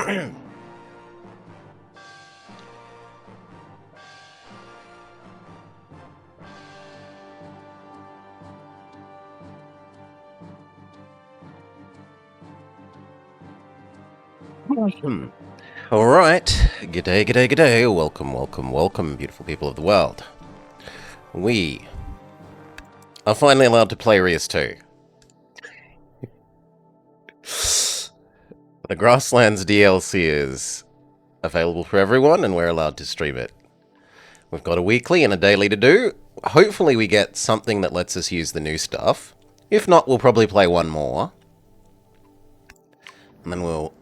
Alright, g'day, g'day, g'day, welcome, welcome, welcome, beautiful people of the world. We are finally allowed to play Reus 2. The Grasslands DLC is available for everyone, and we're allowed to stream it. We've got a weekly and a daily to do. Hopefully we get something that lets us use the new stuff. If not, we'll probably play one more. And then we'll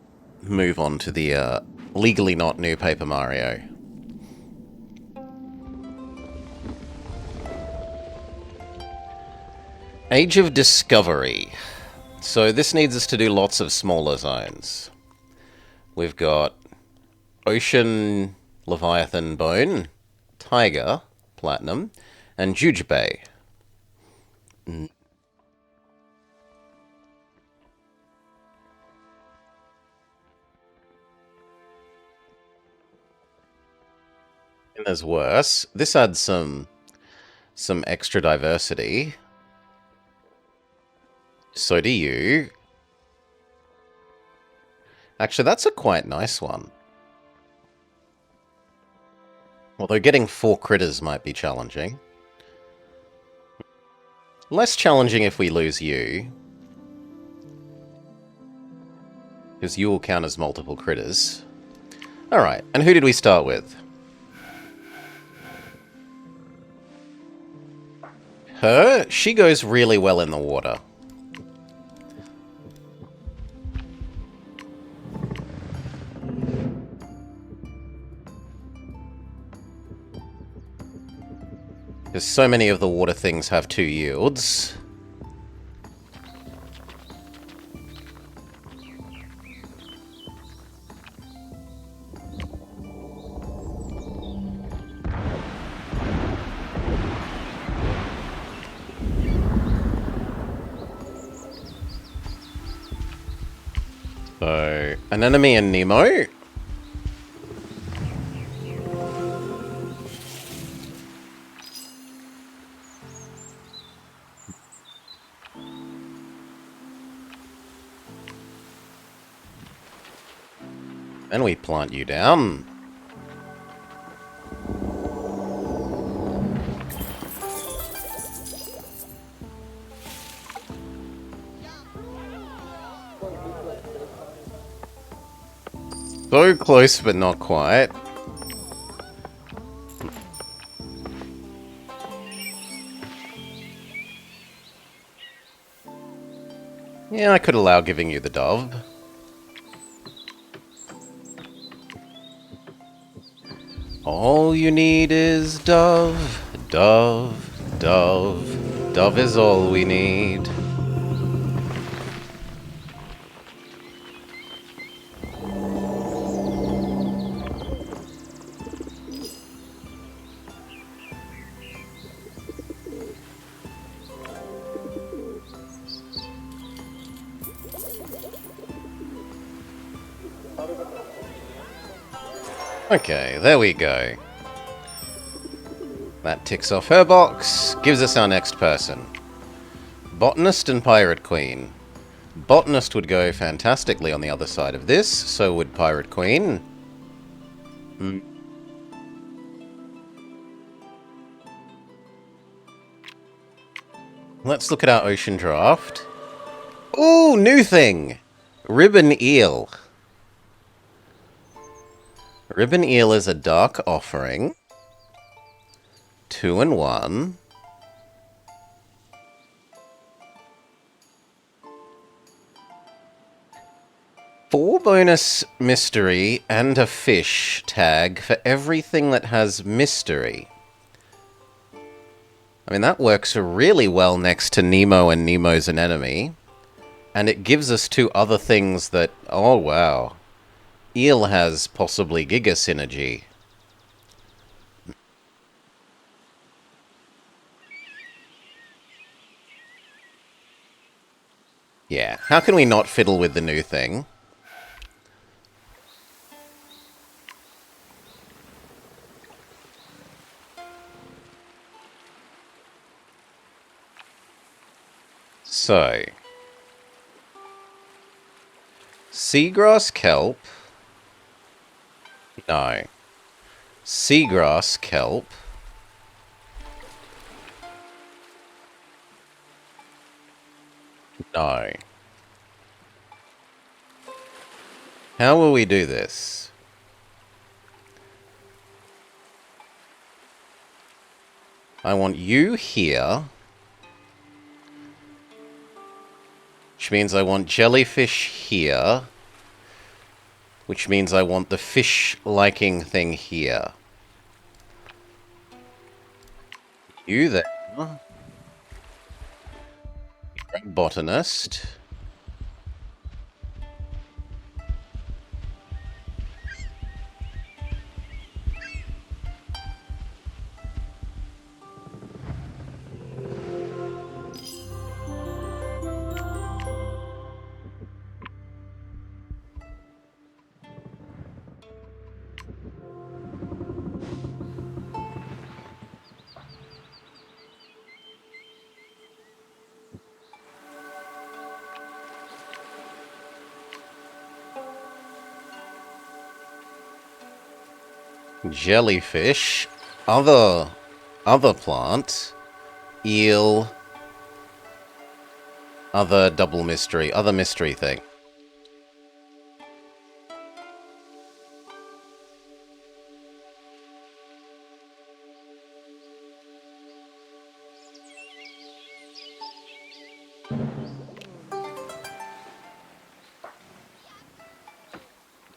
move on to the legally not new Paper Mario. Age of Discovery. So this needs us to do lots of smaller zones. We've got Ocean, Leviathan Bone, Tiger, Platinum, and Jujubei. And there's worse. This adds some extra diversity. So do you. Actually, that's a quite nice one. Although getting 4 critters might be challenging. Less challenging if we lose you. Because you will count as multiple critters. Alright, and who did we start with? Her? She goes really well in the water. Because so many of the water things have 2 yields. So, Anemone and Nemo. Then we plant you down. So close, but not quite. Yeah, I could allow giving you the dove. All you need is dove, dove, dove. Dove is all we need. Okay, there we go. That ticks off her box, gives us our next person. Botanist and Pirate Queen. Botanist would go fantastically on the other side of this, so would Pirate Queen. Let's look at our ocean draft. Ooh, new thing! Ribbon Eel. Ribbon Eel is a dark offering. 2 and 1. Four bonus mystery and a fish tag for everything that has mystery. I mean, that works really well next to Nemo and Nemo's an Enemy. And it gives us 2 other things that... Oh, wow. Eel has possibly Giga Synergy. Yeah, how can we not fiddle with the new thing? So, seagrass kelp. No. Seagrass kelp. No. How will we do this? I want you here. Which means I want jellyfish here. Which means I want the fish-liking thing here. You there. Botanist. Jellyfish. Other plant. Eel. Other double mystery. Other mystery thing.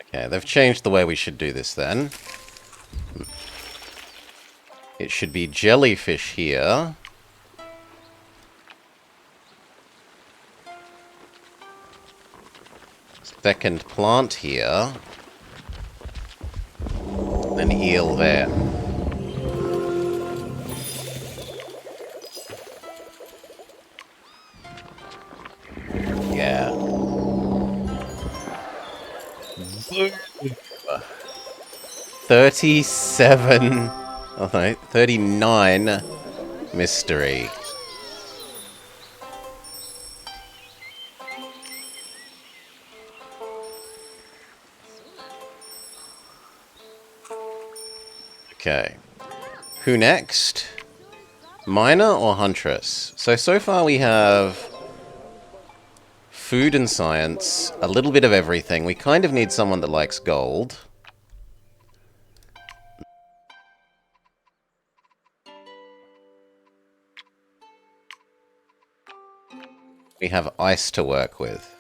Okay, they've changed the way we should do this then. It should be jellyfish here. Second plant here. Then eel there. Yeah. 37. Oh no, 39 mystery. Okay. Who next? Miner or Huntress? So far we have food and science, a little bit of everything. We kind of need someone that likes gold. We have ice to work with.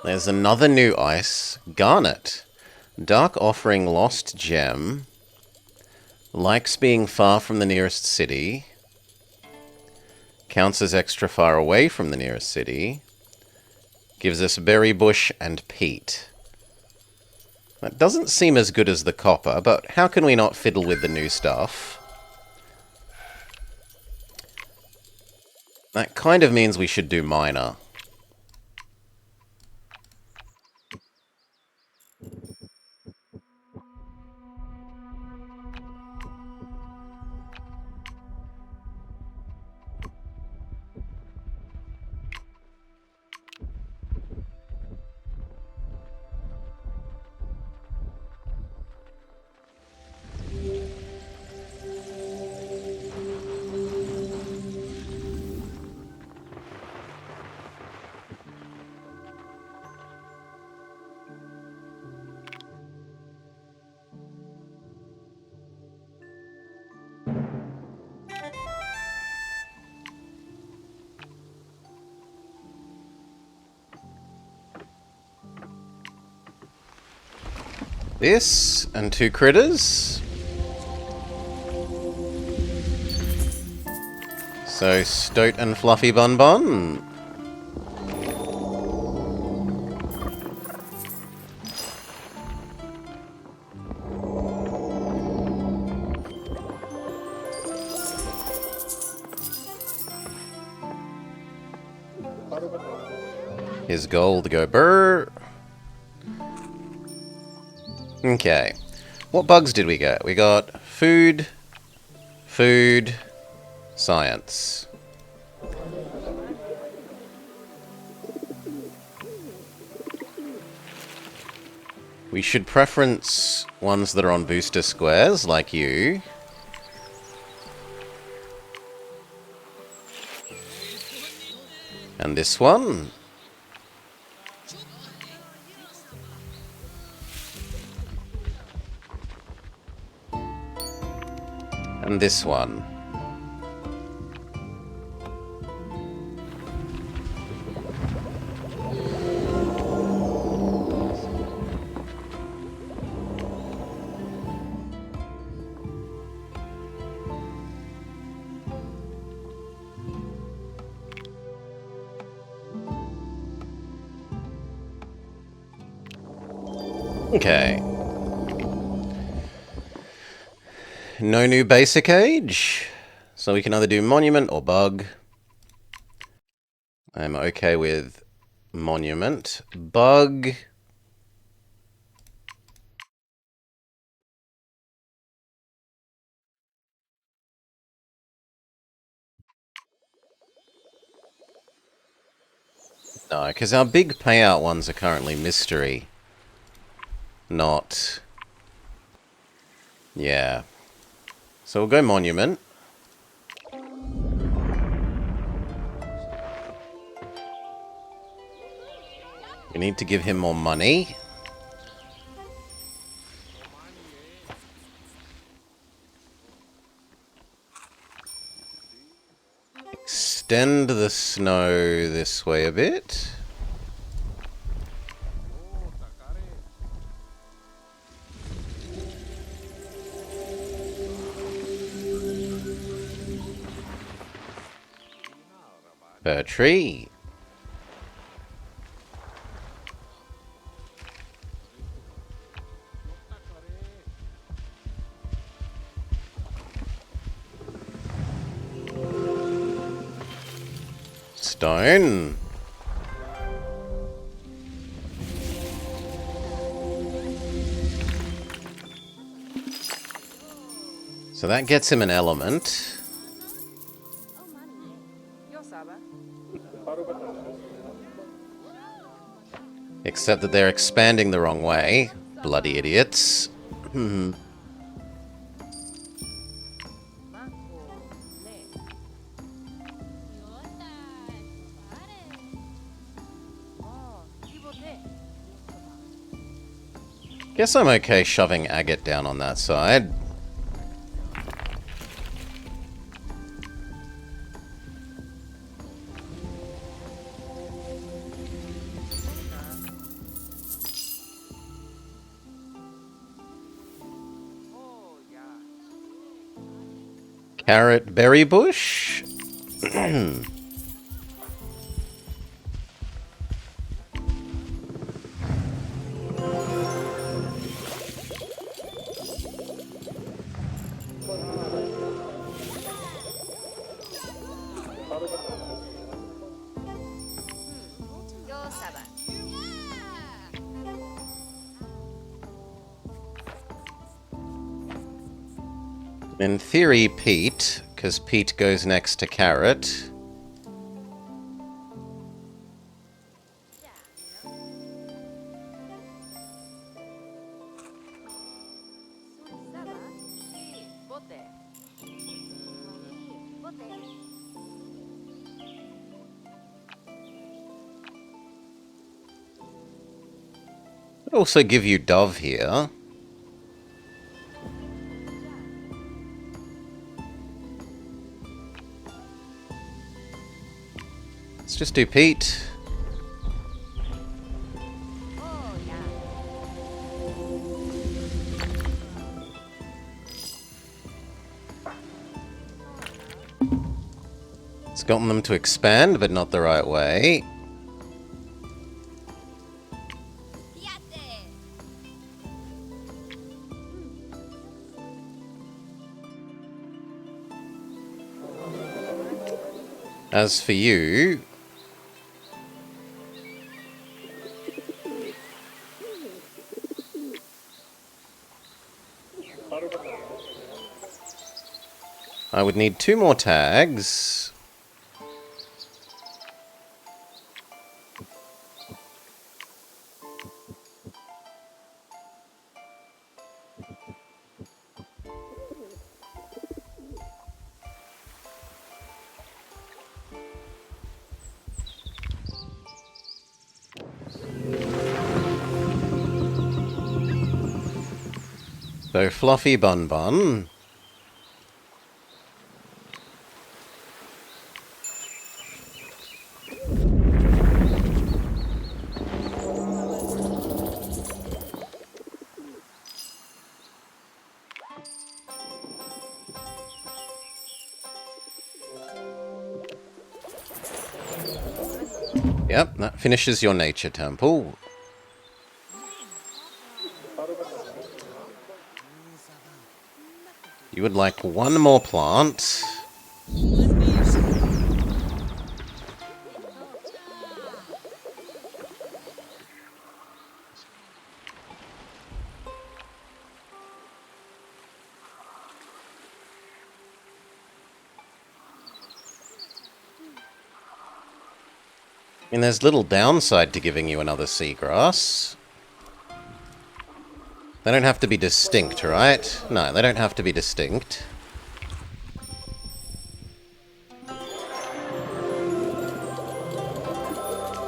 There's another new ice. Garnet. Dark offering lost gem. Likes being far from the nearest city. Counts as extra far away from the nearest city. Gives us berry bush and peat. That doesn't seem as good as the copper, but how can we not fiddle with the new stuff? That kind of means we should do miner. This, and 2 critters. So, Stoat and Fluffy Bun Bun. Here's gold to go burr. Okay. What bugs did we get? We got food, food, Science. We should preference ones that are on booster squares, like you. And this one. And this one. Okay. No new basic age. So we can either do monument or bug. I'm okay with monument. Bug. No, because our big payout ones are currently mystery. Not... Yeah. So we'll go monument. We need to give him more money. Extend the snow this way a bit. Per tree. Stone. So that gets him an element. Except that they're expanding the wrong way. Bloody idiots. Guess I'm okay shoving agate down on that side. Carrot berry bush. In theory, Pete, because Pete goes next to Carrot. I'd also give you Dove here. Let's just do Pete. It's gotten them to expand, but not the right way. As for you... I would need 2 more tags. So, Fluffy Bun Bun. Yep, that finishes your nature temple. You would like 1 more plant. And there's little downside to giving you another seagrass. They don't have to be distinct, right? No, they don't have to be distinct.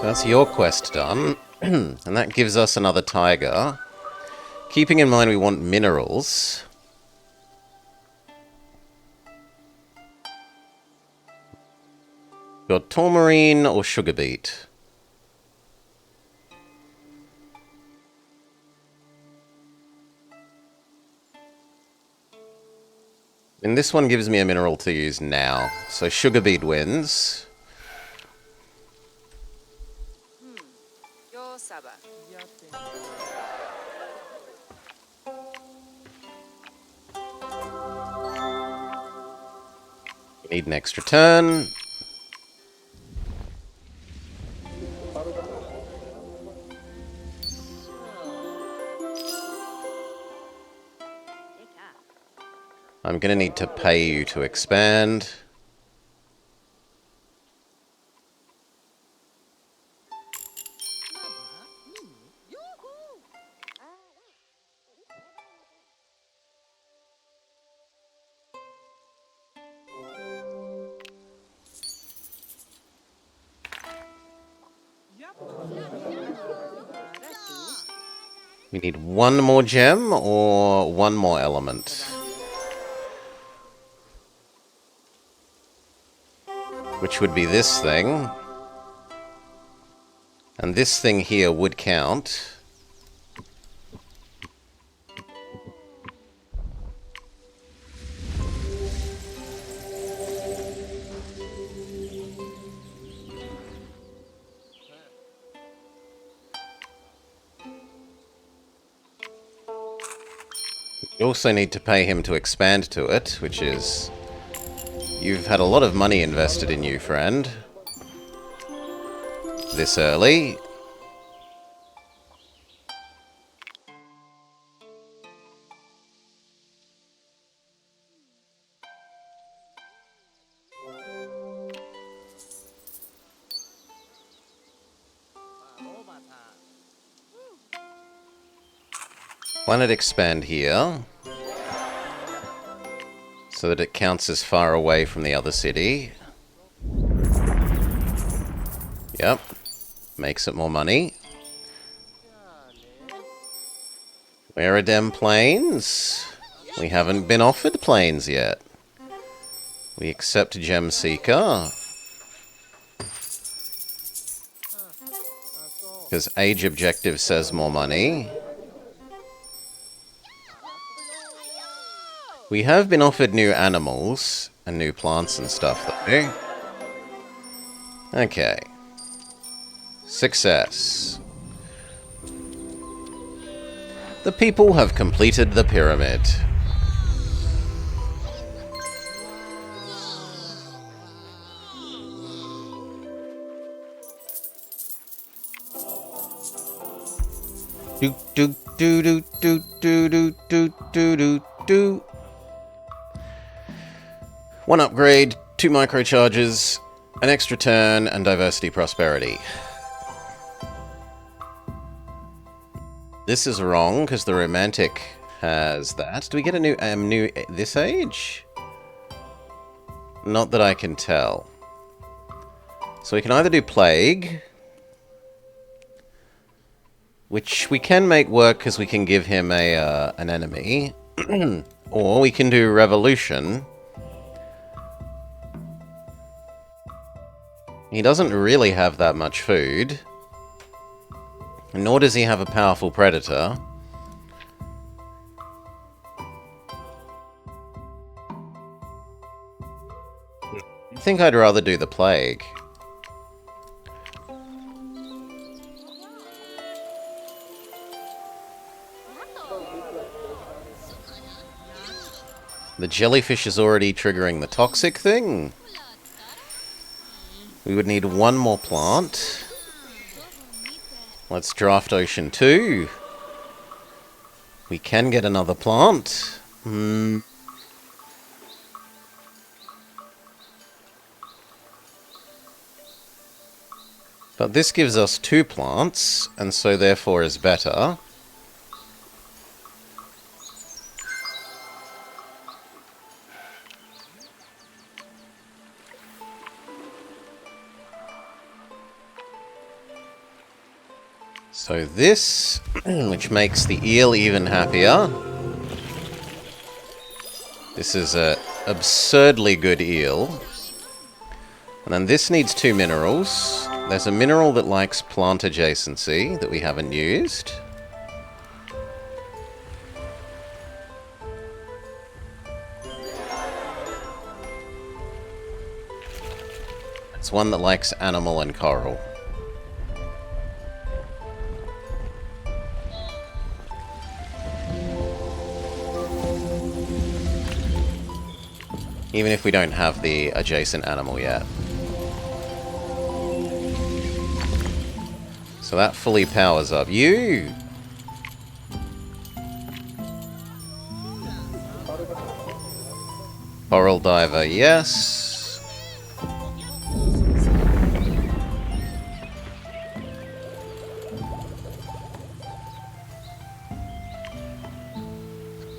That's your quest done. And that gives us another tiger. Keeping in mind we want minerals. Got tourmaline or sugar beet? And this one gives me a mineral to use now. So sugar beet wins. You need an extra turn. I'm going to need to pay you to expand. We need 1 more gem or 1 more element. Which would be this thing. And this thing here would count. You also need to pay him to expand to it, which is... You've had a lot of money invested in you, friend. This early. Why not expand here? So that it counts as far away from the other city. Yep. Makes it more money. Where are dem plains? We haven't been offered plains yet. We accept Gem Seeker. Because age objective says more money. We have been offered new animals and new plants and stuff, though. Okay. Success. The people have completed the pyramid. Do do do do do do do do do do. 1 upgrade, 2 microcharges, an extra turn, and diversity prosperity. This is wrong, because the romantic has that. Do we get a new this age? Not that I can tell. So we can either do plague, which we can make work because we can give him an enemy, or we can do revolution. He doesn't really have that much food, nor does he have a powerful predator. I think I'd rather do the plague. The jellyfish is already triggering the toxic thing. We would need 1 more plant. Let's draft Ocean 2. We can get another plant. But this gives us 2 plants, and so therefore is better. So this, which makes the eel even happier. This is a absurdly good eel. And then this needs 2 minerals. There's a mineral that likes plant adjacency that we haven't used. It's one that likes animal and coral. Even if we don't have the adjacent animal yet. So that fully powers up you! Coral diver, yes!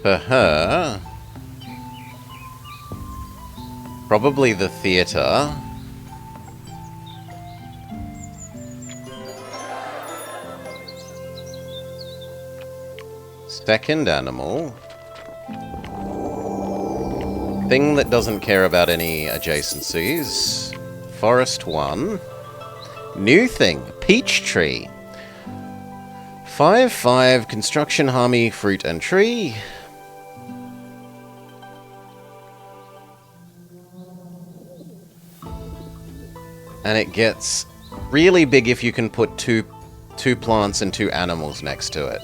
For her... probably the theatre. Second animal. Thing that doesn't care about any adjacencies. Forest 1. New thing. Peach tree. 5/5 construction, harmony, fruit and tree. And it gets really big if you can put two plants and 2 animals next to it.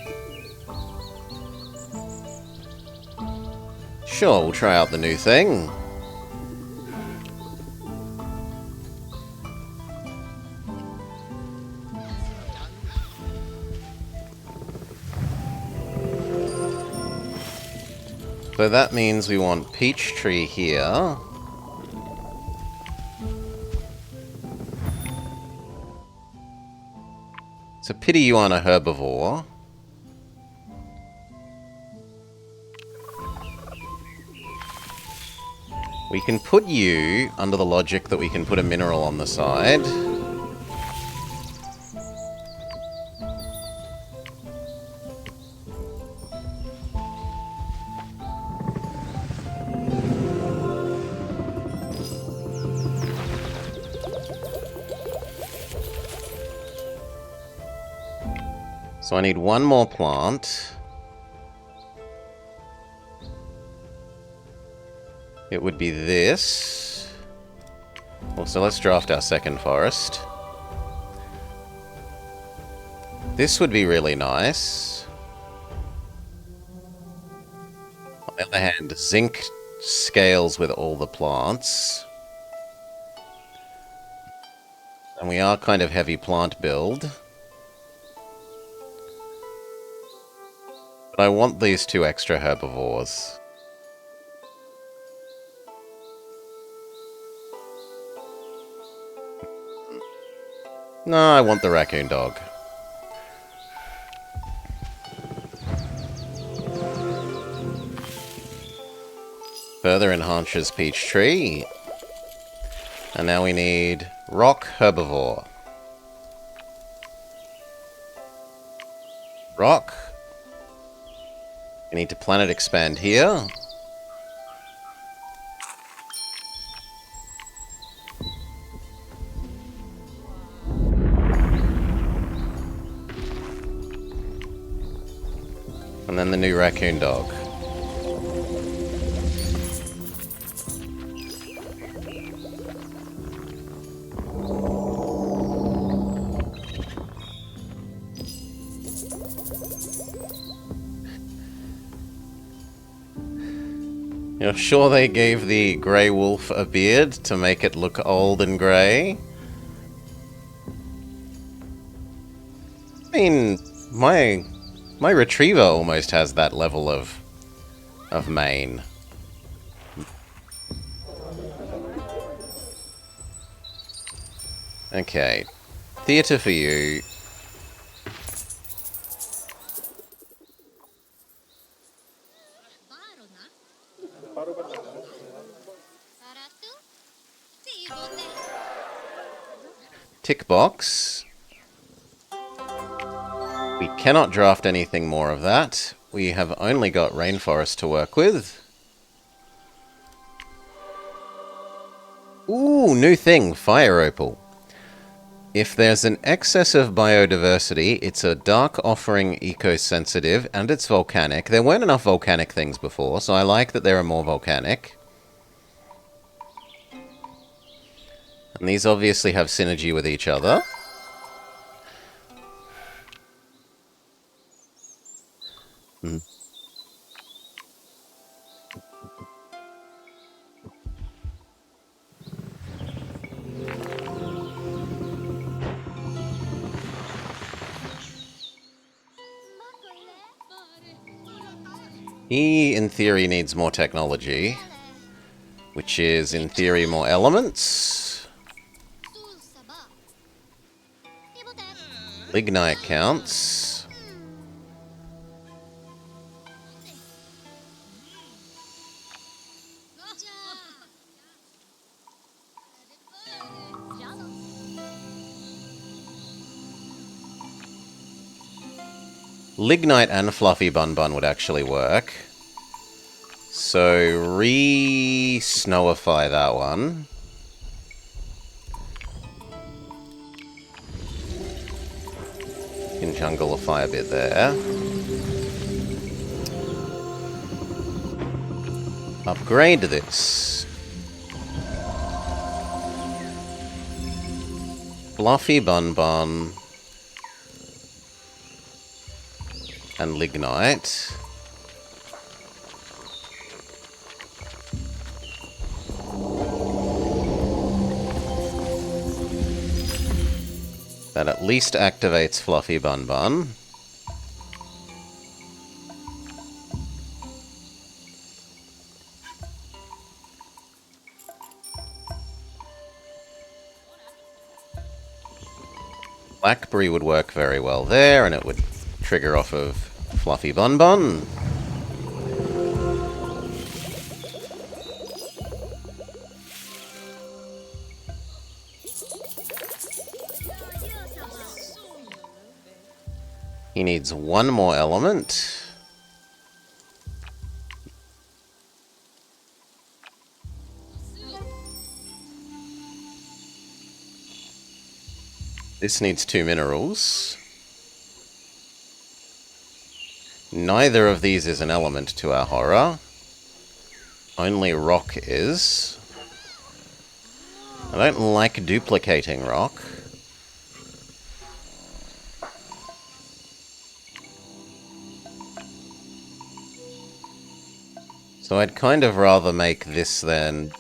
Sure, we'll try out the new thing. So that means we want peach tree here. It's a pity you aren't a herbivore. We can put you under the logic that we can put a mineral on the side. So I need 1 more plant. It would be this. Also, let's draft our second forest. This would be really nice. On the other hand, zinc scales with all the plants. And we are kind of heavy plant build. But I want these 2 extra herbivores. No, I want the raccoon dog. Further enhances peach tree. And now we need rock herbivore. Rock. We need to planet expand here. And then the new raccoon dog. You're sure they gave the grey wolf a beard to make it look old and grey? I mean, my retriever almost has that level of mane. Okay. Theatre for you. Tick box. We cannot draft anything more of that. We have only got rainforest to work with. Ooh, new thing, fire opal. If there's an excess of biodiversity, it's a dark offering eco-sensitive, and it's volcanic. There weren't enough volcanic things before, so I like that there are more volcanic. And these obviously have synergy with each other. He, in theory, needs more technology, which is, in theory, more elements. Lignite counts. Lignite and Fluffy Bun Bun would actually work. So, re-snowify that one. Can junglify a bit there. Upgrade this. Fluffy Bun Bun. And Lignite. That at least activates Fluffy Bun Bun. Blackberry would work very well there, and it would trigger off of Fluffy Bun Bun. He needs one more element. This needs 2 minerals. Neither of these is an element to our horror. Only rock is. I don't like duplicating rock. So I'd kind of rather make this than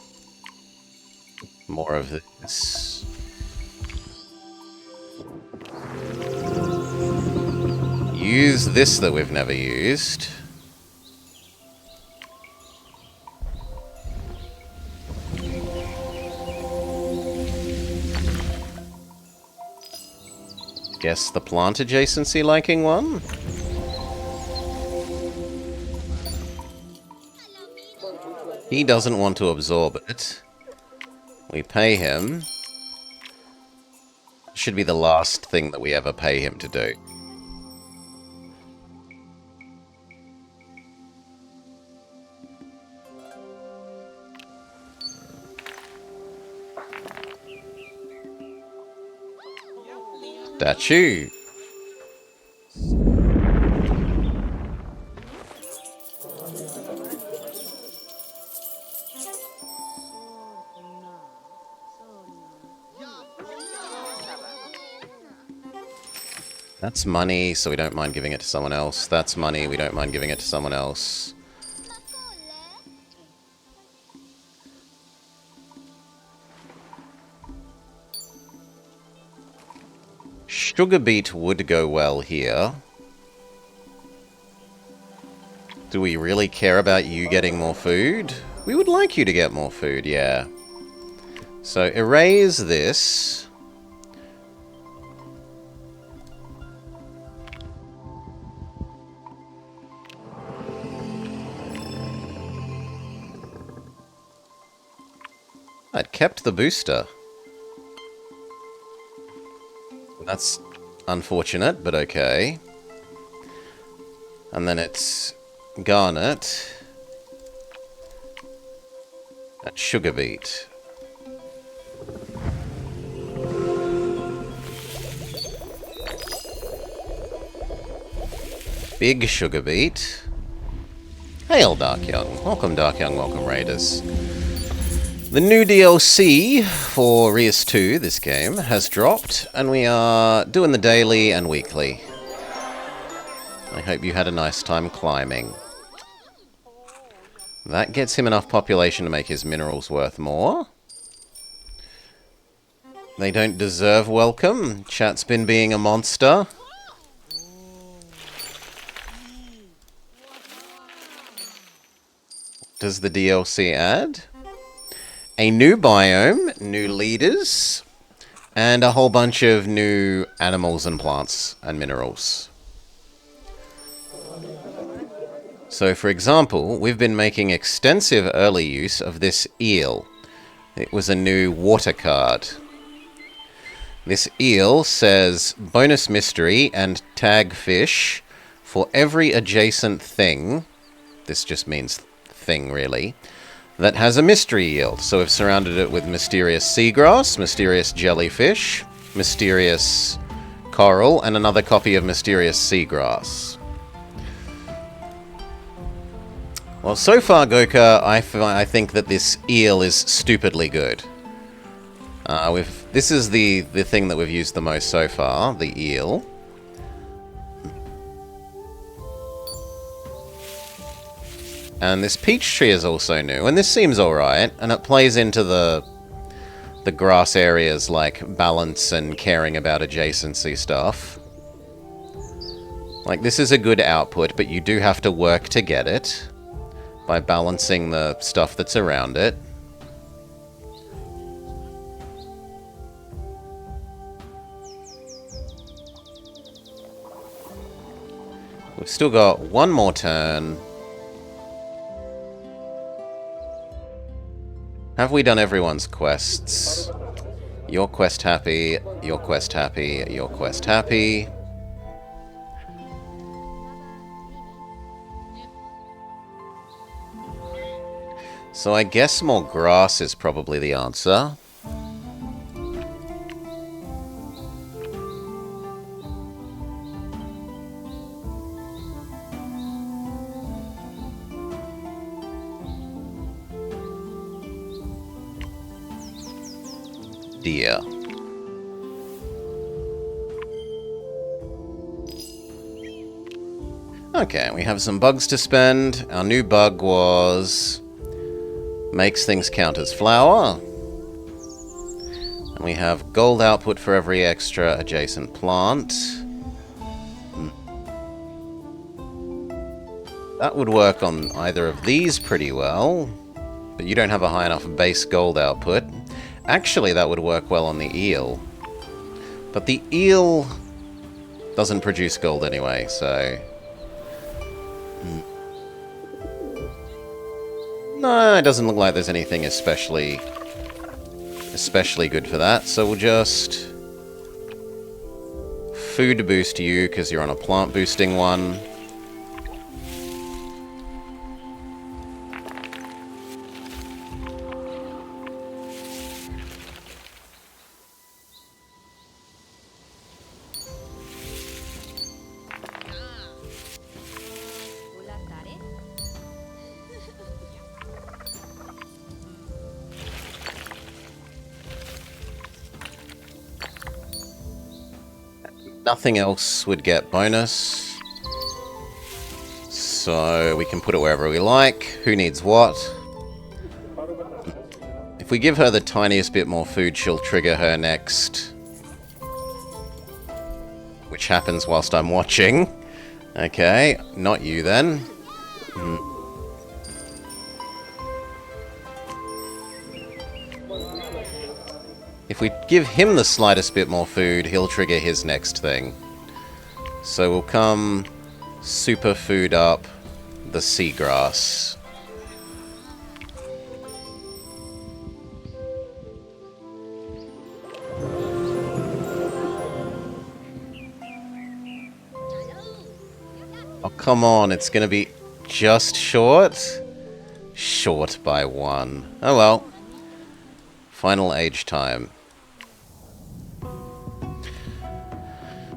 more of this. Use this that we've never used. guess the plant adjacency liking one? He doesn't want to absorb it. We pay him. Should be the last thing that we ever pay him to do. Statue. That's money, so we don't mind giving it to someone else. That's money, we don't mind giving it to someone else. Sugar beet would go well here. Do we really care about you getting more food? We would like you to get more food, yeah. So erase this. It kept the booster. That's unfortunate, but okay. And then it's garnet and sugar beet. Big sugar beet. Hail, Dark Young. Welcome, Dark Young. Welcome, Raiders. The new DLC for Reus 2, this game, has dropped, and we are doing the daily and weekly. I hope you had a nice time climbing. That gets him enough population to make his minerals worth more. They don't deserve welcome. Chat's been being a monster. Does the DLC add? A new biome, new leaders, and a whole bunch of new animals and plants and minerals. So, for example, we've been making extensive early use of this eel. It was a new water card. This eel says bonus mystery and tag fish for every adjacent thing. This just means thing, really. That has a mystery yield. So we've surrounded it with mysterious seagrass, mysterious jellyfish, mysterious coral, and another copy of mysterious seagrass. Well, so far, Goka, I think that this eel is stupidly good. This is the thing that we've used the most so far, the eel. And this peach tree is also new, and this seems alright, and it plays into the grass areas like balance and caring about adjacency stuff. Like, this is a good output, but you do have to work to get it by balancing the stuff that's around it. We've still got one more turn. Have we done everyone's quests? Your quest happy, your quest happy, your quest happy. So I guess more grass is probably the answer. Deer. Okay, we have some bugs to spend. Our new bug was makes things count as flour. And we have gold output for every extra adjacent plant. That would work on either of these pretty well, but you don't have a high enough base gold output. Actually, that would work well on the eel. But the eel Doesn't produce gold anyway, so... No, it doesn't look like there's anything especially good for that, so we'll just... food boost you, because you're on a plant boosting one. Nothing else would get bonus. So we can put it wherever we like. Who needs what? If we give her the tiniest bit more food, she'll trigger her next. Which happens whilst I'm watching. Okay, not you then. If we give him the slightest bit more food, he'll trigger his next thing. So we'll come super food up the seagrass. Oh, come on, it's gonna be just short? Short by 1. Oh well. Final age time.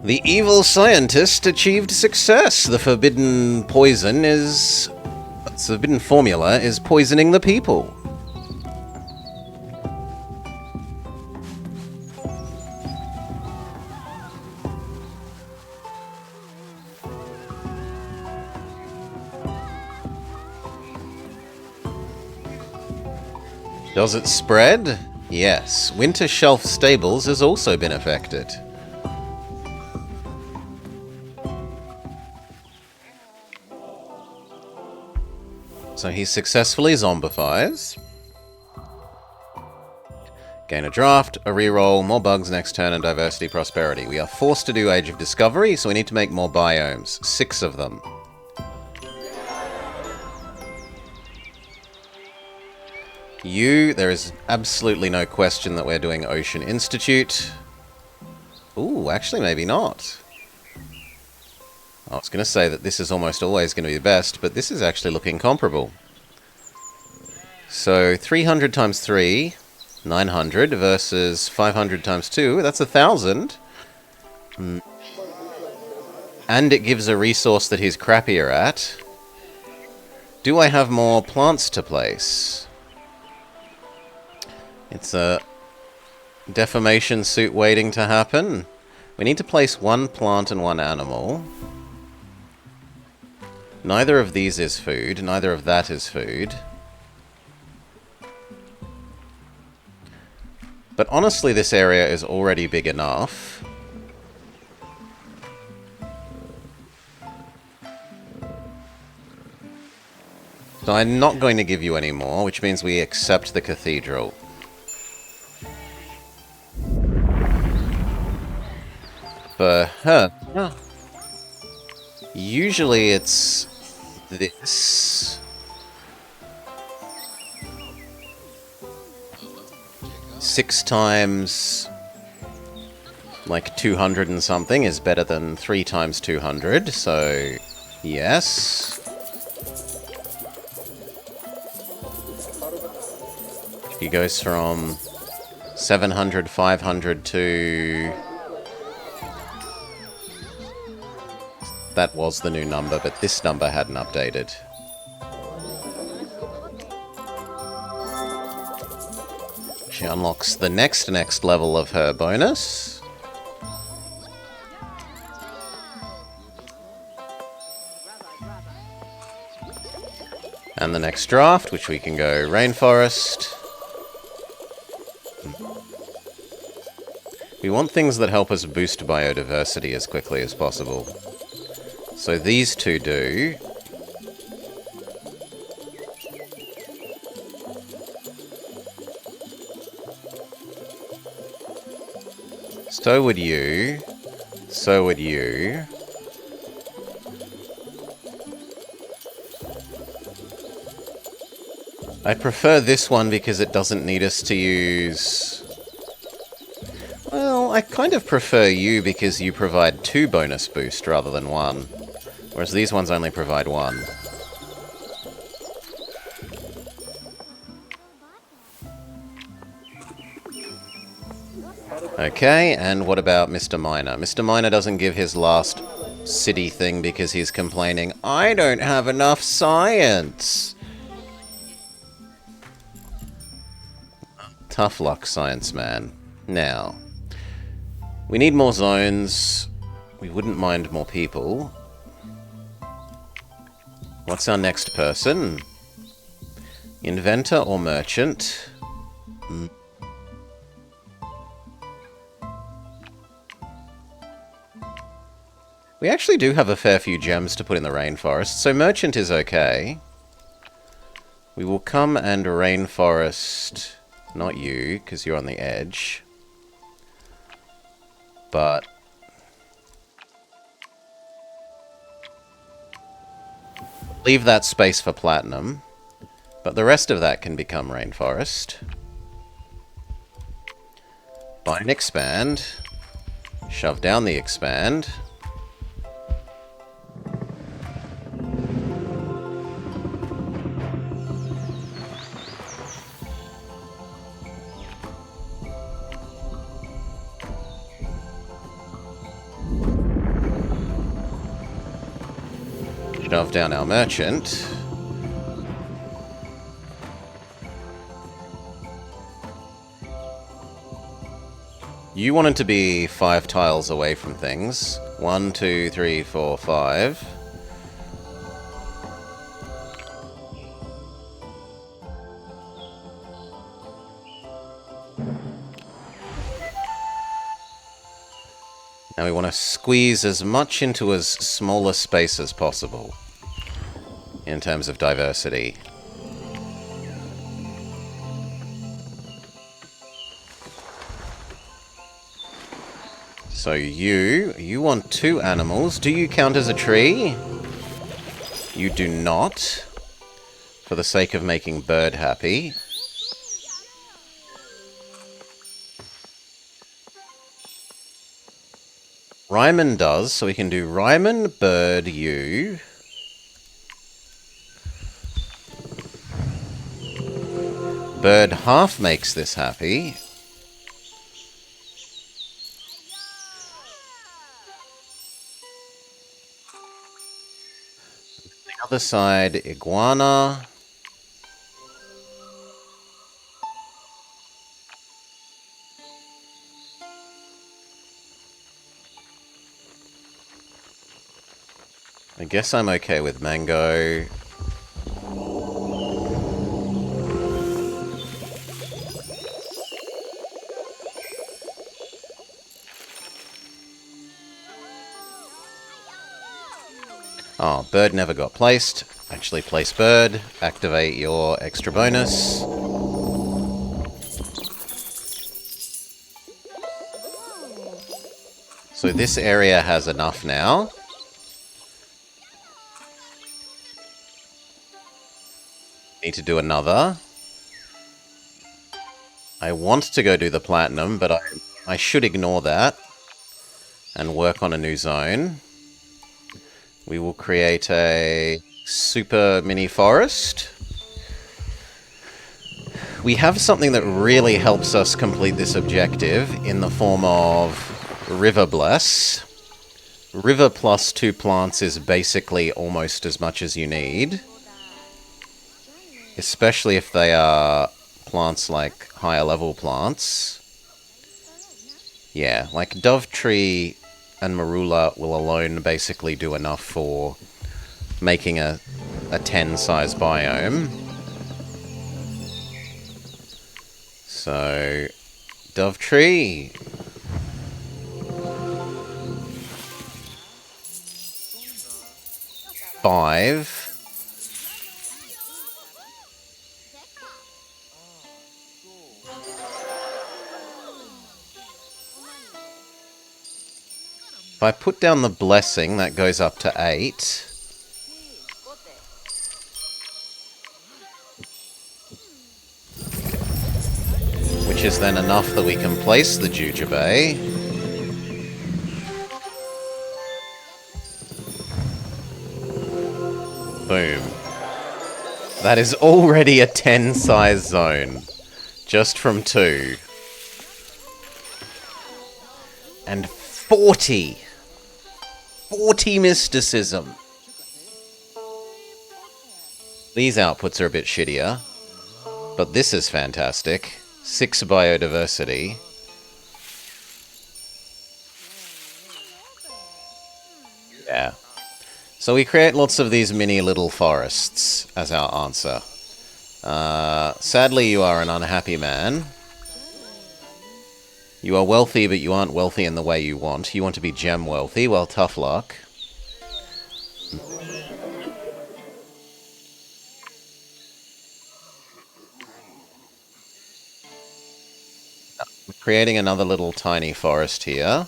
The evil scientist achieved success. The forbidden poison is... The forbidden formula is poisoning the people. Does it spread? Yes. Winter Shelf Stables has also been affected. So he successfully zombifies. Gain a draft, a reroll, more bugs next turn, and diversity prosperity. We are forced to do Age of Discovery, so we need to make more biomes. 6 of them. There is absolutely no question that we're doing Ocean Institute. Ooh, actually maybe not. I was going to say that this is almost always going to be the best, but this is actually looking comparable. So 300 times 3, 900 versus 500 times 2, that's 1,000. And it gives a resource that he's crappier at. Do I have more plants to place? It's a defamation suit waiting to happen. We need to place 1 plant and 1 animal. Neither of these is food. Neither of that is food. But honestly, this area is already big enough. So I'm not going to give you any more, which means we accept the cathedral. For her. Usually it's this. 6 times like 200 and something is better than 3 times 200, so yes. He goes from 700, 500 to... That was the new number, but this number hadn't updated. She unlocks the next level of her bonus. And the next draft, which we can go rainforest. We want things that help us boost biodiversity as quickly as possible. So these two do. So would you. So so would you. I prefer this one because it doesn't need us to use... Well, I kind of prefer you because you provide 2 bonus boost rather than 1. Whereas these ones only provide 1. Okay, and what about Mr. Miner? Mr. Miner doesn't give his last city thing because he's complaining, I don't have enough science! Tough luck, science man. Now, we need more zones. We wouldn't mind more people. What's our next person? Inventor or merchant? We actually do have a fair few gems to put in the rainforest, so merchant is okay. We will come and rainforest... Not you, because you're on the edge. But... leave that space for platinum. But the rest of that can become rainforest. Buy an expand. Shove down the expand. Shove down our merchant. You wanted to be 5 tiles away from things. 1, 2, 3, 4, 5. Now we want to squeeze as much into as small a space as possible in terms of diversity. So you want 2 animals. Do you count as a tree? You do not, for the sake of making Bird happy. Ryman does, so we can do Ryman, Bird, you. Bird half makes this happy. The other side, Iguana. I guess I'm okay with Mango. Oh, Bird never got placed. Actually, place Bird. Activate your extra bonus. So this area has enough now. Need to do another. I want to go do the platinum, but I should ignore that and work on a new zone. We will create a super mini forest. We have something that really helps us complete this objective in the form of River Bless. River plus 2 plants is basically almost as much as you need. Especially if they are plants like higher level plants. Yeah, like Dove Tree and Marula will alone basically do enough for making a 10 size biome. So, Dove Tree. Five. If I put down the blessing, that goes up to 8. Which is then enough that we can place the jujube. Boom. That is already a 10 size zone. Just from 2. And 40! 40 mysticism! These outputs are a bit shittier. But this is fantastic. 6 biodiversity. Yeah. So we create lots of these mini little forests as our answer. Sadly, you are an unhappy man. You are wealthy, but you aren't wealthy in the way you want. You want to be gem wealthy. Well, tough luck. We're creating another little tiny forest here.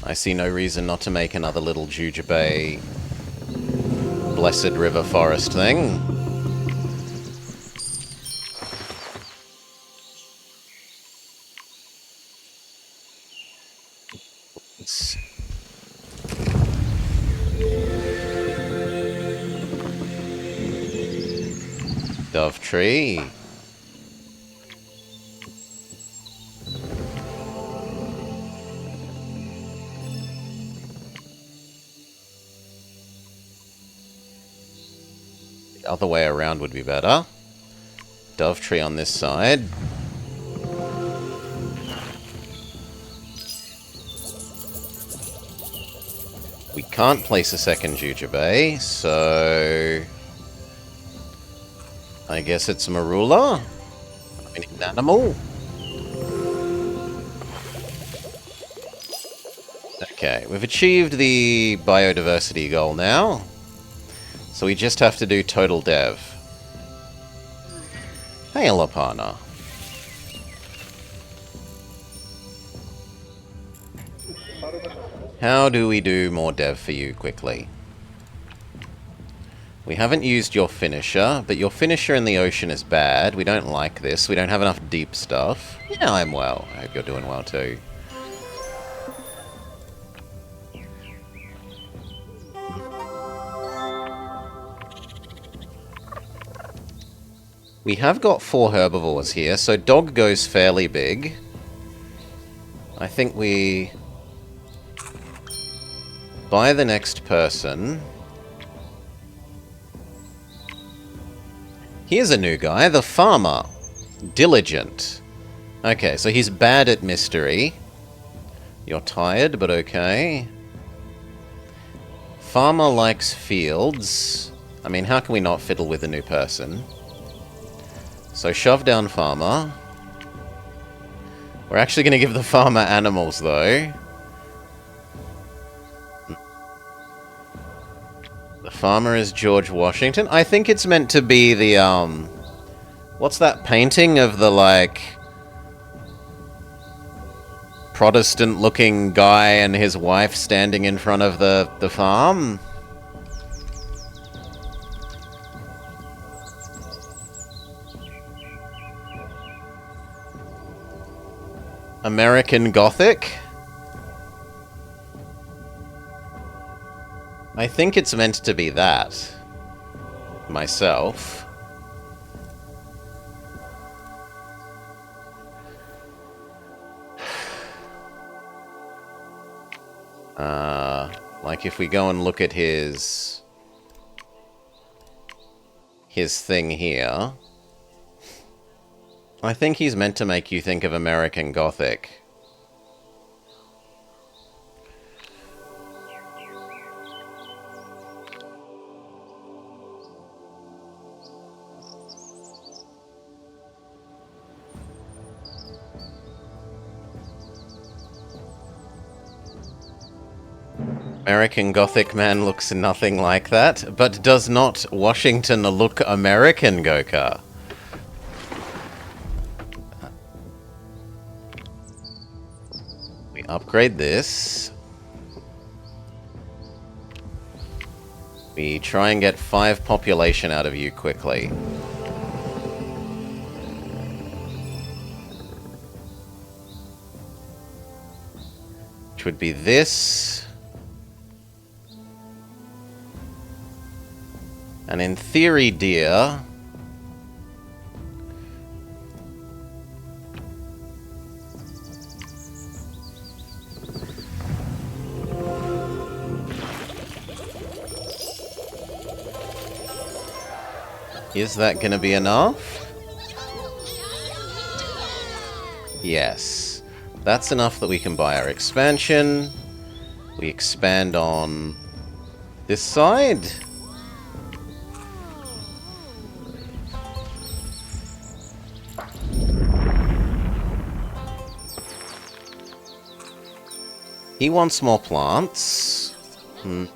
I see no reason not to make another little jujube blessed river forest thing. Dove tree. The other way around would be better. Dove tree on this side. We can't place a second jujube, so I guess it's Marula. I need an animal. Okay, we've achieved the biodiversity goal now. So we just have to do total dev. Hey, Lapana. How do we do more dev for you quickly? We haven't used your finisher, but your finisher in the ocean is bad. We don't like this. We don't have enough deep stuff. Yeah, I'm well. I hope you're doing well too. We have got 4 herbivores here, so dog goes fairly big. I think we buy the next person. Here's a new guy, the farmer. Diligent. Okay, so he's bad at mystery. You're tired, but okay. Farmer likes fields. I mean, how can we not fiddle with a new person? So shove down farmer. We're actually going to give the farmer animals, though. The farmer is George Washington. I think it's meant to be the, what's that painting of the, like, Protestant-looking guy and his wife standing in front of the farm? American Gothic? I think it's meant to be that. Myself. Like if we go and look at his thing here, I think he's meant to make you think of American Gothic. American Gothic man looks nothing like that, but does not Washington look American, Gokar? We upgrade this. We try and get 5 population out of you quickly. Which would be this. And in theory, deer. Is that going to be enough? Yes. That's enough that we can buy our expansion. We expand on this side. He wants more plants. I'm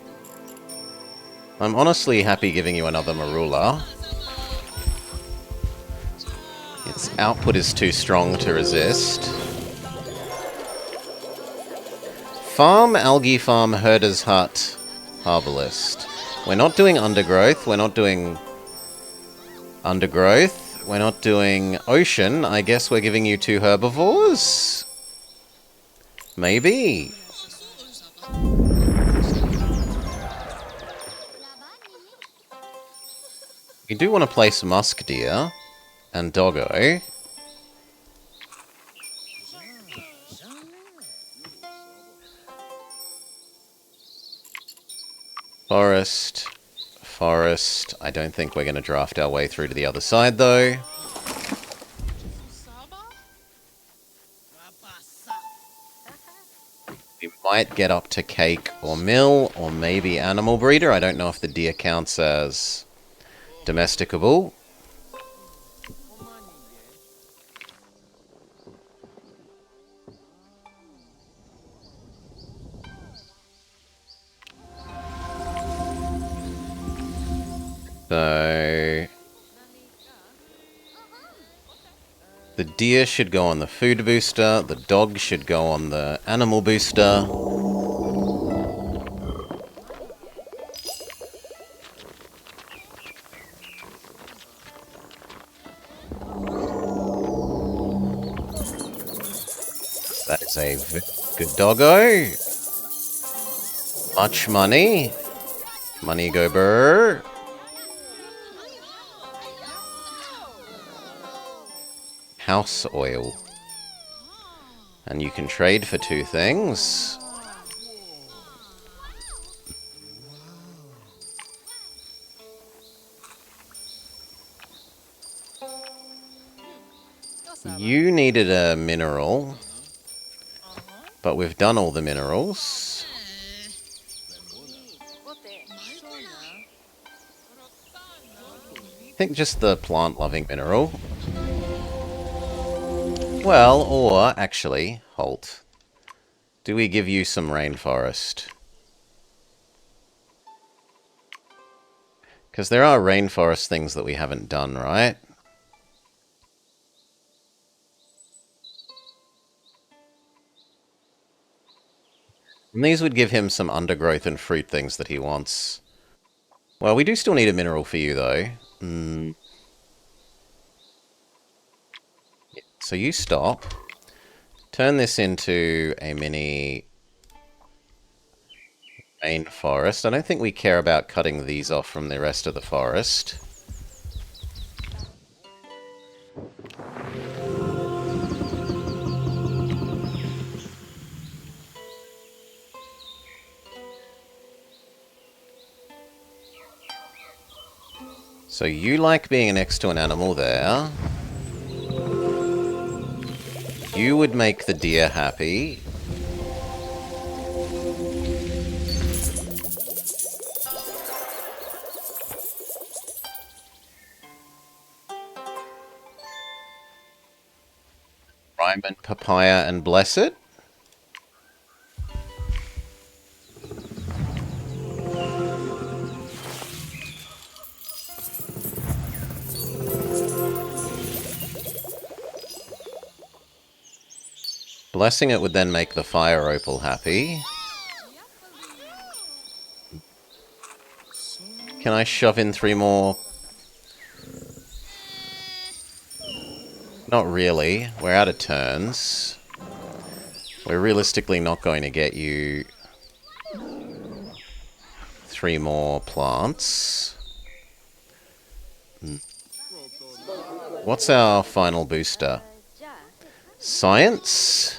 honestly happy giving you another marula. Its output is too strong to resist. Farm, algae farm, herder's hut, herbalist. We're not doing undergrowth. We're not doing undergrowth. We're not doing ocean. I guess we're giving you 2 herbivores? Maybe. We do want to place musk deer and doggo. Forest. Forest. I don't think we're going to draft our way through to the other side, though. We might get up to cake or mill, or maybe animal breeder. I don't know if the deer counts as domesticable. So the deer should go on the food booster, the dog should go on the animal booster. That is a good doggo. Much money. Money go burr. House oil. And you can trade for 2 things. You needed a mineral, but we've done all the minerals. I think just the plant-loving mineral. Well, or, actually, halt. Do we give you some rainforest? Because there are rainforest things that we haven't done, right? And these would give him some undergrowth and fruit things that he wants. Well, we do still need a mineral for you, though. So you stop. Turn this into a mini main forest. I don't think we care about cutting these off from the rest of the forest. So you like being next to an animal there. You would make the deer happy. Ryman, papaya, and bless it. Blessing it would then make the fire opal happy. Can I shove in 3 more? Not really. We're out of turns. We're realistically not going to get you 3 more plants. What's our final booster? Science?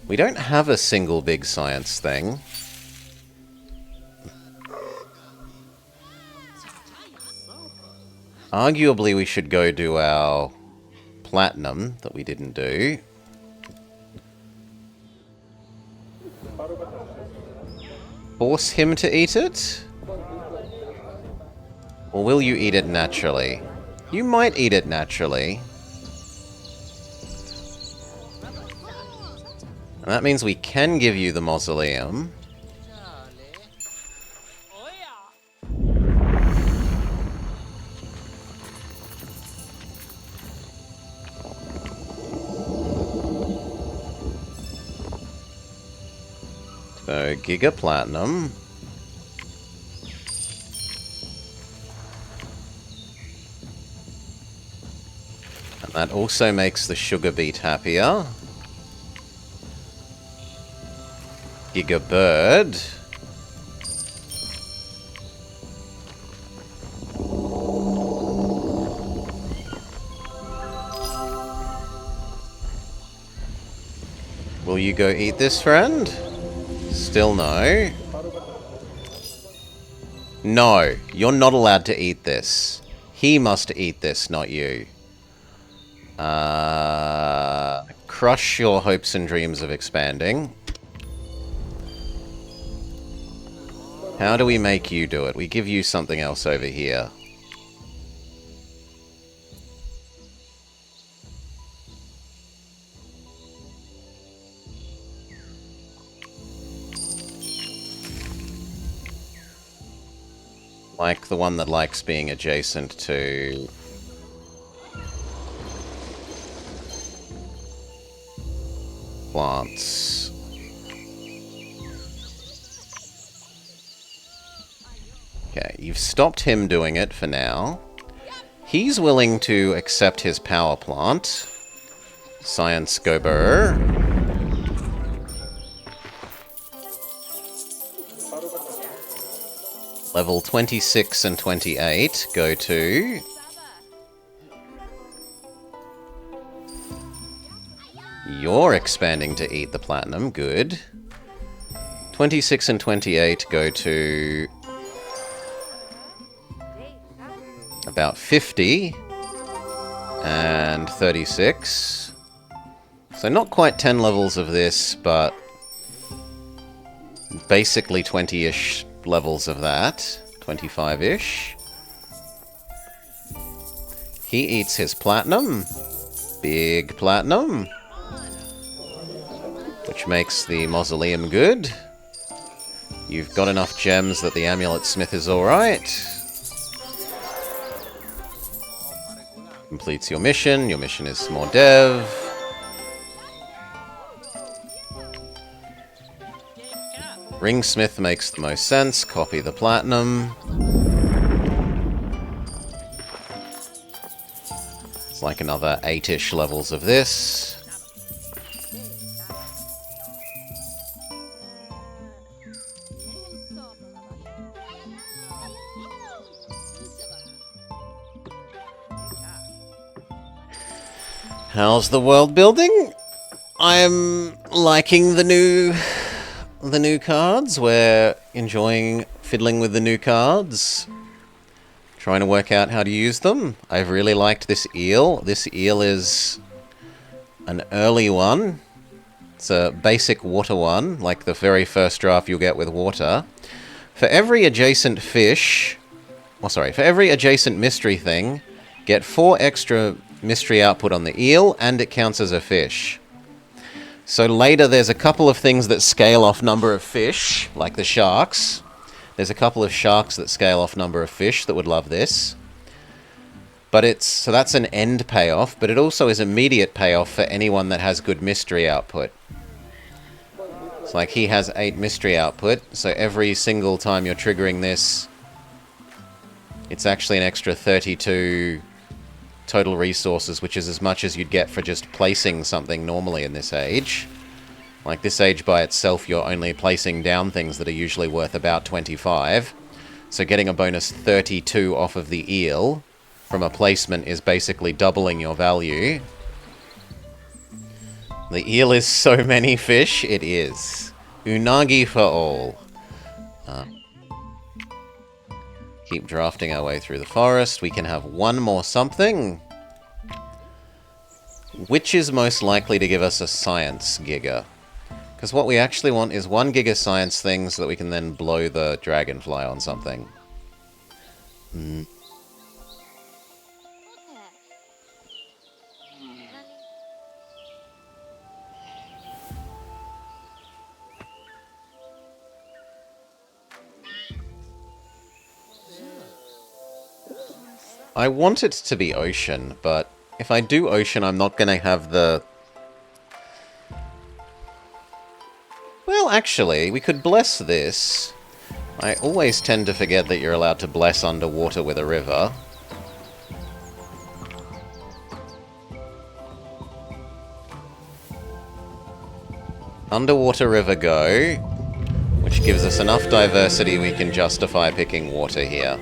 We don't have a single big science thing. Arguably, we should go do our platinum that we didn't do. Force him to eat it? Or will you eat it naturally? You might eat it naturally. And that means we can give you the mausoleum. So, Giga Platinum. And that also makes the Sugar Beet happier. Giga Bird. Will you go eat this, friend? Still no. No, you're not allowed to eat this. He must eat this, not you. Crush your hopes and dreams of expanding. How do we make you do it? We give you something else over here. Like the one that likes being adjacent to... plants. Okay, you've stopped him doing it for now. He's willing to accept his power plant. Science Gober. Level 26 and 28 go to... You're expanding to eat the platinum, good. 26 and 28 go to... about 50. And 36. So not quite 10 levels of this, but... basically 20-ish levels of that. 25-ish. He eats his platinum. Big platinum. Which makes the mausoleum good. You've got enough gems that the amulet smith is alright. Completes your mission. Your mission is more dev. Ringsmith makes the most sense. Copy the platinum. It's like another 8-ish levels of this. How's the world building? I'm liking the new cards. We're enjoying fiddling with the new cards. Trying to work out how to use them. I've really liked this eel. This eel is an early one. It's a basic water one, like the very first draft you'll get with water. For every adjacent fish... for every adjacent mystery thing, get 4 extra mystery output on the eel, and it counts as a fish. So later there's a couple of things that scale off number of fish, like the sharks. There's a couple of sharks that scale off number of fish that would love this. But so that's an end payoff, but it also is immediate payoff for anyone that has good mystery output. It's like he has 8 mystery output, so every single time you're triggering this, it's actually an extra 32 total resources, which is as much as you'd get for just placing something normally in this age. Like this age by itself, you're only placing down things that are usually worth about 25. So getting a bonus 32 off of the eel from a placement is basically doubling your value. The eel is so many fish, it is. Unagi for all. Keep drafting our way through the forest. We can have one more something. Which is most likely to give us a science giga? Because what we actually want is 1 giga science thing so that we can then blow the dragonfly on something. I want it to be ocean, but if I do ocean, I'm not going to have the... Well, actually, we could bless this. I always tend to forget that you're allowed to bless underwater with a river. Underwater river go, which gives us enough diversity we can justify picking water here.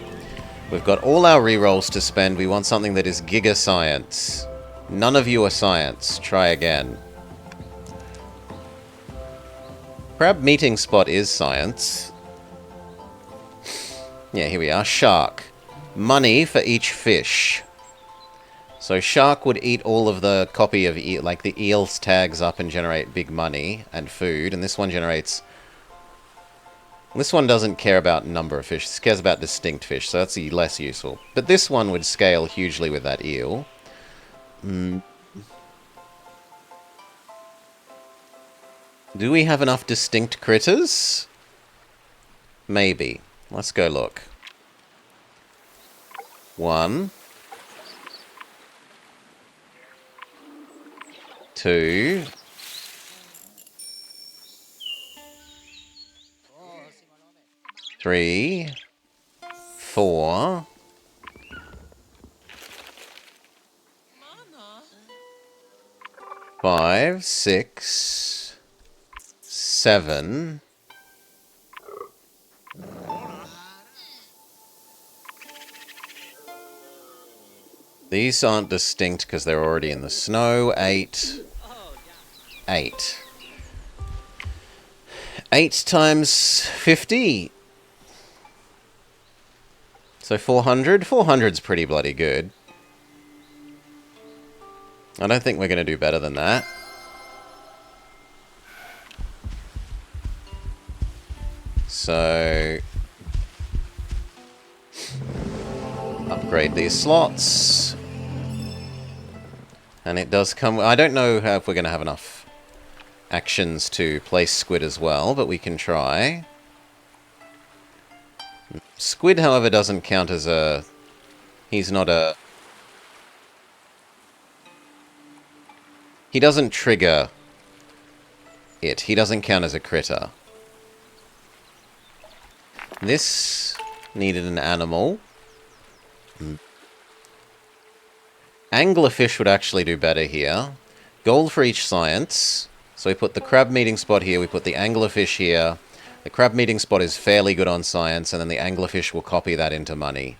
We've got all our rerolls to spend. We want something that is Giga Science. None of you are science. Try again. Crab meeting spot is science. Yeah, here we are. Shark. Money for each fish. So shark would eat all of the copy of eel, like the eel's tags up and generate big money and food. And this one generates... This one doesn't care about number of fish. This cares about distinct fish, so that's less useful. But this one would scale hugely with that eel. Do we have enough distinct critters? Maybe. Let's go look. 1. 2. 3, 4, 5, 6, 7, these aren't distinct because they're already in the snow. 8. 8. 8 times 50. So 400? 400's pretty bloody good. I don't think we're going to do better than that. So... upgrade these slots. And it does come... I don't know if we're going to have enough actions to place squid as well, but we can try. Squid, however, doesn't count as a... He's not a... He doesn't trigger it. He doesn't count as a critter. This needed an animal. Anglerfish would actually do better here. Gold for each science. So we put the crab meeting spot here, we put the anglerfish here. The crab meeting spot is fairly good on science, and then the anglerfish will copy that into money.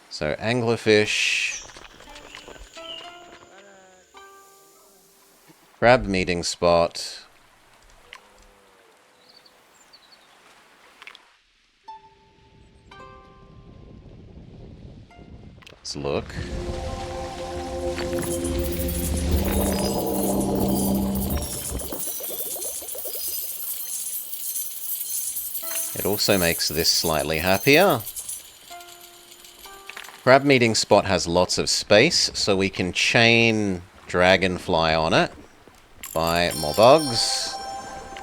So anglerfish, crab meeting spot, let's look. It also makes this slightly happier. Crab meeting spot has lots of space, so we can chain dragonfly on it. Buy more bugs.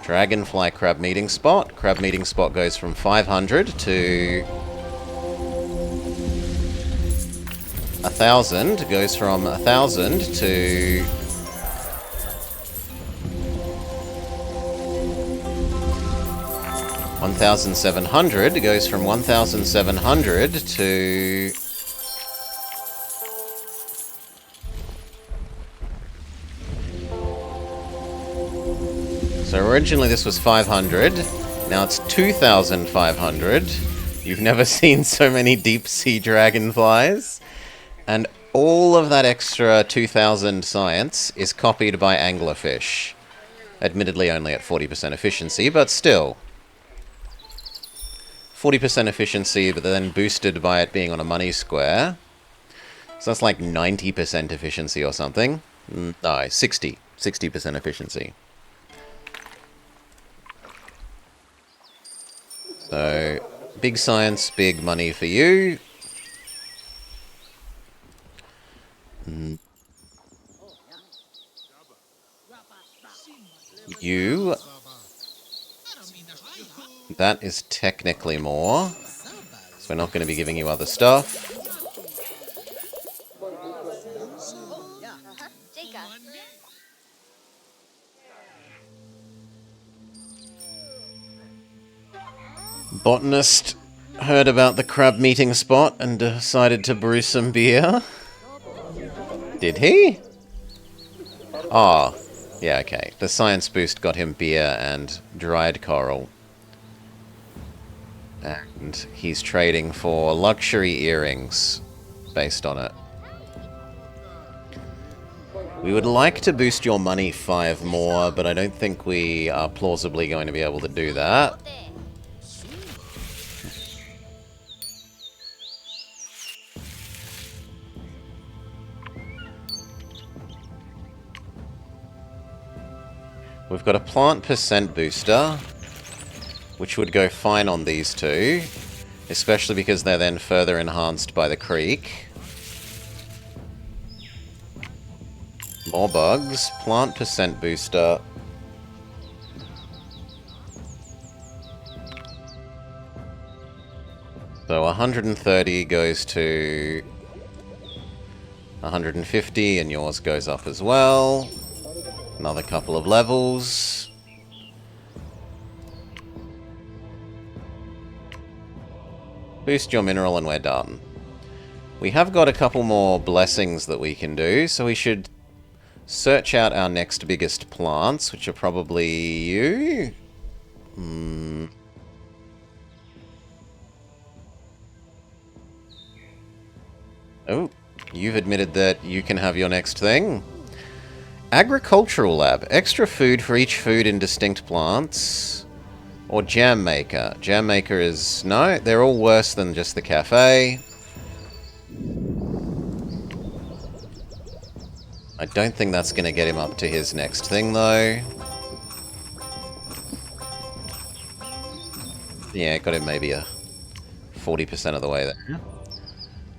Dragonfly crab meeting spot. Crab meeting spot goes from 500 to 1,000. Goes from 1,000 to 1,700. It goes from 1,700 to... So originally this was 500. Now it's 2,500. You've never seen so many deep sea dragonflies. And all of that extra 2,000 science is copied by anglerfish. Admittedly only at 40% efficiency, but still. 40% efficiency, but then boosted by it being on a money square. So that's like 90% efficiency or something. No, 60. 60% efficiency. So, big science, big money for you. You... That is technically more. So we're not going to be giving you other stuff. Botanist heard about the crab meeting spot and decided to brew some beer. Did he? Ah, yeah, okay. The science boost got him beer and dried coral. And he's trading for luxury earrings based on it. We would like to boost your money 5 more, but I don't think we are plausibly going to be able to do that. We've got a plant percent booster, which would go fine on these two, especially because they're then further enhanced by the creek. More bugs, plant percent booster. So 130 goes to 150, and yours goes up as well. Another couple of levels. Boost your mineral and we're done. We have got a couple more blessings that we can do, so we should search out our next biggest plants, which are probably you. Oh, you've admitted that you can have your next thing. Agricultural lab. Extra food for each food in distinct plants. Or jam maker. Jam maker is... No, they're all worse than just the cafe. I don't think that's going to get him up to his next thing, though. Yeah, got him maybe a 40% of the way there.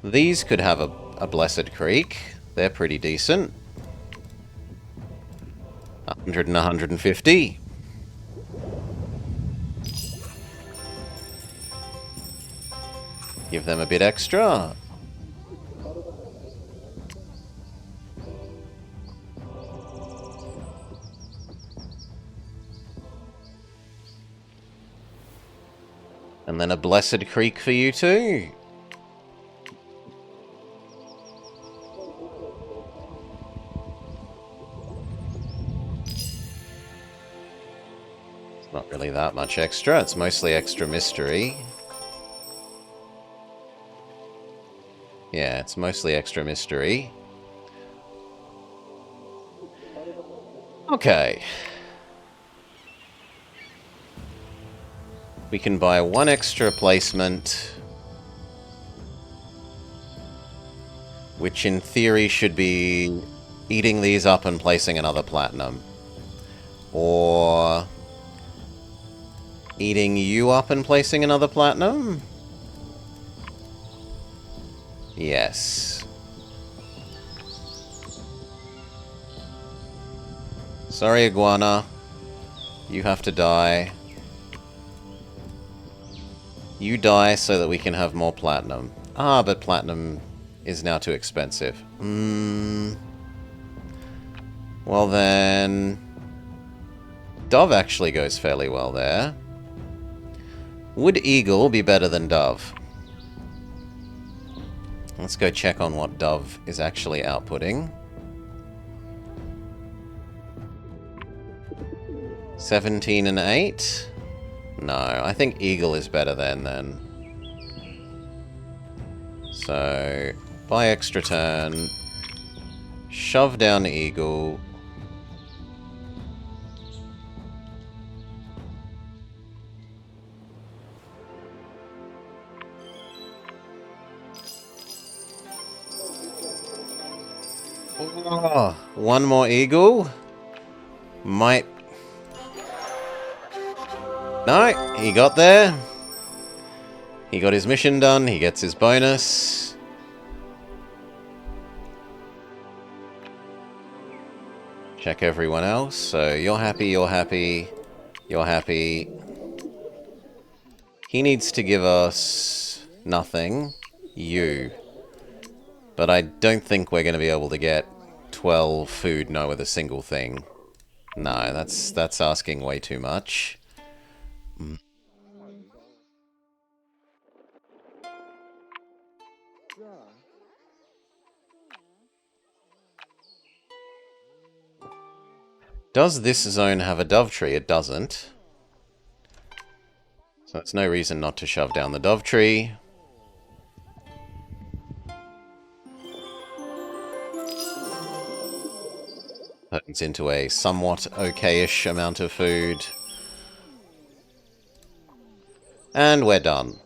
These could have a Blessed Creek. They're pretty decent. 100 and 150. Give them a bit extra. And then a Blessed Creek for you too. It's not really that much extra. It's mostly extra mystery. Yeah, it's mostly extra mystery. Okay. We can buy 1 extra placement, which in theory should be eating these up and placing another platinum. Or eating you up and placing another platinum? Yes. Sorry, Iguana. You have to die. You die so that we can have more platinum. Ah, but platinum is now too expensive. Well then... Dove actually goes fairly well there. Would Eagle be better than Dove? Let's go check on what Dove is actually outputting. 17 and 8? No, I think Eagle is better then. So, buy extra turn. Shove down Eagle. Oh, one more Eagle. Might... No, he got there. He got his mission done. He gets his bonus. Check everyone else. So you're happy, you're happy, you're happy. He needs to give us nothing. You. But I don't think we're going to be able to get 12 food, no, with a single thing. No, that's asking way too much. Does this zone have a dove tree? It doesn't. So that's no reason not to shove down the dove tree. Turns into a somewhat okay-ish amount of food. And we're done.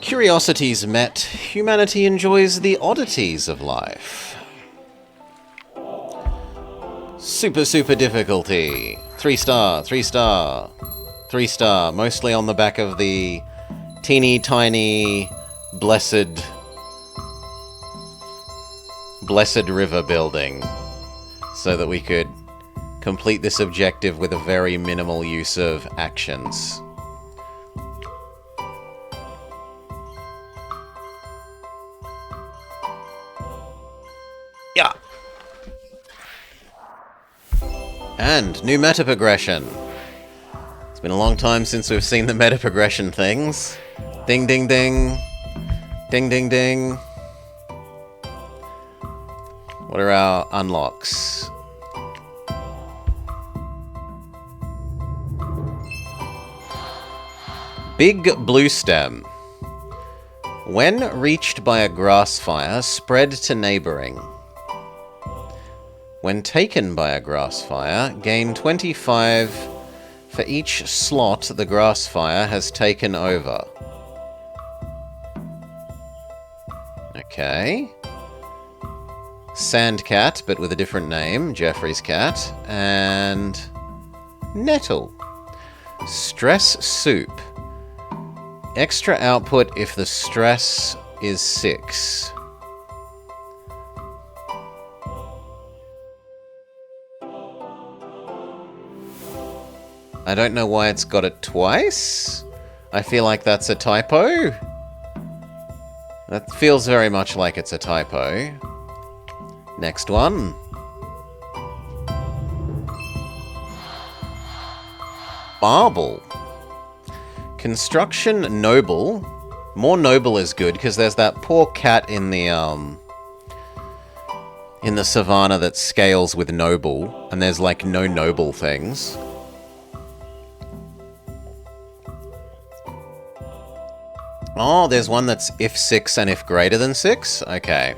Curiosities met. Humanity enjoys the oddities of life. Super difficulty. 3-star, 3-star, 3-star. Mostly on the back of the teeny tiny blessed river building. So that we could complete this objective with a very minimal use of actions. Yeah. And new meta progression. It's been a long time since we've seen the meta progression things. Ding ding ding. Ding ding ding. What are our unlocks? Big blue stem. When reached by a grass fire, spread to neighboring. When taken by a grass fire, gain 25 for each slot the grass fire has taken over. Okay. Sandcat, but with a different name, Jeffrey's cat, and nettle. Stress soup. Extra output if the stress is 6. I don't know why it's got it twice. I feel like that's a typo. That feels very much like it's a typo. Next one. Marble. Construction noble. More noble is good because there's that poor cat in the savannah that scales with noble, and there's like no noble things. Oh, there's one that's if 6 and if greater than 6? Okay.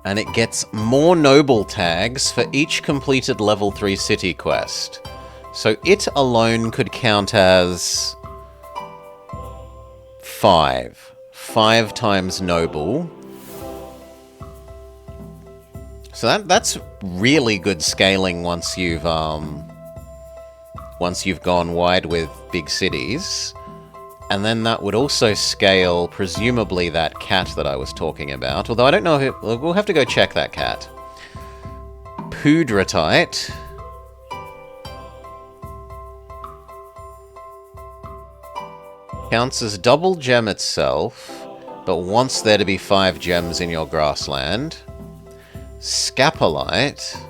And it gets more noble tags for each completed level 3 city quest. So it alone could count as 5. 5 times noble. So that's really good scaling once you've gone wide with big cities. And then that would also scale, presumably, that cat that I was talking about. Although I don't know if we'll have to go check that cat. Poudretite. Counts as double gem itself, but wants there to be 5 gems in your grassland. Scapolite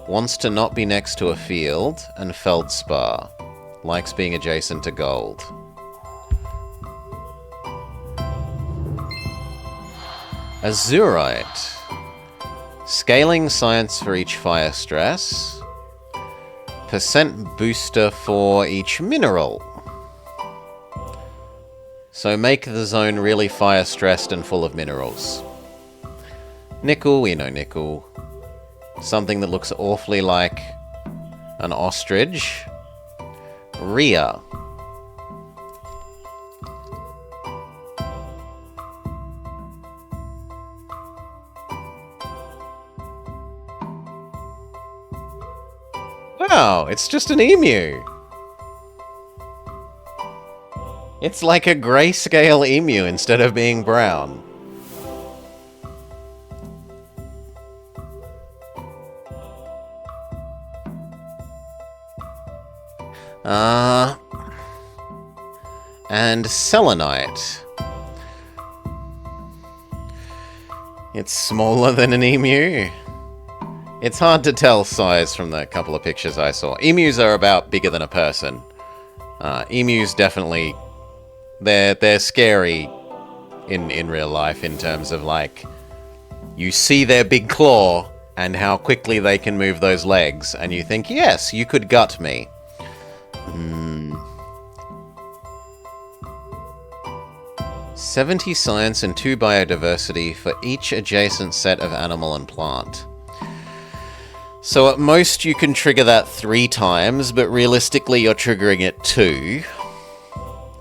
wants to not be next to a field, and Feldspar likes being adjacent to gold. Azurite. Scaling science for each fire stress. Percent booster for each mineral. So make the zone really fire stressed and full of minerals. Nickel, we know nickel. Something that looks awfully like an ostrich. Rhea. Wow, it's just an emu. It's like a grayscale emu instead of being brown. And selenite. It's smaller than an emu. It's hard to tell size from the couple of pictures I saw. Emus are about bigger than a person. Emus definitely... They're scary in real life in terms of, like... You see their big claw and how quickly they can move those legs, and you think, yes, you could gut me. 70 science and 2 biodiversity for each adjacent set of animal and plant. So at most you can trigger that 3 times, but realistically you're triggering it 2.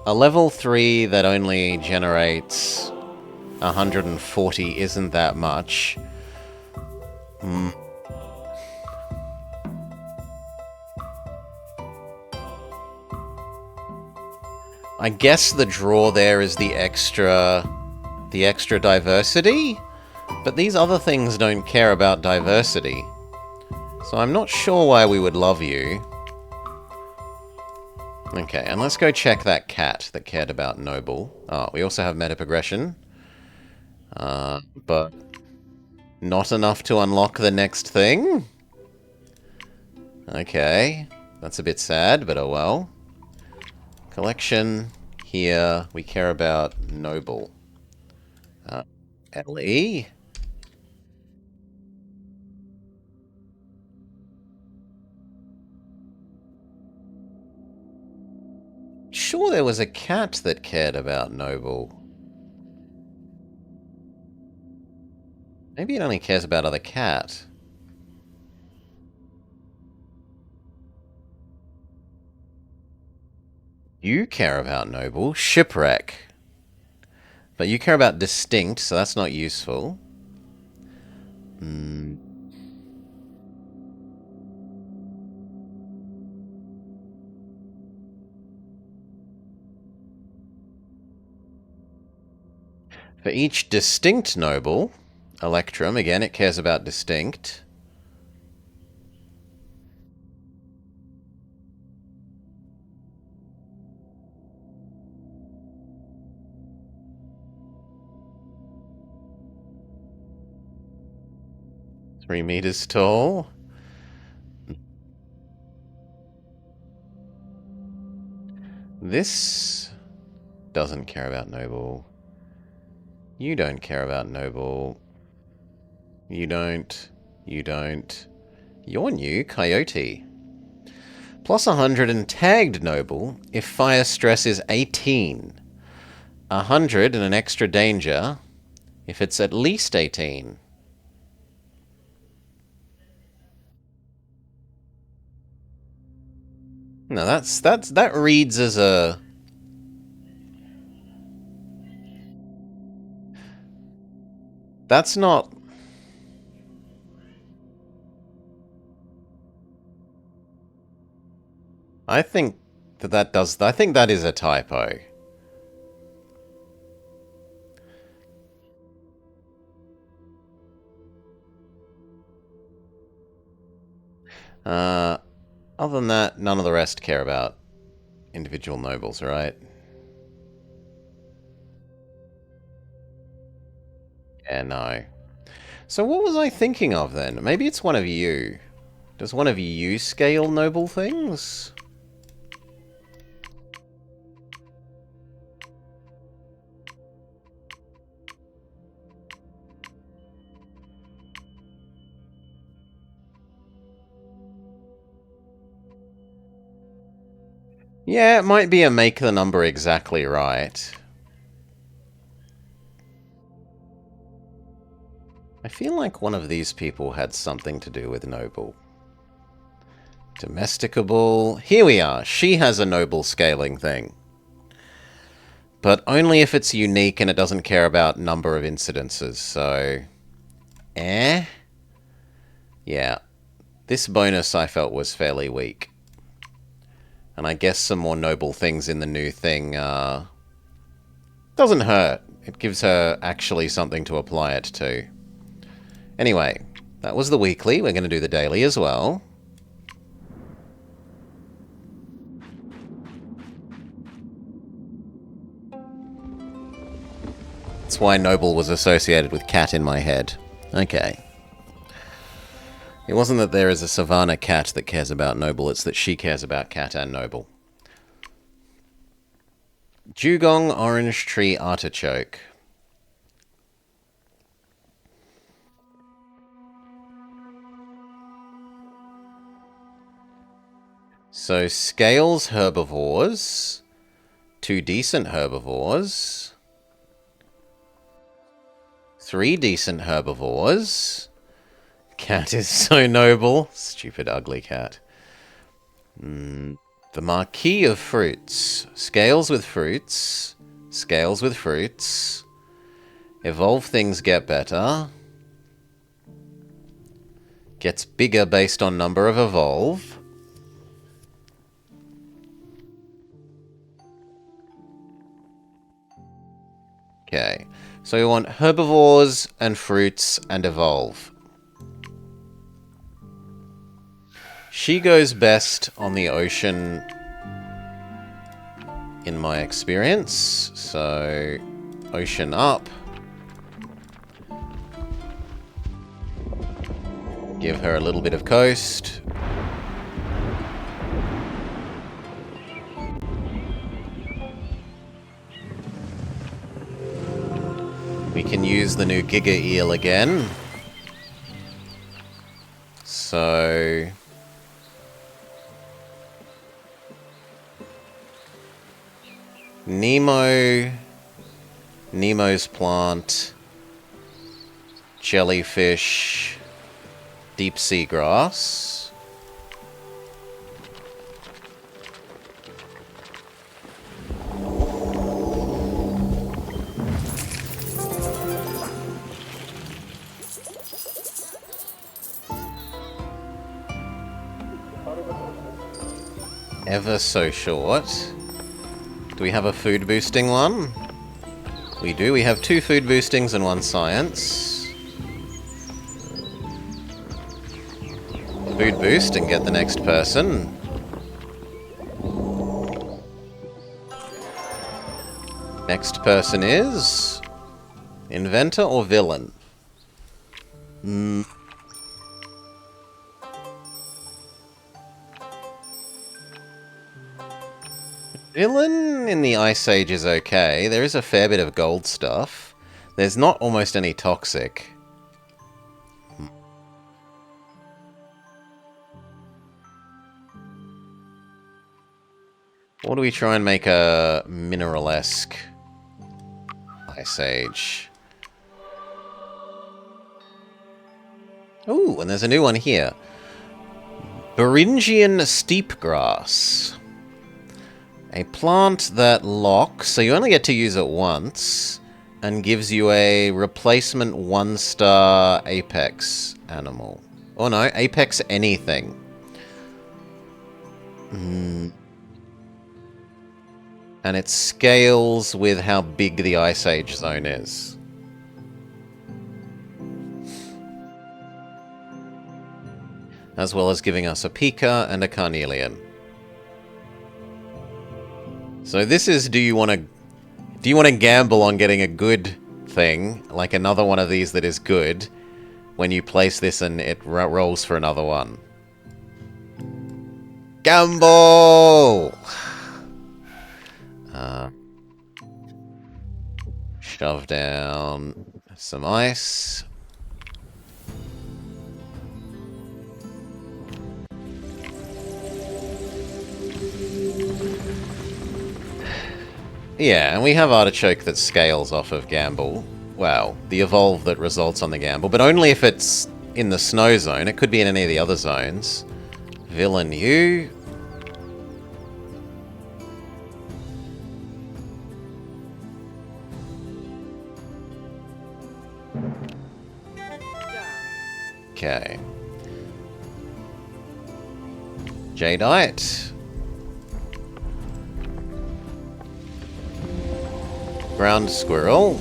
A level 3 that only generates 140 isn't that much. I guess the draw there is the extra diversity, but these other things don't care about diversity. So I'm not sure why we would love you. Okay, and let's go check that cat that cared about noble. Oh, we also have meta progression. But not enough to unlock the next thing? Okay, that's a bit sad, but oh well. Collection, here, we care about noble. LE? Sure there was a cat that cared about noble. Maybe it only cares about other cat. You care about noble. Shipwreck. But you care about distinct, so that's not useful. For each distinct noble, Electrum, again, it cares about distinct. Three meters tall. This doesn't care about noble. You don't care about noble. You don't. You don't. You're new, Coyote. Plus 100 and tagged noble if fire stress is 18. 100 and an extra danger if it's at least 18. No, that reads as a... That's not... I think that is a typo. Uh, other than that, none of the rest care about individual nobles, right? Yeah, no. So what was I thinking of then? Maybe it's one of you. Does one of you scale noble things? Yeah, it might be a make the number exactly right. I feel like one of these people had something to do with noble. Domesticable. Here we are. She has a noble scaling thing. But only if it's unique and it doesn't care about number of incidences, so... Eh? Yeah. This bonus I felt was fairly weak. And I guess some more noble things in the new thing, doesn't hurt. It gives her actually something to apply it to. Anyway, that was the weekly. We're going to do the daily as well. That's why noble was associated with cat in my head. Okay. It wasn't that there is a savannah cat that cares about noble, it's that she cares about cat and noble. Dugong orange tree artichoke. So scales herbivores, 2 decent herbivores, 3 decent herbivores. Cat is so noble. Stupid ugly cat. The Marquis of Fruits. Scales with fruits. Scales with fruits. Evolve things get better. Gets bigger based on number of evolve. Okay. So we want herbivores and fruits and evolve. She goes best on the ocean in my experience. So, ocean up. Give her a little bit of coast. We can use the new Giga Eel again. So... Nemo's plant, jellyfish, deep sea grass. Ever so short. Do we have a food boosting one? We do. We have 2 food boostings and 1 science. Food boost and get the next person. Next person is... inventor or villain? Villain in the Ice Age is okay. There is a fair bit of gold stuff. There's not almost any toxic. Or do we try and make a mineral-esque Ice Age? Ooh, and there's a new one here. Beringian steepgrass. A plant that locks, so you only get to use it once, and gives you a replacement 1-star apex animal. Oh no, apex anything. And it scales with how big the Ice Age zone is. Now as well as giving us a Pika and a Carnelian. So this is, do you want to gamble on getting a good thing, like another one of these that is good, when you place this and it rolls for another one? Gamble! Shove down some ice. Yeah, and we have Artichoke that scales off of Gamble. Well, the evolve that results on the Gamble, but only if it's in the snow zone. It could be in any of the other zones. Villain you. Okay. Jadeite. Ground Squirrel.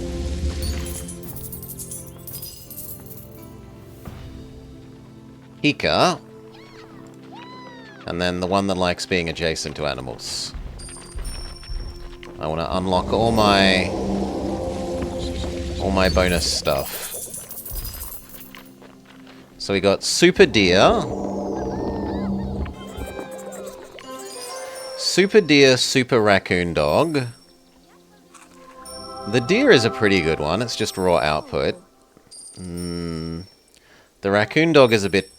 Pika. And then the one that likes being adjacent to animals. I want to unlock all my bonus stuff. So we got Super Deer. Super Deer, Super Raccoon Dog. The deer is a pretty good one. It's just raw output. The Raccoon Dog is a bit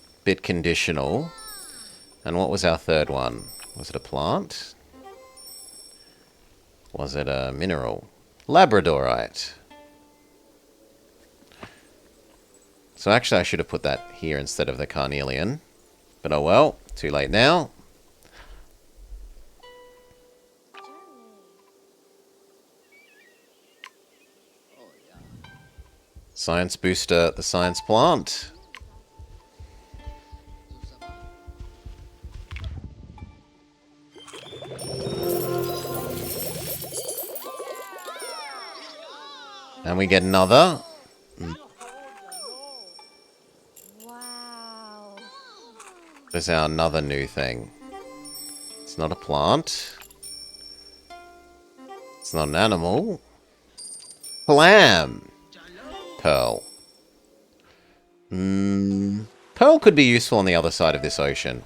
conditional. And what was our third one? Was it a plant? Was it a mineral? Labradorite. So actually I should have put that here instead of the Carnelian. But oh well, too late now. Science booster, the science plant. And we get another. Wow. There's our another new thing. It's not a plant. It's not an animal. Clam. Pearl. Pearl could be useful on the other side of this ocean.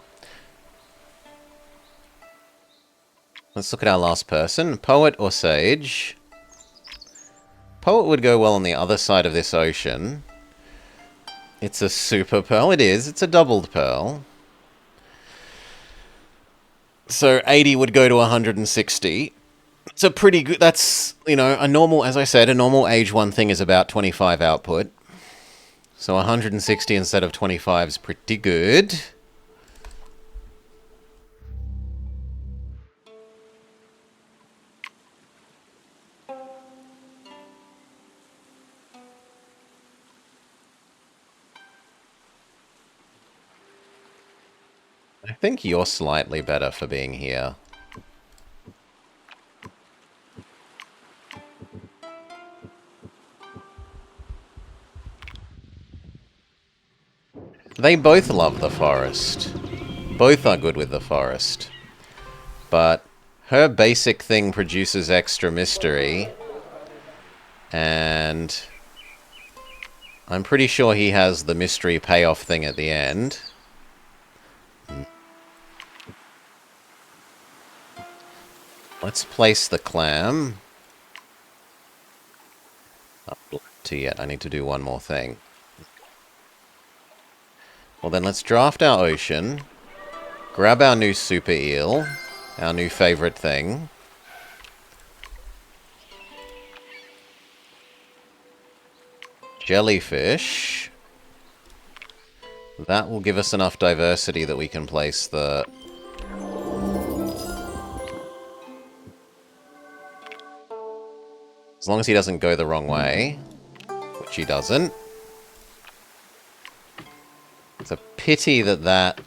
Let's look at our last person. Poet or Sage? Poet would go well on the other side of this ocean. It's a super pearl. It is. It's a doubled pearl. So 80 would go to 160. It's a pretty good... That's, you know, a normal... As I said, a normal age 1 thing is about 25 output. So 160 instead of 25 is pretty good. I think you're slightly better for being here. They both love the forest. Both are good with the forest. But her basic thing produces extra mystery. And I'm pretty sure he has the mystery payoff thing at the end. Let's place the clam. Not to yet. I need to do one more thing. Well then, let's draft our ocean. Grab our new super eel. Our new favorite thing. Jellyfish. That will give us enough diversity that we can place the... As long as he doesn't go the wrong way, which he doesn't. It's a pity that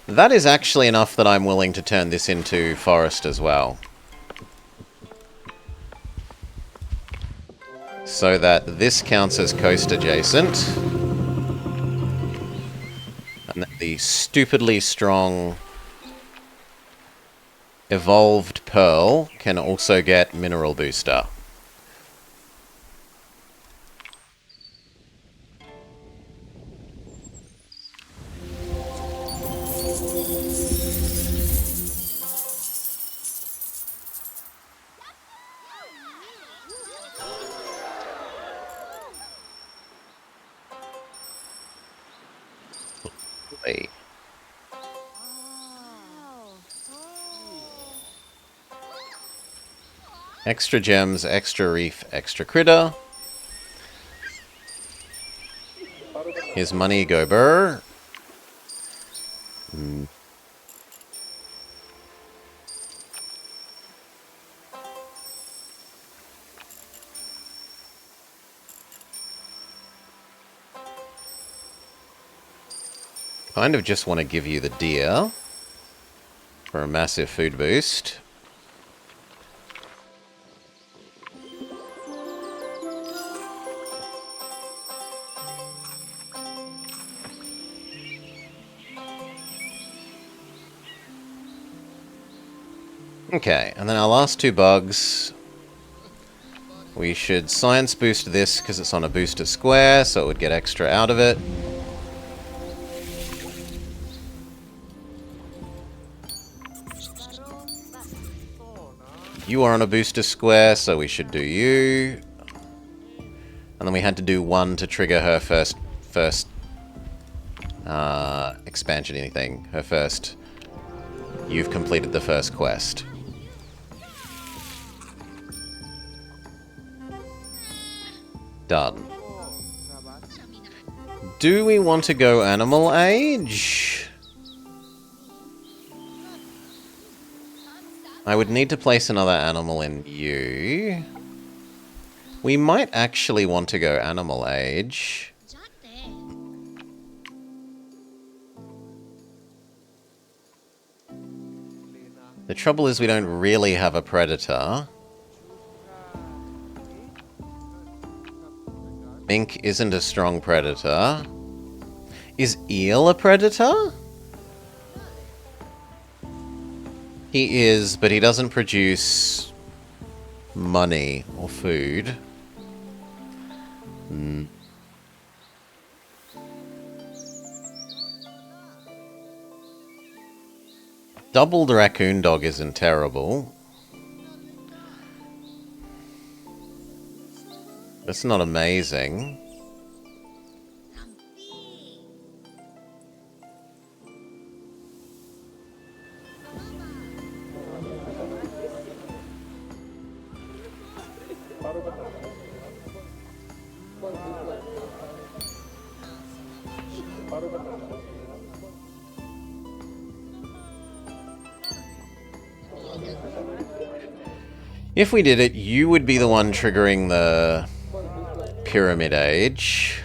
that is actually enough that I'm willing to turn this into forest as well. So that this counts as coast adjacent. And stupidly strong evolved pearl can also get mineral booster. Extra gems, extra reef, extra critter. Here's money, go burr. Kind of just want to give you the deer for a massive food boost. Okay, and then our last two bugs. We should science boost this because it's on a booster square, so it would get extra out of it. You are on a booster square, so we should do you. And then we had to do one to trigger her first expansion anything. Her first... You've completed the first quest. Done. Do we want to go animal age? I would need to place another animal in you. We might actually want to go animal age. The trouble is we don't really have a predator. Mink isn't a strong predator. Is eel a predator? He is, but he doesn't produce money or food. Doubled raccoon dog isn't terrible. That's not amazing. If we did it, you would be the one triggering the Pyramid Age.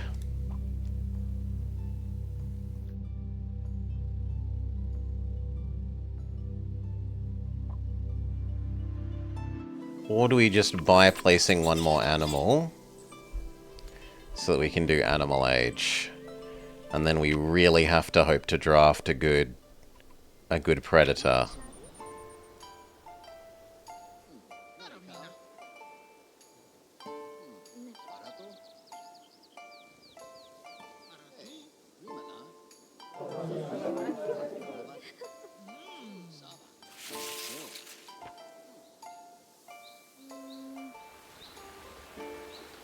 Or do we just buy placing one more animal so that we can do Animal Age? And then we really have to hope to draft a good predator.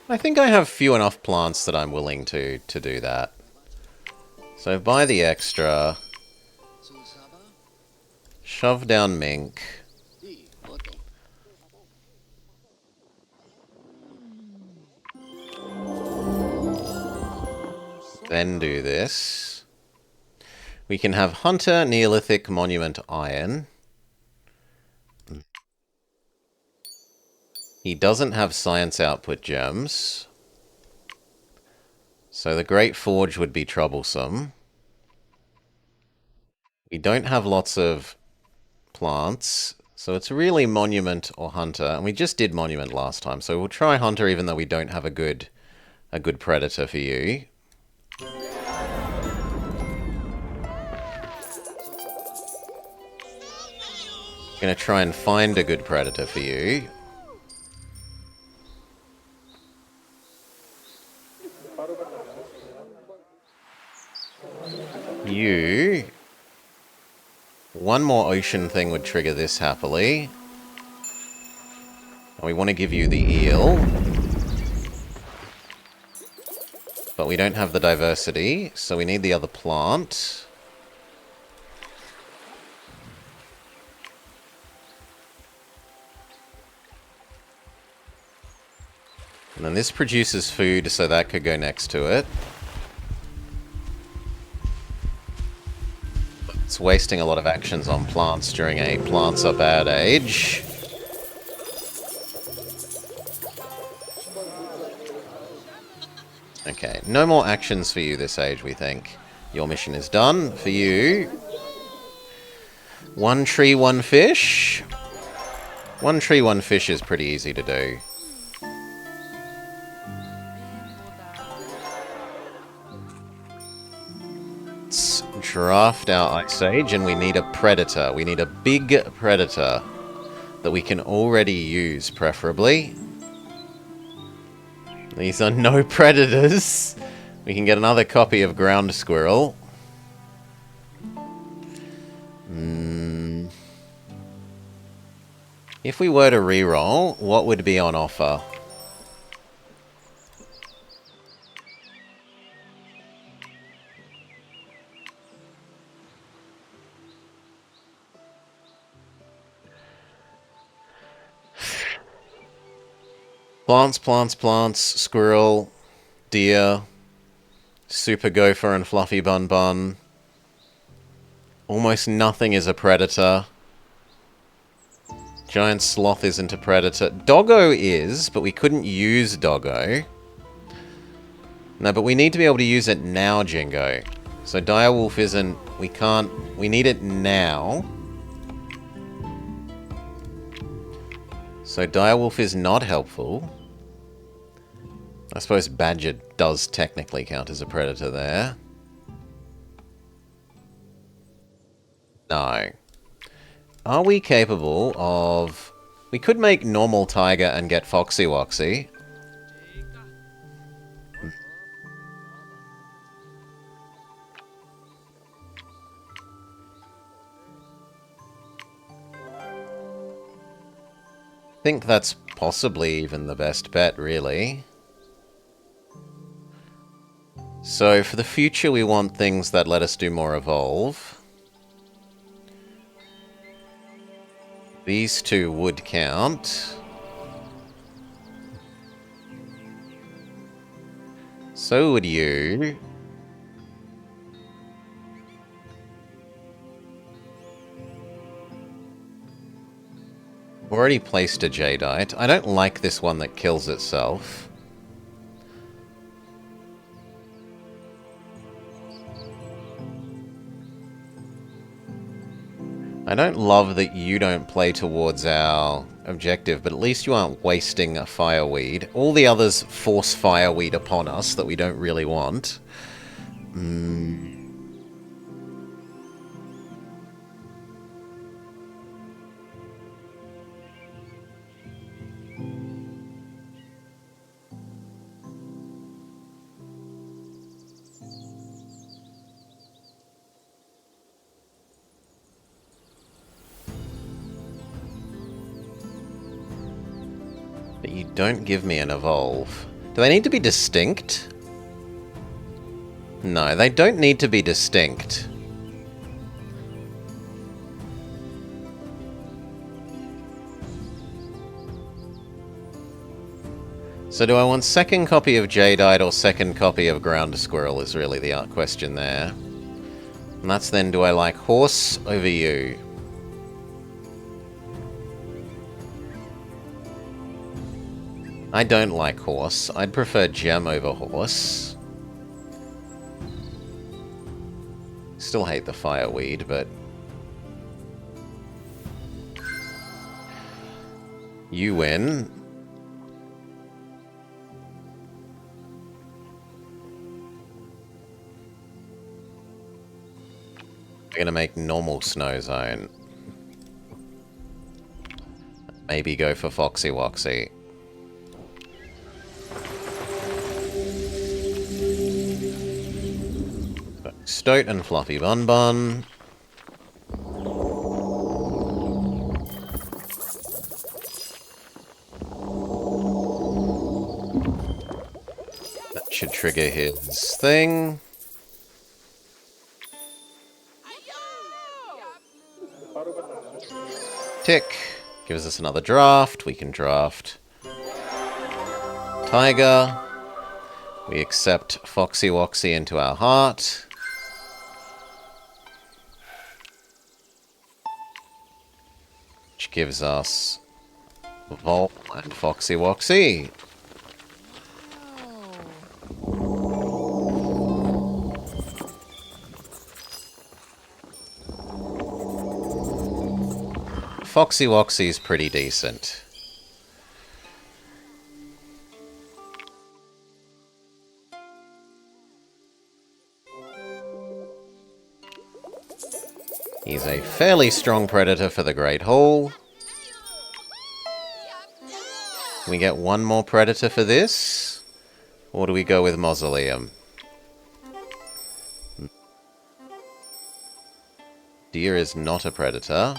I think I have few enough plants that I'm willing to do that. So buy the extra. Shove down mink. Then do this. We can have Hunter, Neolithic, Monument, Iron. He doesn't have science output gems. So the Great Forge would be troublesome. We don't have lots of plants. So it's really Monument or Hunter. And we just did Monument last time. So we'll try Hunter even though we don't have a good predator for you. Gonna try and find a good predator for you. You... One more ocean thing would trigger this happily. And we want to give you the eel. But we don't have the diversity, so we need the other plant. And then this produces food, so that could go next to it. It's wasting a lot of actions on plants during a plants are bad age. Okay, no more actions for you this age, we think. Your mission is done. For you, one tree, one fish. One tree, one fish is pretty easy to do. Let's draft our Ice Age, and we need a predator. We need a big predator that we can already use, preferably. These are no predators. We can get another copy of Ground Squirrel. If we were to reroll, what would be on offer? Plants, plants, plants, squirrel, deer, super gopher and fluffy bun bun. Almost nothing is a predator. Giant sloth isn't a predator. Doggo is, but we couldn't use Doggo. No, but we need to be able to use it now, Jingo. So direwolf isn't... We can't... We need it now. So direwolf is not helpful. I suppose badger does technically count as a predator there. No. Are we capable of... We could make normal tiger and get Foxy Woxy. I think that's possibly even the best bet, really. So for the future, we want things that let us do more evolve. These two would count. So would you. Already placed a Jadeite. I don't like this one that kills itself. I don't love that you don't play towards our objective, but at least you aren't wasting a fireweed. All the others force fireweed upon us that we don't really want. But you don't give me an evolve. Do they need to be distinct? No, they don't need to be distinct. So do I want second copy of Jadeite or second copy of Ground Squirrel is really the question there. And that's then, do I like horse over you? I don't like horse. I'd prefer gem over horse. Still hate the fireweed, but... You win. We're gonna make normal snow zone. Maybe go for Foxy Woxy. Stoat and Fluffy Bun Bun. That should trigger his thing. Tick. Gives us another draft. We can draft Tiger. We accept Foxy Woxy into our heart. Which gives us Volt and Foxy Woxy. Foxy Woxy's pretty decent. He's a fairly strong predator for the Great Hall. Can we get one more predator for this? Or do we go with Mausoleum? Deer is not a predator.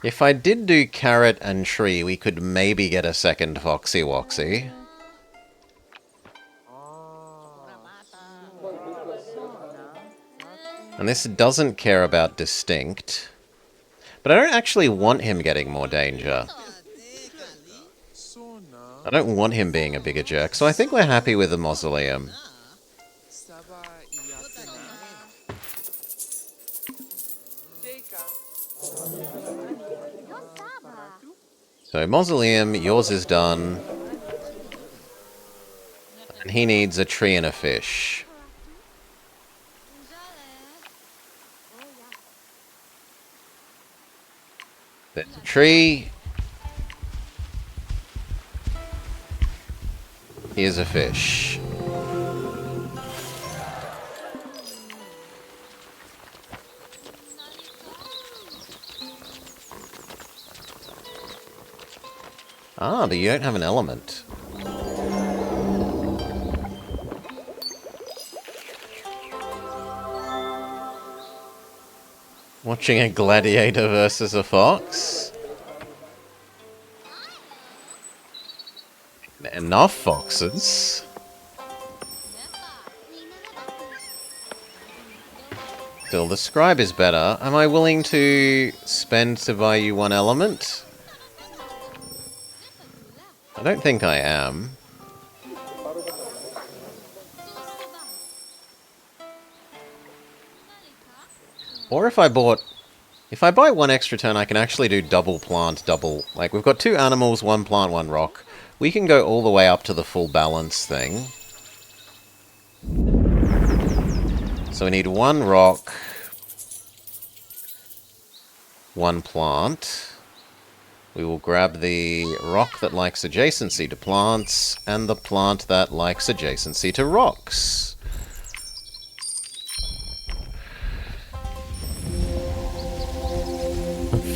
If I did do carrot and tree, we could maybe get a second Foxy Woxy. And this doesn't care about distinct. But I don't actually want him getting more danger. I don't want him being a bigger jerk, so I think we're happy with the Mausoleum. So Mausoleum, yours is done. And he needs a tree and a fish. There's a tree. Here's a fish. Ah, but you don't have an element. Watching a gladiator versus a fox? Enough foxes. Still, the scribe is better. Am I willing to spend to buy you one element? I don't think I am. Or if I buy one extra turn, I can actually do double plant, double... Like, we've got two animals, one plant, one rock. We can go all the way up to the full balance thing. So we need one rock, one plant. We will grab the rock that likes adjacency to plants, and the plant that likes adjacency to rocks.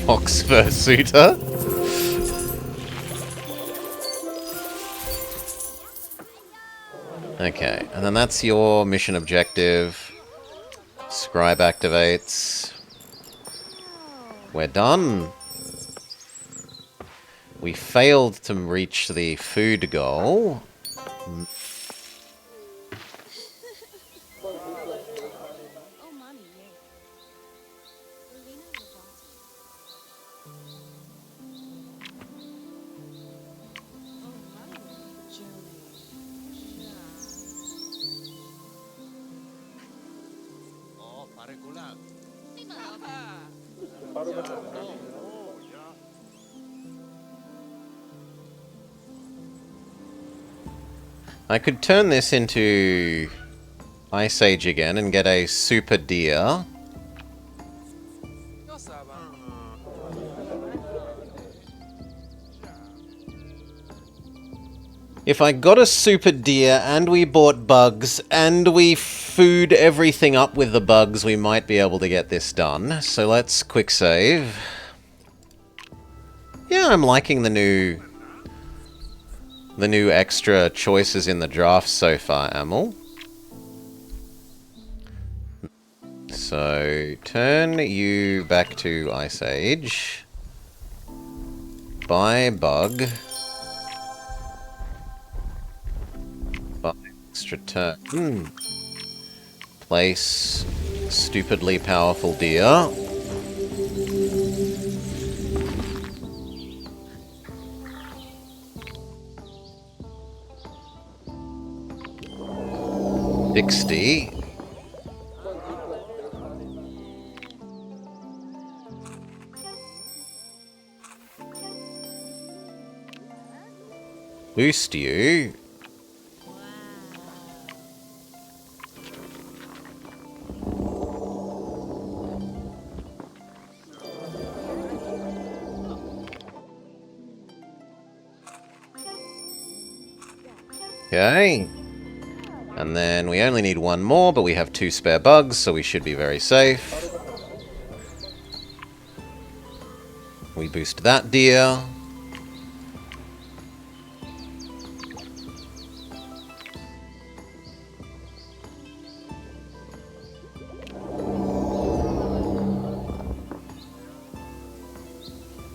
Fox Fursuiter? Okay, and then that's your mission objective. Scribe activates. We're done. We failed to reach the food goal. I could turn this into Ice Age again and get a super deer. If I got a super deer and we bought bugs and we food everything up with the bugs, we might be able to get this done. So let's quick save. Yeah, I'm liking the new extra choices in the draft so far, Amel. So turn you back to Ice Age. Buy bug. Buy extra turn. Place stupidly powerful deer. $60. Boost you. Okay. And then we only need one more, but we have 2 spare bugs, so we should be very safe. We boost that deer.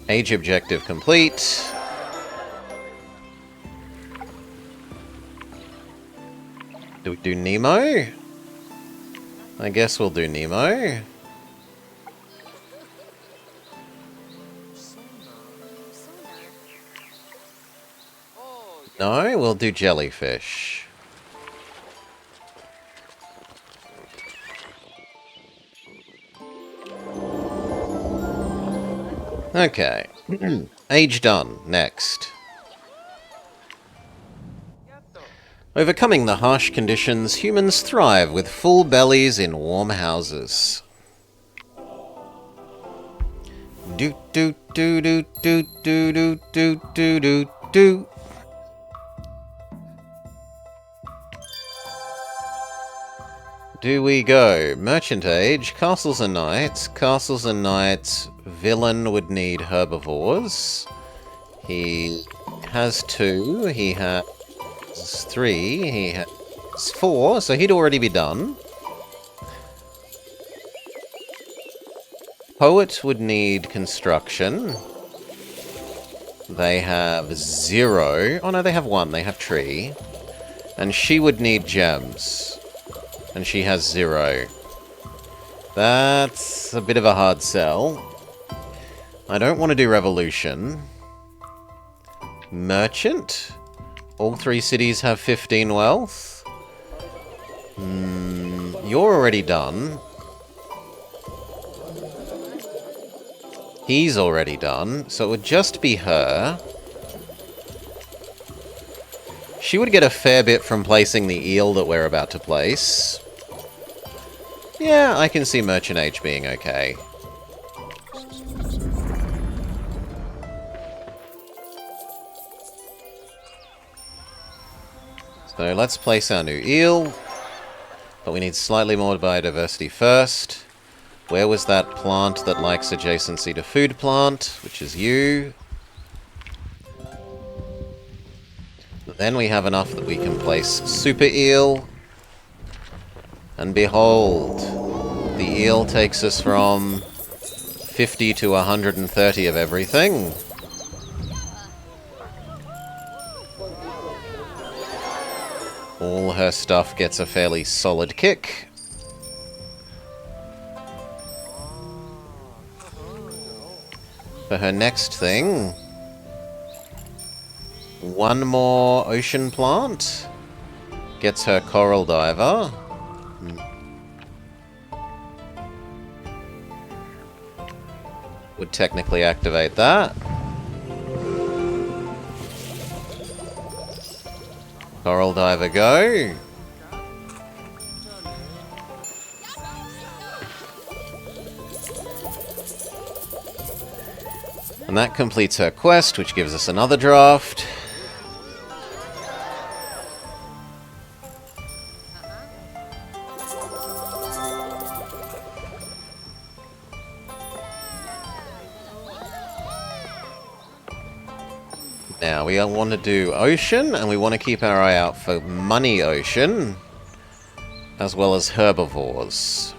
Age objective complete. Do we do Nemo? I guess we'll do Nemo. No, we'll do jellyfish. Okay. Age done. Next. Overcoming the harsh conditions, humans thrive with full bellies in warm houses. Do do do do do do do do do do do. Do we go? Merchant Age, Castles and Knights. Castles and Knights, villain would need herbivores. He has 2, he has 3, he has 4, so he'd already be done. Poet would need construction. They have 0. Oh no, they have 1, they have tree. And she would need gems. And she has 0. That's a bit of a hard sell. I don't want to do revolution. Merchant? All 3 cities have 15 wealth. You're already done. He's already done, so it would just be her. She would get a fair bit from placing the eel that we're about to place. Yeah, I can see Merchant Age being okay. So let's place our new eel. But we need slightly more biodiversity first. Where was that plant that likes adjacency to food plant? Which is you. Then we have enough that we can place super eel. And behold, the eel takes us from 50 to 130 of everything. All her stuff gets a fairly solid kick. For her next thing, 1 more ocean plant gets her coral diver. Would technically activate that. Coral Diver, go! And that completes her quest, which gives us another draft. Now, we want to do Ocean, and we want to keep our eye out for Money Ocean, as well as Herbivores.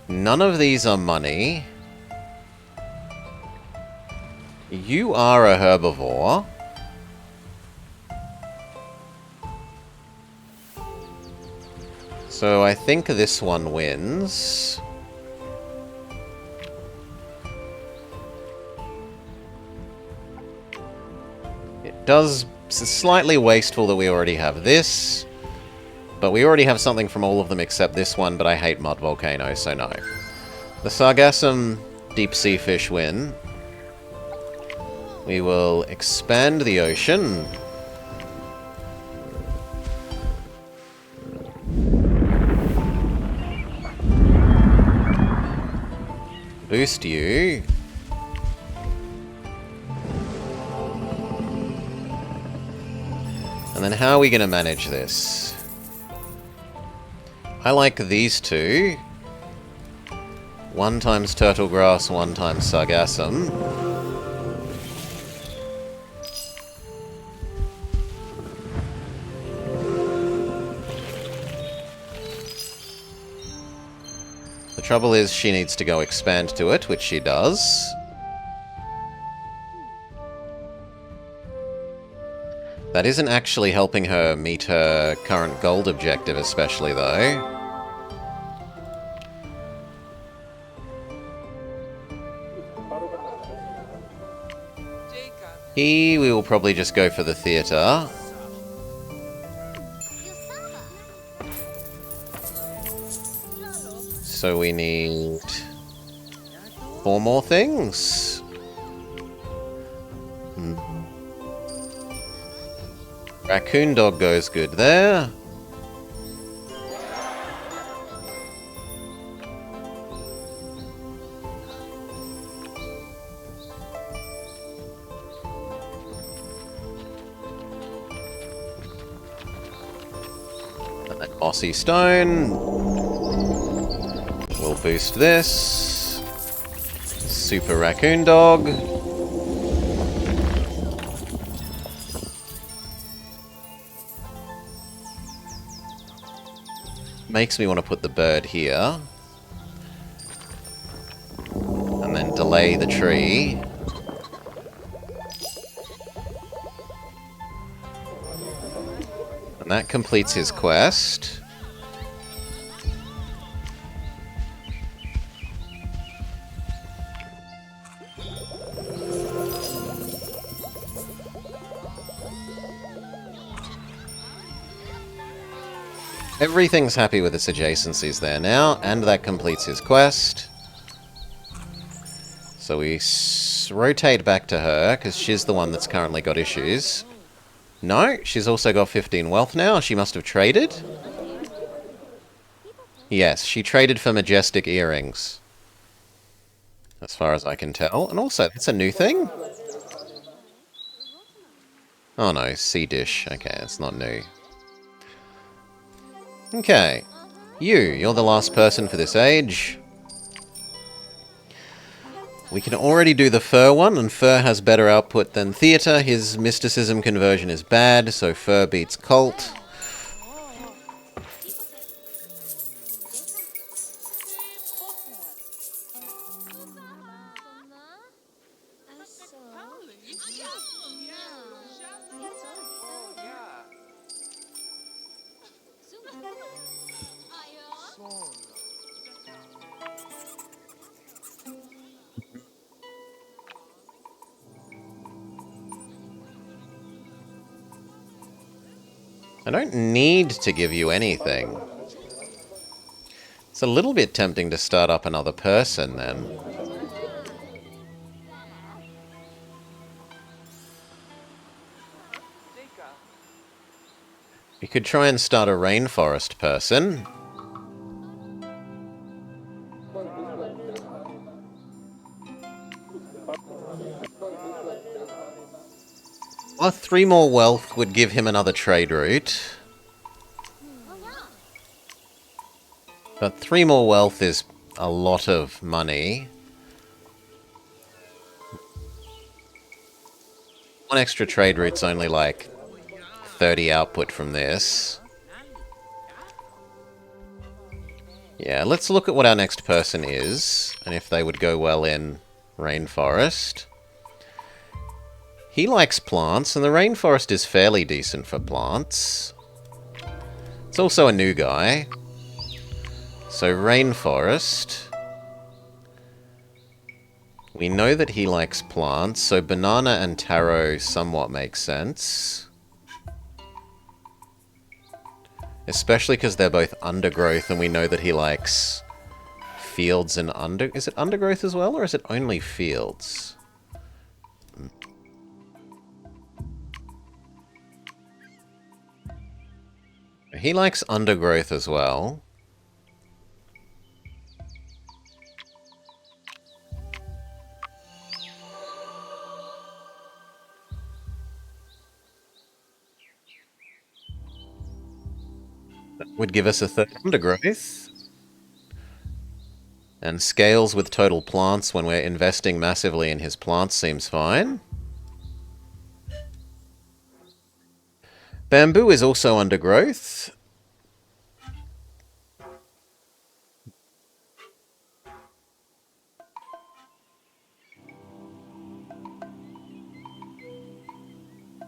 None of these are money. You are a herbivore. So I think this one wins. It does... It's slightly wasteful that we already have this. But we already have something from all of them except this one, but I hate mud volcanoes, so no. The Sargassum deep sea fish win. We will expand the ocean. Boost you. And then how are we going to manage this? I like these two. 1 times turtle grass, 1 times sargassum. The trouble is she needs to go expand to it, which she does. That isn't actually helping her meet her current gold objective especially, though. We will probably just go for the theatre. So we need 4 more things. Raccoon dog goes good there. And then mossy stone. We'll boost this. Super Raccoon Dog. Makes me want to put the bird here. And then delay the tree. And that completes his quest. Everything's happy with its adjacencies there now, and that completes his quest. So we rotate back to her, because she's the one that's currently got issues. No, she's also got 15 wealth now. She must have traded. Yes, she traded for majestic earrings. As far as I can tell. And also, that's a new thing. Oh no, sea dish. Okay, it's not new. Okay. You're the last person for this age. We can already do the fur one, and fur has better output than theatre. His mysticism conversion is bad, so fur beats cult. I don't need to give you anything. It's a little bit tempting to start up another person, then. could try and start a rainforest person. Well, 3 more wealth would give him another trade route. But 3 more wealth is a lot of money. 1 extra trade route's only like 30 output from this. Yeah, let's look at what our next person is, and if they would go well in rainforest. He likes plants, and the rainforest is fairly decent for plants. It's also a new guy. So rainforest. We know that he likes plants, so banana and taro somewhat make sense. Especially because they're both undergrowth, and we know that he likes fields and Is it undergrowth as well, or is it only fields? He likes undergrowth as well. That would give us a 3rd undergrowth. And scales with total plants when we're investing massively in his plants seems fine. Bamboo is also undergrowth.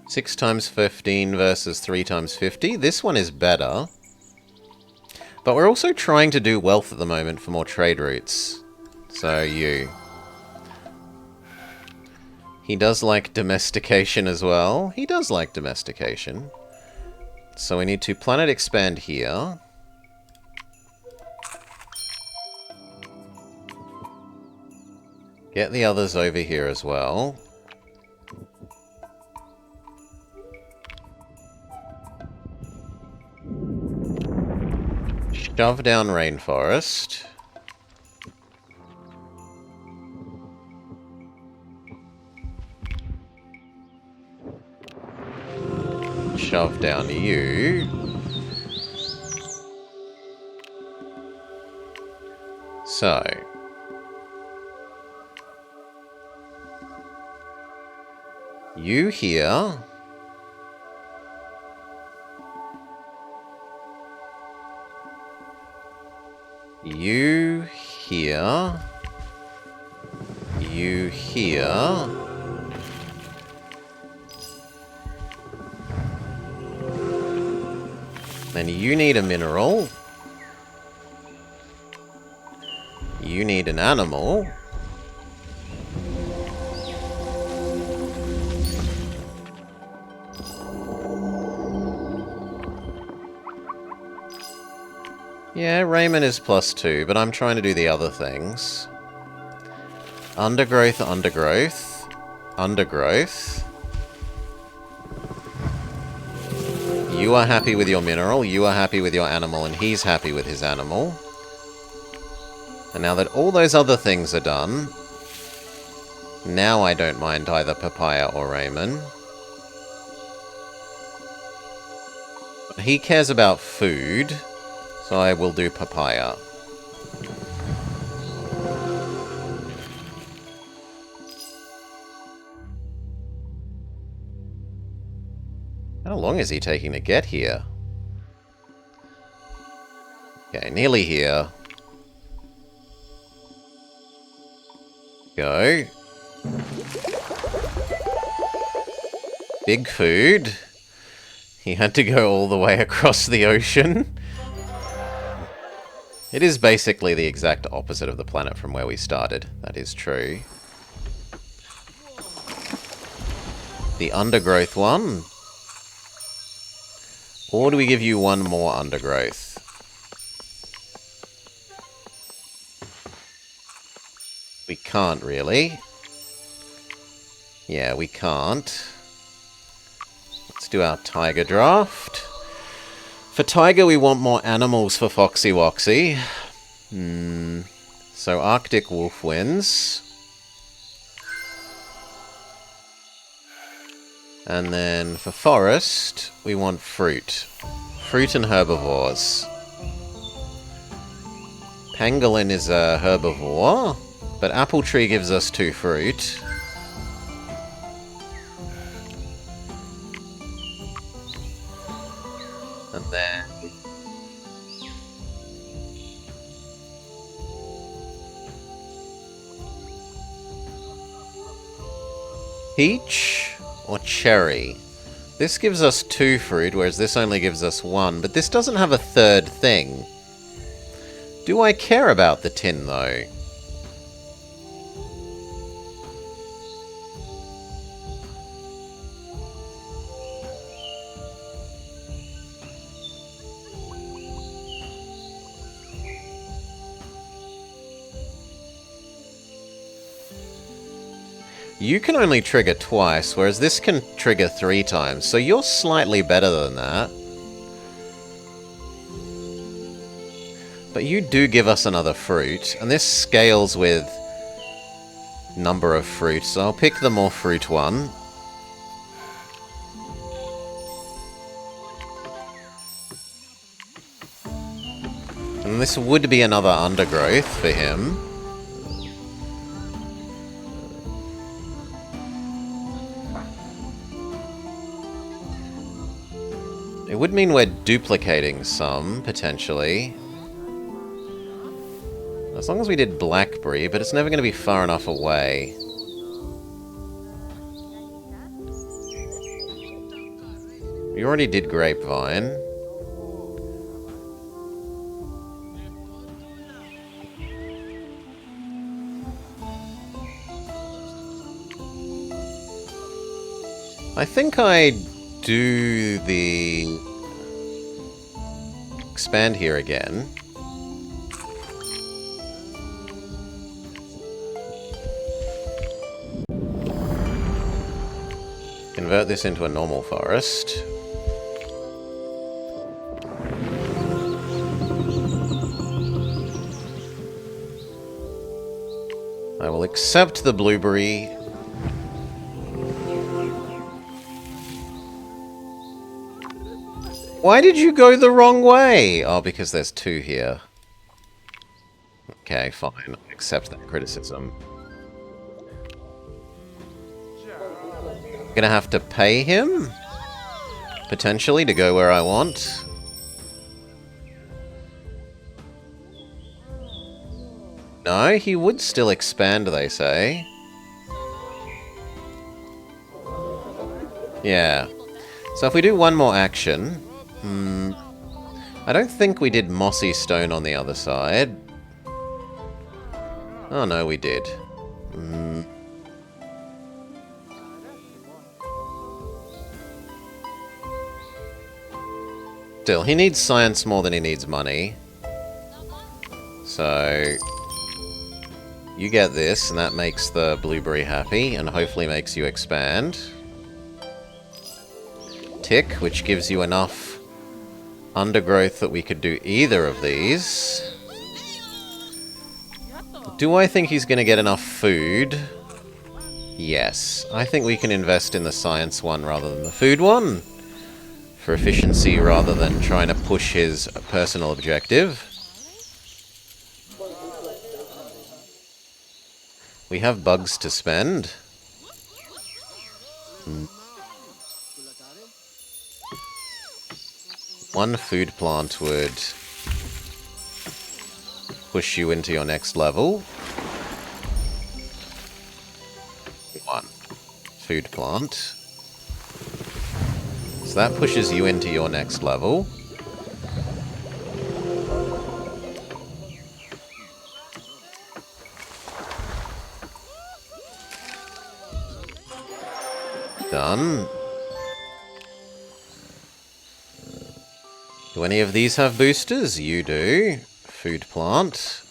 Six times 15 versus 3 times 50. This one is better. But we're also trying to do wealth at the moment for more trade routes. So you. He does like domestication as well. He does like domestication. So we need to planet expand here. Get the others over here as well. Shove down rainforest. Shove down you. So. You here. You here. You here. Then you need a mineral. You need an animal. Yeah, Raymond is +2, but I'm trying to do the other things. Undergrowth, undergrowth, undergrowth. You are happy with your mineral, you are happy with your animal, and he's happy with his animal. And now that all those other things are done, now I don't mind either Papaya or Raymond. He cares about food, so I will do Papaya. How long is he taking to get here? Okay, nearly here. Go. Big food. He had to go all the way across the ocean. It is basically the exact opposite of the planet from where we started. That is true. The undergrowth one. Or do we give you one more undergrowth? We can't really. Yeah, we can't. Let's do our tiger draft. For Tiger, we want more animals for Foxy Woxy. So Arctic Wolf wins. And then for Forest, we want fruit. Fruit and herbivores. Pangolin is a herbivore, but Apple Tree gives us 2 fruit. And then... Peach or cherry? This gives us 2 fruit, whereas this only gives us 1, but this doesn't have a third thing. Do I care about the tin, though? You can only trigger twice, whereas this can trigger 3 times, so you're slightly better than that. But you do give us another fruit, and this scales with number of fruits, so I'll pick the more fruit one. And this would be another undergrowth for him. It would mean we're duplicating some, potentially. As long as we did blackberry, but it's never going to be far enough away. We already did grapevine. I think I do the expand here again. Convert this into a normal forest. I will accept the blueberry. Why did you go the wrong way? Oh, because there's 2 here. Okay, fine. I accept that criticism. Gonna have to pay him? Potentially, to go where I want. No, he would still expand, they say. Yeah. So if we do one more action... I don't think we did Mossy Stone on the other side. Oh no, we did. Still, he needs science more than he needs money. So... you get this, and that makes the blueberry happy, and hopefully makes you expand. Tick, which gives you enough undergrowth that we could do either of these. Do I think he's going to get enough food? Yes. I think we can invest in the science one rather than the food one. For efficiency rather than trying to push his personal objective. We have bugs to spend. One food plant would push you into your next level. 1 food plant. So that pushes you into your next level. Done. Do any of these have boosters? You do. Food plant.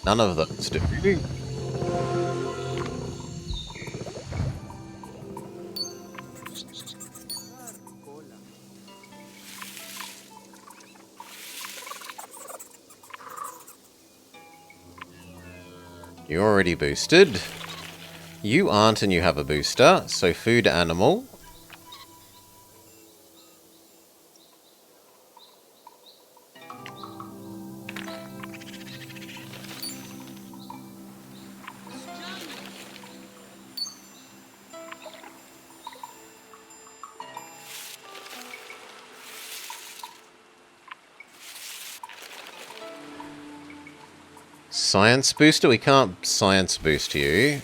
None of those do. You're already boosted. You aren't, and you have a booster, so food animal. Science booster? We can't science boost you.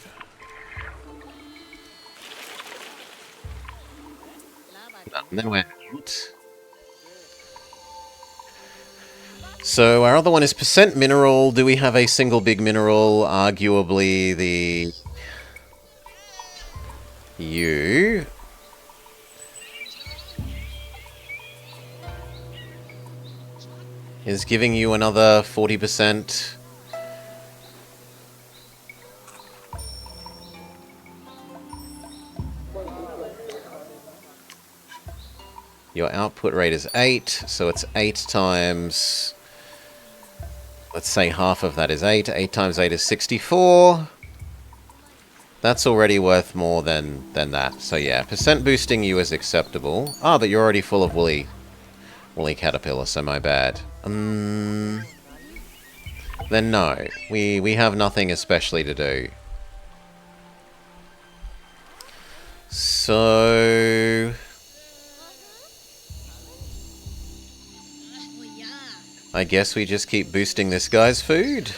No, we're out. So our other one is percent mineral. Do we have a single big mineral? Arguably the U. Is giving you another 40%. Your output rate is 8, so it's 8 times... Let's say half of that is 8. 8 times 8 is 64. That's already worth more than that. So yeah, percent boosting you is acceptable. Ah, but you're already full of woolly caterpillar, so my bad. Then no. We have nothing especially to do. So... I guess we just keep boosting this guy's food.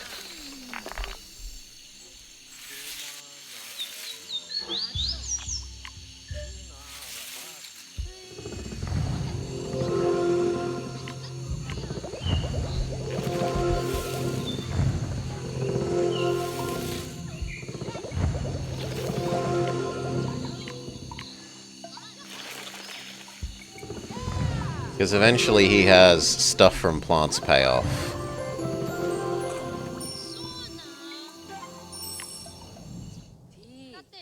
Because eventually he has stuff from plants pay off.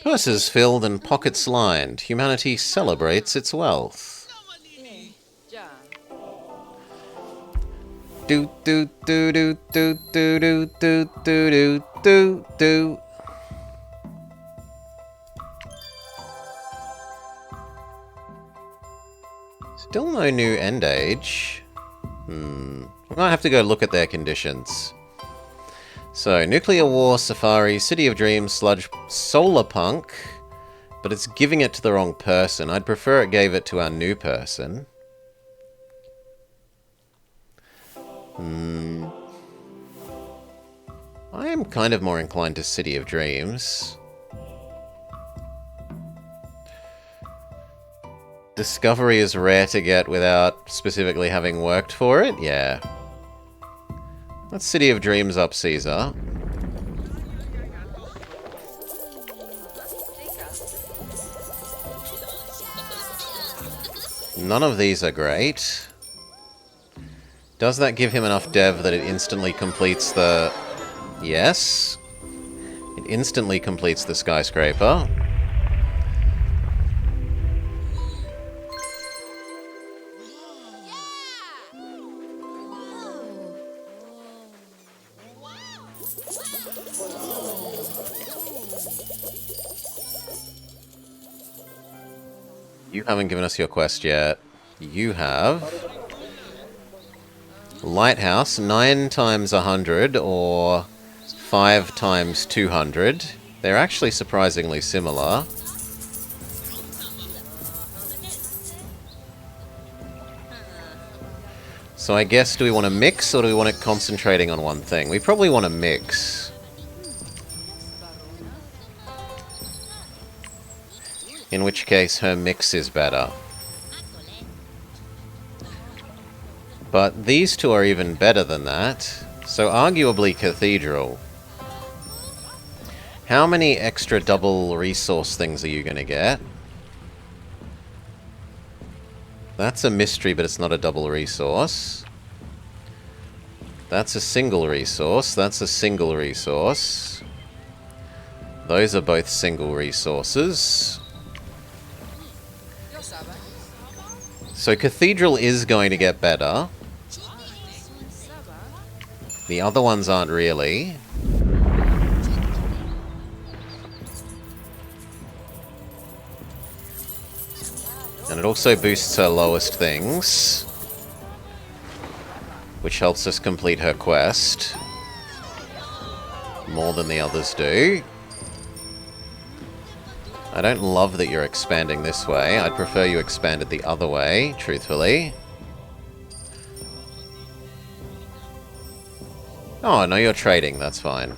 Purses filled and pockets lined. Humanity celebrates its wealth. Do do do do do do do do do do do. Still no new end age. I might have to go look at their conditions. So, Nuclear War, Safari, City of Dreams, Sludge, Solar Punk. But it's giving it to the wrong person. I'd prefer it gave it to our new person. I am kind of more inclined to City of Dreams. Discovery is rare to get without specifically having worked for it? Yeah. That's City of Dreams up, Caesar. None of these are great. Does that give him enough dev that it instantly completes the... Yes. It instantly completes the skyscraper. You haven't given us your quest yet. You have... Lighthouse, 9 times 100, or 5 times 200. They're actually surprisingly similar. So I guess, do we want to mix, or do we want it concentrating on one thing? We probably want to mix. In which case, her mix is better. But these two are even better than that. So arguably Cathedral. How many extra double resource things are you going to get? That's a mystery, but it's not a double resource. That's a single resource. That's a single resource. Those are both single resources. So Cathedral is going to get better. The other ones aren't really. And it also boosts her lowest things, which helps us complete her quest more than the others do. I don't love that you're expanding this way. I'd prefer you expanded the other way, truthfully. Oh, no, you're trading. That's fine.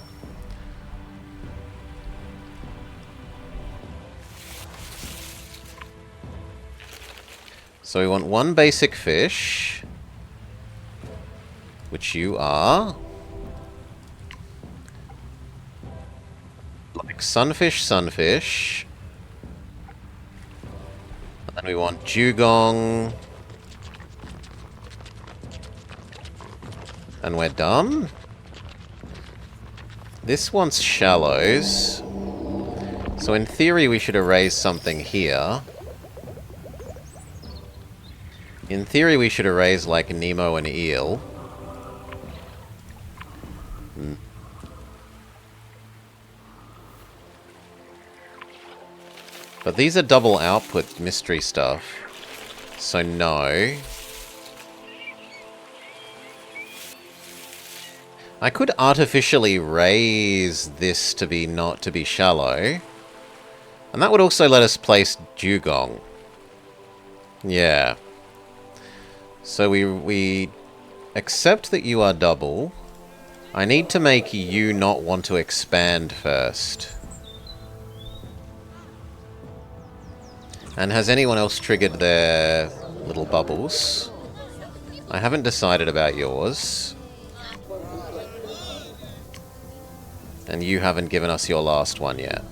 So we want one basic fish, which you are. Like sunfish, sunfish. And then we want dugong. And we're done. This wants shallows. So in theory we should erase something here. In theory we should erase like Nemo and eel. But these are double output mystery stuff. So no. I could artificially raise this to be not to be shallow. And that would also let us place dugong. Yeah. So we accept that you are double. I need to make you not want to expand first. And has anyone else triggered their little bubbles? I haven't decided about yours. And you haven't given us your last one yet.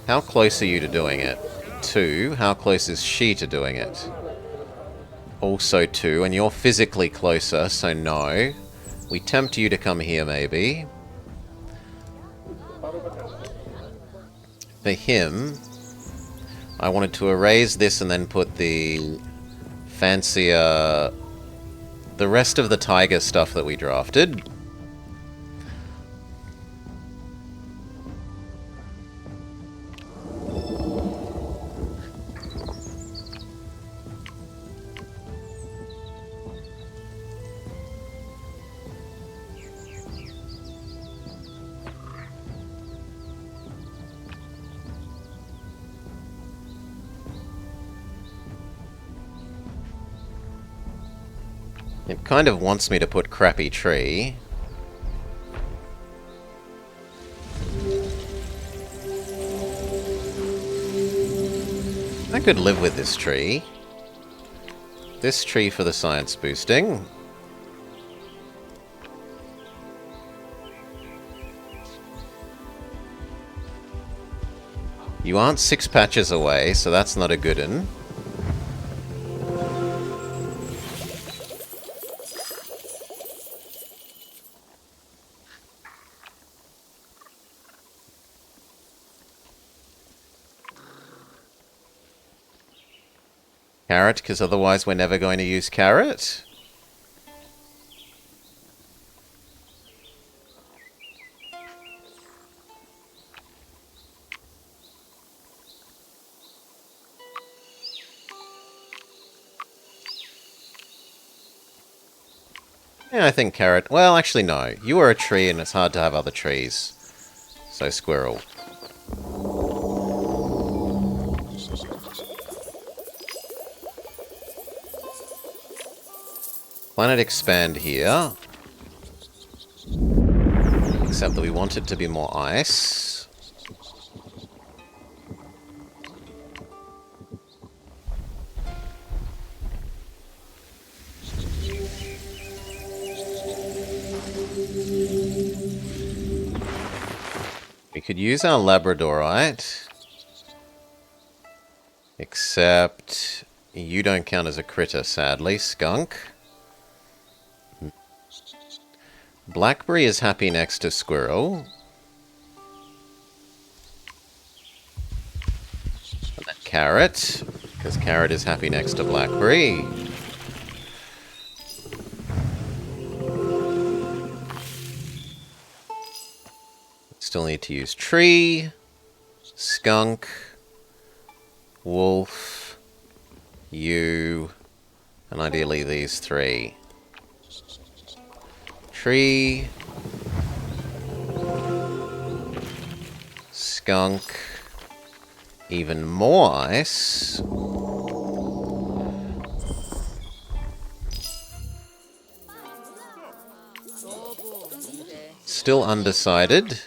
How close are you to doing it? 2. How close is she to doing it? Also 2. And you're physically closer, so no. We tempt you to come here, maybe. For him, I wanted to erase this and then put the fancier... the rest of the tiger stuff that we drafted. It kind of wants me to put crappy tree. I could live with this tree. This tree for the science boosting. You aren't 6 patches away, so that's not a good one. Carrot, because otherwise we're never going to use carrot. Yeah, I think carrot... well, actually no. You are a tree and it's hard to have other trees. So squirrel. Planet expand here. Except that we want it to be more ice. We could use our Labradorite. Except you don't count as a critter, sadly, skunk. Blackberry is happy next to squirrel. And then carrot, because carrot is happy next to blackberry. Still need to use tree, skunk, wolf, you, and ideally these three. Tree, skunk, even more ice. Still undecided.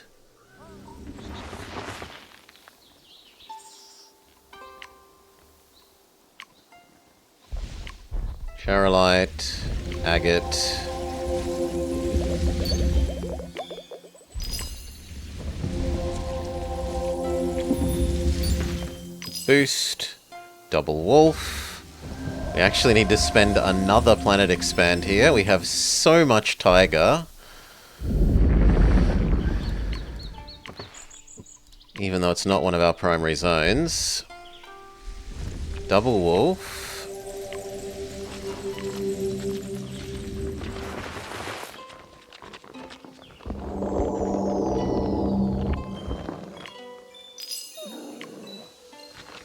Charolite, agate. Boost, double wolf. We actually need to spend another planet expand here. We have so much tiger. Even though it's not one of our primary zones. Double wolf.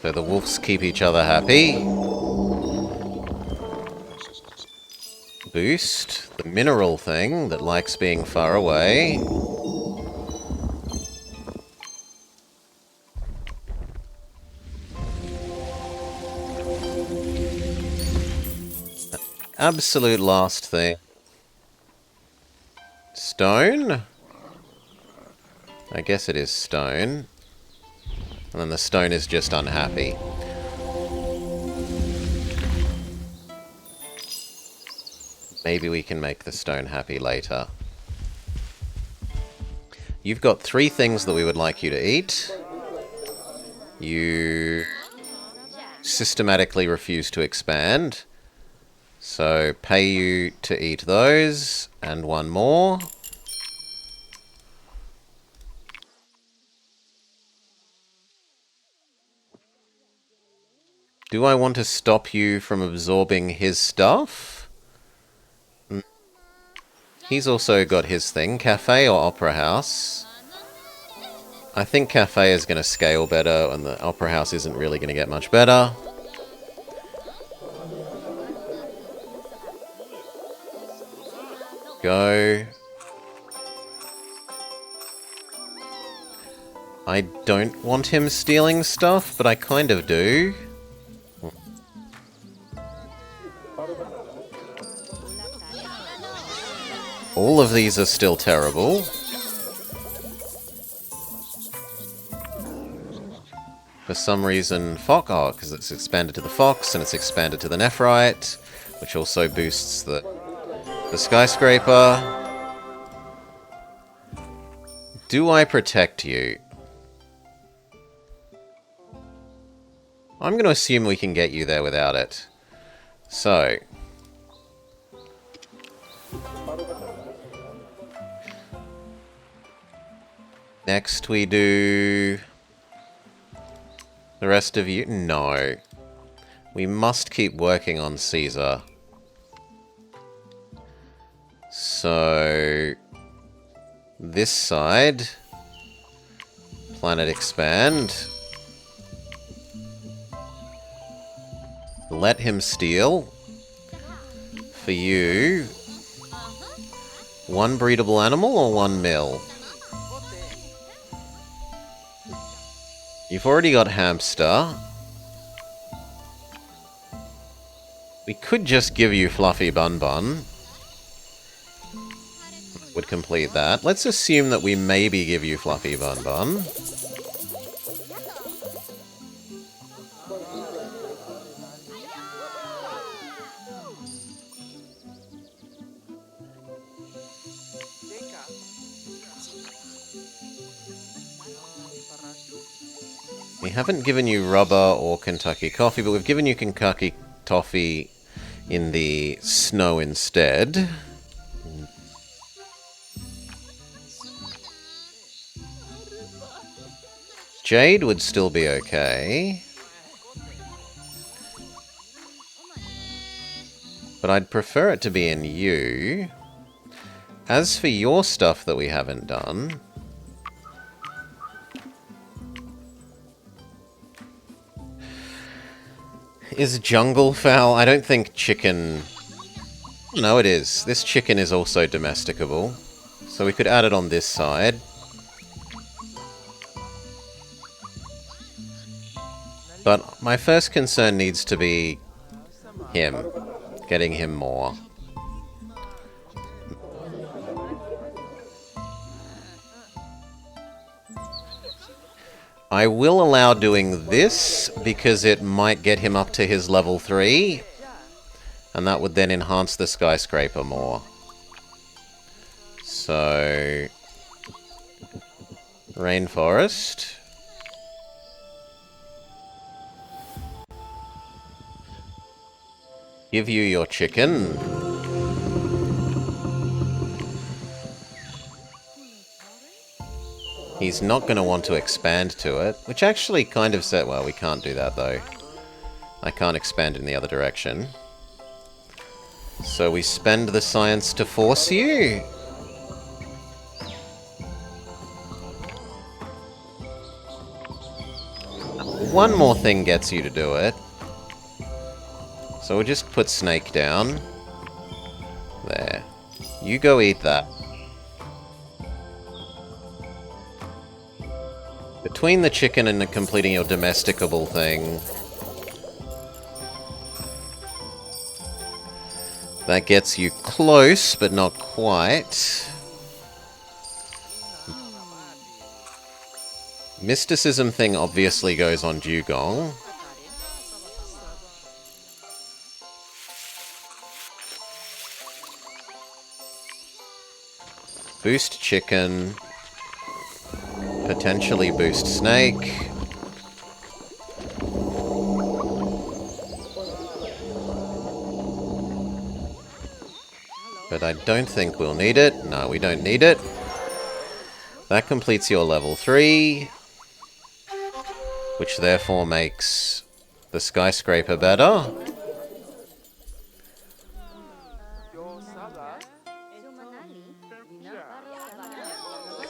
So the wolves keep each other happy. Boost, the mineral thing that likes being far away. Absolute last thing. Stone? I guess it is stone. And then the stone is just unhappy. Maybe we can make the stone happy later. You've got 3 things that we would like you to eat. You systematically refuse to expand. So pay you to eat those, and 1 more. Do I want to stop you from absorbing his stuff? He's also got his thing. Cafe or Opera House? I think Cafe is going to scale better, and the Opera House isn't really going to get much better. Go. I don't want him stealing stuff, but I kind of do. All of these are still terrible. For some reason, Fox... Oh, because it's expanded to the Fox, and it's expanded to the Nephrite, which also boosts the skyscraper. Do I protect you? I'm going to assume we can get you there without it. So... next we do... the rest of you? No. We must keep working on Caesar. So... this side... planet expand. Let him steal. For you... 1 breedable animal or 1 mill? You've already got hamster. We could just give you Fluffy Bun Bun. Would complete that. Let's assume that we maybe give you Fluffy Bun Bun. We haven't given you rubber or Kentucky coffee, but we've given you Kentucky toffee in the snow instead. Jade would still be okay. But I'd prefer it to be in you. As for your stuff that we haven't done... Is jungle fowl? I don't think chicken... No, it is. This chicken is also domesticable. So we could add it on this side. But my first concern needs to be him. Getting him more. I will allow doing this because it might get him up to his level 3. And that would then enhance the skyscraper more. So... Rainforest. Give you your chicken. He's not going to want to expand to it, which actually kind of said... Well, we can't do that, though. I can't expand in the other direction. So we spend the science to force you. One more thing gets you to do it. So we'll just put Snake down. There. You go eat that. Between the chicken and completing your domesticable thing... That gets you close, but not quite. Mysticism thing obviously goes on Dugong. Boost chicken. Potentially boost snake. But I don't think we'll need it. No, we don't need it. That completes your level 3. Which therefore makes the skyscraper better.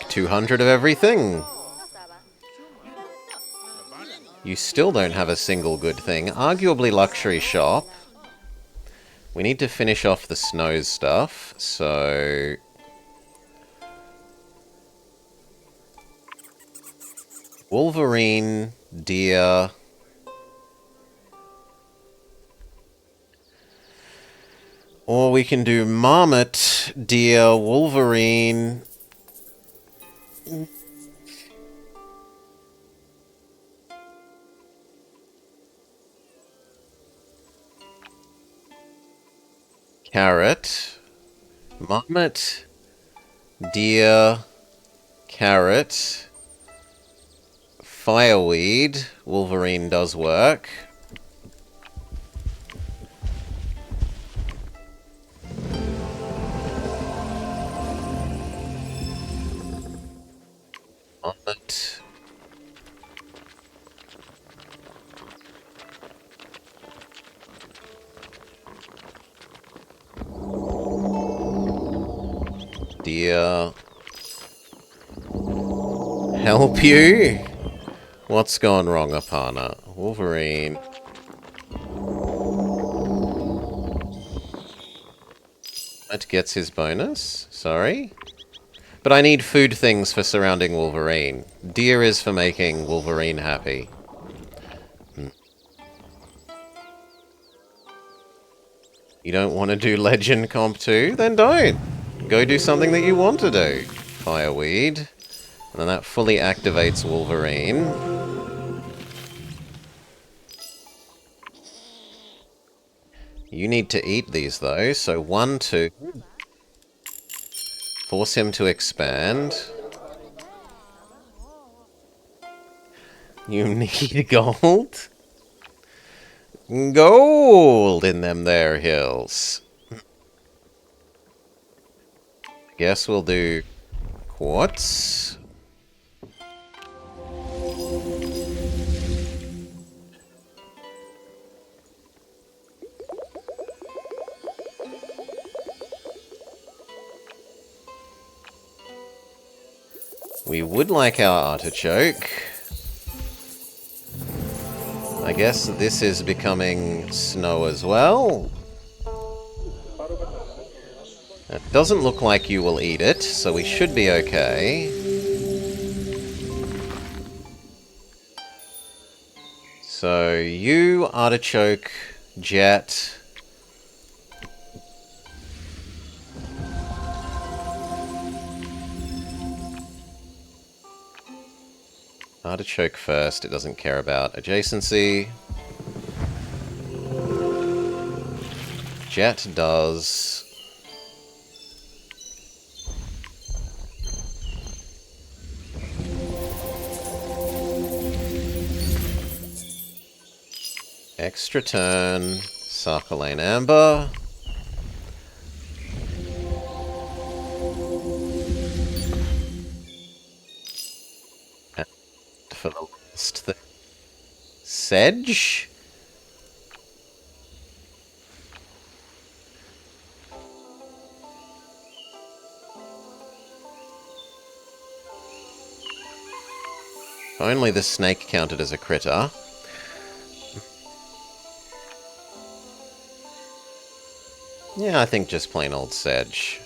200 of everything. You still don't have a single good thing. Arguably luxury shop. We need to finish off the snows stuff, so... Wolverine, deer... Or we can do marmot, deer, wolverine... Carrot, marmot, deer, carrot, fireweed, wolverine does work. Marmot. Dear. Help you? What's gone wrong, Apana? Wolverine. That gets his bonus? Sorry? But I need food things for surrounding Wolverine. Deer is for making Wolverine happy. You don't want to do Legend Comp 2? Then don't! Go do something that you want to do. Fireweed. And then that fully activates Wolverine. You need to eat these though, so 1, 2. Force him to expand. You need gold? Gold in them there hills. Guess we'll do quartz. We would like our artichoke. I guess this is becoming snow as well. It doesn't look like you will eat it, so we should be okay. So, you, Artichoke, Jet... Artichoke first, it doesn't care about adjacency. Jet does. Extra turn, Sarcolane Amber. And for the last thing, Sedge? If only the snake counted as a critter. Yeah, I think just plain old Sedge.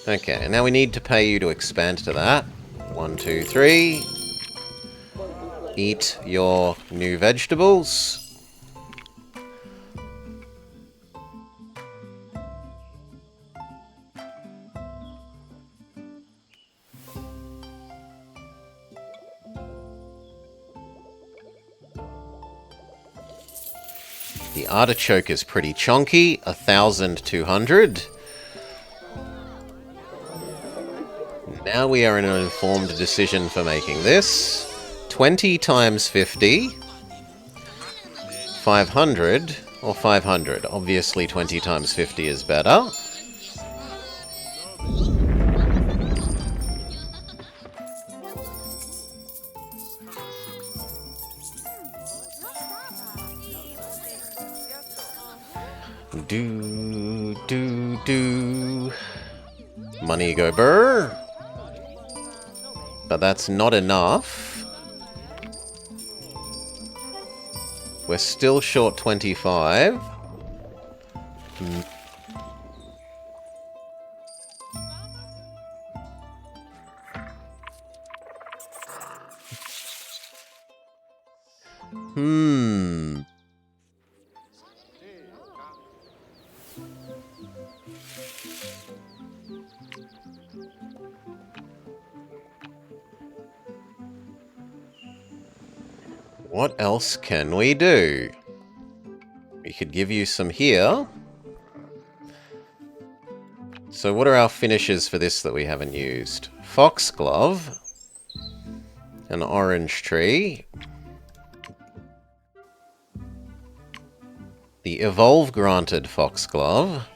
Okay, now we need to pay you to expand to that. 1, 2, 3. Eat your new vegetables. The artichoke is pretty chonky, 1,200. Now we are in an informed decision for making this. 20 times 50. 500 or 500. Obviously 20 times 50 is better. Do. Money go burr. But that's not enough. We're still short 25. What else can we do? We could give you some here. So what are our finishes for this that we haven't used? Foxglove. An orange tree. The evolve granted foxglove.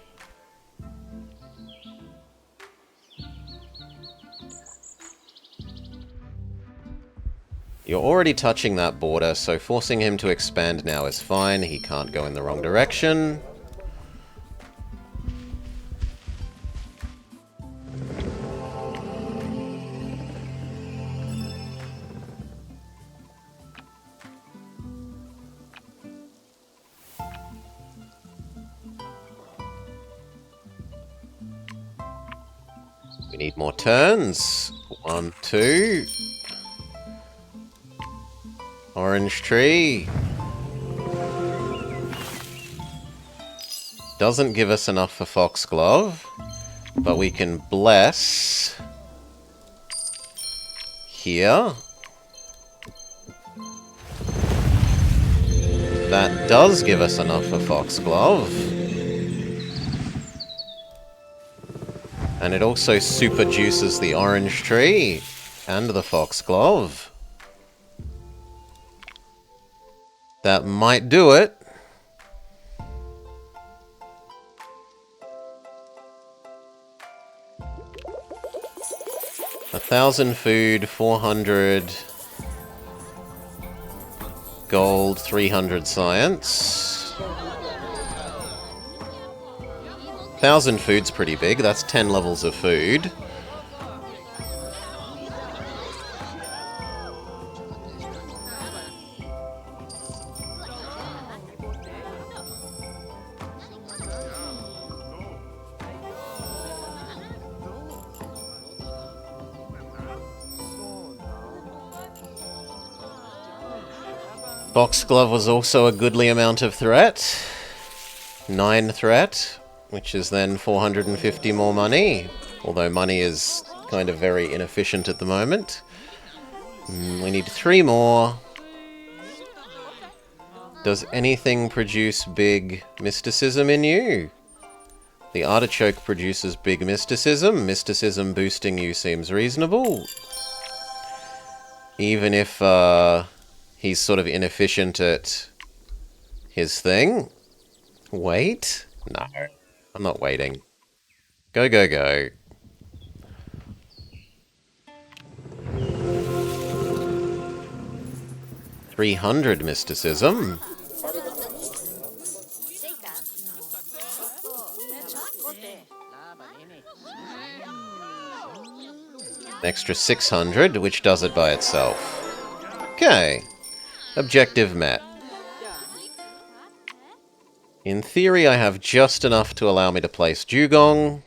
You're already touching that border, so forcing him to expand now is fine. He can't go in the wrong direction. We need more turns. 1, 2... Orange tree. Doesn't give us enough for foxglove, but we can bless here. That does give us enough for foxglove. And it also super juices the orange tree and the foxglove. That might do it. A 1,000 food, 400 gold, 300 science. 1,000 food's pretty big. That's 10 levels of food. Foxglove was also a goodly amount of threat. 9 threat, which is then 450 more money. Although money is kind of very inefficient at the moment. We need 3 more. Does anything produce big mysticism in you? The artichoke produces big mysticism. Mysticism boosting you seems reasonable. Even if he's sort of inefficient at his thing. Wait? No, I'm not waiting. Go, go, go. $300 mysticism. An extra 600, which does it by itself. Okay. Objective met. In theory, I have just enough to allow me to place Dugong.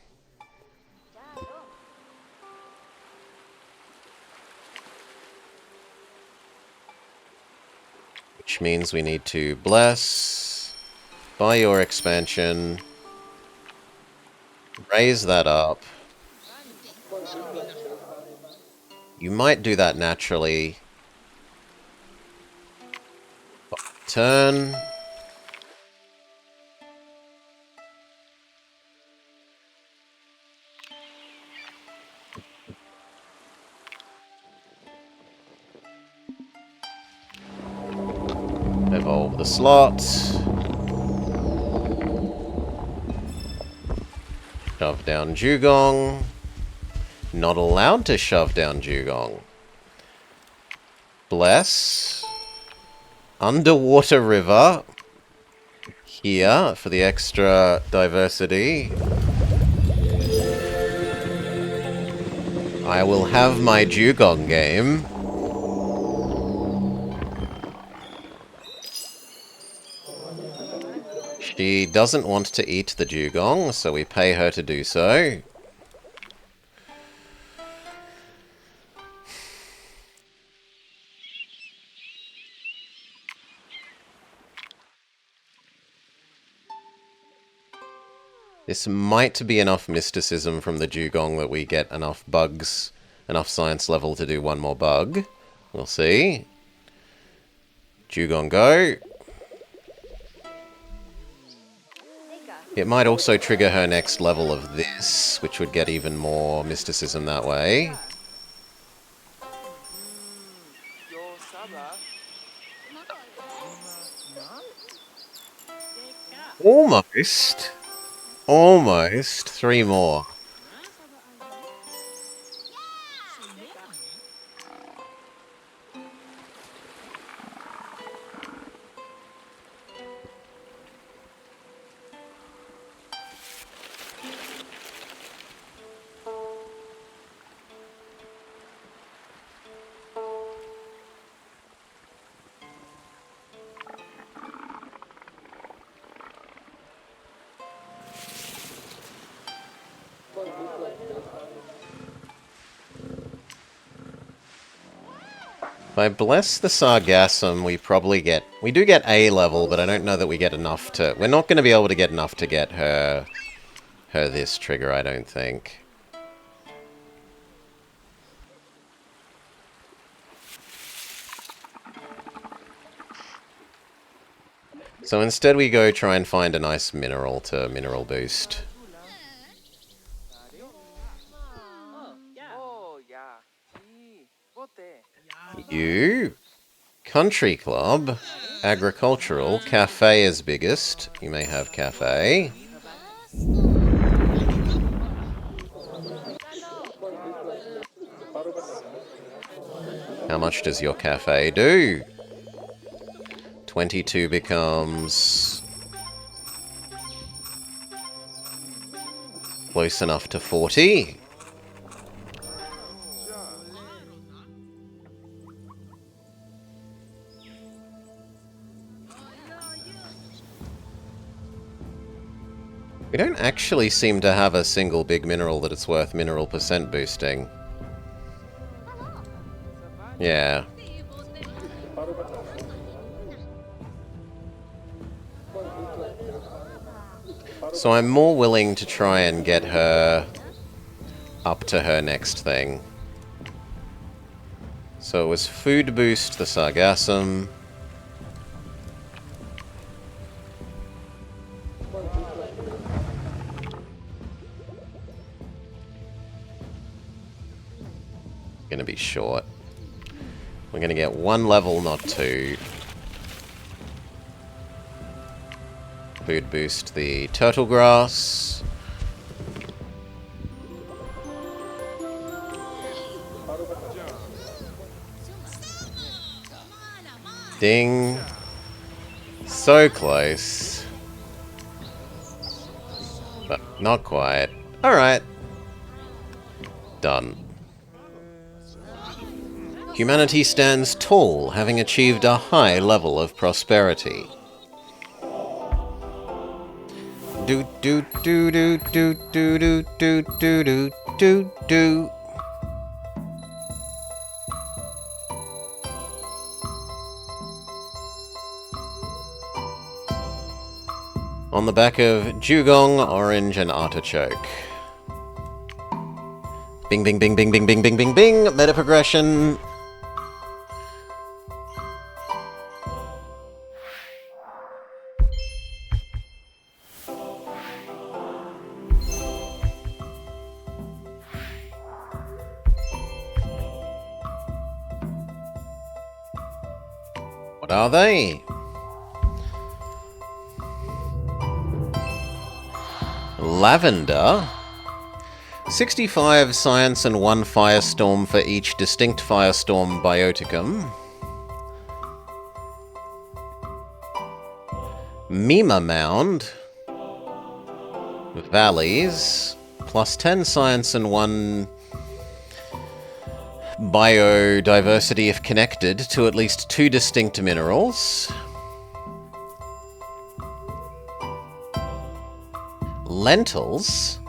Which means we need to bless, buy your expansion, raise that up. You might do that naturally. Turn. Evolve the slot. Shove down Dugong. Not allowed to shove down Dugong. Bless. Underwater river. Here for the extra diversity. I will have my Dugong game. She doesn't want to eat the Dugong, so we pay her to do so. This might be enough mysticism from the Dugong that we get enough bugs, enough science level to do one more bug. We'll see. Dugong go. It might also trigger her next level of this, which would get even more mysticism that way. Almost. Almost. 3 more. If I bless the Sargassum, we probably get... We do get A level, but I don't know that we get enough to... We're not going to be able to get enough to get her this trigger, I don't think. So instead we go try and find a nice mineral to mineral boost. You, country club, agricultural, cafe is biggest. You may have cafe. How much does your cafe do? 22 becomes close enough to 40. We don't actually seem to have a single big mineral that it's worth mineral percent boosting. Yeah. So I'm more willing to try and get her up to her next thing. So it was food boost the Sargassum. Gonna be short. We're gonna get 1 level, not 2. Food boost the turtle grass. Ding. So close. But not quite. Alright. Done. Humanity stands tall, having achieved a high level of prosperity. Do do do do do do do do do do do do. On the back of dugong, orange, and artichoke. Bing bing bing bing bing bing bing bing bing. Meta progression. What are they? Lavender. 65 science and 1 firestorm for each distinct firestorm bioticum. Mima Mound. Valleys. Plus 10 science and 1 biodiversity if connected to at least 2 distinct minerals. Lentils.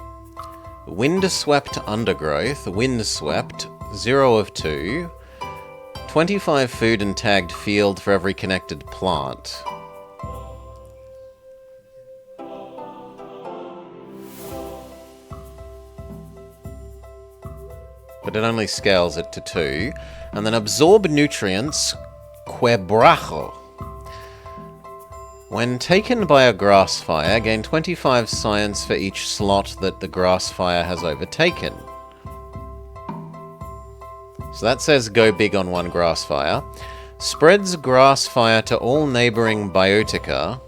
Wind-swept undergrowth. Wind-swept. 0 of 2. 25 food and tagged field for every connected plant. But it only scales it to 2. And then absorb nutrients, quebrajo. When taken by a grass fire, gain 25 science for each slot that the grass fire has overtaken. So that says go big on 1 grass fire. Spreads grass fire to all neighboring biotica,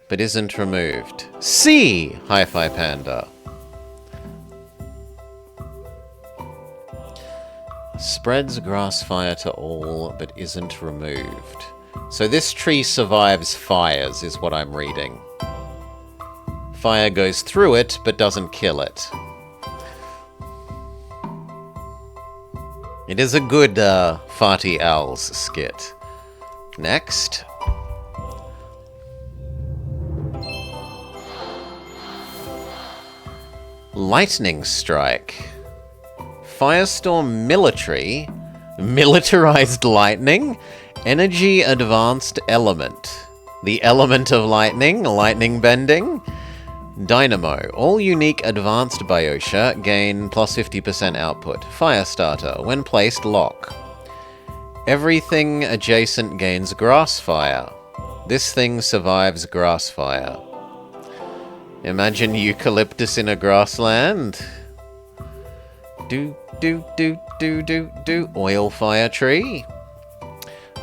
but isn't removed. C! Hi-Fi Panda. Spreads grass fire to all, but isn't removed. So this tree survives fires, is what I'm reading. Fire goes through it, but doesn't kill it. It is a good Farty Owls skit. Next. Lightning Strike. Firestorm Military. Militarized lightning. Energy Advanced Element. The element of lightning. Lightning bending. Dynamo. All unique advanced Biosha gain plus 50% output. Firestarter. When placed, lock. Everything adjacent gains grass fire. This thing survives grass fire. Imagine eucalyptus in a grassland. Do. Oil fire tree.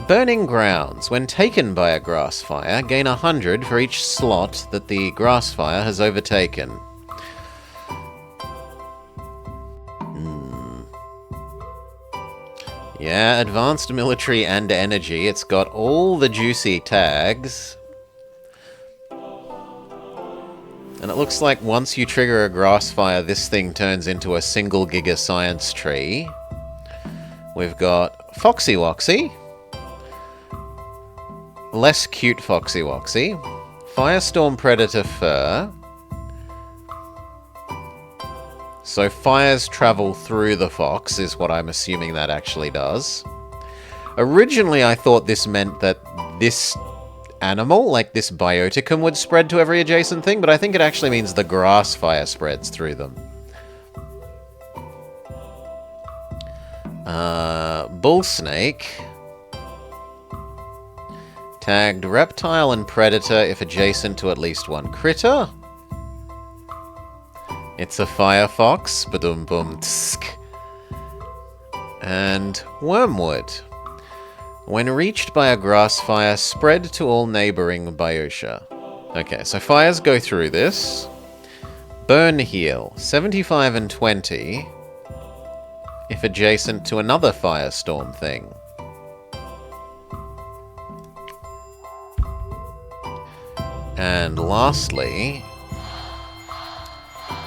Burning grounds. When taken by a grass fire, gain 100 for each slot that the grass fire has overtaken. Yeah, advanced military and energy. It's got all the juicy tags. And it looks like once you trigger a grass fire, this thing turns into a single giga science tree. We've got Foxy Woxy. Less cute Foxy Woxy. Firestorm Predator Fur. So fires travel through the fox, is what I'm assuming that actually does. Originally, I thought this meant that this animal, like this bioticum would spread to every adjacent thing, but I think it actually means the grass fire spreads through them. Bull snake. Tagged reptile and predator if adjacent to at least one critter. It's a firefox. Badum bum tsk. And wormwood. When reached by a grass fire, spread to all neighboring biosha. Okay, so fires go through this. Burn heal. 75 and 20 if adjacent to another firestorm thing. And lastly,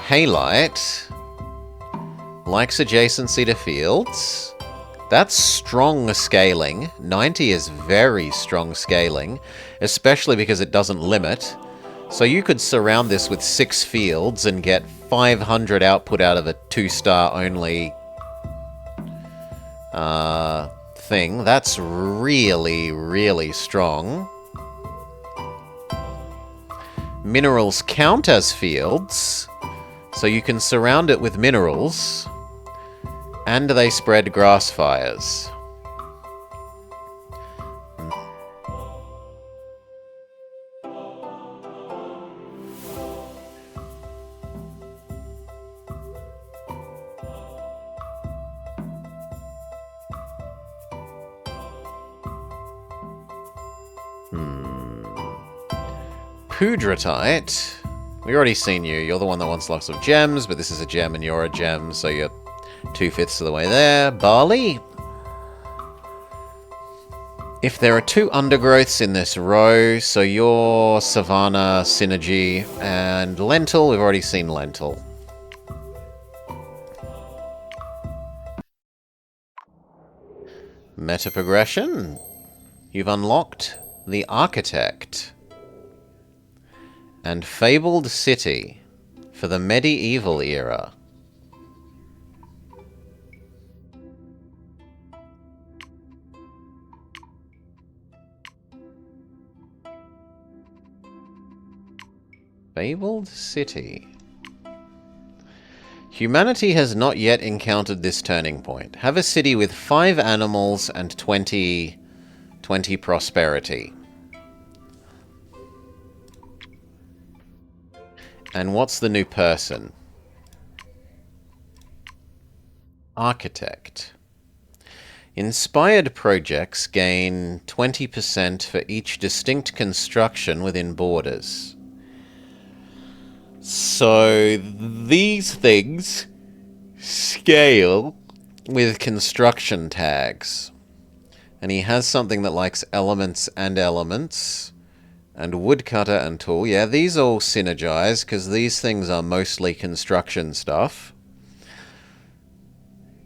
Haylight likes adjacency to fields. That's strong scaling. 90 is very strong scaling, especially because it doesn't limit. So you could surround this with 6 fields and get 500 output out of a 2-star only thing. That's really, really strong. Minerals count as fields, so you can surround it with minerals, and they spread grass fires. Pudratite. We already seen you. You're the one that wants lots of gems, but this is a gem and you're a gem, so you're 2/5 of the way there. Barley. If there are 2 undergrowths in this row, so you're Savannah, Synergy, and Lentil. We've already seen Lentil. Meta progression. You've unlocked the Architect and Fabled City for the medieval era. Fabled City. Humanity has not yet encountered this turning point. Have a city with 5 animals and 20 prosperity. And what's the new person? Architect. Inspired projects gain 20% for each distinct construction within borders. So these things scale with construction tags. And he has something that likes elements and elements. And woodcutter and tool. Yeah, these all synergize, because these things are mostly construction stuff.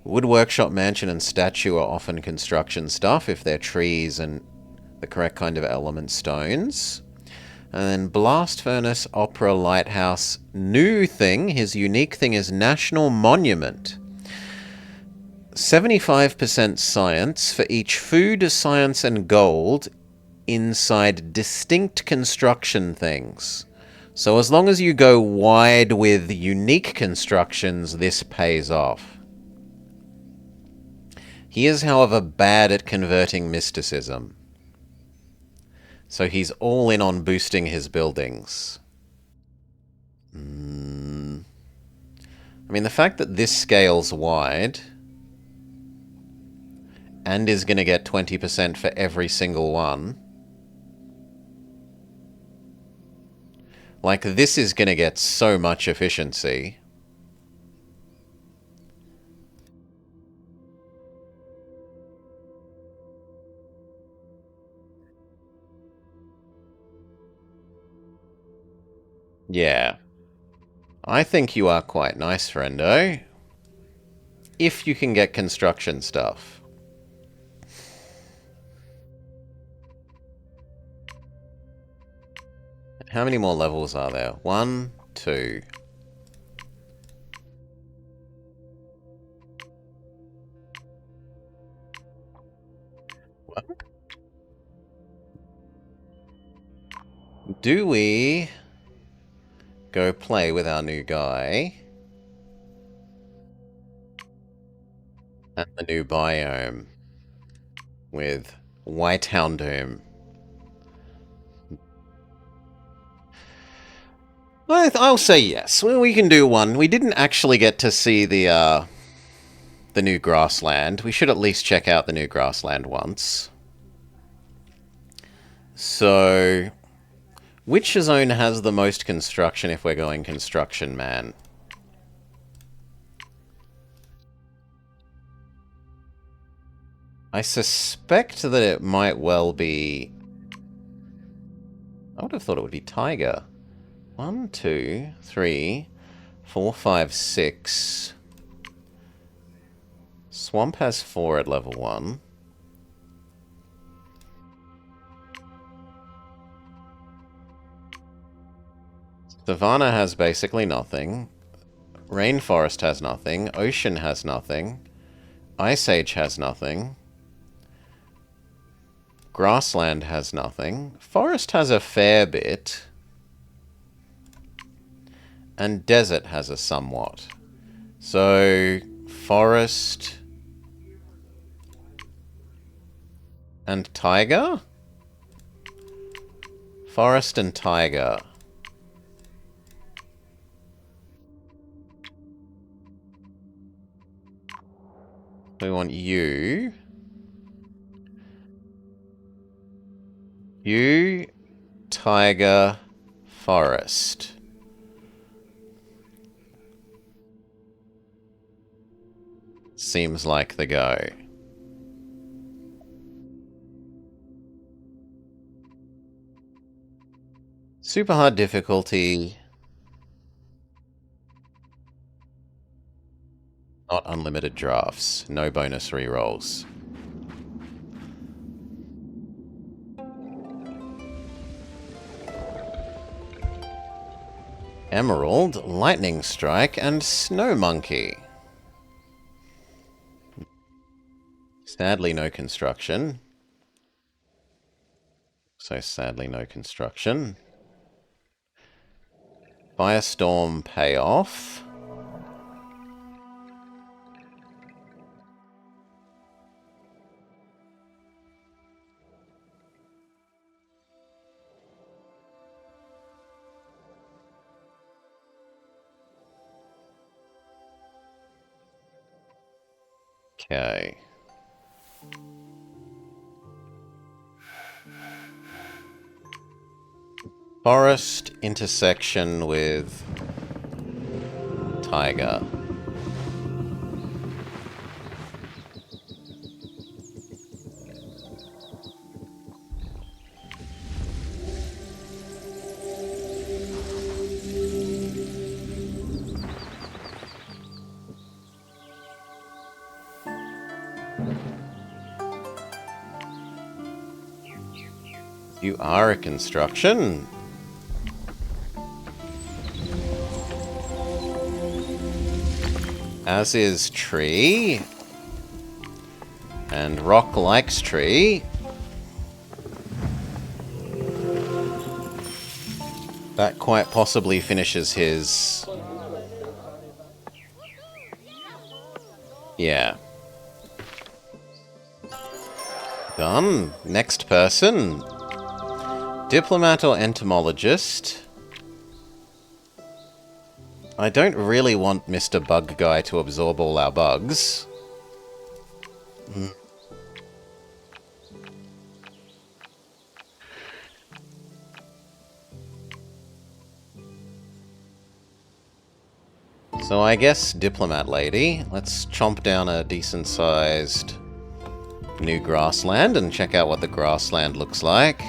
Wood workshop, mansion, and statue are often construction stuff, if they're trees and the correct kind of element stones. And then blast furnace, opera, lighthouse. New thing, his unique thing is national monument. 75% science for each food, science, and gold inside distinct construction things. So as long as you go wide with unique constructions, this pays off. He is, however, bad at converting mysticism. So he's all in on boosting his buildings. I mean, the fact that this scales wide and is going to get 20% for every single one. Like, this is going to get so much efficiency. Yeah. I think you are quite nice, friendo. If you can get construction stuff. How many more levels are there? 1, 2. Do we go play with our new guy and the new biome with White Houndoom? I'll say yes. Well, we can do one. We didn't actually get to see the new grassland. We should at least check out the new grassland once. So, which zone has the most construction if we're going construction, man? I suspect that it might well be... I would have thought it would be Tiger. 1, 2, 3, 4, 5, 6. Swamp has 4 at level 1. Savannah has basically nothing. Rainforest has nothing. Ocean has nothing. Ice Age has nothing. Grassland has nothing. Forest has a fair bit. And desert has a somewhat. So, forest and taiga? Forest and taiga. We want you. You, taiga, forest. Seems like the go. Super hard difficulty. Not unlimited drafts. No bonus rerolls. Emerald, Lightning Strike, and Snow Monkey. Sadly, no construction. So sadly, no construction. Firestorm payoff. Okay. Forest intersection with Tiger. You are a construction. As is tree. And rock likes tree. That quite possibly finishes his... Yeah. Done. Next person. Diplomat or entomologist? I don't really want Mr. Bug Guy to absorb all our bugs. So I guess Diplomat Lady. Let's chomp down a decent-sized new grassland and check out what the grassland looks like.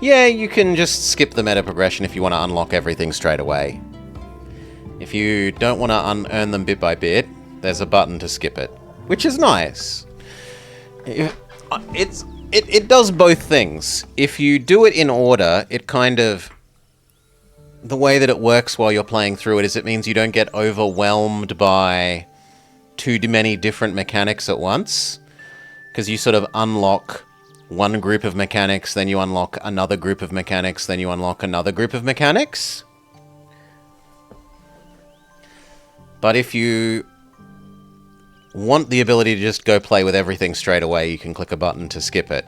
Yeah, you can just skip the meta progression if you want to unlock everything straight away. If you don't want to unearn them bit by bit, there's a button to skip it, which is nice. It does both things. If you do it in order, it kind of... The way that it works while you're playing through it is it means you don't get overwhelmed by too many different mechanics at once, because you sort of unlock one group of mechanics, then you unlock another group of mechanics, then you unlock another group of mechanics. But if you want the ability to just go play with everything straight away, you can click a button to skip it.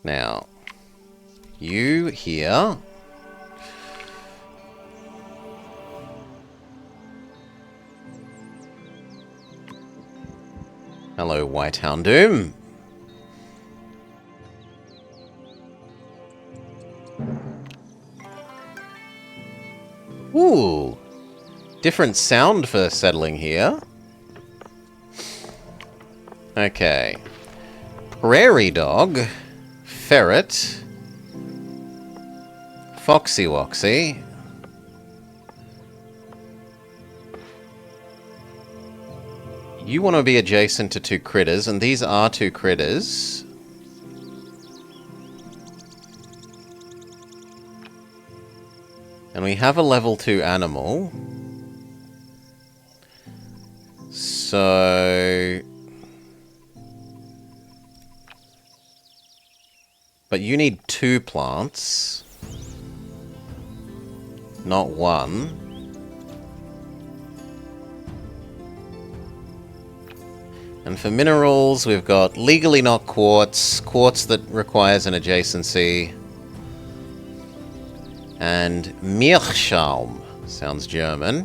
Now, you here. Hello, White Houndoom. Ooh. Different sound for settling here. Okay. Prairie dog. Ferret. Foxy Woxy. You want to be adjacent to two critters, and these are two critters. And we have a level 2 animal. So... But you need 2 plants. Not 1. And for minerals, we've got legally not quartz, quartz that requires an adjacency, and Meerschaum. Sounds German.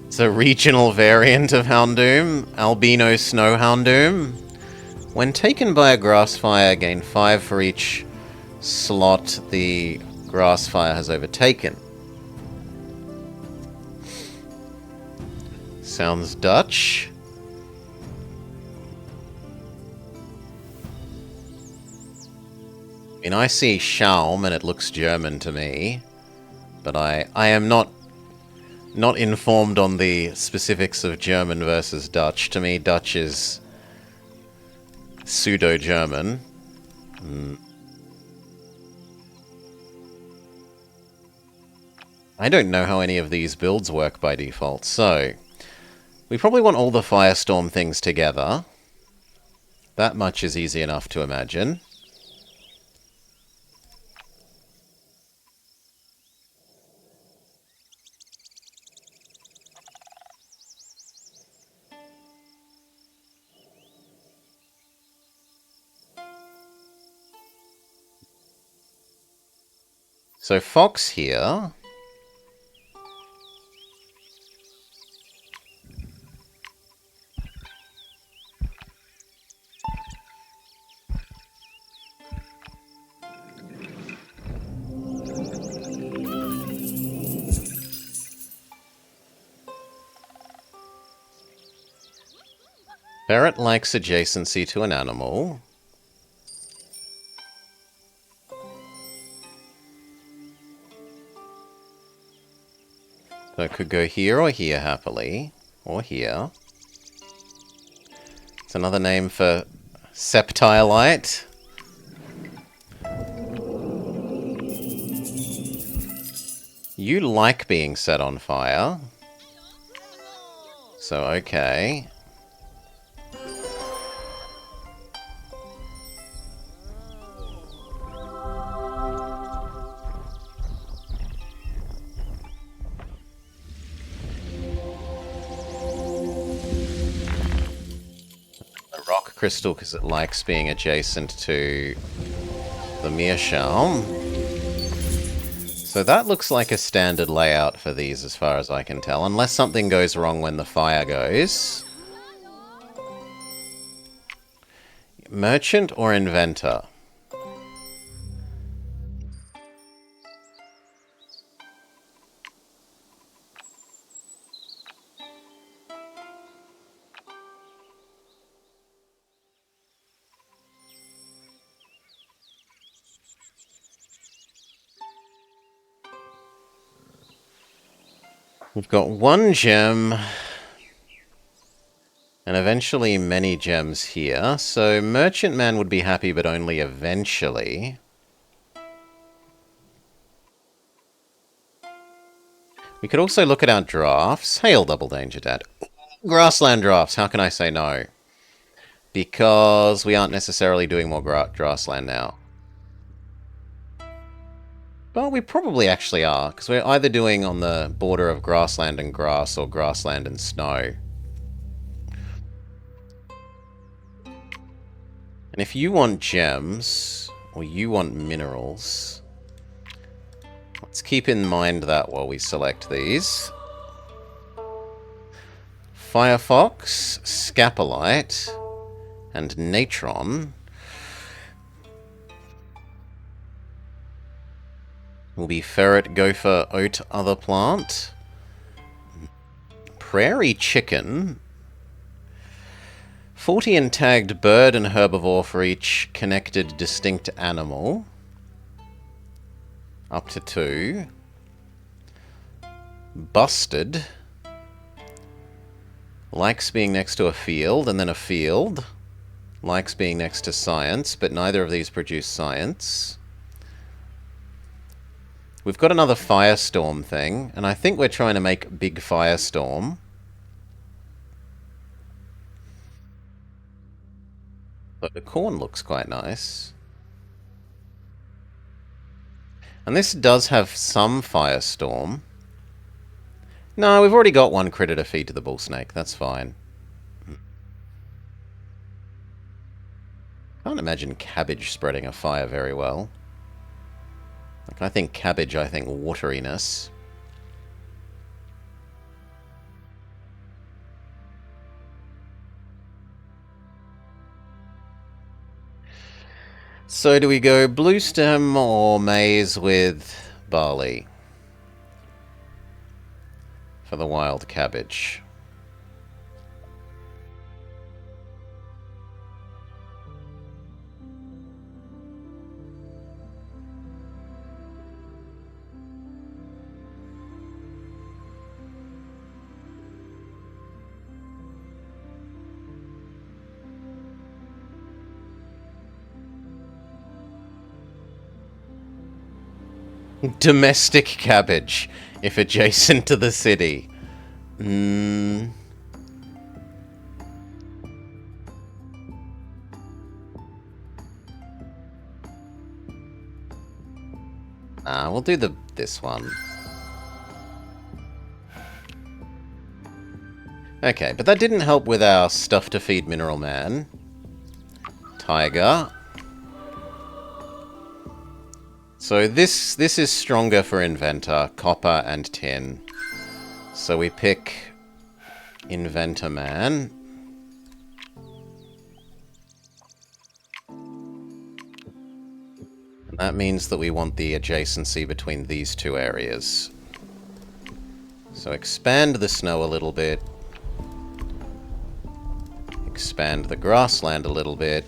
It's a regional variant of Houndoom, albino snow Houndoom. When taken by a grassfire, gain 5 for each slot the grassfire has overtaken. Sounds Dutch. I mean, I see Schaum and it looks German to me, but I am not informed on the specifics of German versus Dutch. To me, Dutch is pseudo-German. I don't know how any of these builds work by default, so... We probably want all the Firestorm things together. That much is easy enough to imagine. So Fox here... Ferret likes adjacency to an animal. So it could go here or here happily. Or here. It's another name for Septilite. You like being set on fire. So, okay. Crystal because it likes being adjacent to the Meerschaum. So that looks like a standard layout for these as far as I can tell, unless something goes wrong when the fire goes. Merchant or inventor? We've got 1 gem, and eventually many gems here. So Merchant Man would be happy, but only eventually. We could also look at our drafts. Hail, Double Danger Dad. Grassland drafts, how can I say no? Because we aren't necessarily doing more grassland now. Well, we probably actually are, because we're either doing on the border of grassland and grass or grassland and snow. And if you want gems, or you want minerals, let's keep in mind that while we select these. Firefox, Scapolite, and Natron will be ferret, gopher, oat, other plant. Prairie chicken. 40 and tagged bird and herbivore for each connected distinct animal. Up to 2. Busted. Likes being next to a field and then a field. Likes being next to science, but neither of these produce science. We've got another firestorm thing, and I think we're trying to make big firestorm. But the corn looks quite nice. And this does have some firestorm. No, we've already got one critter to feed to the bull snake. That's fine. Can't imagine cabbage spreading a fire very well. Like, I think cabbage, I think wateriness. So do we go blue stem or maize with barley? For the wild cabbage. Domestic cabbage, if adjacent to the city. We'll do this one. Okay, but that didn't help with our stuff to feed Mineral Man. Tiger. So this is stronger for Inventor, copper and tin. So we pick Inventor Man. And that means that we want the adjacency between these two areas. So expand the snow a little bit. Expand the grassland a little bit.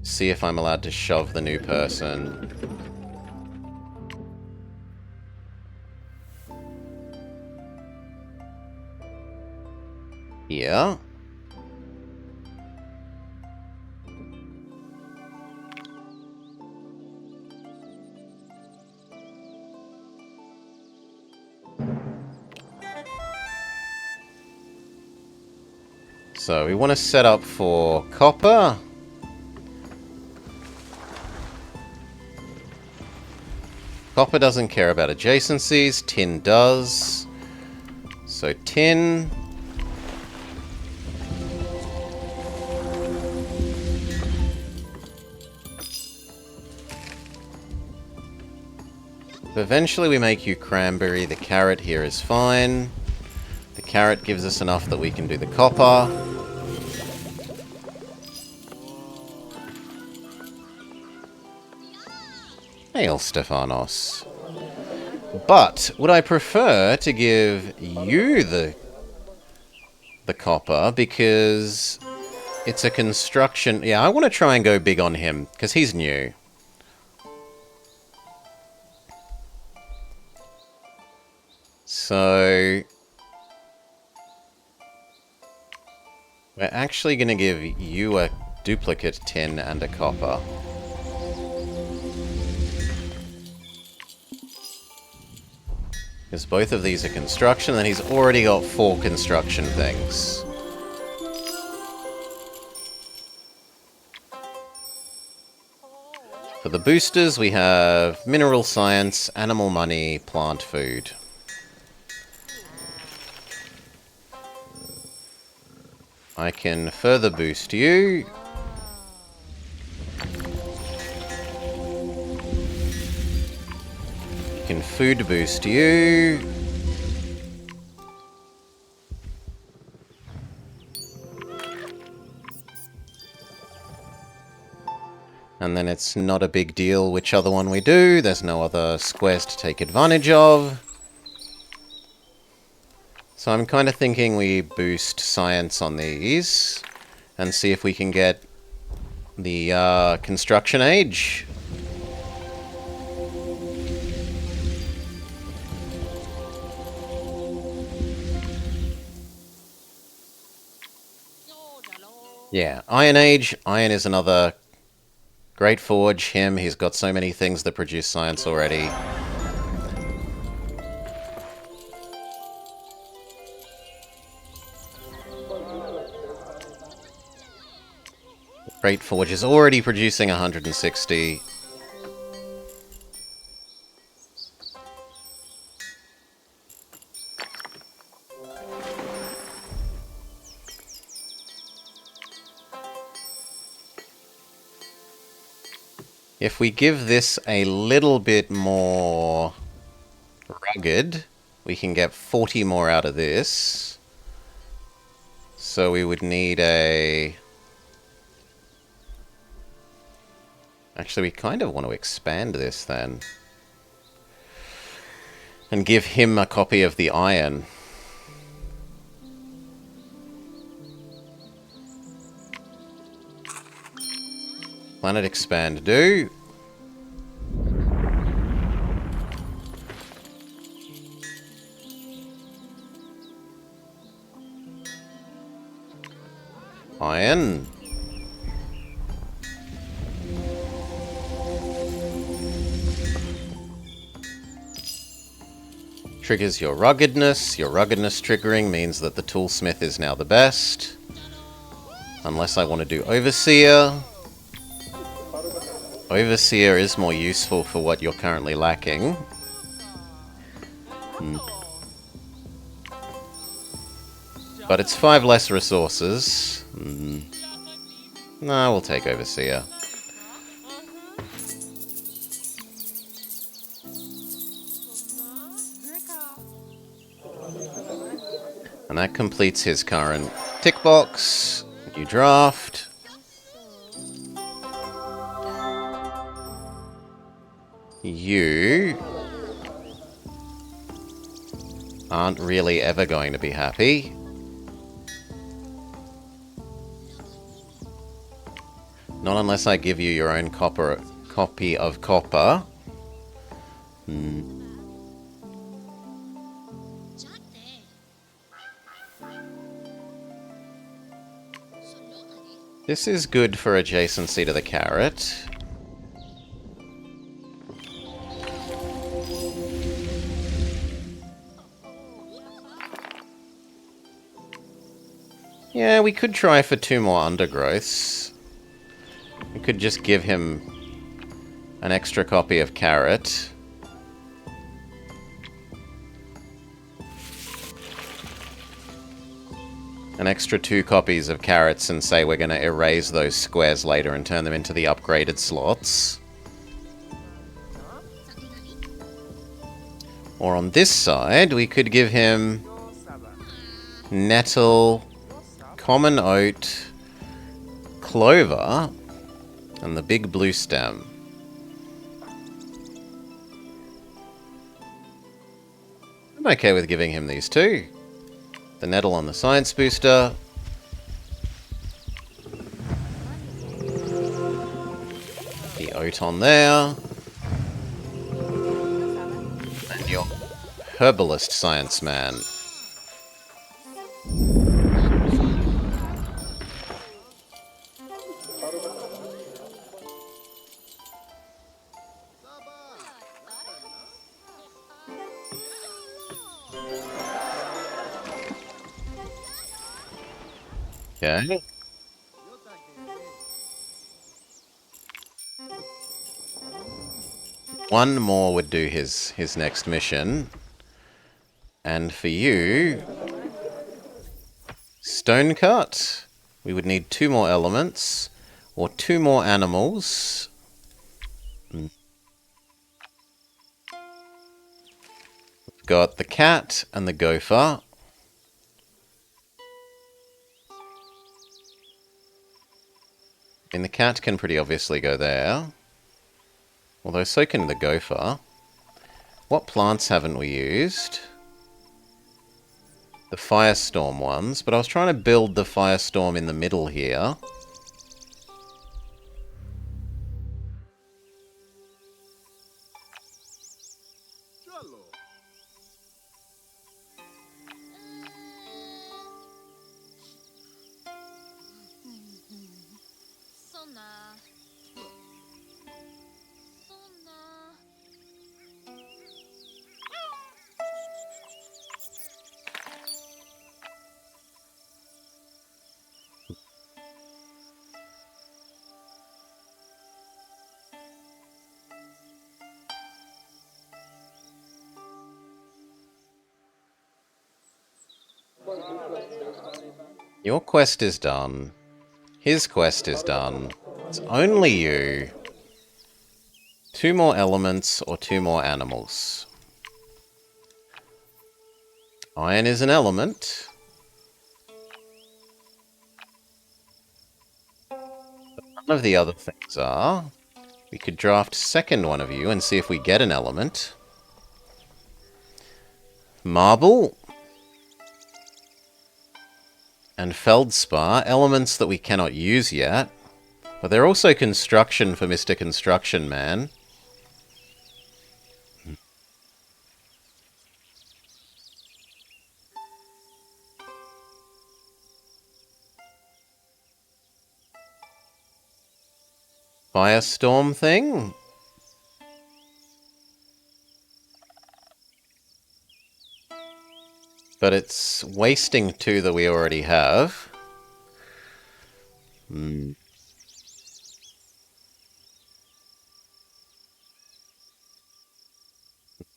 See if I'm allowed to shove the new person. Yeah. So we want to set up for copper. Copper doesn't care about adjacencies. Tin does. So tin. Eventually we make you cranberry. The carrot here is fine. The carrot gives us enough that we can do the copper. Hail, Stephanos. But would I prefer to give you the copper because it's a construction... Yeah, I want to try and go big on him because he's new. So... We're actually going to give you a duplicate tin and a copper. Because both of these are construction, and he's already got 4 construction things. For the boosters, we have mineral science, animal money, plant food. I can further boost you. Can food boost you. And then it's not a big deal which other one we do. There's no other squares to take advantage of. So I'm kind of thinking we boost science on these and see if we can get the construction age. Yeah, Iron Age. Iron is another great forge. Him, he's got so many things that produce science already. Great forge is already producing 160. If we give this a little bit more rugged, we can get 40 more out of this. So we would need a... Actually, we kind of want to expand this then. And give him a copy of the iron. Planet expand do. Iron. Triggers your ruggedness. Your ruggedness triggering means that the toolsmith is now the best. Unless I want to do overseer. Overseer is more useful for what you're currently lacking. But it's 5 less resources. No, we'll take Overseer. And that completes his current tick box. New draft. You aren't really ever going to be happy. Not unless I give you your own copy of copper. This is good for adjacency to the carrot. Yeah, we could try for 2 more undergrowths. We could just give him an extra copy of carrot. An extra 2 copies of carrots and say we're going to erase those squares later and turn them into the upgraded slots. Or on this side, we could give him nettle, common oat, clover, and the big blue stem. I'm okay with giving him these 2. The nettle on the science booster. The oat on there. And your herbalist science man. Okay. One more would do his next mission. And for you, stone cut. We would need 2 more elements, or 2 more animals. We've got the cat and the gopher. And the cat can pretty obviously go there. Although so can the gopher. What plants haven't we used? The firestorm ones, but I was trying to build the firestorm in the middle here. Your quest is done. His quest is done. It's only you. 2 more elements or 2 more animals. Iron is an element. None of the other things are. We could draft second one of you and see if we get an element. Marble. And feldspar, elements that we cannot use yet. But they're also construction for Mr. Construction Man. Firestorm thing. But it's wasting 2 that we already have. I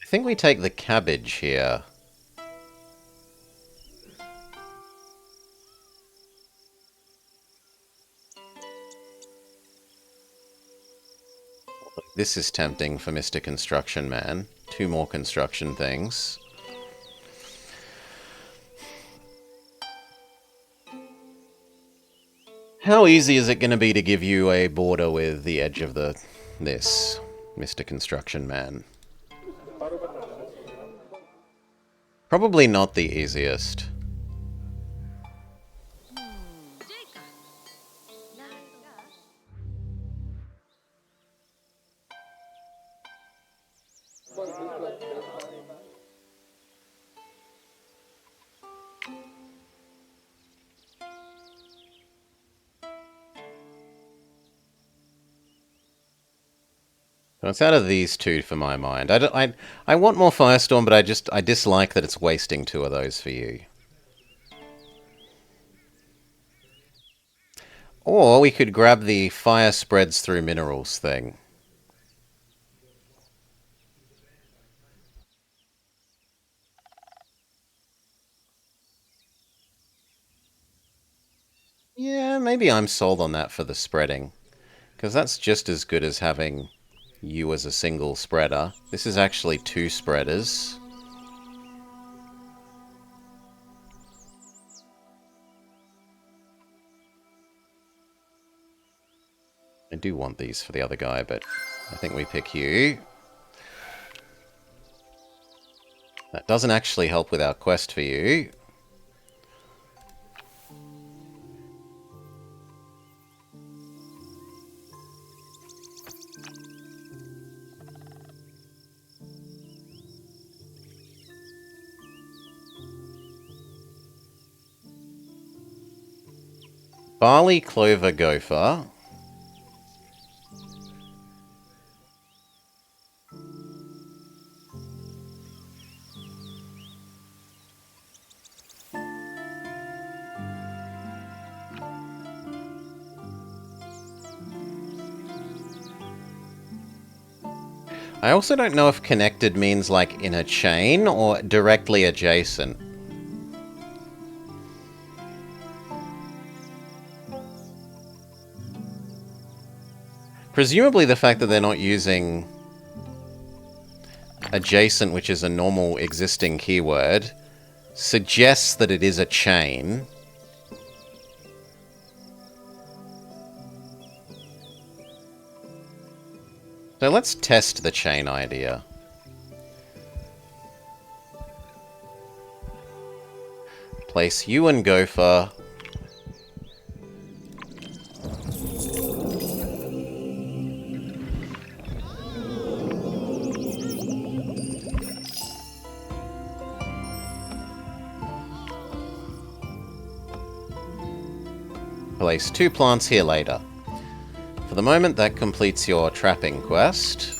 think we take the cabbage here. This is tempting for Mr. Construction Man. 2 more construction things. How easy is it going to be to give you a border with the edge of this, Mr. Construction Man? Probably not the easiest. So it's out of these 2 for my mind. I want more Firestorm, but I dislike that it's wasting 2 of those for you. Or we could grab the fire spreads through minerals thing. Yeah, maybe I'm sold on that for the spreading. Because that's just as good as having you as a single spreader. This is actually 2 spreaders. I do want these for the other guy, but I think we pick you. That doesn't actually help with our quest for you. Barley, clover, gopher. I also don't know if connected means like in a chain or directly adjacent. Presumably the fact that they're not using adjacent, which is a normal existing keyword, suggests that it is a chain. So let's test the chain idea. Place you and Gopher. Place 2 plants here later. For the moment, that completes your trapping quest.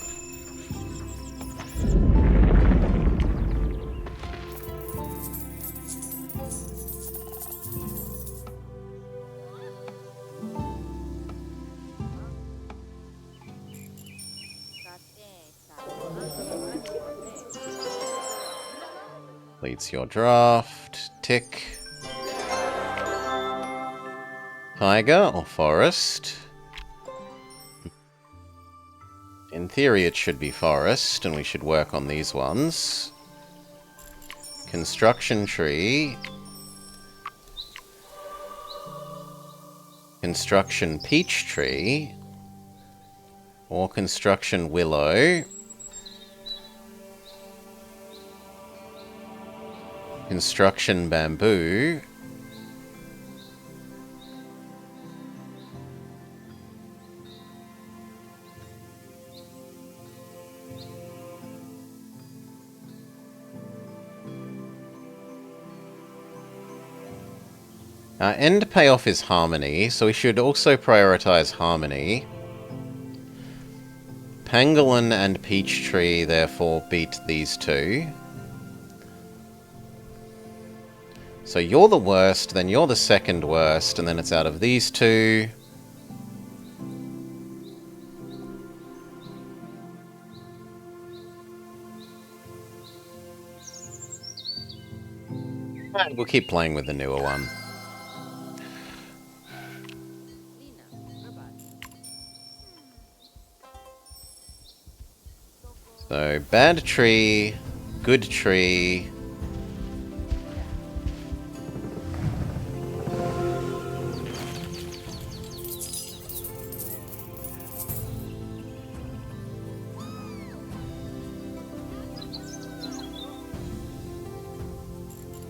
Completes your draft. Tick. Tiger or forest? In theory it should be forest, and we should work on these ones. Construction tree. Construction peach tree. Or construction willow. Construction bamboo. Our end payoff is harmony, so we should also prioritize harmony. Pangolin and Peachtree therefore beat these two. So you're the worst, then you're the second worst, and then it's out of these two. And we'll keep playing with the newer one. So, bad tree, good tree.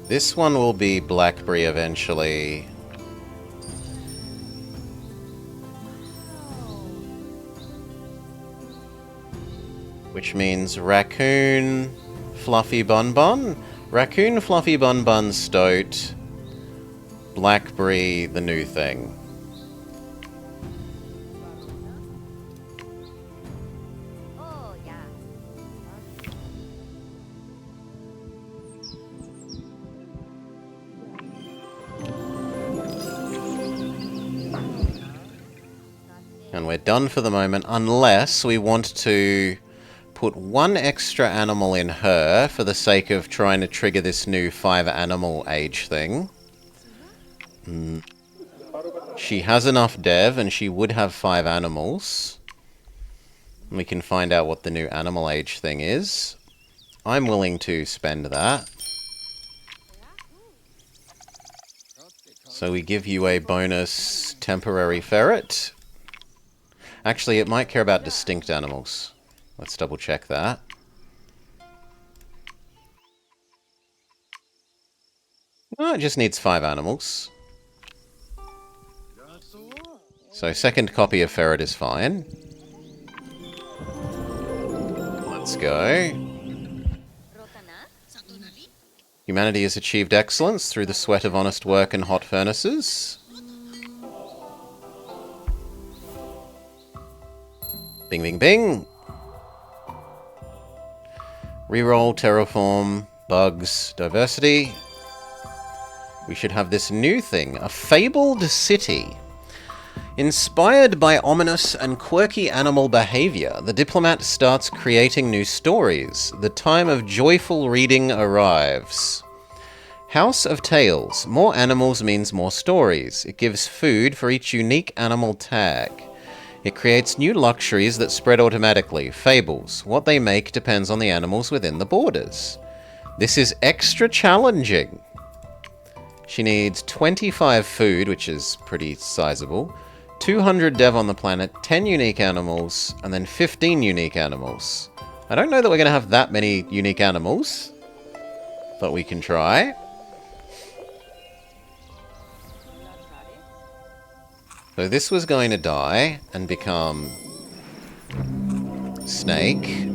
This one will be blackberry eventually. Which means raccoon, fluffy bun bun. Raccoon, fluffy bun bun, stoat. Blackberry, the new thing. And we're done for the moment, unless we want to put one extra animal in her for the sake of trying to trigger this new 5 animal age thing. She has enough dev, and she would have 5 animals. We can find out what the new animal age thing is. I'm willing to spend that. So we give you a bonus temporary ferret. Actually, it might care about distinct animals. Let's double check that. Oh, it just needs 5 animals. So second copy of ferret is fine. Let's go. Humanity has achieved excellence through the sweat of honest work and hot furnaces. Bing, bing, bing. Reroll, terraform, bugs, diversity. We should have this new thing, a fabled city. Inspired by ominous and quirky animal behavior, the diplomat starts creating new stories. The time of joyful reading arrives. House of Tales. More animals means more stories. It gives food for each unique animal tag. It creates new luxuries that spread automatically. Fables. What they make depends on the animals within the borders. This is extra challenging. She needs 25 food, which is pretty sizable, 200 dev on the planet, 10 unique animals, and then 15 unique animals. I don't know that we're going to have that many unique animals, but we can try. So this was going to die and become snake.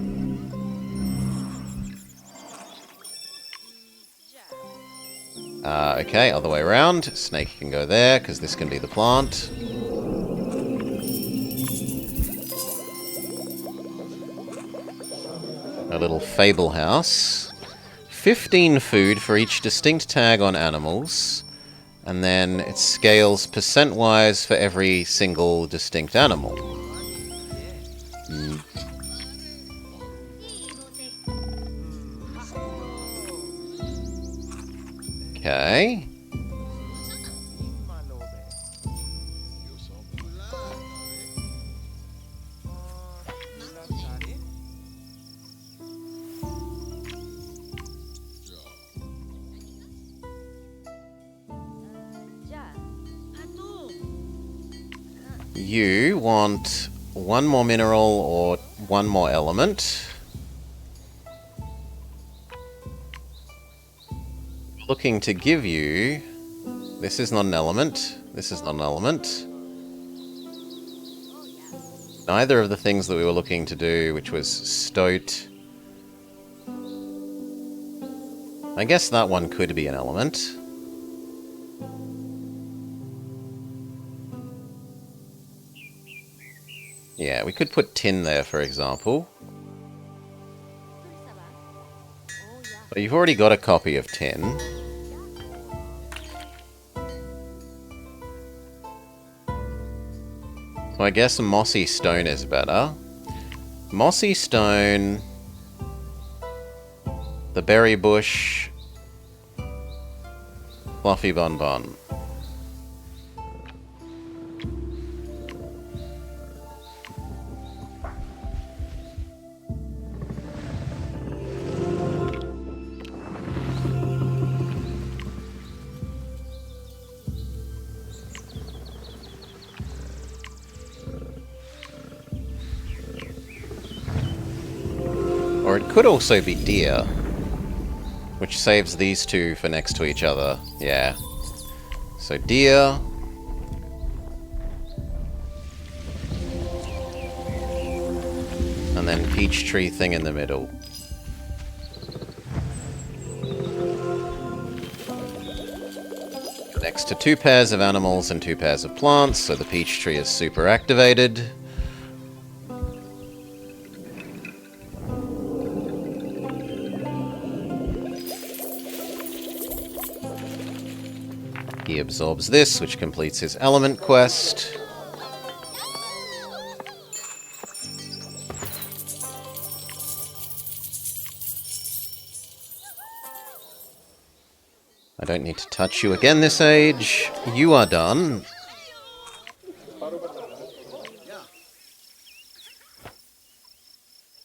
Okay, other way around. Snake can go there, because this can be the plant. A little fable house. 15 food for each distinct tag on animals. And then it scales percent-wise for every single distinct animal. Okay. You want one more mineral or one more element. Looking to give you... This is not an element. This is not an element. Neither of the things that we were looking to do, which was stoat. I guess that one could be an element. Yeah, we could put tin there, for example. But you've already got a copy of tin. So I guess mossy stone is better. Mossy stone... The berry bush... Fluffy bun bun. Or it could also be deer, which saves these two for next to each other. Yeah. So deer. And then peach tree thing in the middle. Next to 2 pairs of animals and 2 pairs of plants, so the peach tree is super activated. He absorbs this, which completes his element quest. I don't need to touch you again this age. You are done.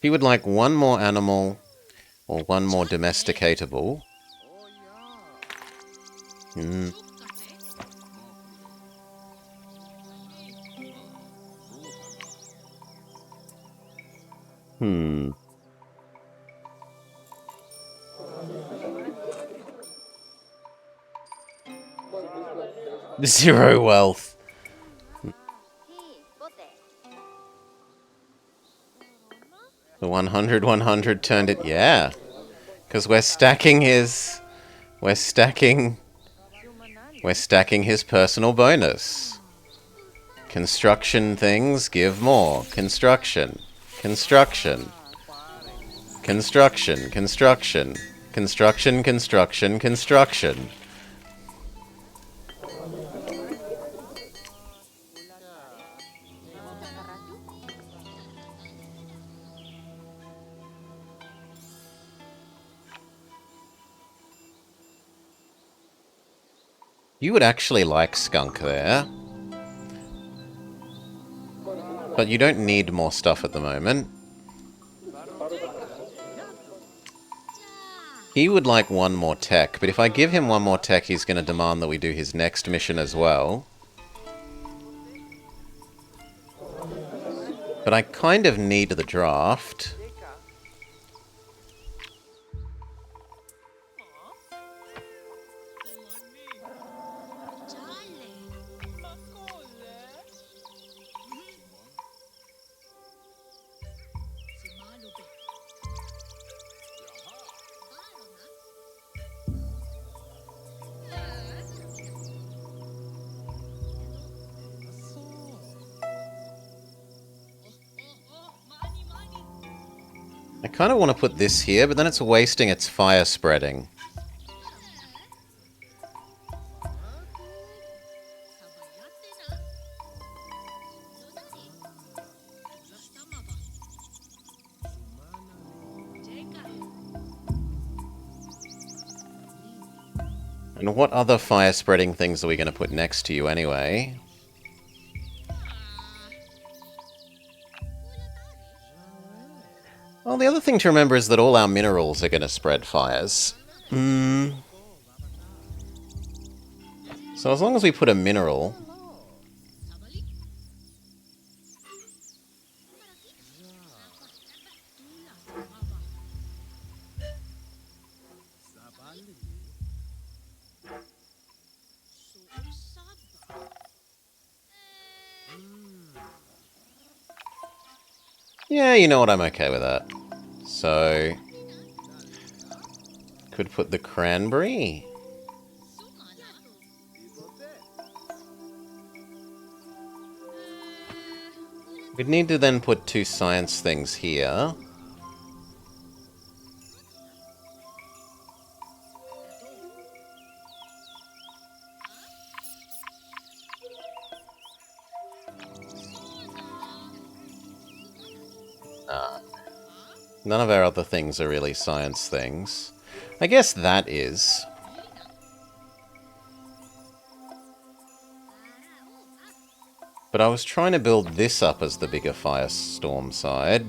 He would like one more animal or one more domesticatable. Zero wealth. The 100 turned it, yeah. Because we're stacking his personal bonus. Construction things give more. Construction. Construction. Construction. Construction. Construction. Construction. Construction. You would actually like skunk there. But you don't need more stuff at the moment. He would like one more tech, but if I give him one more tech, he's going to demand that we do his next mission as well. But I kind of need the draft. I kind of want to put this here, but then it's wasting its fire spreading. And what other fire-spreading things are we going to put next to you anyway? Well, the other thing to remember is that all our minerals are going to spread fires. So as long as we put a mineral... Yeah, you know what, I'm okay with that. So... could put the cranberry. We'd need to then put 2 science things here. None of our other things are really science things. I guess that is. But I was trying to build this up as the bigger firestorm side.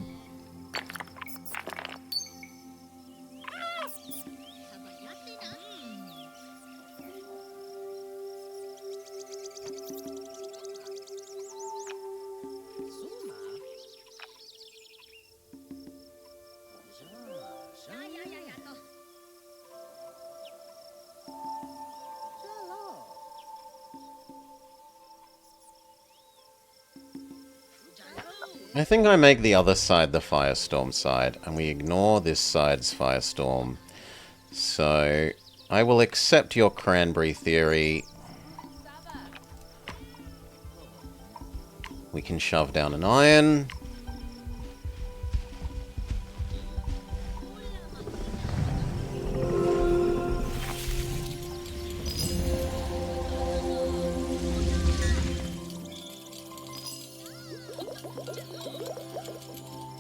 I think I make the other side the firestorm side, and we ignore this side's firestorm. So, I will accept your cranberry theory. We can shove down an iron.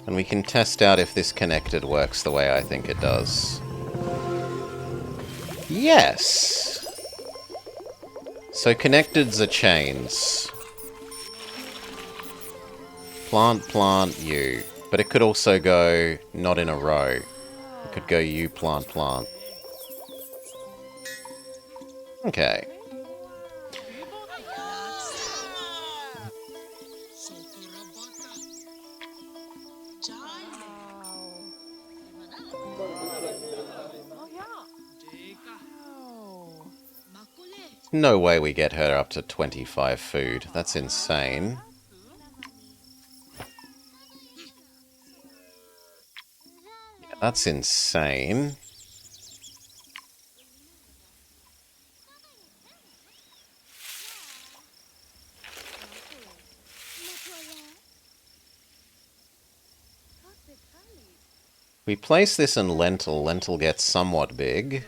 And we can test out if this connected works the way I think it does. Yes! So connecteds are chains. Plant, plant, you. But it could also go not in a row. It could go you, plant, plant. Okay. No way we get her up to 25 food. That's insane. Yeah, that's insane. We place this in lentil. Lentil gets somewhat big.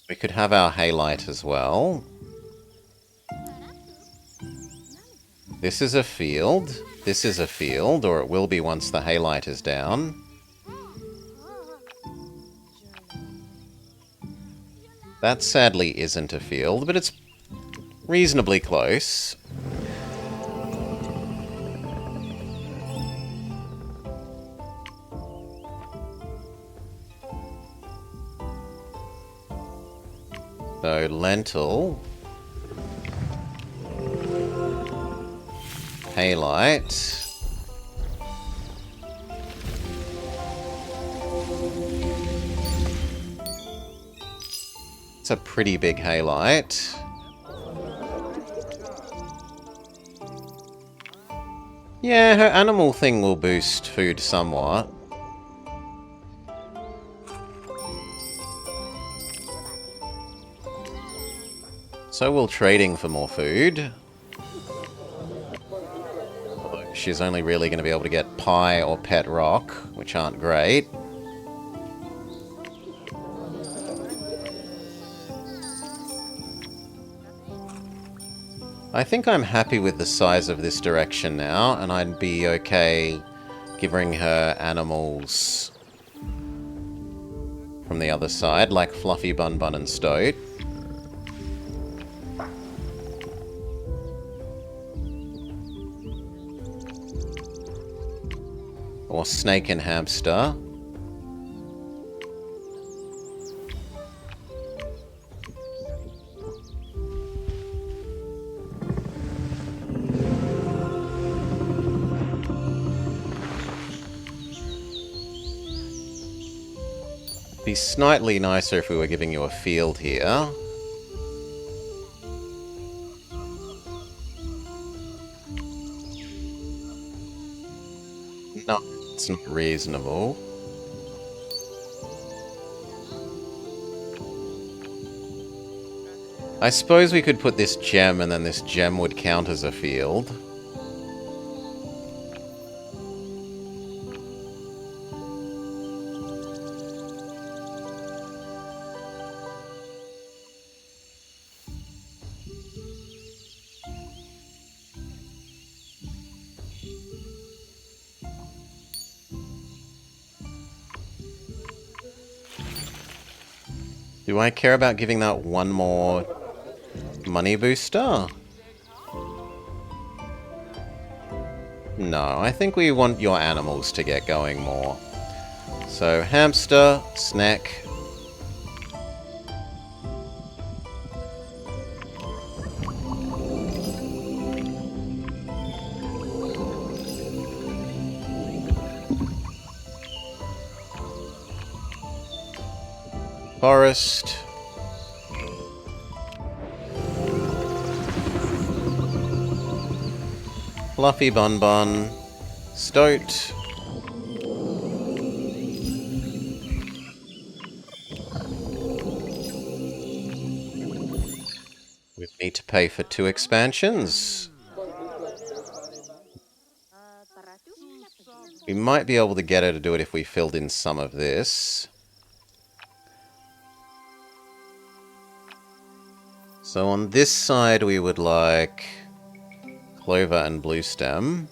We could have our halite as well. This is a field. This is a field, or it will be once the haylight is down. That sadly isn't a field, but it's reasonably close. So, lentil. Haylight. It's a pretty big haylight. Yeah, her animal thing will boost food somewhat. So will trading for more food. She's only really going to be able to get pie or pet rock, which aren't great. I think I'm happy with the size of this direction now, and I'd be okay giving her animals from the other side, like Fluffy Bun Bun and Stoat. Or Snake and Hamster. Be slightly nicer if we were giving you a field here. No, it's not reasonable. I suppose we could put this gem and then this gem would count as a field. Do I care about giving that one more money booster? No, I think we want your animals to get going more. So, hamster, snack. Forest. Fluffy Bun Bun. Stoat. We need to pay for 2 expansions. We might be able to get her to do it if we filled in some of this. So on this side we would like clover and blue stem.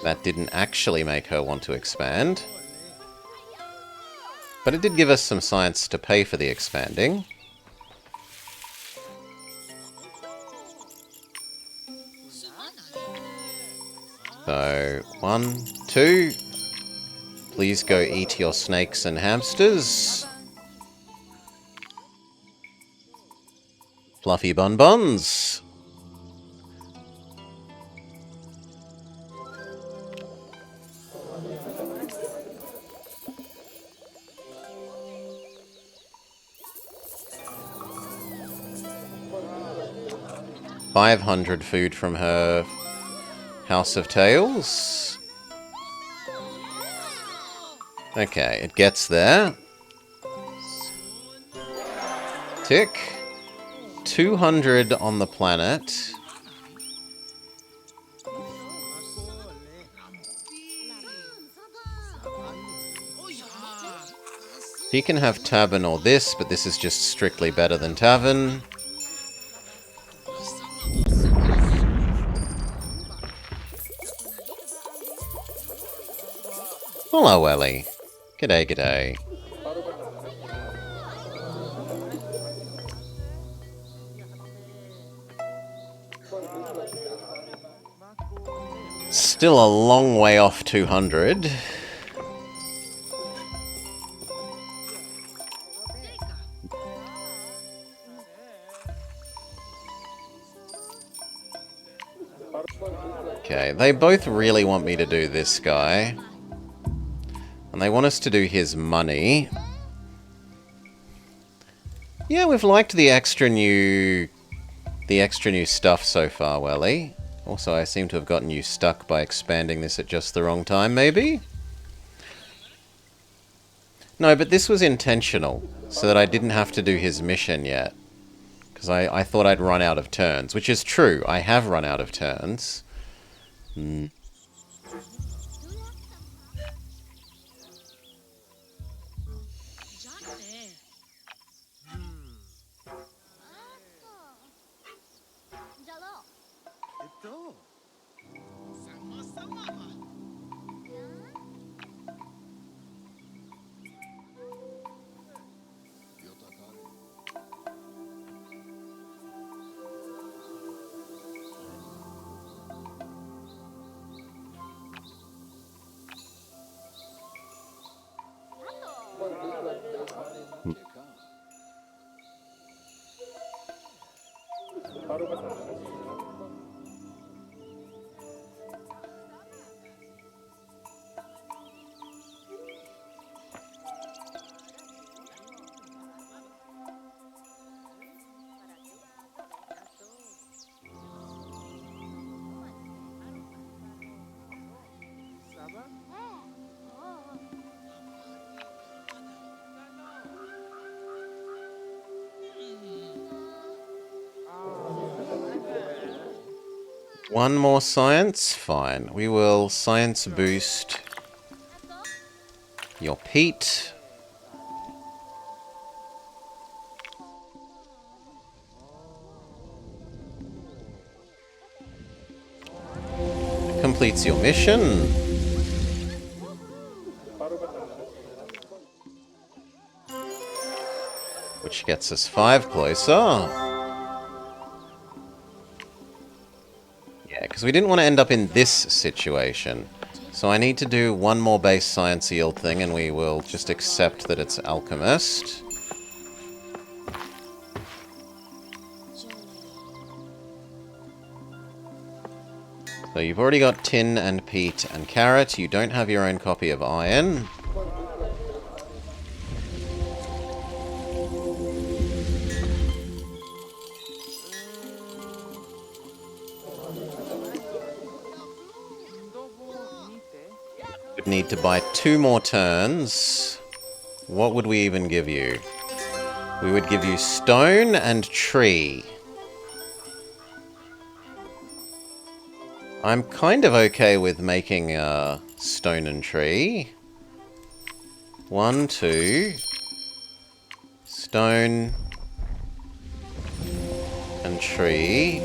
That didn't actually make her want to expand. But it did give us some science to pay for the expanding. So, 1, 2. Please go eat your snakes and hamsters. Fluffy Bun Buns. $500 food from her House of Tales. Okay, it gets there. Tick. 200 on the planet. He can have Tavern or this, but this is just strictly better than Tavern. Hello, Ellie. G'day, g'day. Still a long way off 200. Okay, they both really want me to do this guy. And they want us to do his money. Yeah, we've liked the extra new stuff so far, Welly. Also, I seem to have gotten you stuck by expanding this at just the wrong time, maybe? No, but this was intentional, so that I didn't have to do his mission yet. Because I thought I'd run out of turns, which is true. I have run out of turns. One more science? Fine. We will science boost your peat. Completes your mission. Which gets us 5 closer. Because we didn't want to end up in this situation. So I need to do one more base science yield thing, and we will just accept that it's alchemist. So you've already got tin and peat and carrot. You don't have your own copy of iron. Need to buy 2 more turns. What would we even give you? We would give you stone and tree. I'm kind of okay with making stone and tree. 1, 2. Stone and tree.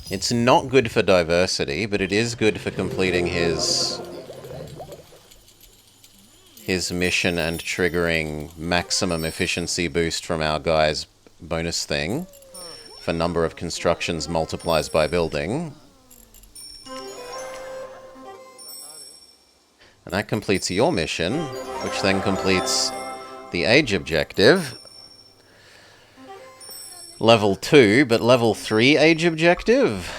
It's not good for diversity, but it is good for completing his mission and triggering maximum efficiency boost from our guy's bonus thing for number of constructions multiplies by building. And that completes your mission, which then completes the age objective. Level 2, but level 3 age objective?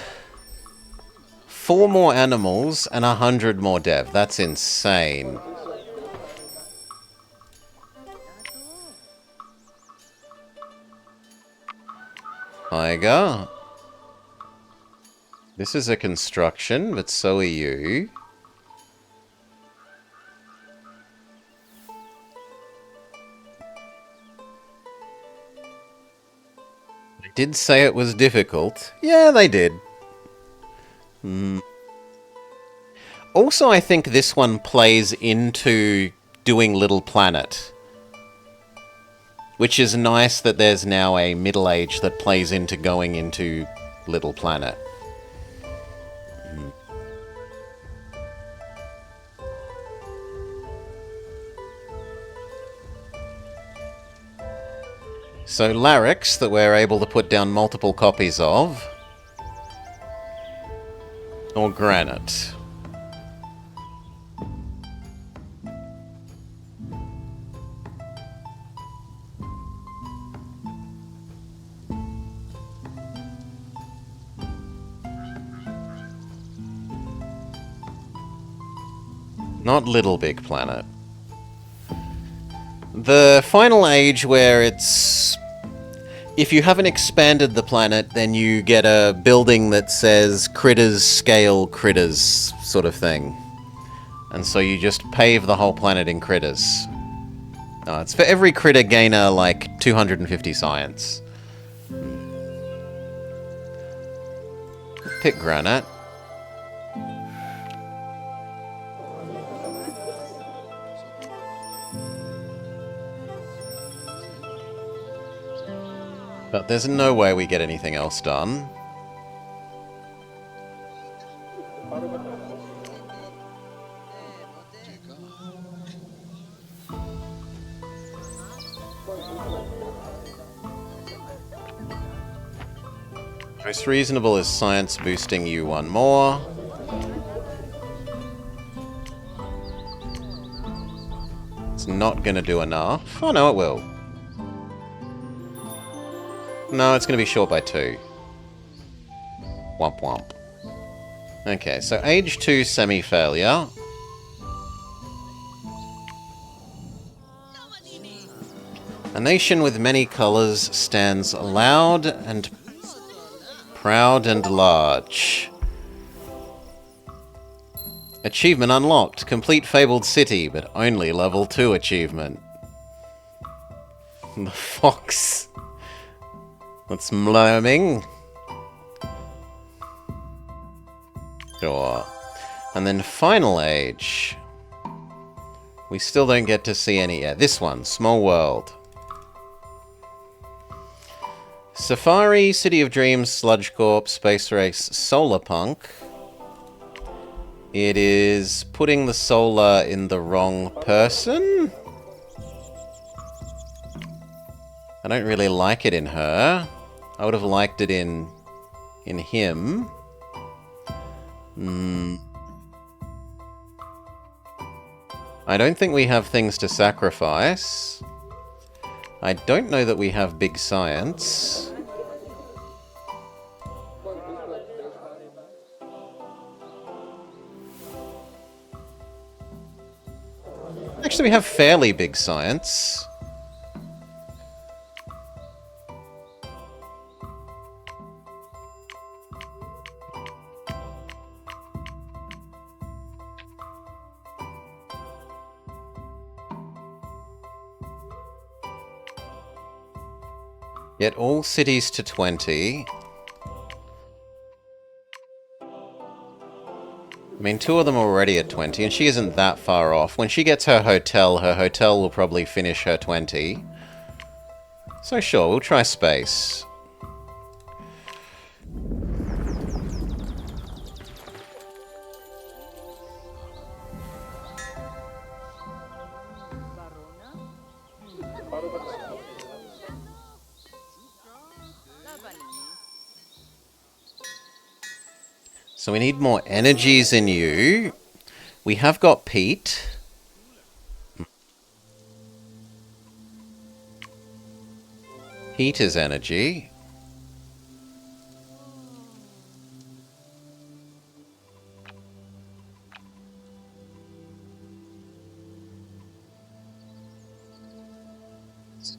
4 more animals and 100 more dev. That's insane. Tiger. This is a construction, but so are you. They did say it was difficult. Yeah, they did. Also, I think this one plays into doing Little Planet, which is nice that there's now a Middle Age that plays into going into Little Planet. So Larix, that we're able to put down multiple copies of, or Granite. Not Little Big Planet. The final age where it's... If you haven't expanded the planet, then you get a building that says critters scale critters sort of thing. And so you just pave the whole planet in critters. It's for every critter gainer, like 250 science. Pick Granite. But there's no way we get anything else done. Most reasonable is science boosting you one more. It's not going to do enough. Oh no, it will. No, it's going to be short by 2. Womp womp. Okay, so age 2 semi-failure. A nation with many colours stands loud and proud and large. Achievement unlocked. Complete Fabled City, but only level 2 achievement. The fox. That's mlurming. Sure. And then final age. We still don't get to see any... Yeah, this one. Small World. Safari, City of Dreams, Sludge Corp, Space Race, Solar Punk. It is putting the solar in the wrong person. I don't really like it in her. I would have liked it in him. I don't think we have things to sacrifice. I don't know that we have big science. Actually, we have fairly big science. Get all cities to 20. I mean, 2 of them are already at 20, and she isn't that far off. When she gets her hotel will probably finish her 20. So sure, we'll try space. So we need more energies in you. We have got Pete. Heat is energy.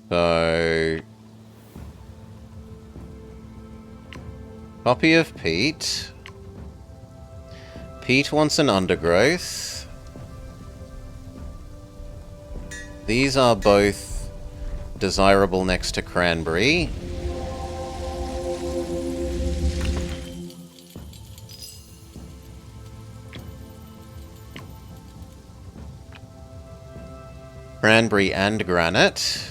So... Copy of Pete. Pete wants an undergrowth. These are both desirable next to Cranberry. Cranberry and granite.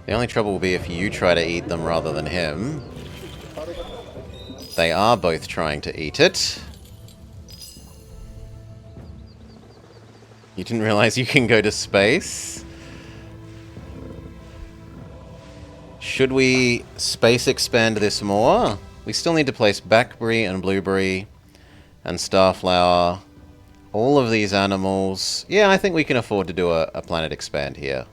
The only trouble will be if you try to eat them rather than him. They are both trying to eat it. You didn't realize you can go to space? Should we space expand this more? We still need to place blackberry and blueberry and starflower. All of these animals. Yeah, I think we can afford to do a planet expand here.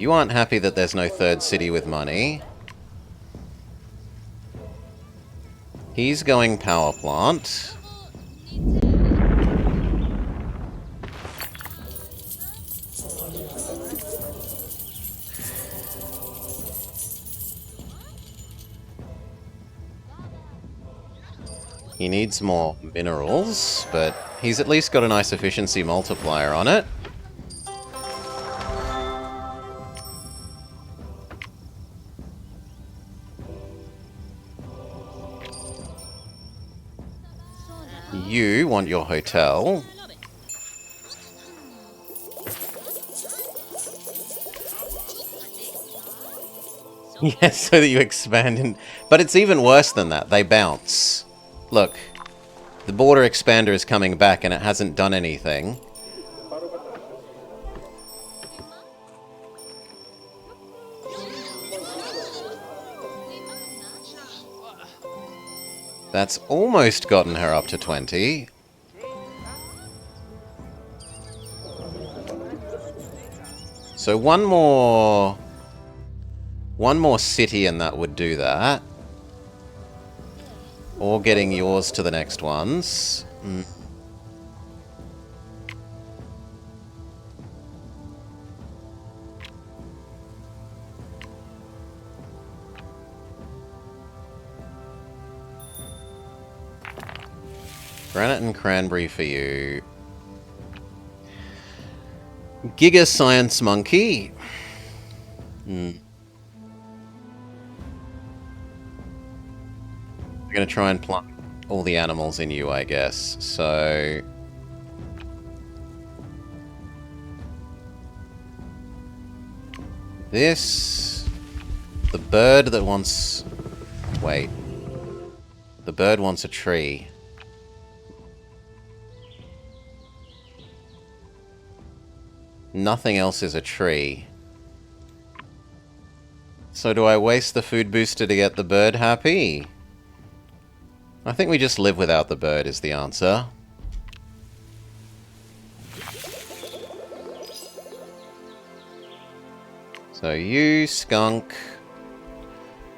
You aren't happy that there's no third city with money. He's going power plant. He needs more minerals, but he's at least got a nice efficiency multiplier on it. You want your hotel. Yes, so that you expand in... But it's even worse than that. They bounce. Look. The border expander is coming back and it hasn't done anything. That's almost gotten her up to 20. So one more city and that would do that. Or getting yours to the next ones. Granite and cranberry for you. Giga Science Monkey. We're going to try and plant all the animals in you, I guess. So... this... The bird that wants... Wait. The bird wants a tree. Nothing else is a tree. So do I waste the food booster to get the bird happy? I think we just live without the bird is the answer. So you, skunk,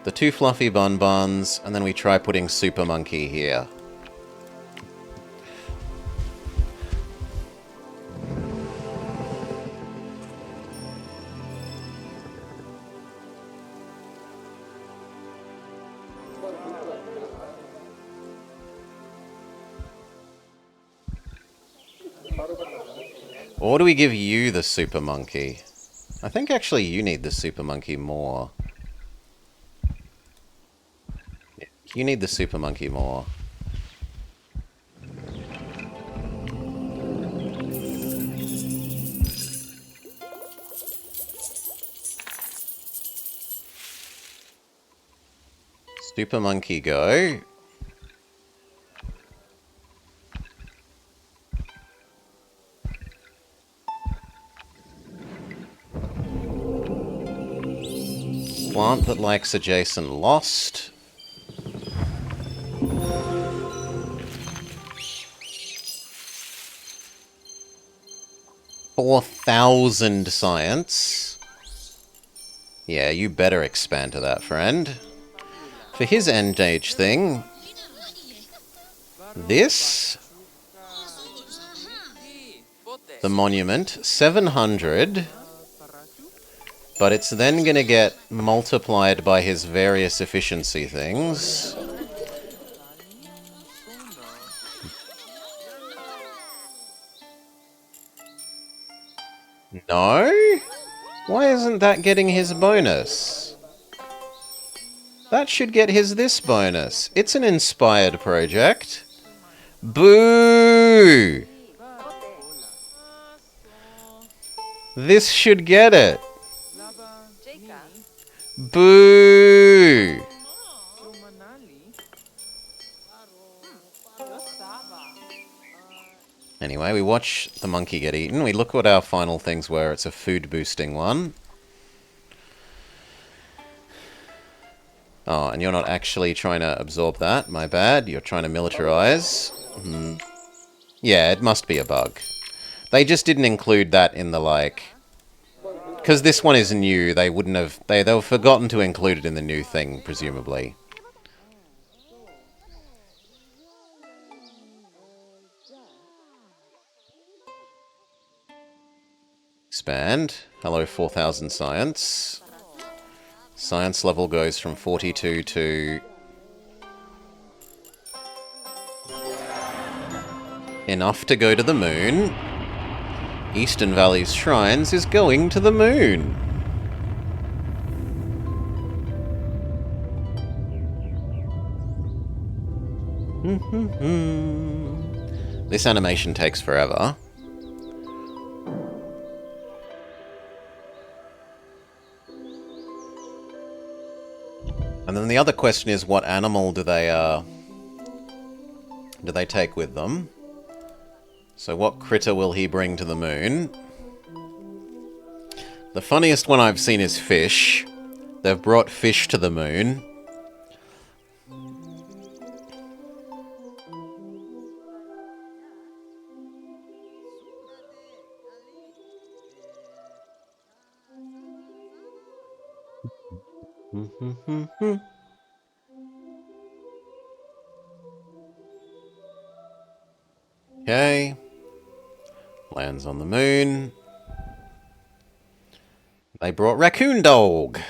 the two fluffy bun-buns, and then we try putting Super Monkey here. Or do we give you the Super Monkey? I think actually you need the Super Monkey more. You need the Super Monkey more. Super Monkey go. Plant that likes adjacent lost. $4,000 science. Yeah, you better expand to that, friend. For his end age thing, This, the monument, 700, but it's then going to get multiplied by his various efficiency things. No? Why isn't that getting his bonus? That should get his this bonus. It's an inspired project. Boo! This should get it. Boo! Anyway, we watch the monkey get eaten. We look what our final things were. It's a food boosting one. Oh, and you're not actually trying to absorb that. My bad. You're trying to militarize. Yeah, it must be a bug. They just didn't include that in the, like... Because this one is new, they wouldn't have... They were forgotten to include it in the new thing, presumably. Expand. Hello, 4000 science. Science level goes from 42 to... enough to go to the moon. Eastern Valley's Shrines is going to the moon. This animation takes forever. And then the other question is, what animal do they take with them? So what critter will he bring to the moon? The funniest one I've seen is fish. They've brought fish to the moon. Okay. Lands on the moon. They brought Raccoon Dog.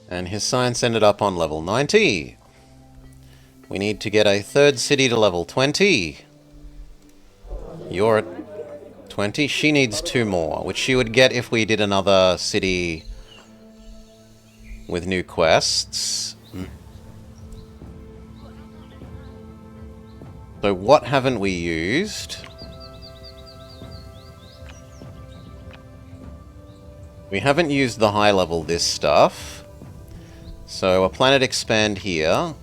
And his science ended up on level 90. We need to get a third city to level 20. You're at 20. She needs 2 more, which she would get if we did another city with new quests. So what haven't we used? We haven't used the high level this stuff. So a planet expand here.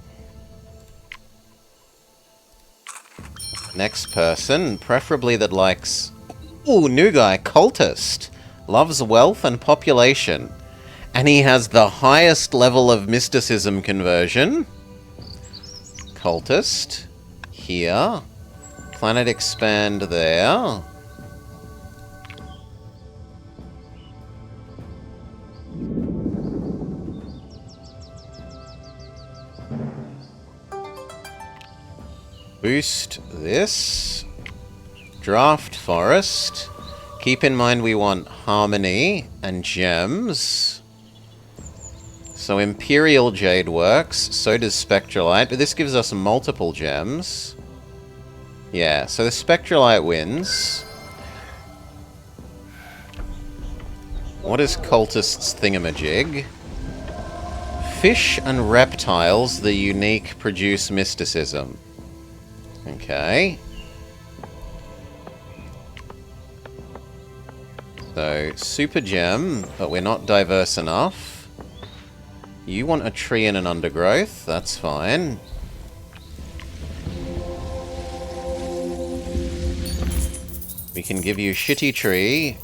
Next person, preferably that likes... Ooh, new guy, cultist. Loves wealth and population. And he has the highest level of mysticism conversion. Cultist. Here. Planet expand there. Boost this. Draft forest. Keep in mind we want harmony and gems. So Imperial Jade works, so does Spectralite, but this gives us multiple gems. Yeah, so the Spectralite wins. What is Cultist's thingamajig? Fish and reptiles, the unique, produce mysticism. Okay. So, super gem, but we're not diverse enough. You want a tree and an undergrowth, that's fine. We can give you shitty tree.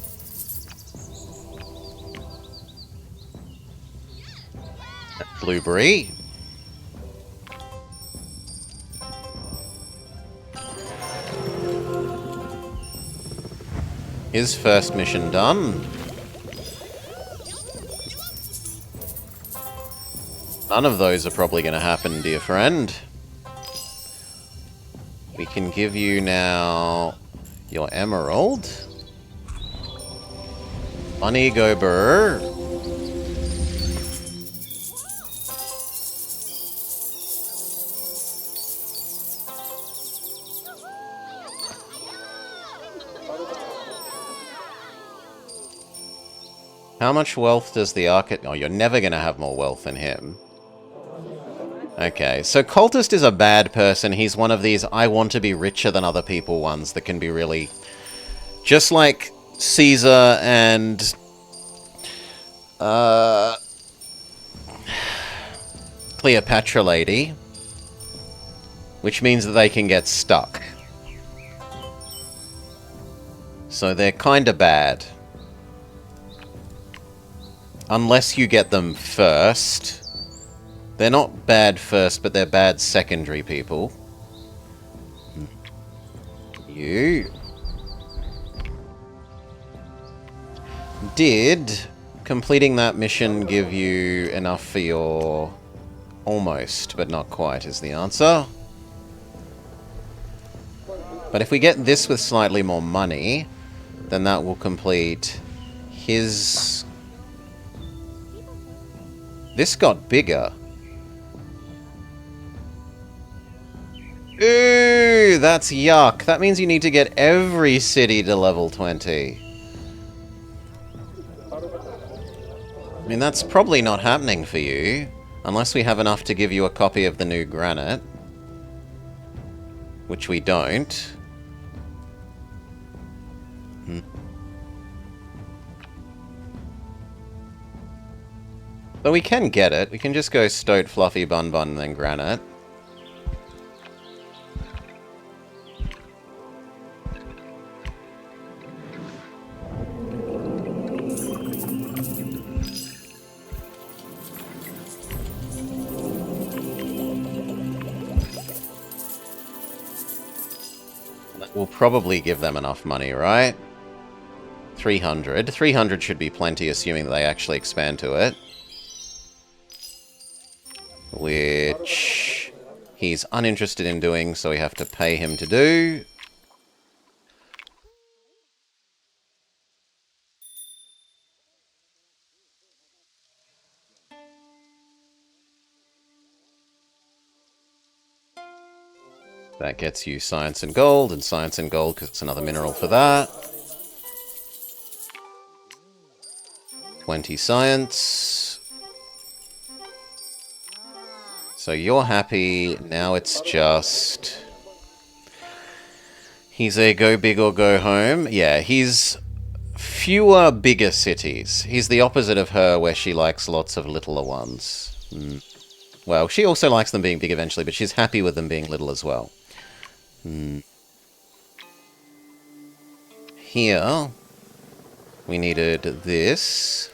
Blueberry. His first mission done. None of those are probably going to happen, dear friend. We can give you now your emerald. Money go burr. How much wealth does the architect... Oh, you're never going to have more wealth than him. Okay, so Cultist is a bad person. He's one of these I want to be richer than other people ones that can be really... Just like Caesar and... Cleopatra lady. Which means that they can get stuck. So they're kinda bad. Unless you get them first. They're not bad first, but they're bad secondary people. You. Did completing that mission give you enough for your... Almost, but not quite is the answer. But if we get this with slightly more money, then that will complete his... This got bigger. Ooh, that's yuck. That means you need to get every city to level 20. I mean, that's probably not happening for you. Unless we have enough to give you a copy of the new granite. Which we don't. But we can get it. We can just go Stoat, Fluffy, Bun Bun, and then Granite. That will probably give them enough money, right? 300. 300 should be plenty, assuming that they actually expand to it. Which he's uninterested in doing, so we have to pay him to do. That gets you science and gold because it's another mineral for that. 20 science. So you're happy, now it's just... He's a go big or go home. Yeah, he's fewer bigger cities. He's the opposite of her, where she likes lots of littler ones. Well, she also likes them being big eventually, but she's happy with them being little as well. Here, we needed this.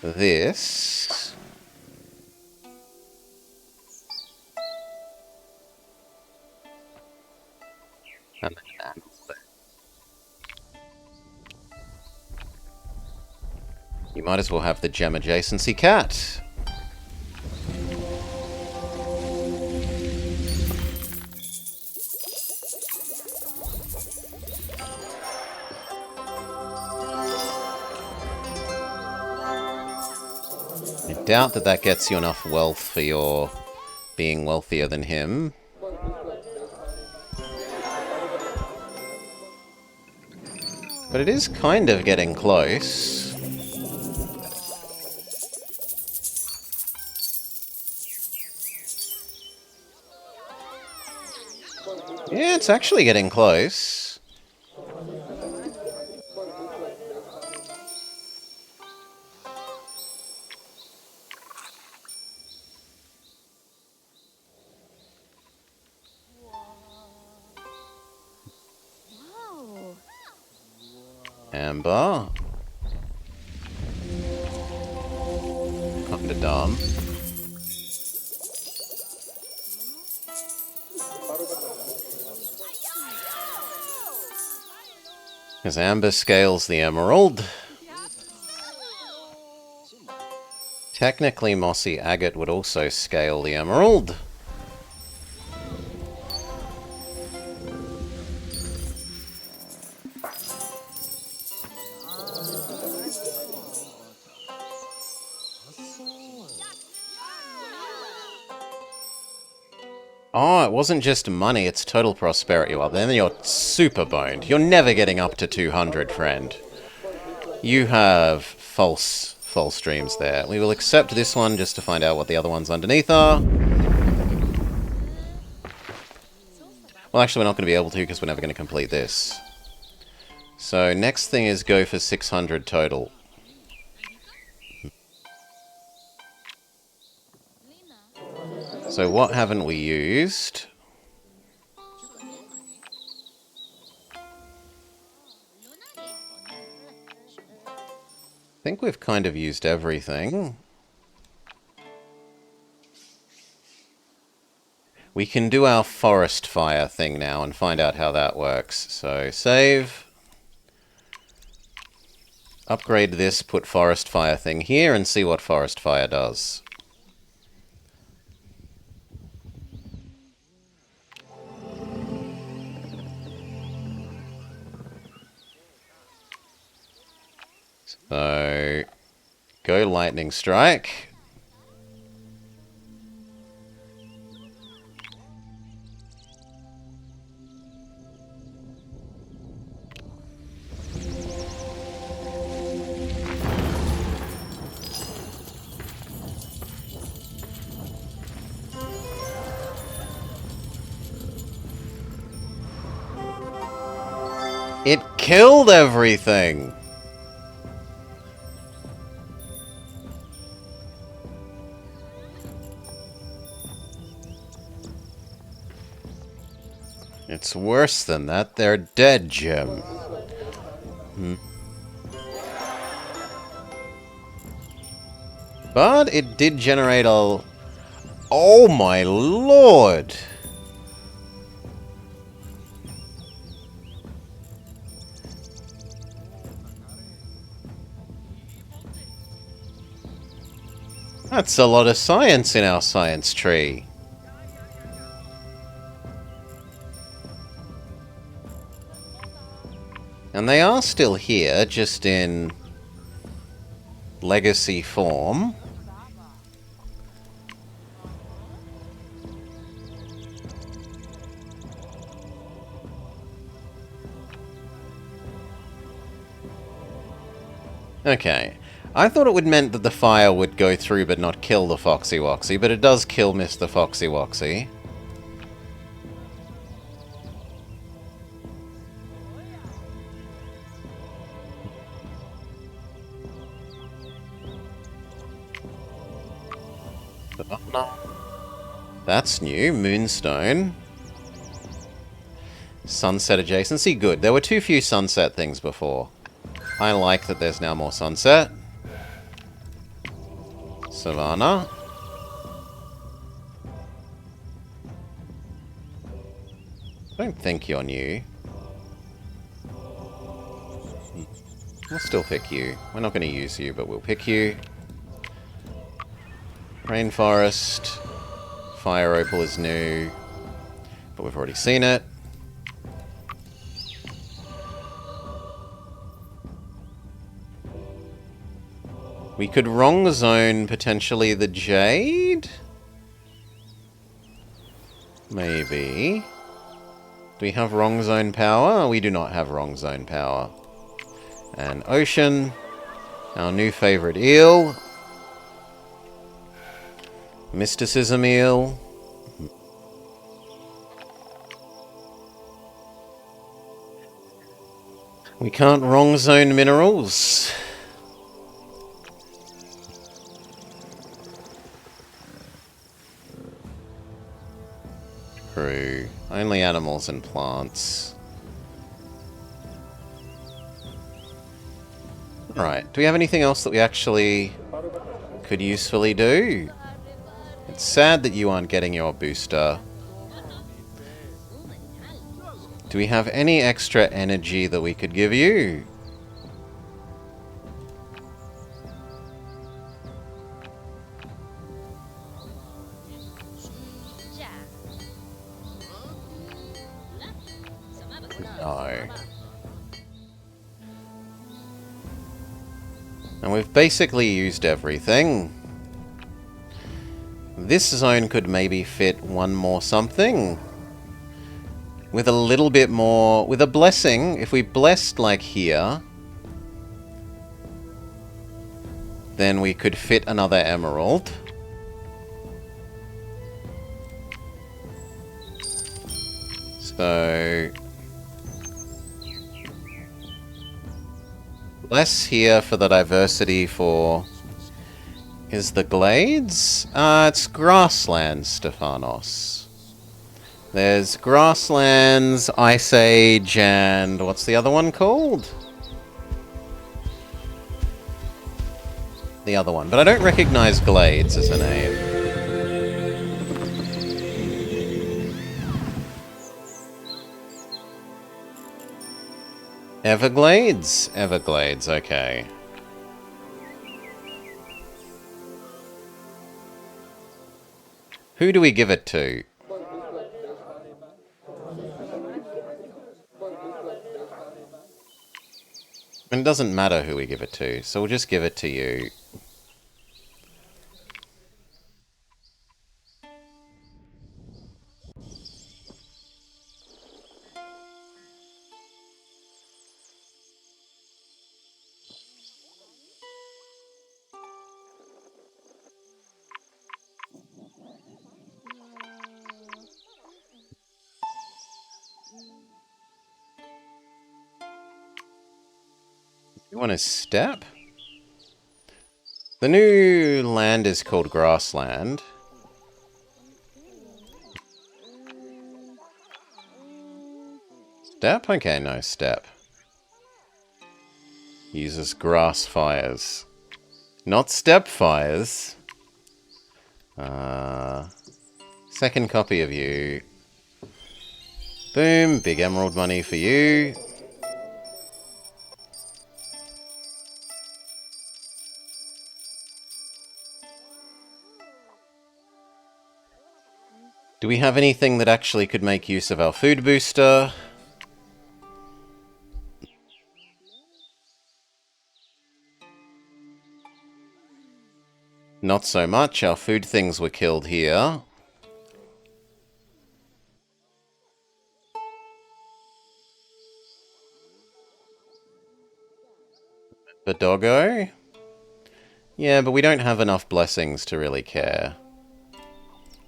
This. And then that. You might as well have the gem adjacency cat. I doubt that that gets you enough wealth for your being wealthier than him. But it is kind of getting close. Yeah, it's actually getting close. Amber. Kinda dumb. Because amber scales the emerald. Technically, mossy agate would also scale the emerald. Oh, it wasn't just money, it's total prosperity. Well, then you're super boned. You're never getting up to 200, friend. You have false dreams there. We will accept this one just to find out what the other ones underneath are. Well, actually, we're not going to be able to because we're never going to complete this. So, next thing is go for 600 total. So, what haven't we used? I think we've kind of used everything. We can do our forest fire thing now and find out how that works. So, save. Upgrade this, put forest fire thing here, and see what forest fire does. So, go lightning strike. It killed everything! It's worse than that. They're dead, Jim. But it did generate a... Oh my lord! That's a lot of science in our science tree. And they are still here, just in legacy form. Okay. I thought it would meant that the fire would go through but not kill the Foxy Woxy, but it does kill Mr. Foxy Woxy. Oh, no. That's new. Moonstone. Sunset adjacency. Good. There were too few sunset things before. I like that there's now more sunset. Savannah. I don't think you're new. We'll still pick you. We're not going to use you, but we'll pick you. Rainforest. Fire Opal is new, but we've already seen it. We could wrong zone potentially the Jade? Maybe. Do we have wrong zone power? We do not have wrong zone power. And Ocean, our new favorite eel. Mysticism eel. We can't wrong zone minerals. True. Only animals and plants. Alright, do we have anything else that we actually could usefully do? It's sad that you aren't getting your booster. Do we have any extra energy that we could give you? No. And we've basically used everything. This zone could maybe fit one more something. With a little bit more... With a blessing, if we blessed like here, then we could fit another emerald. So... Bless here for the diversity for... Is the Glades? It's Grasslands, Stephanos. There's Grasslands, Ice Age, and what's the other one called? The other one. But I don't recognize Glades as a name. Everglades? Everglades, okay. Who do we give it to? It doesn't matter who we give it to, so we'll just give it to you. You want to step? The new land is called Grassland. Step? Okay, no step. Uses grass fires. Not step fires. Second copy of you. Boom, big emerald money for you. Do we have anything that actually could make use of our food booster? Not so much. Our food things were killed here. The doggo? Yeah, but we don't have enough blessings to really care.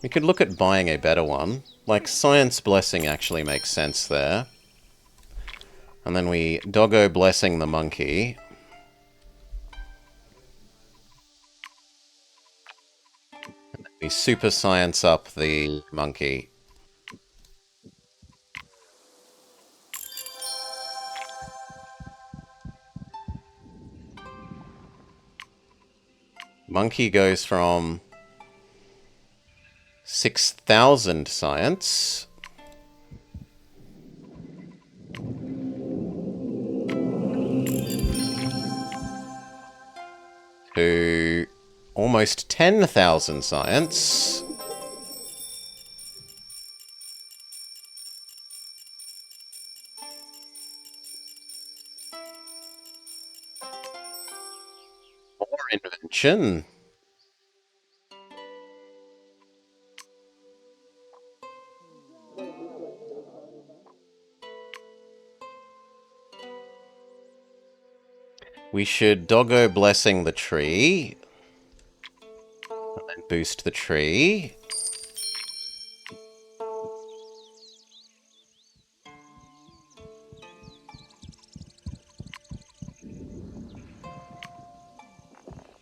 We could look at buying a better one. Like, Science Blessing actually makes sense there. And then we doggo blessing the monkey. We super science up the monkey. Monkey goes from 6,000 science to almost 10,000 science. More invention. We should doggo blessing the tree. And then boost the tree.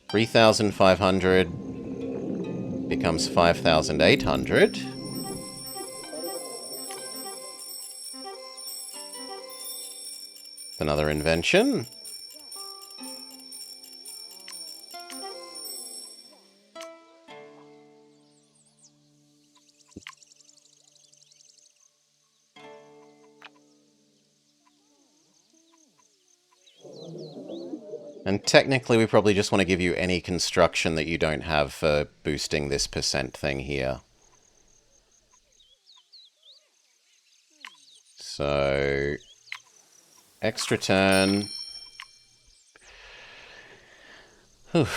$3,500 becomes 5,800. Another invention. And technically we probably just want to give you any construction that you don't have for boosting this percent thing here. So, extra turn. Whew.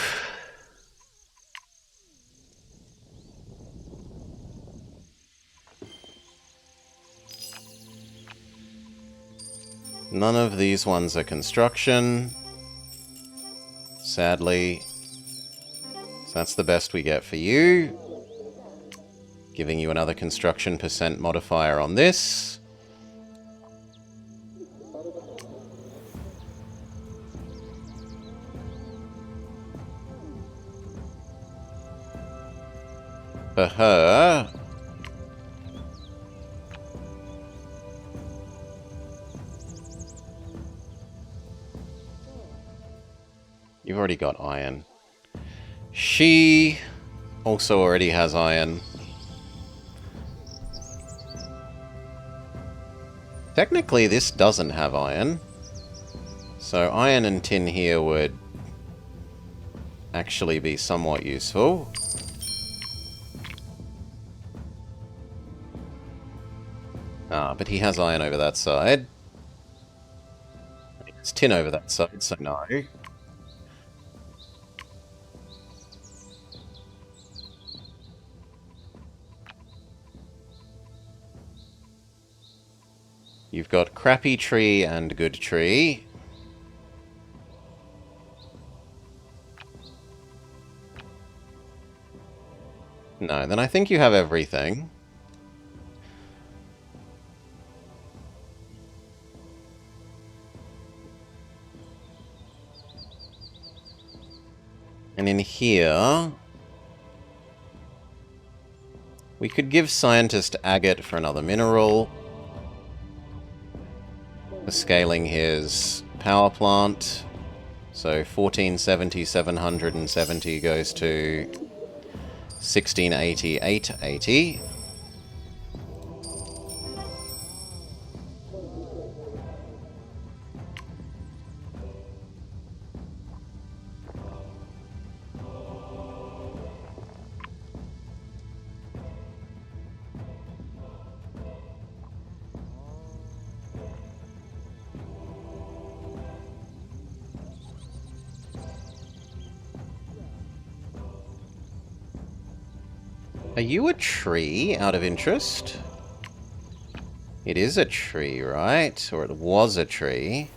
None of these ones are construction, sadly. So that's the best we get for you. Giving you another construction percent modifier on this. For her... You've already got iron. She also already has iron. Technically, this doesn't have iron. So iron and tin here would actually be somewhat useful. Ah, but he has iron over that side. It's tin over that side, so no. You've got crappy tree and good tree. No, then I think you have everything. And in here... we could give Scientist Agate for another mineral. For scaling his power plant. So 1470, 770 goes to 1680, 880. Are you a tree, out of interest? It is a tree, right? Or it was a tree.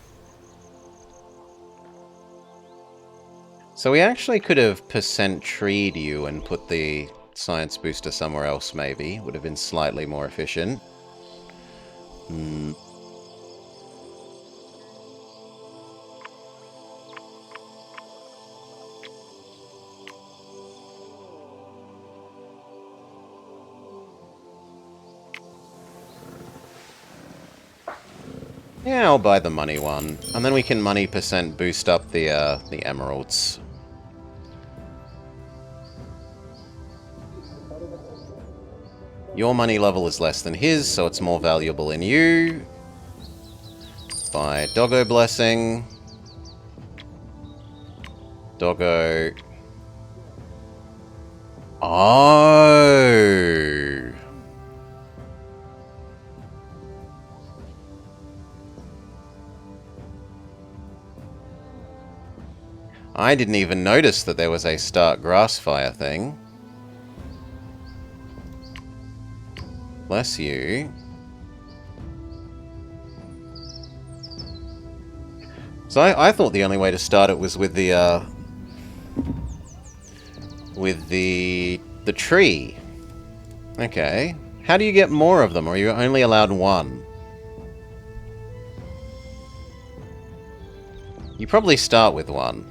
So we actually could have percent treed you and put the science booster somewhere else, maybe. Would have been slightly more efficient. Yeah, I'll buy the money one. And then we can money percent boost up the emeralds. Your money level is less than his, so it's more valuable in you. Buy Doggo Blessing. Doggo. Oh! I didn't even notice that there was a Stark Grassfire thing. Bless you. So I thought the only way to start it was with the tree. Okay. How do you get more of them, or are you only allowed one? You probably start with one.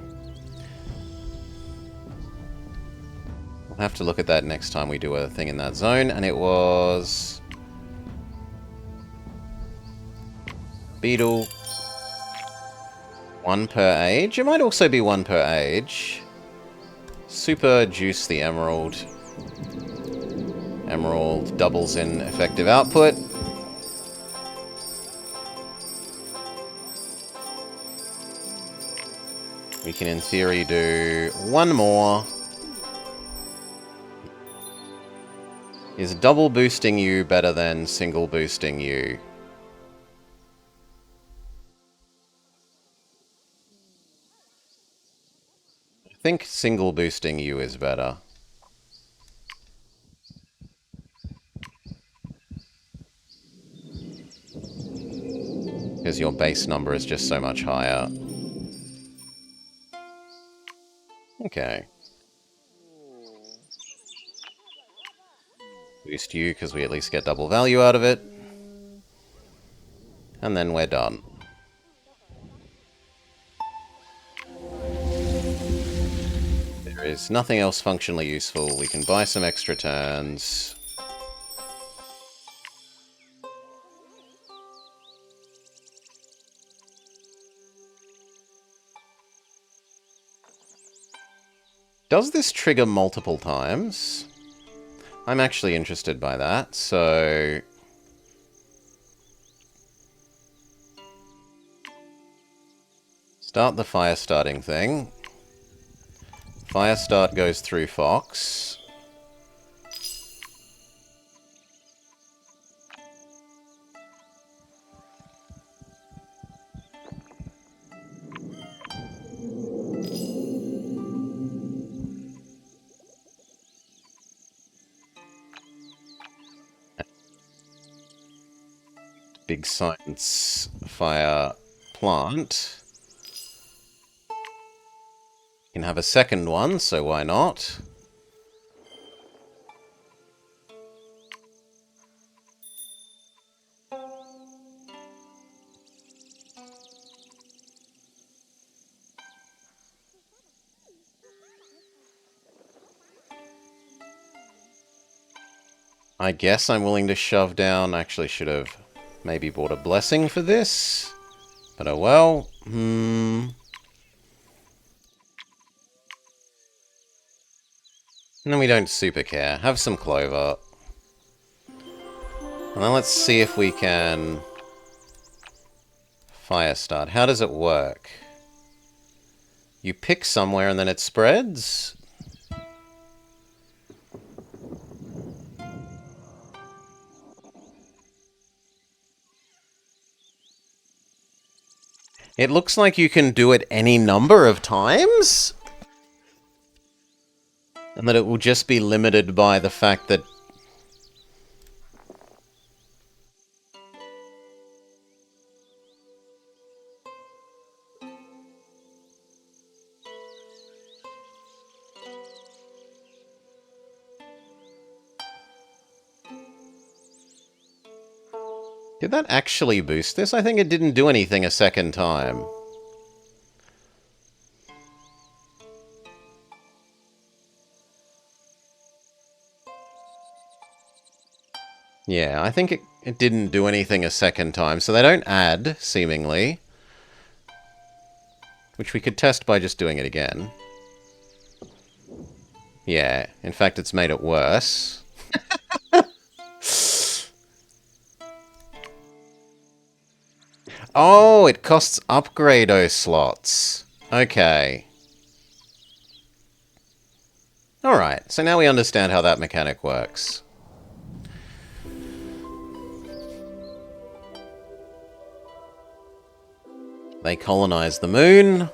We'll have to look at that next time we do a thing in that zone, and it was... Beetle. One per age. It might also be one per age. Super juice the emerald. Emerald doubles in effective output. We can, in theory, do one more. Is double boosting you better than single boosting you? I think single boosting you is better. Because your base number is just so much higher. Okay. Boost you, because we at least get double value out of it. And then we're done. There is nothing else functionally useful. We can buy some extra turns. Does this trigger multiple times? I'm actually interested by that, so... Start the fire starting thing. Fire start goes through Fox. Big science fire plant. You can have a second one, so why not? I guess I'm willing to shove down. Actually, should have maybe bought a blessing for this. But oh well. No, we don't super care. Have some clover. And then let's see if we can... Fire start. How does it work? You pick somewhere and then it spreads? It looks like you can do it any number of times? And that it will just be limited by the fact that... Did that actually boost this? I think it didn't do anything a second time. Yeah, I think it didn't do anything a second time, so they don't add, seemingly. Which we could test by just doing it again. Yeah, in fact it's made it worse. Oh, it costs upgrade-o slots. Okay. Alright, so now we understand how that mechanic works. They colonize the moon.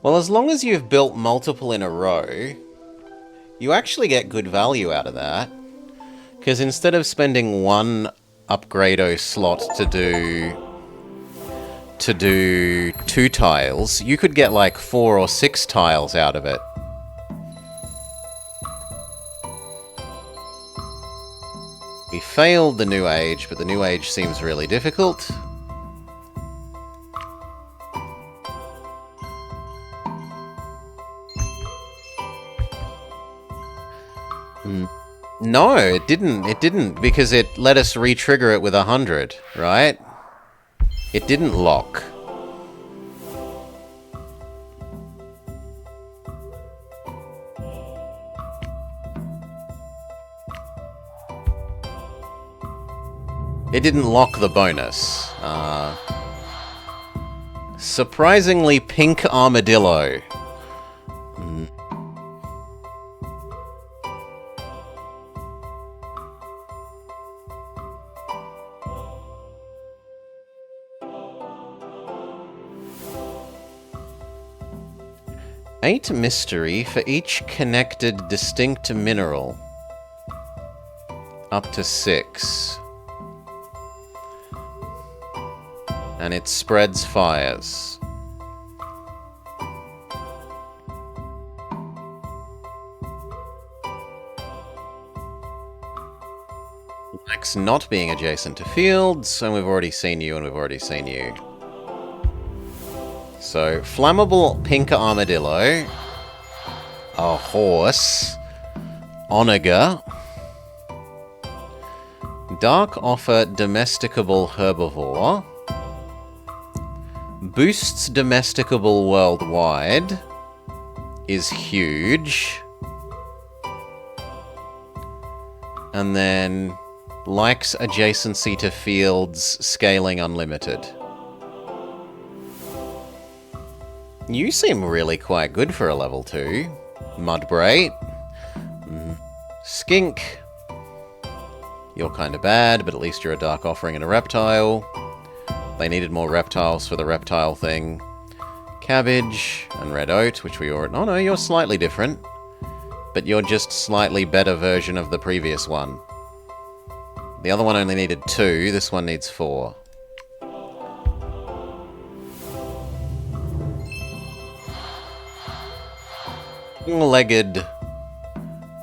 Well, as long as you've built multiple in a row, you actually get good value out of that. Because instead of spending one upgrade-o slot to do 2 tiles, you could get like 4 or 6 tiles out of it. We failed the New Age, but the New Age seems really difficult. No, it didn't. It didn't, because it let us re-trigger it with 100, right? It didn't lock. It didn't lock the bonus. Surprisingly pink armadillo. 8 mystery for each connected distinct mineral. Up to 6. And it spreads fires. Likes not being adjacent to fields, and we've already seen you, and we've already seen you. So, flammable pink armadillo, a horse, onager, dark offer domesticable herbivore, boosts domesticable worldwide, is huge, and then likes adjacency to fields, scaling unlimited. You seem really quite good for a level 2. Mudbray. Skink. You're kinda bad, but at least you're a Dark Offering and a Reptile. They needed more reptiles for the reptile thing. Cabbage and Red Oat, which we already... Oh no, you're slightly different. But you're just slightly better version of the previous one. The other one only needed 2, this one needs 4. Legged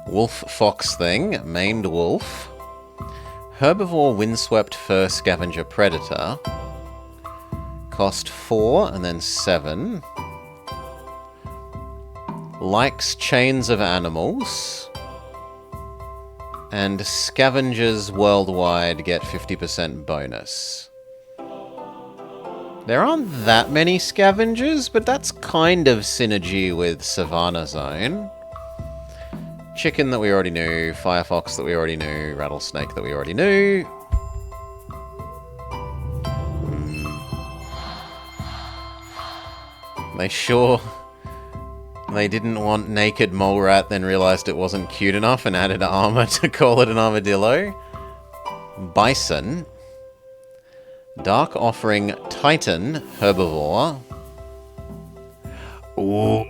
wolf fox thing, maned wolf, herbivore windswept fur scavenger predator, cost 4 and then 7, likes chains of animals, and scavengers worldwide get 50% bonus. There aren't that many scavengers, but that's kind of synergy with Savannah Zone. Chicken that we already knew, Firefox that we already knew, Rattlesnake that we already knew. They sure... They didn't want naked mole rat, then realized it wasn't cute enough and added armor to call it an armadillo. Bison. Dark Offering Titan Herbivore. Ooh.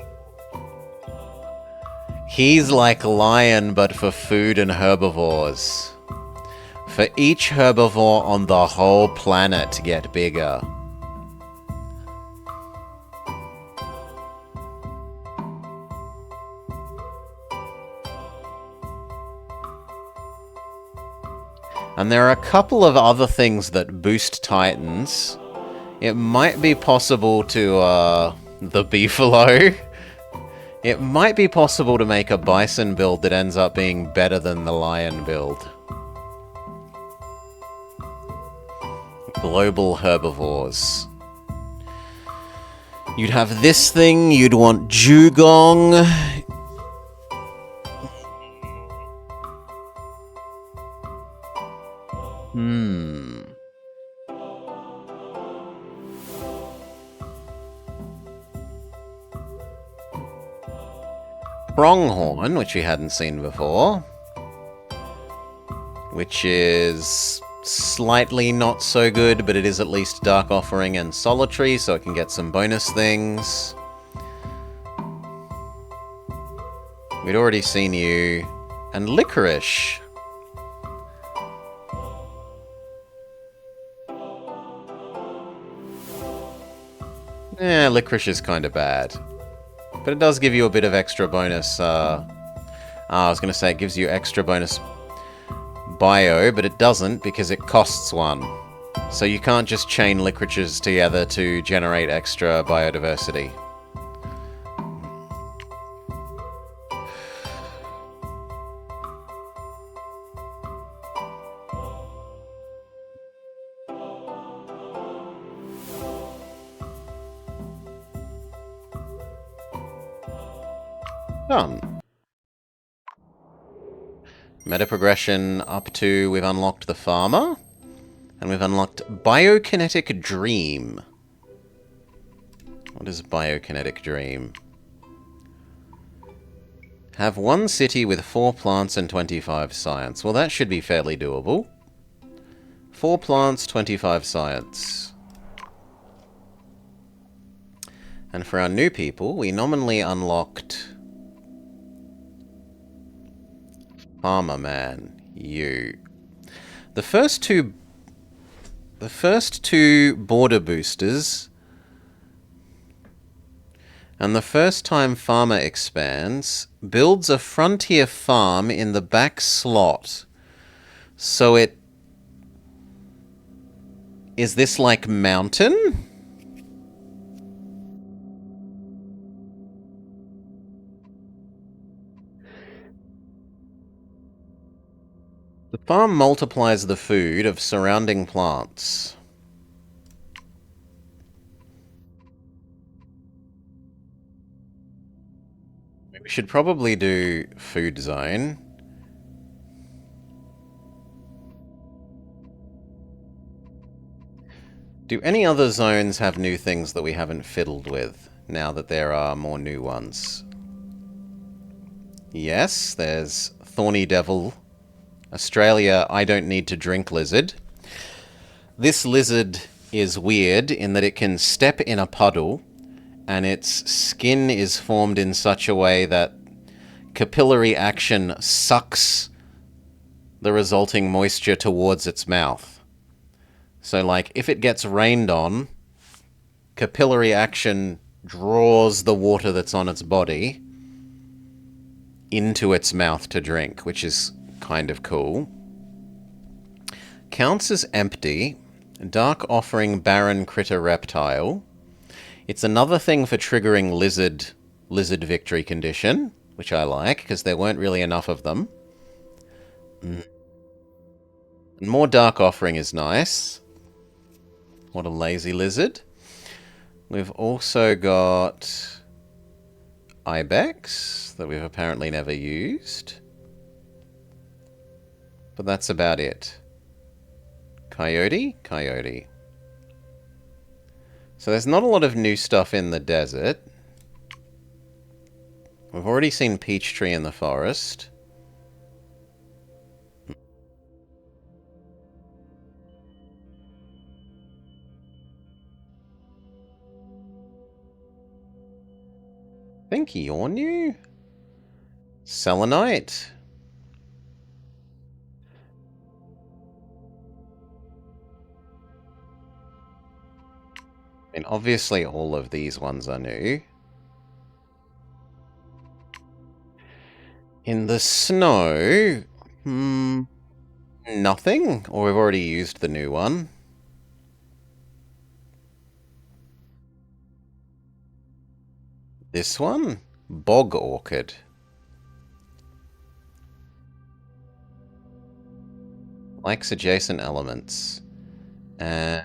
He's like lion, but for food and herbivores. For each herbivore on the whole planet get bigger. And there are a couple of other things that boost Titans. It might be possible to, the Beefalo. It might be possible to make a Bison build that ends up being better than the Lion build. Global herbivores. You'd have this thing, you'd want Dugong. Pronghorn, which we hadn't seen before. Which is slightly not so good, but it is at least Dark Offering and Solitary, so it can get some bonus things. We'd already seen you. And Licorice. Licorice is kind of bad. But it does give you a bit of extra bonus, I was going to say it gives you extra bonus bio, but it doesn't because it costs 1. So you can't just chain licorices together to generate extra biodiversity. Done. Meta progression up to we've unlocked the farmer. And we've unlocked Biokinetic Dream. What is Biokinetic Dream? Have 1 city with 4 plants and 25 science. Well, that should be fairly doable. 4 plants, 25 science. And for our new people, we nominally unlocked Farmer Man. You. The first two border boosters and the first time farmer expands builds a frontier farm in the back slot. So it... Is this like mountain? The farm multiplies the food of surrounding plants. We should probably do food zone. Do any other zones have new things that we haven't fiddled with, now that there are more new ones? Yes, there's Thorny Devil. Australia, I don't need to drink lizard. This lizard is weird in that it can step in a puddle, and its skin is formed in such a way that capillary action sucks the resulting moisture towards its mouth. So, like, if it gets rained on, capillary action draws the water that's on its body into its mouth to drink, which is kind of cool. Counts as empty. Dark Offering Barren Critter Reptile. It's another thing for triggering lizard victory condition, which I like, because there weren't really enough of them. And more Dark Offering is nice. What a lazy lizard. We've also got Ibex, that we've apparently never used. But that's about it. Coyote? Coyote. So there's not a lot of new stuff in the desert. We've already seen Peachtree in the forest. I think you're new. Selenite. I mean, obviously all of these ones are new. In the snow... nothing? Or we've already used the new one. This one? Bog Orchid. Likes adjacent elements. And...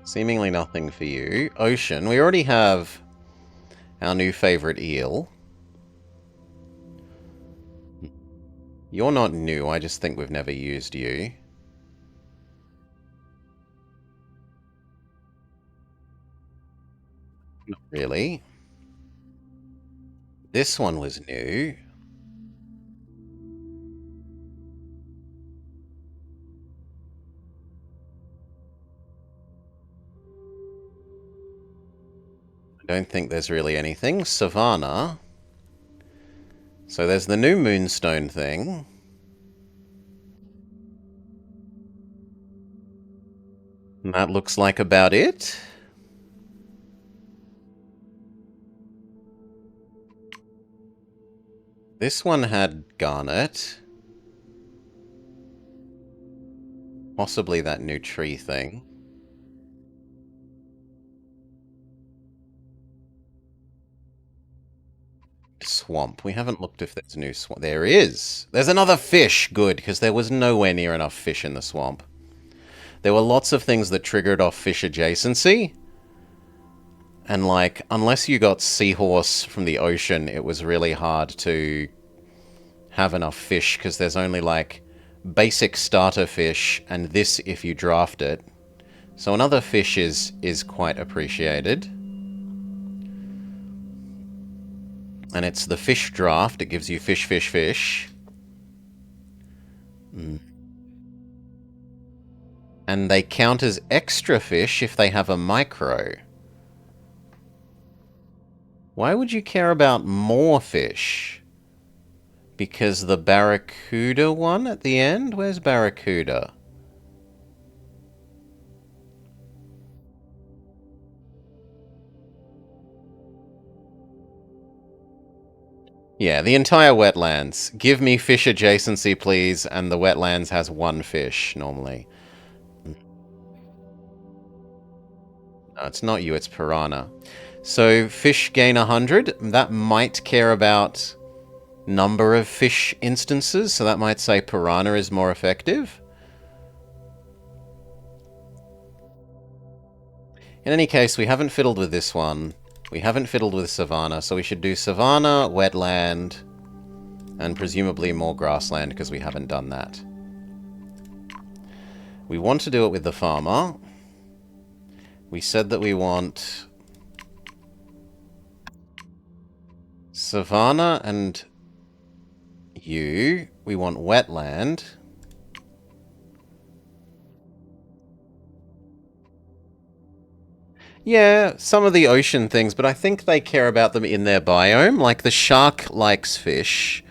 seemingly nothing for you. Ocean. We already have our new favorite eel. You're not new, I just think we've never used you. Not really. This one was new. I don't think there's really anything. Savannah. So there's the new Moonstone thing. And that looks like about it. This one had Garnet. Possibly that new tree thing. Swamp. We haven't looked if there's a new swamp. There is! There's another fish! Good, because there was nowhere near enough fish in the swamp. There were lots of things that triggered off fish adjacency, And, like, unless you got seahorse from the ocean, it was really hard to have enough fish, because there's only, like, basic starter fish, and this if you draft it. So another fish is quite appreciated. And it's the fish draft. It gives you fish, fish, fish. And they count as extra fish if they have a micro. Why would you care about more fish? Because the barracuda one at the end? Where's barracuda? Yeah, the entire wetlands. Give me fish adjacency, please, and the wetlands has one fish, normally. No, it's not you, it's piranha. So, fish gain 100. That might care about number of fish instances, so that might say piranha is more effective. In any case, we haven't fiddled with this one. We haven't fiddled with savanna, so we should do savanna, wetland, and presumably more grassland, because we haven't done that. We want to do it with the farmer. We said that we want savanna and you. We want wetland. Yeah, some of the ocean things, but I think they care about them in their biome. Like the shark likes fish.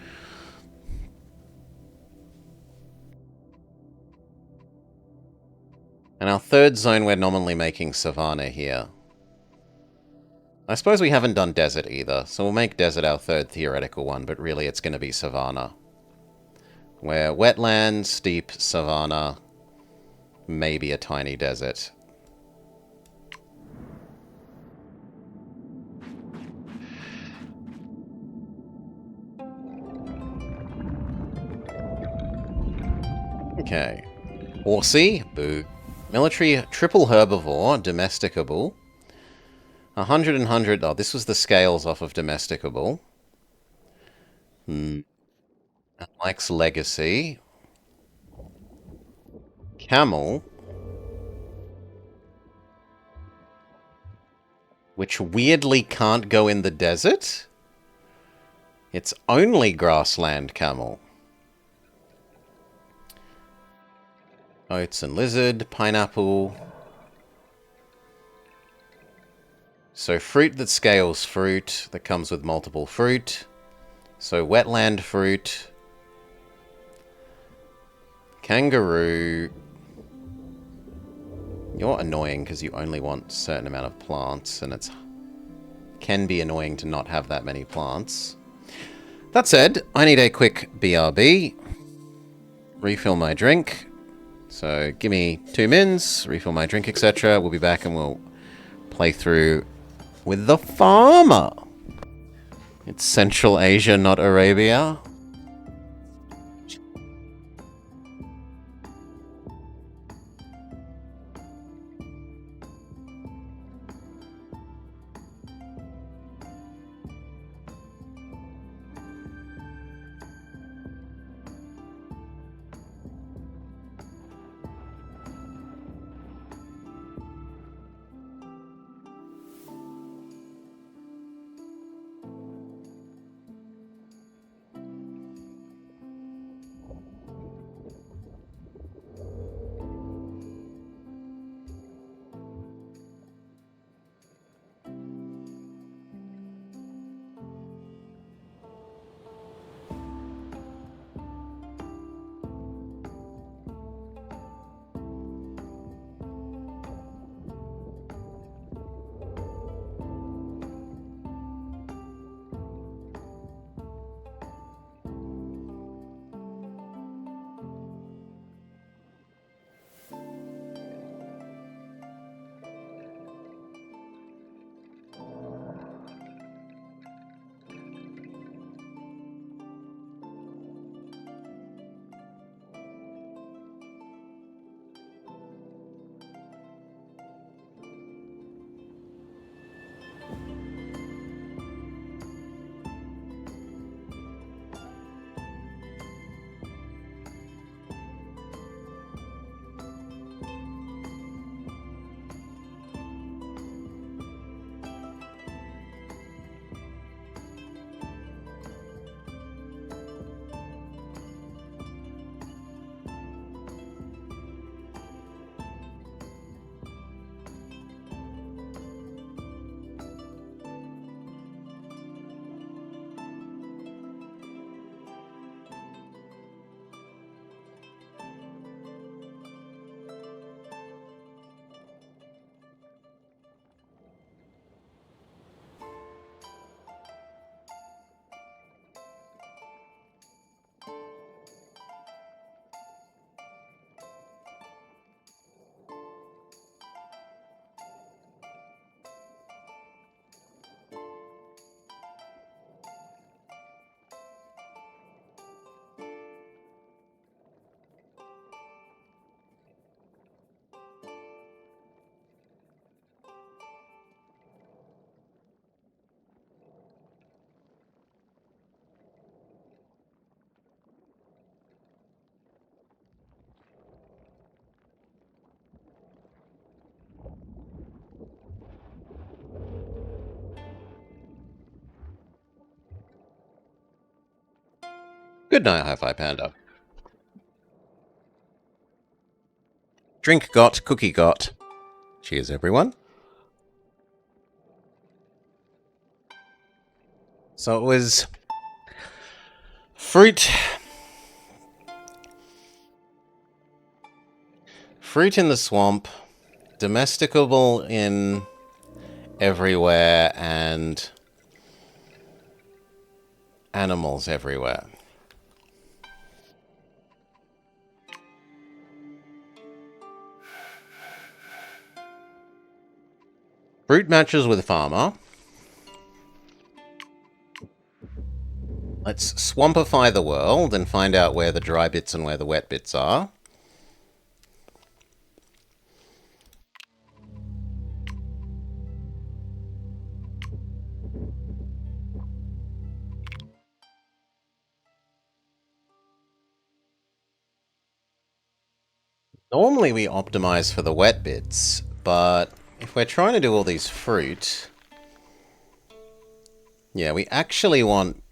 And our third zone, we're nominally making savanna here. I suppose we haven't done desert either, so we'll make desert our third theoretical one, but really it's going to be savanna. Where wetland, steep, savanna, maybe a tiny desert. Okay. Horsey, boo. Military, triple herbivore, domesticable. 100 and 100. Oh, this was the scales off of domesticable. Likes legacy. Camel, which weirdly can't go in the desert. It's only grassland camel. Oats and lizard, pineapple. So fruit that scales fruit, that comes with multiple fruit. So wetland fruit. Kangaroo. You're annoying because you only want a certain amount of plants, and it can be annoying to not have that many plants. That said, I need a quick BRB. Refill my drink. So give me 2 mins, refill my drink, etc. We'll be back and we'll play through with the farmer. It's Central Asia, not Arabia. Good night, Hi-Fi Panda. Drink got, cookie got. Cheers, everyone. So it was fruit in the swamp, domesticable in everywhere, and animals everywhere. Fruit matches with farmer. Let's swampify the world and find out where the dry bits and where the wet bits are. Normally we optimize for the wet bits, but if we're trying to do all these fruit... Yeah, we actually want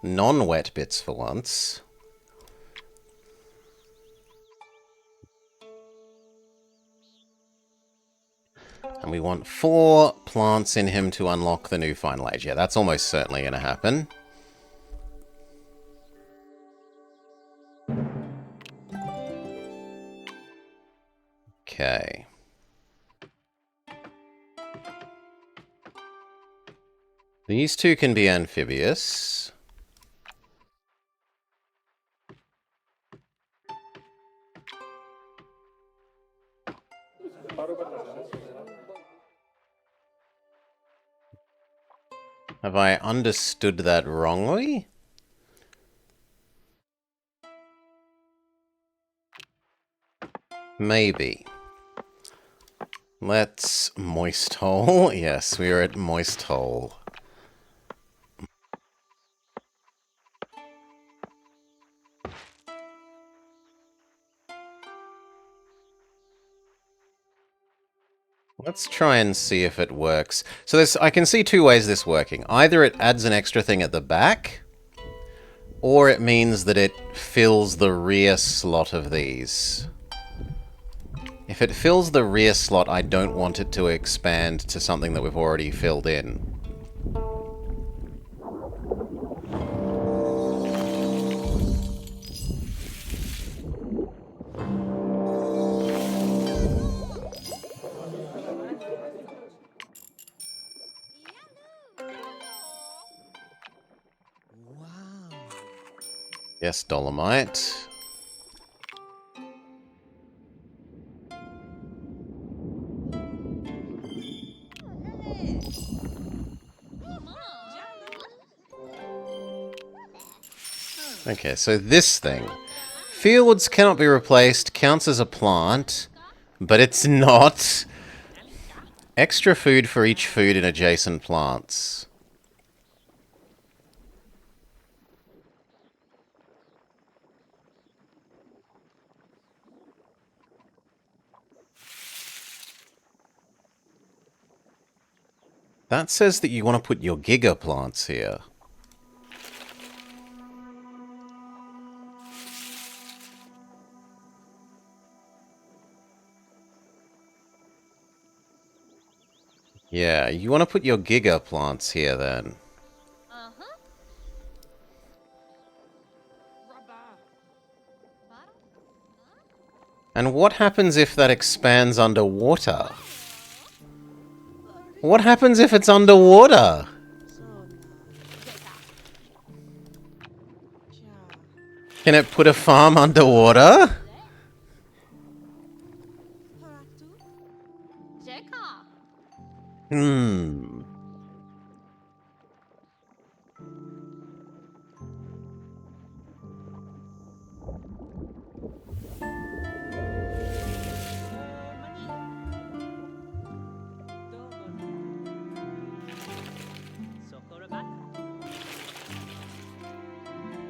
non-wet bits for once. And we want 4 plants in him to unlock the new final age. Yeah, that's almost certainly going to happen. Okay. These 2 can be amphibious. Have I understood that wrongly? Maybe. Let's moist hole. Yes, we are at moist hole. Let's try and see if it works. So I can see 2 ways this working. Either it adds an extra thing at the back, or it means that it fills the rear slot of these. If it fills the rear slot, I don't want it to expand to something that we've already filled in. Yes, dolomite. Okay, so this thing. Fields cannot be replaced, counts as a plant, but it's not. Extra food for each food in adjacent plants. That says that you want to put your giga plants here. Yeah, you want to put your giga plants here then. And what happens if that expands underwater? What happens if it's underwater? Can it put a farm underwater? Hmm.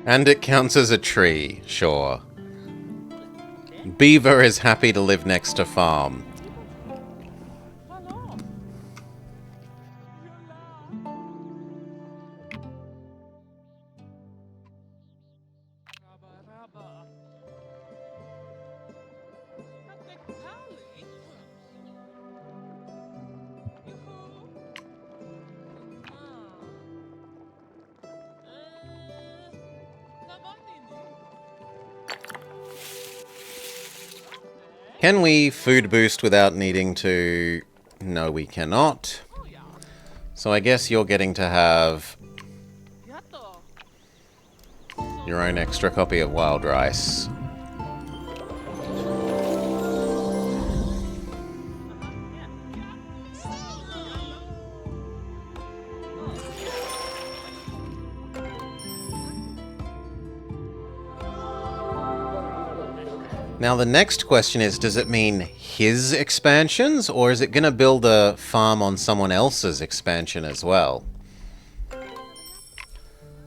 And it counts as a tree, sure. Beaver is happy to live next to farm. Can we food boost without needing to... No, we cannot. So I guess you're getting to have your own extra copy of wild rice. Now the next question is, does it mean his expansions, or is it going to build a farm on someone else's expansion as well?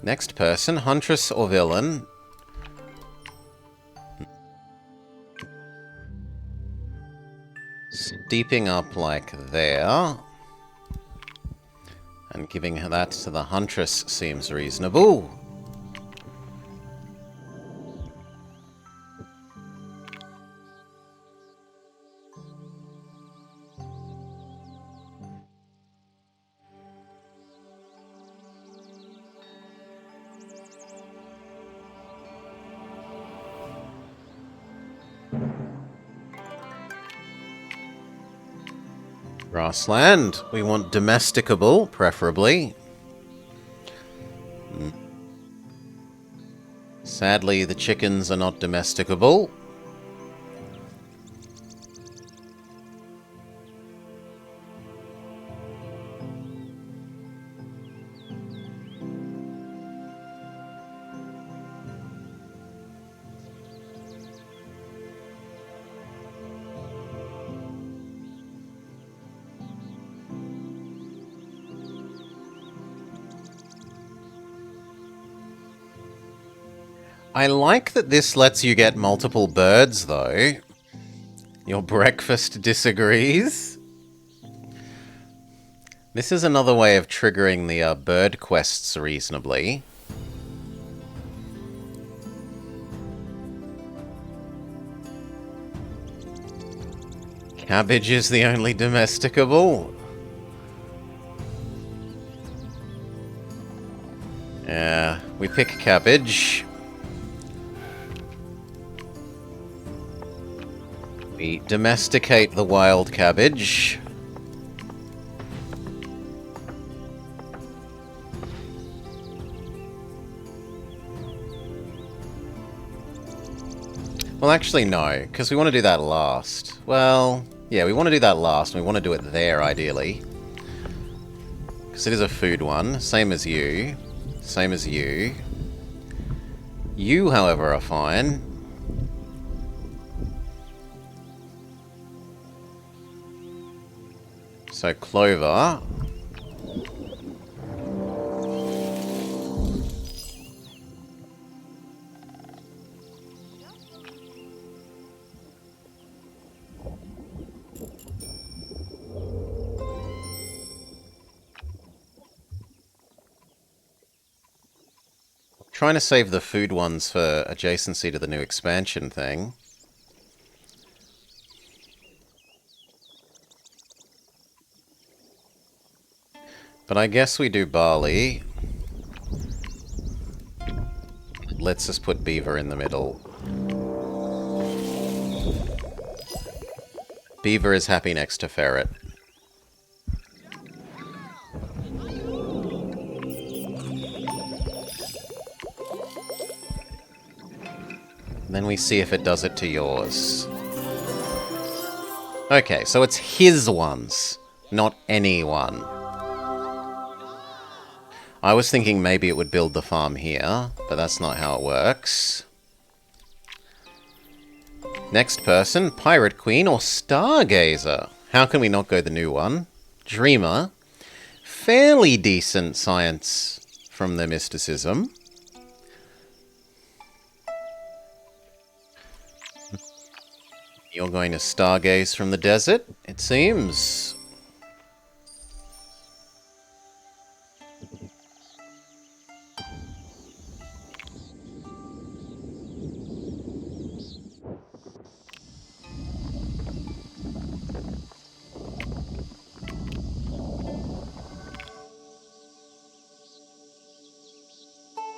Next person, Huntress or Villain? Steeping up like there. And giving that to the Huntress seems reasonable. Grassland. We want domesticable, preferably. Sadly, the chickens are not domesticable. I like that this lets you get multiple birds, though. Your breakfast disagrees. This is another way of triggering the bird quests reasonably. Cabbage is the only domesticable. Yeah, we pick cabbage. We domesticate the wild cabbage. Well, actually, no, because we want to do that last. Well, yeah, we want to do that last, and we want to do it there, ideally. Because it is a food one, same as you. Same as you. You, however, are fine. So, Clover. Trying to save the food ones for adjacency to the new expansion thing. But I guess we do barley. Let's just put beaver in the middle. Beaver is happy next to ferret. Then we see if it does it to yours. Okay, so it's his ones, not anyone. I was thinking maybe it would build the farm here, but that's not how it works. Next person, Pirate Queen or Stargazer? How can we not go the new one? Dreamer. Fairly decent science from the mysticism. You're going to stargaze from the desert, it seems.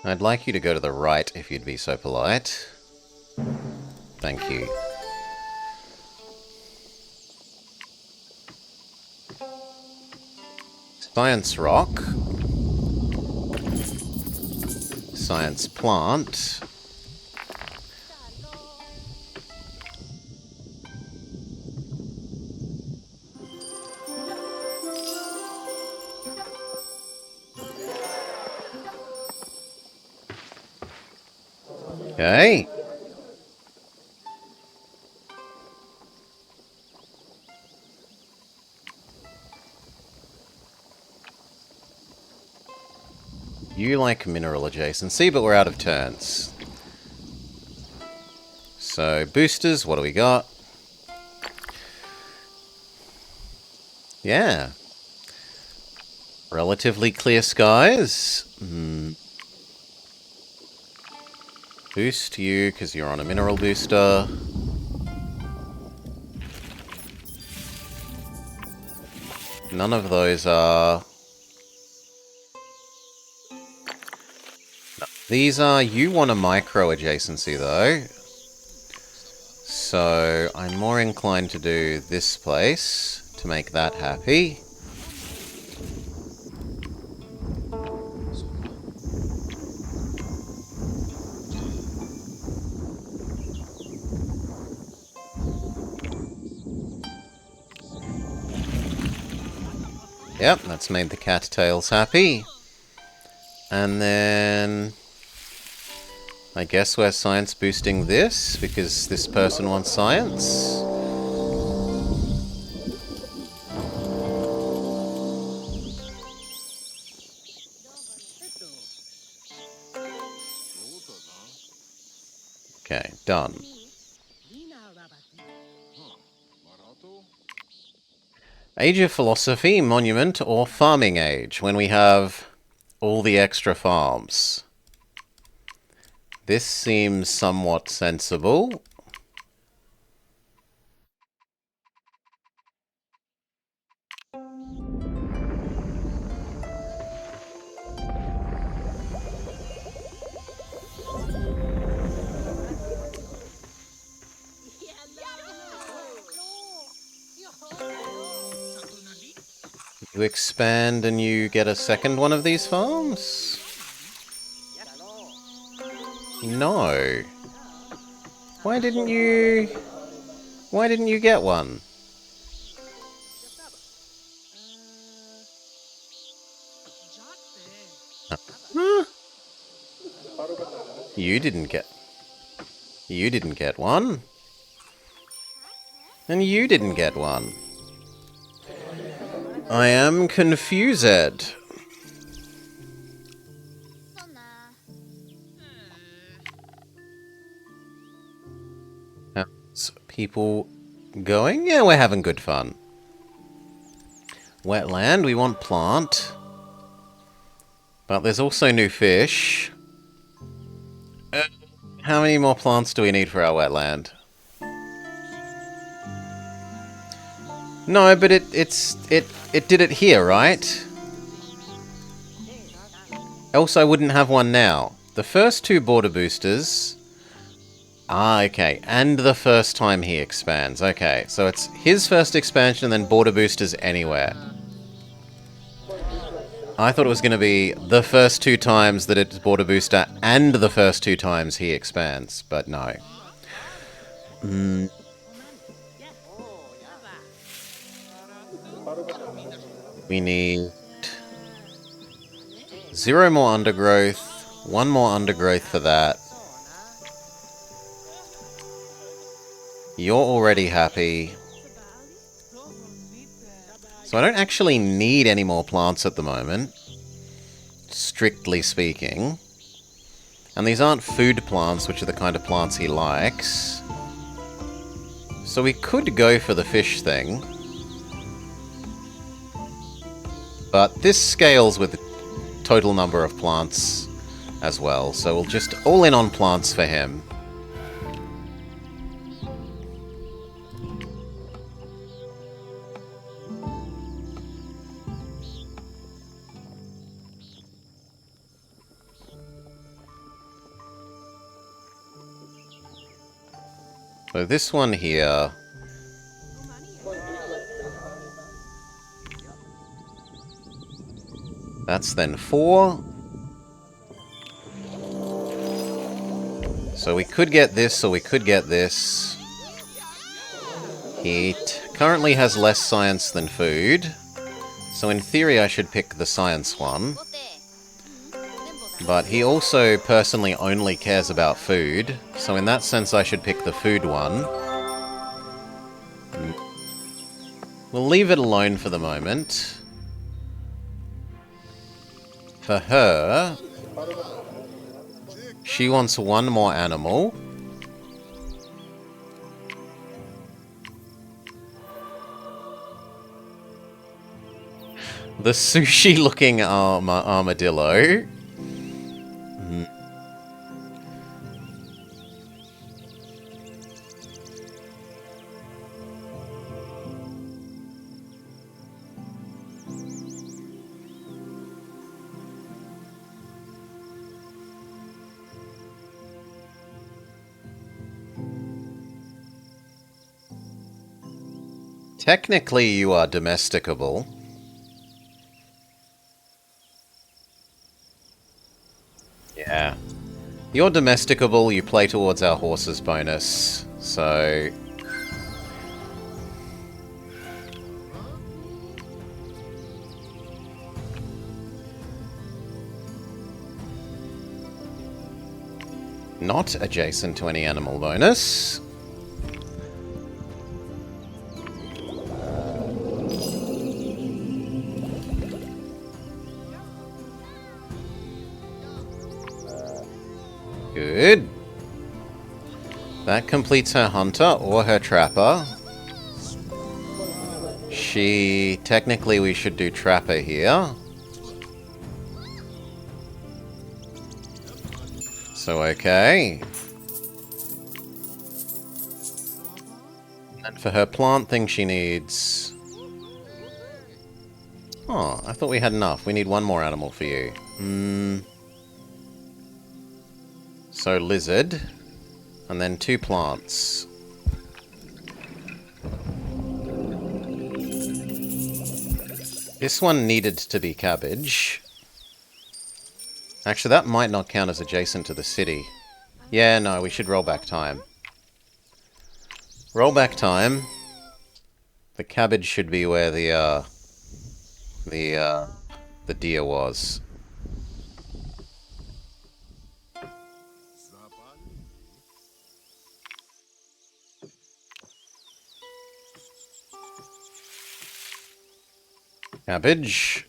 I'd like you to go to the right if you'd be so polite. Thank you. Science rock. Science plant. Okay. You like mineral adjacency, but we're out of turns. So, boosters, what do we got? Yeah. Relatively clear skies. Boost you, because you're on a mineral booster. None of those are... No. These are... You want a micro adjacency, though. So, I'm more inclined to do this place to make that happy. Yep, that's made the cattails happy. And then... I guess we're science boosting this, because this person wants science. Okay, done. Age of Philosophy, Monument, or Farming Age, when we have all the extra farms. This seems somewhat sensible. You expand and you get a second one of these farms? No. Why didn't you... Why didn't you get one? Huh? You didn't get... You didn't get one. And you didn't get one. I am confused. How's people going? Yeah, we're having good fun. Wetland, we want plant. But there's also new fish. How many more plants do we need for our wetland? No, but it did it here, right? Else I wouldn't have one now. The first two border boosters... Ah, okay. And the first time he expands. Okay, so it's his first expansion and then border boosters anywhere. I thought it was going to be the first two times that it's border booster and the first two times he expands, but no. We need 0 more undergrowth, 1 more undergrowth for that. You're already happy. So I don't actually need any more plants at the moment, strictly speaking. And these aren't food plants, which are the kind of plants he likes. So we could go for the fish thing. But this scales with the total number of plants as well, so we'll just all in on plants for him. So this one here... That's then 4. So we could get this, or we could get this. He currently has less science than food. So in theory I should pick the science one. But he also personally only cares about food. So in that sense I should pick the food one. We'll leave it alone for the moment. For her, she wants one more animal. The sushi-looking armadillo. Technically, you are domesticable. Yeah. You're domesticable, you play towards our horse's bonus, so... Not adjacent to any animal bonus. Good. That completes her hunter or her trapper. Technically we should do trapper here. So okay. And for her plant thing she needs... Oh, I thought we had enough. We need one more animal for you. So lizard, and then 2 plants. This one needed to be cabbage. Actually, that might not count as adjacent to the city. Yeah, no, we should roll back time. Roll back time. The cabbage should be where the deer was. Cabbage.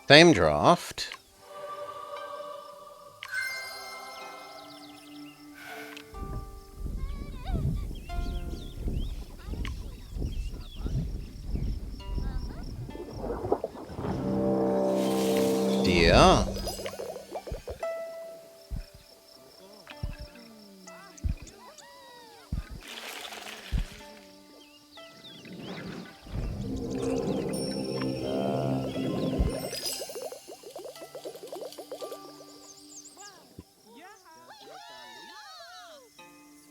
Same draft. Deer.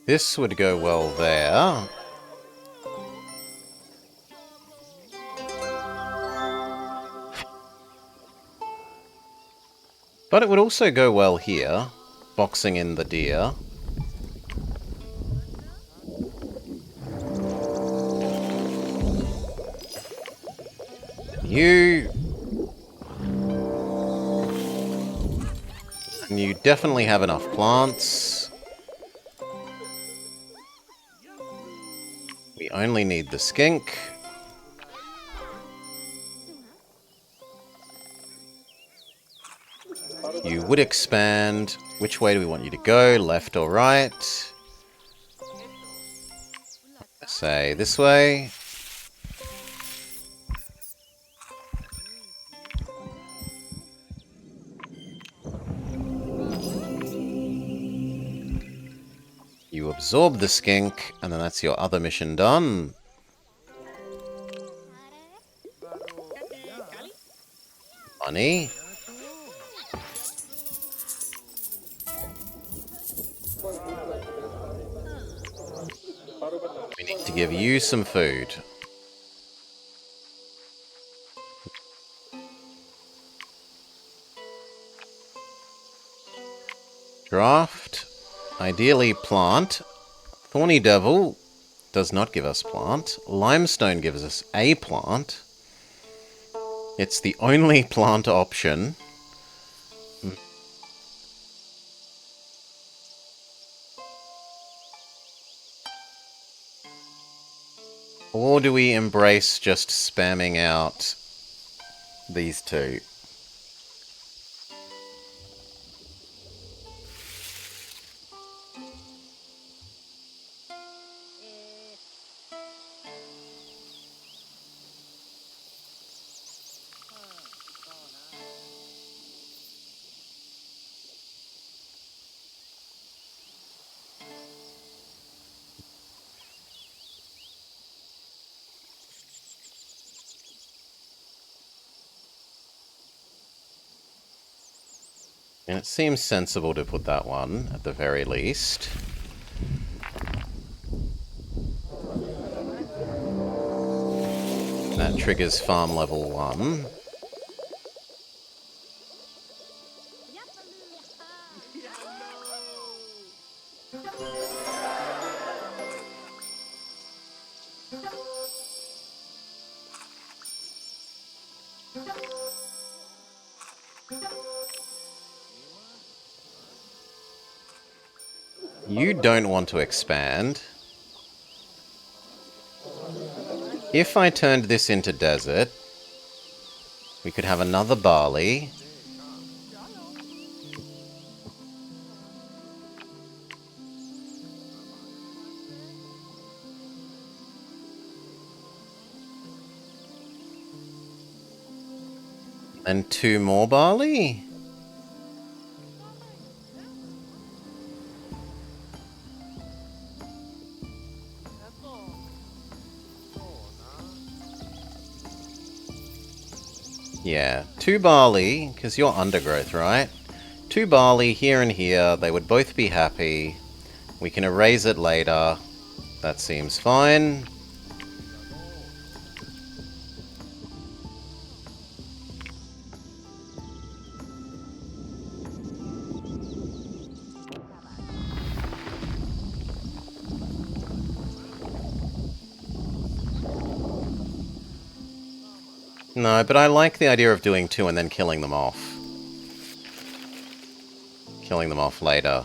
This would go well there. But it would also go well here, boxing in the deer. You definitely have enough plants. We only need the skink. You would expand. Which way do we want you to go? Left or right? Say this way. You absorb the skink, and then that's your other mission done. honey. We need to give you some food. Draft. Ideally plant. Thorny Devil does not give us plant. Limestone gives us a plant. It's the only plant option. Or do we embrace just spamming out these two? And it seems sensible to put that one, at the very least. That triggers farm level 1. You don't want to expand. If I turned this into desert, we could have another barley. And 2 more barley? Yeah, 2 barley, because you're undergrowth, right? 2 barley here and here, they would both be happy. We can erase it later. That seems fine. No, but I like the idea of doing 2 and then killing them off. Killing them off later.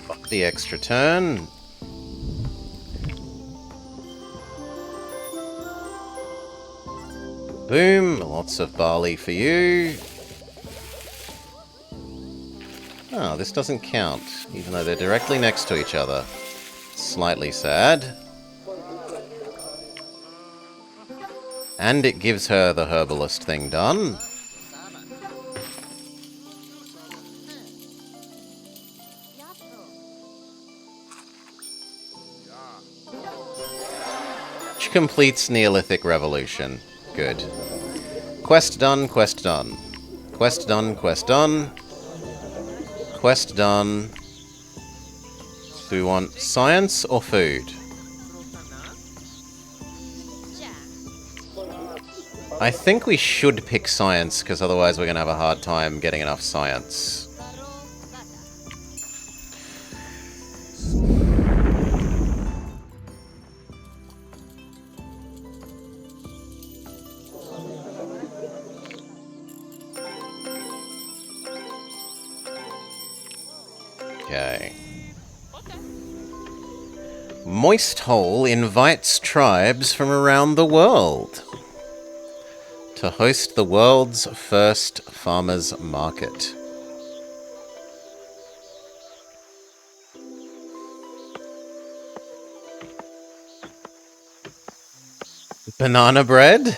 Fuck the extra turn. Boom, lots of barley for you. Oh, this doesn't count, even though they're directly next to each other. Slightly sad. And it gives her the herbalist thing done. Which completes Neolithic Revolution. Good. Quest done, quest done. Quest done, quest done. Quest done. Do we want science or food? I think we should pick science, because otherwise we're going to have a hard time getting enough science. Okay. Moist Hole invites tribes from around the world to host the world's first farmers' market. Banana bread?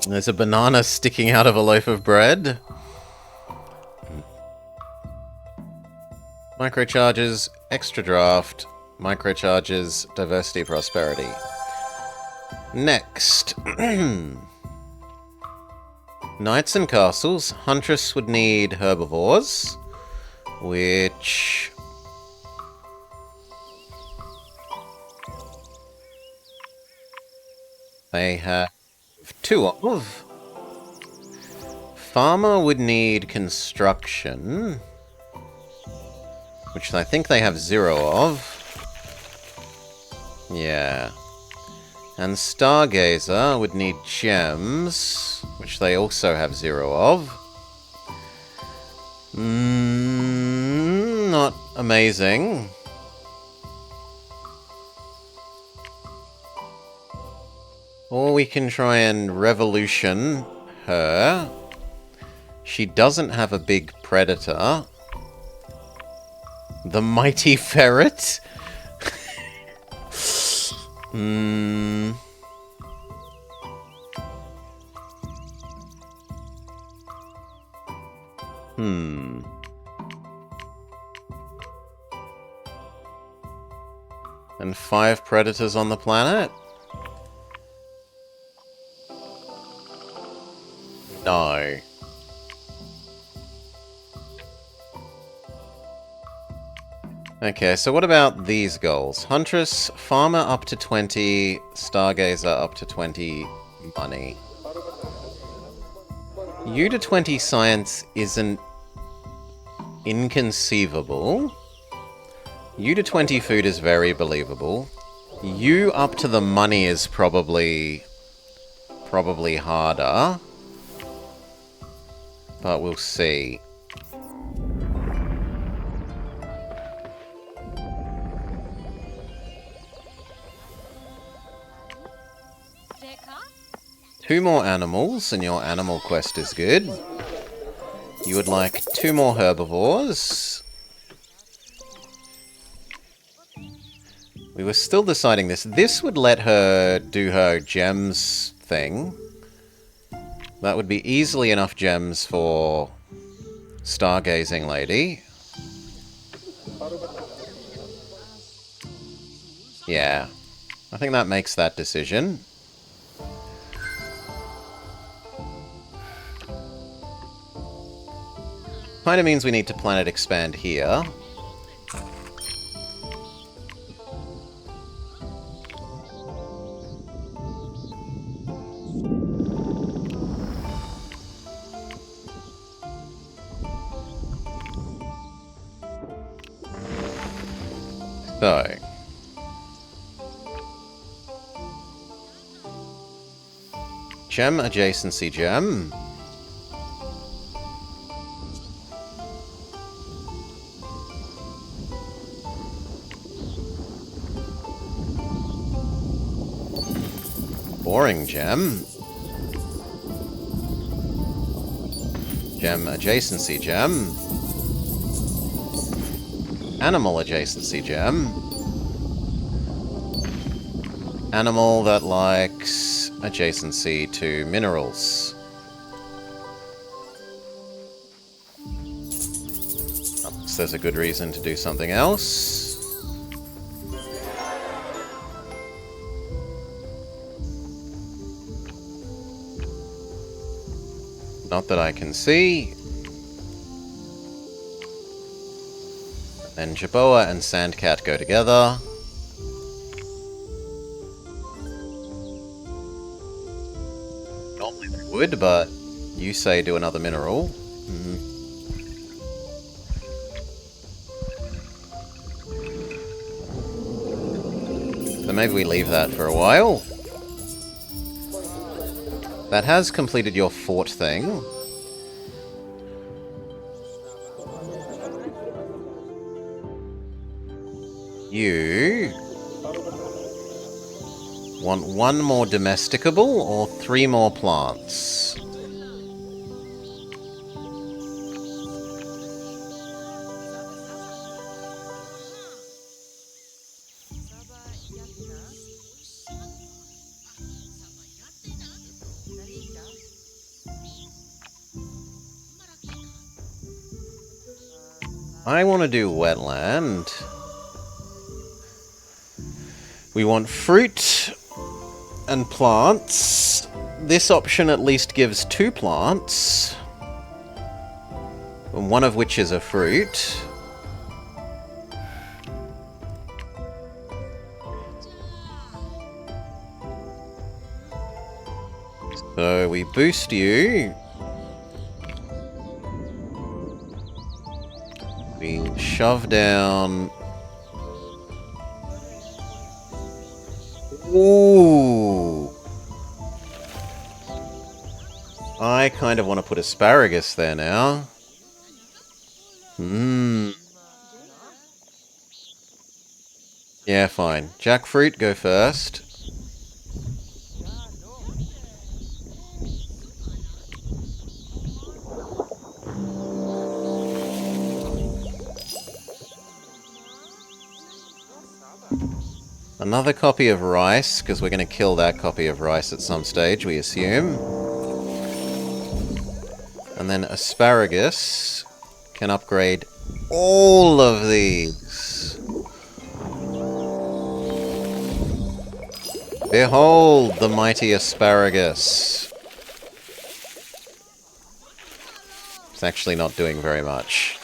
There's a banana sticking out of a loaf of bread. Microcharges, extra draft, microcharges, diversity, prosperity. Next. Knights and castles. Huntress would need herbivores, which... they have 2 of. Farmer would need construction, which I think they have 0 of. Yeah. And Stargazer would need gems, which they also have 0 of. Not amazing. Or we can try and revolution her. She doesn't have a big predator. The mighty ferret? And 5 predators on the planet? No. Okay, so what about these goals? Huntress, Farmer up to 20, Stargazer up to 20 money. U to 20 science isn't inconceivable. U to 20 food is very believable. U up to the money is probably harder. But we'll see. Two more animals, and your animal quest is good. You would like 2 more herbivores. We were still deciding this. This would let her do her gems thing. That would be easily enough gems for Stargazing Lady. Yeah. I think that makes that decision. Kinda means we need to planet expand here. So. Gem adjacency gem. Boring gem. Gem adjacency gem. Animal adjacency gem. Animal that likes adjacency to minerals. Unless there's a good reason to do something else. Not that I can see. Then Jerboa and Sandcat go together. Normally they would, but you say do another mineral. So maybe we leave that for a while. That has completed your fort thing. You want 1 more domesticable or 3 more plants? I want to do wetland. We want fruit and plants. This option at least gives 2 plants, one of which is a fruit. So we boost you. We shove down. Ooh. I kind of want to put asparagus there now. Yeah, fine. Jackfruit, go first. Another copy of rice, because we're going to kill that copy of rice at some stage, we assume. And then asparagus can upgrade all of these. Behold the mighty asparagus. It's actually not doing very much.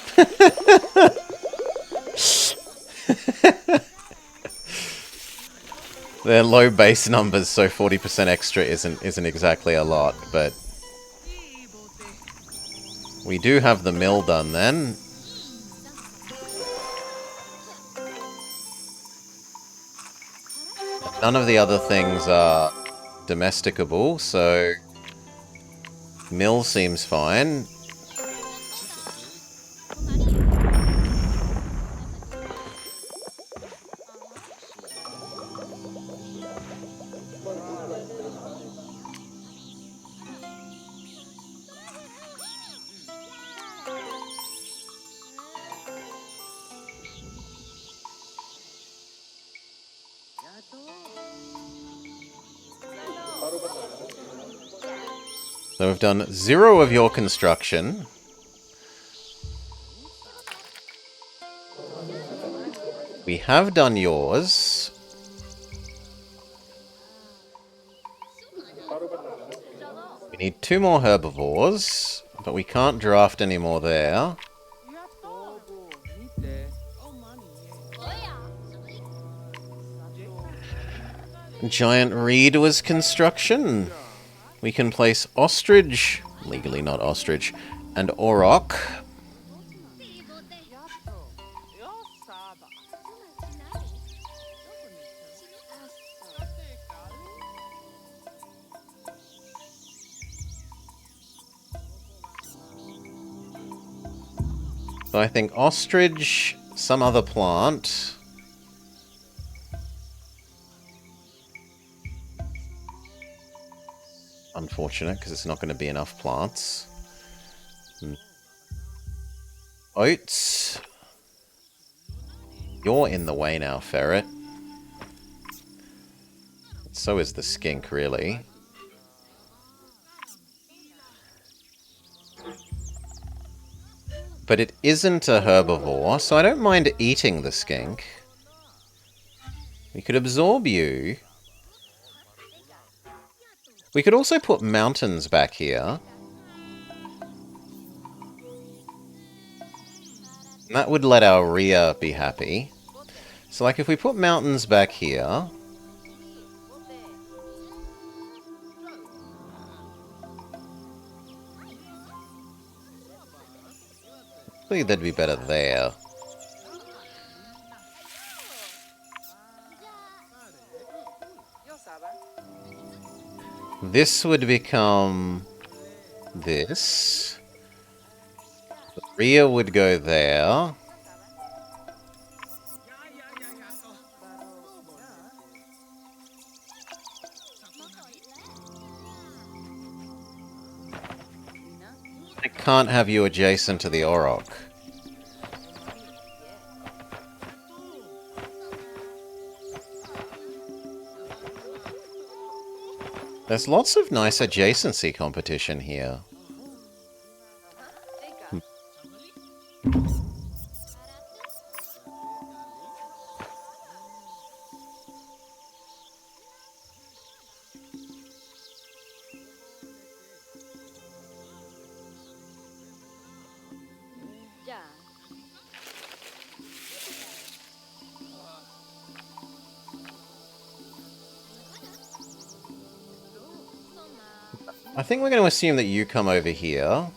They're low base numbers, so 40% extra isn't exactly a lot, but we do have the mill done then. None of the other things are domesticable, so mill seems fine. So we've done 0 of your construction. We have done yours. We need 2 more herbivores, but we can't draft any more there. Giant reed was construction. We can place ostrich, legally not ostrich, and auroch. So I think ostrich, some other plant. Unfortunate, because it's not going to be enough plants. Oats. You're in the way now, ferret. So is the skink, really. But it isn't a herbivore, so I don't mind eating the skink. We could absorb you. We could also put mountains back here. And that would let our Rhea be happy. So, like, if we put mountains back here... I think that'd be better there. This would become this. The Rhea would go there. I can't have you adjacent to the auroch. There's lots of nice adjacency competition here. I think we're going to assume that you come over here.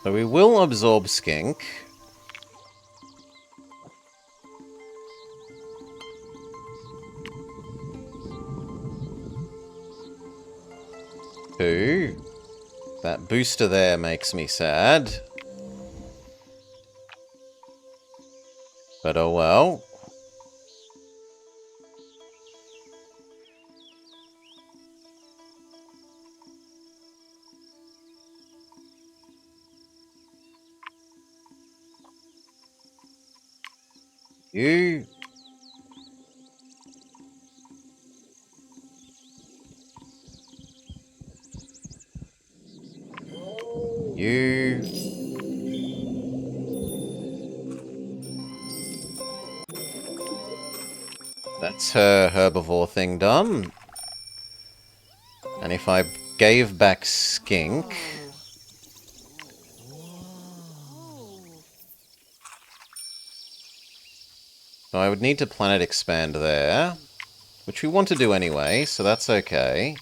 So we will absorb Skink. Two. That booster there makes me sad. But oh well. You. You. That's her herbivore thing done. And if I gave back Skink... So I would need to planet expand there. Which we want to do anyway, so that's okay.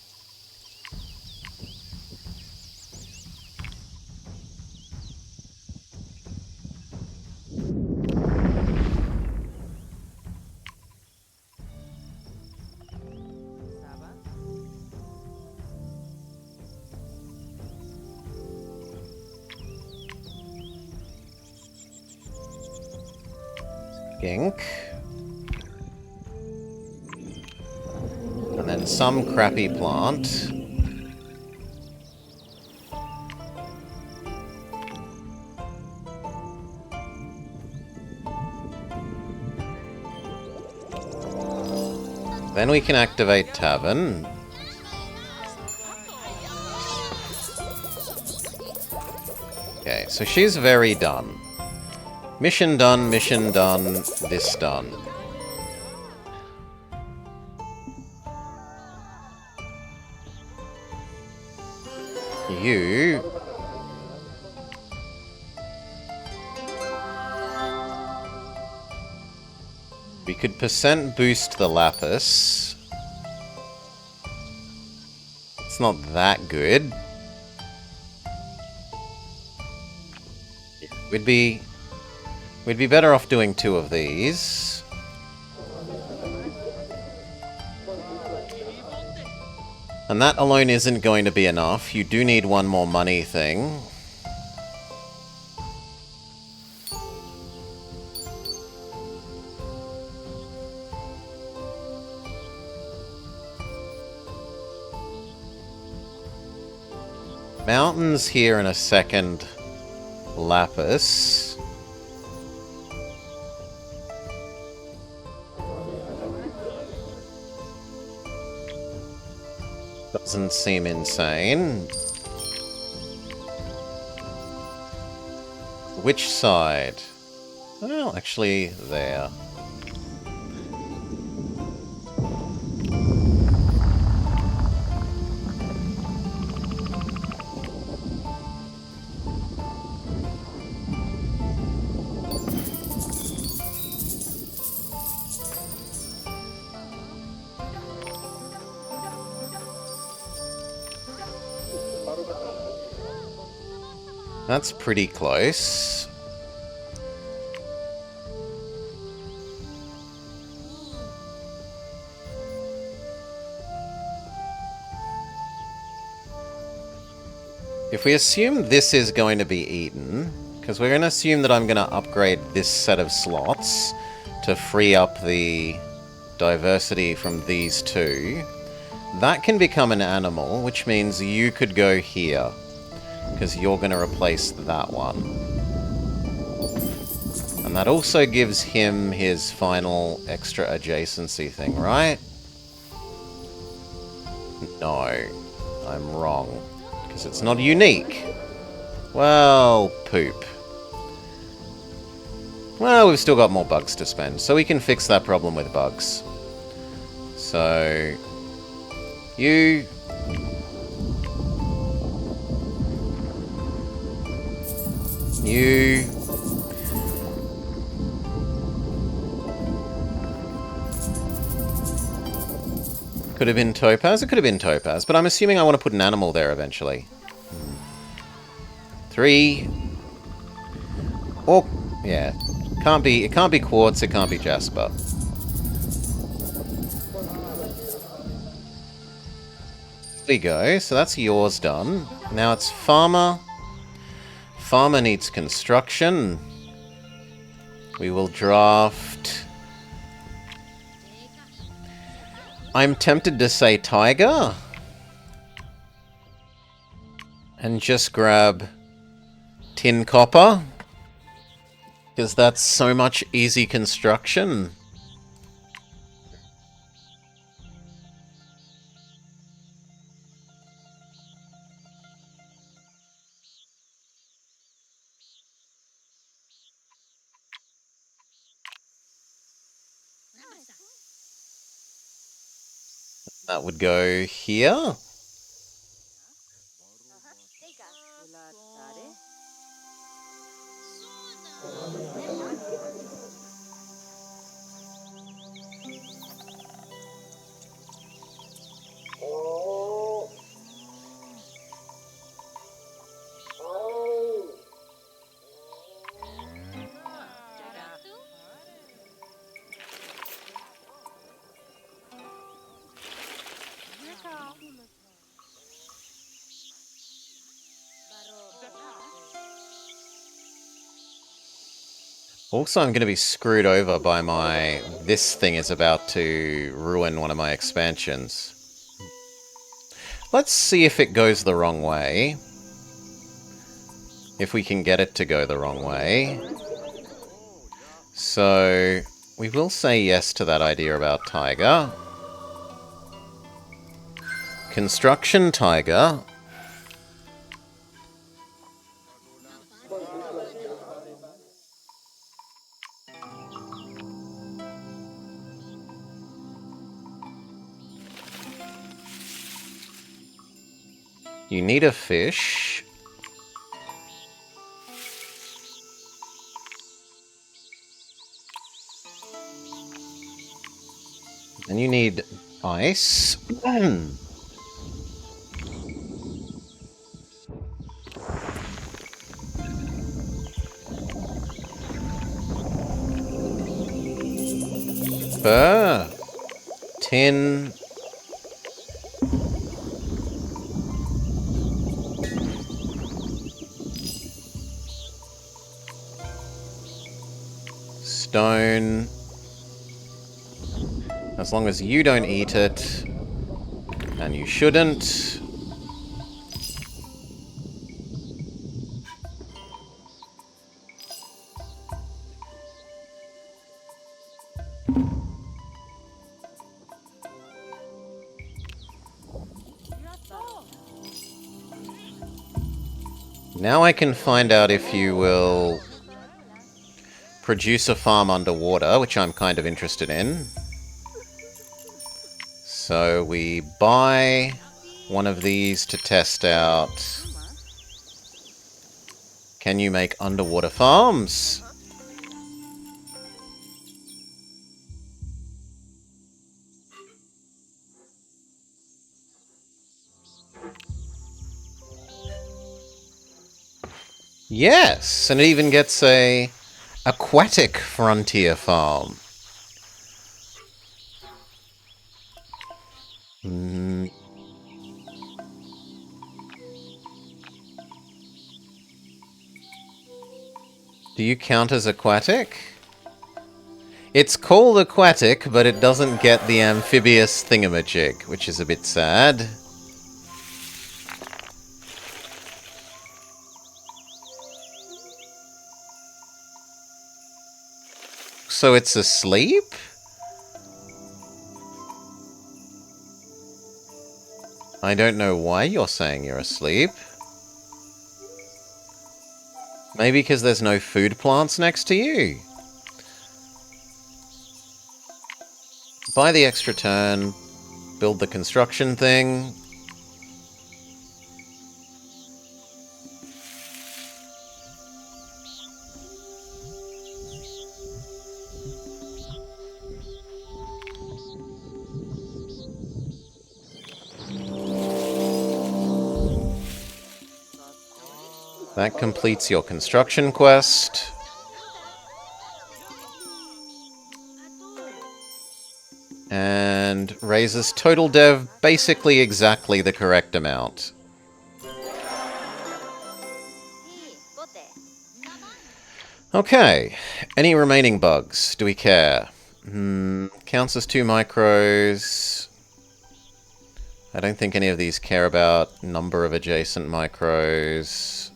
Skink. And then some crappy plant. Then we can activate Tavern. Okay, so she's very done. Mission done, this done. You... We could percent boost the Lapis. It's not that good. We'd be better off doing 2 of these. And that alone isn't going to be enough. You do need one more money thing. Mountains here in a second. Lapis. Doesn't seem insane. Which side? Well, actually, there. That's pretty close. If we assume this is going to be eaten, because we're going to assume that I'm going to upgrade this set of slots to free up the diversity from these 2, that can become an animal, which means you could go here. Because you're going to replace that one. And that also gives him his final extra adjacency thing, right? No. I'm wrong. Because it's not unique. Well, poop. Well, we've still got more bugs to spend, so we can fix that problem with bugs. So... You... You. Could have been Topaz. It could have been Topaz, but I'm assuming I want to put an animal there eventually. 3. Or yeah, can't be. It can't be Quartz. It can't be Jasper. There we go. So that's yours done. Now it's Farmer. Farmer needs construction. We will draft. I'm tempted to say Tiger. And just grab Tin Copper. Because that's so much easy construction. That would go here. Also, I'm going to be screwed over by my... This thing is about to ruin one of my expansions. Let's see if it goes the wrong way. If we can get it to go the wrong way. So, we will say yes to that idea about Tiger. Construction Tiger. You need a fish. And you need ice. Fur. Tin. Stone. As long as you don't eat it. And you shouldn't. Now I can find out if you will produce a farm underwater, which I'm kind of interested in. So we buy one of these to test out. Can you make underwater farms? Yes, and it even gets a aquatic frontier farm. Do you count as aquatic? It's called aquatic, but it doesn't get the amphibious thingamajig, which is a bit sad. So it's asleep? I don't know why you're saying you're asleep. Maybe because there's no food plants next to you? Buy the extra turn. Build the construction thing. That completes your construction quest. And raises total dev basically exactly the correct amount. Okay, any remaining bugs? Do we care? Counts as 2 micros. I don't think any of these care about number of adjacent micros.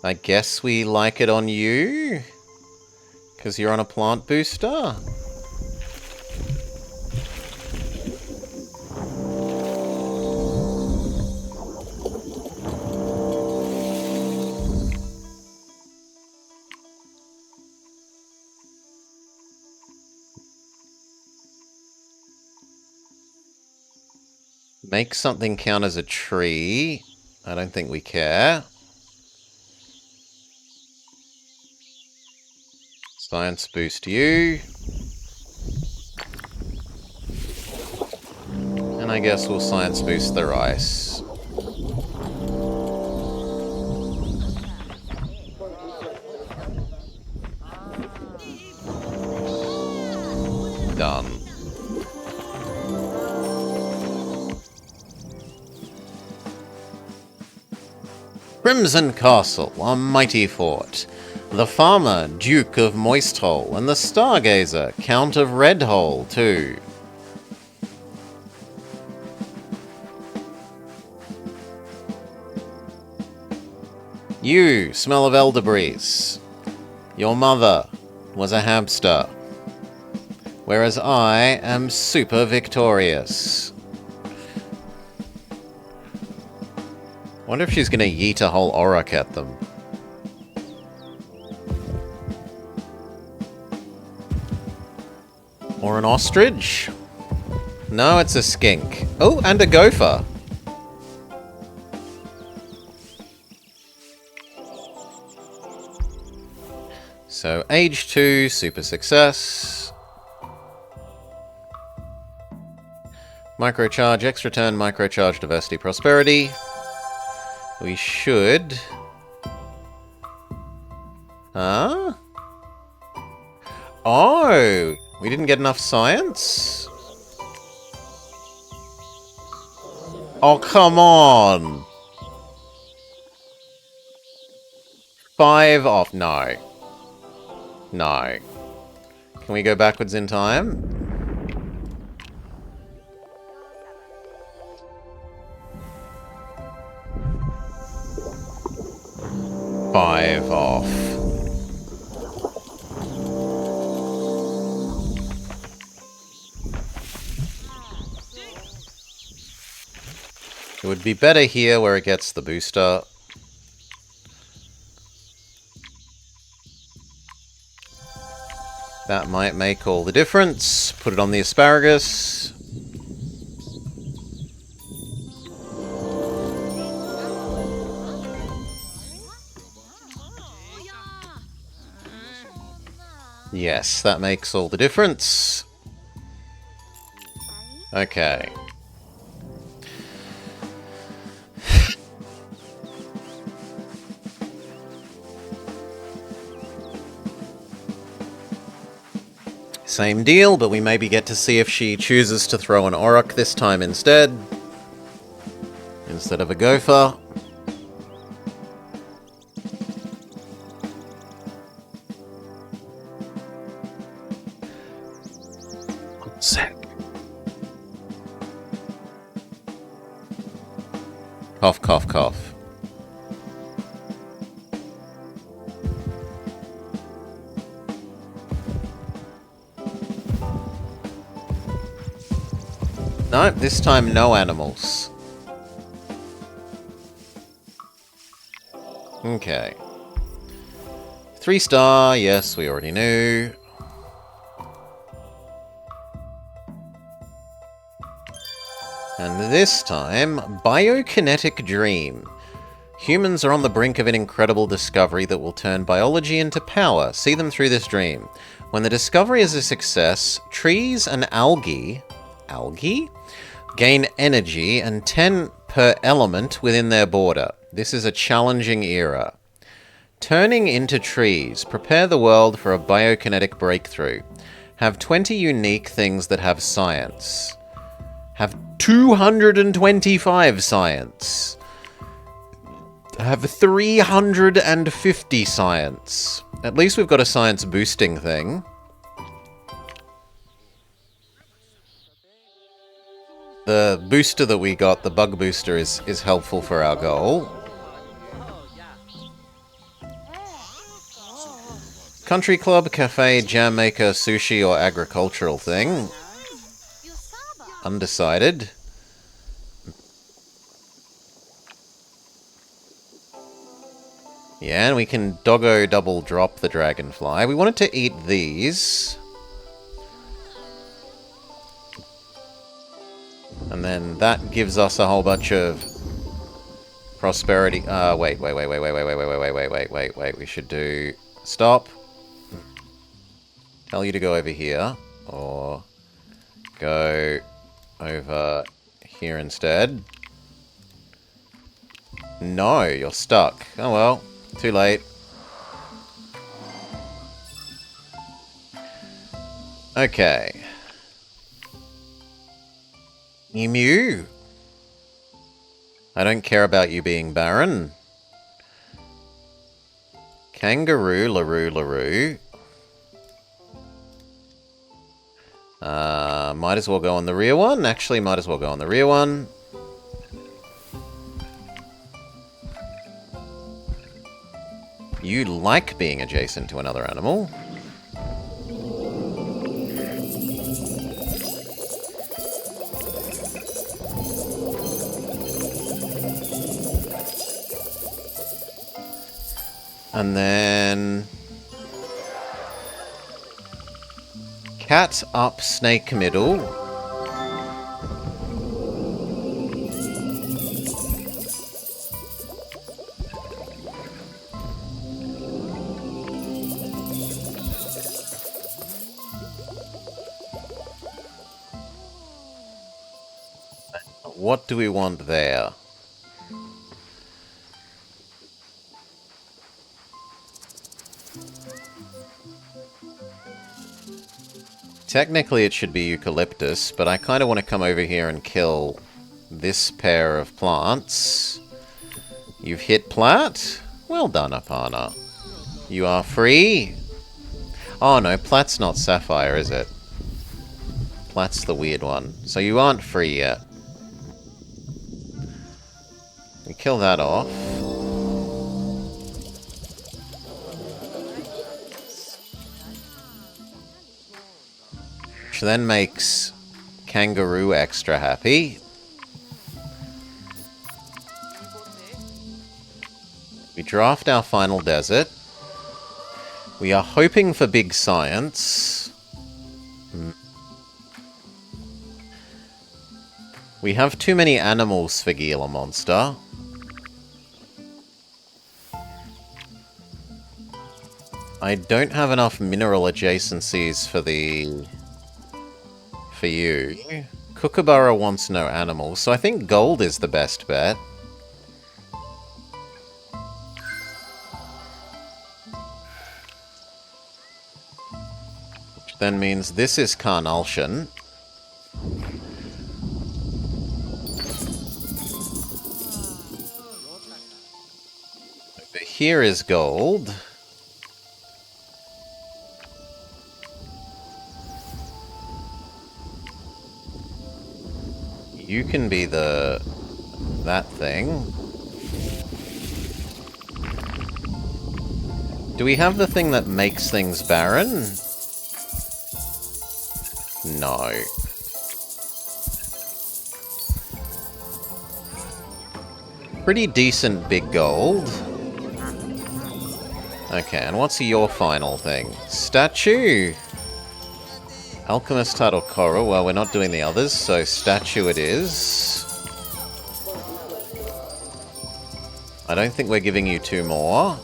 I guess we like it on you? Because you're on a plant booster? Make something count as a tree. I don't think we care. Science boost you. And I guess we'll science boost the rice. Done. Crimson Castle, a mighty fort. The Farmer, Duke of Moisthole, and the Stargazer, Count of Redhole, too. You smell of elderberries. Your mother was a hamster. Whereas I am super victorious. Wonder if she's gonna yeet a whole Auroch at them. Or an ostrich? No, it's a skink. Oh, and a gopher. So, age 2, super success. Microcharge, extra turn, microcharge, diversity, prosperity. We should... Huh? Oh! We didn't get enough science? Oh, come on! 5 off. No. No. Can we go backwards in time? Five off. It would be better here where it gets the booster. That might make all the difference. Put it on the asparagus. Yes, that makes all the difference. Okay. Same deal, but we maybe get to see if she chooses to throw an Auroch this time instead of a gopher. One sec. Cough, cough, cough. No, this time no animals. Okay. 3-star, yes, we already knew. And this time, biokinetic dream. Humans are on the brink of an incredible discovery that will turn biology into power. See them through this dream. When the discovery is a success, trees and algae gain energy and 10 per element within their border. This is a challenging era. Turning into trees. Prepare the world for a biokinetic breakthrough. Have 20 unique things that have science. Have 225 science. Have 350 science. At least we've got a science boosting thing. The booster that we got, the bug booster, is helpful for our goal. Country club, cafe, jam maker, sushi, or agricultural thing. Undecided. Yeah, and we can doggo double drop the dragonfly. We wanted to eat these. And then that gives us a whole bunch of prosperity. Wait. We should do... Stop. Tell you to go over here. Or go over here instead. No, you're stuck. Oh well. Too late. Okay. Emu. I don't care about you being barren. Kangaroo, LaRue. Might as well go on the rear one. Actually, might as well go on the rear one. You like being adjacent to another animal. And then... Cat up, snake middle. What do we want there? Technically it should be eucalyptus, but I kind of want to come over here and kill this pair of plants. You've hit plat? Well done, Apana. You are free. Oh no, plat's not sapphire, is it? Plat's the weird one. So you aren't free yet. We kill that off. Which then makes Kangaroo extra happy. We draft our final desert. We are hoping for big science. We have too many animals for Gila Monster. I don't have enough mineral adjacencies for the... for you. Kookaburra wants no animals, so I think gold is the best bet. Which then means this is Carnultion. Over here is gold. You can be that thing. Do we have the thing that makes things barren? No. Pretty decent big gold. Okay, and what's your final thing? Statue! Alchemist title Coral. Well, we're not doing the others, so statue it is. I don't think we're giving you 2 more.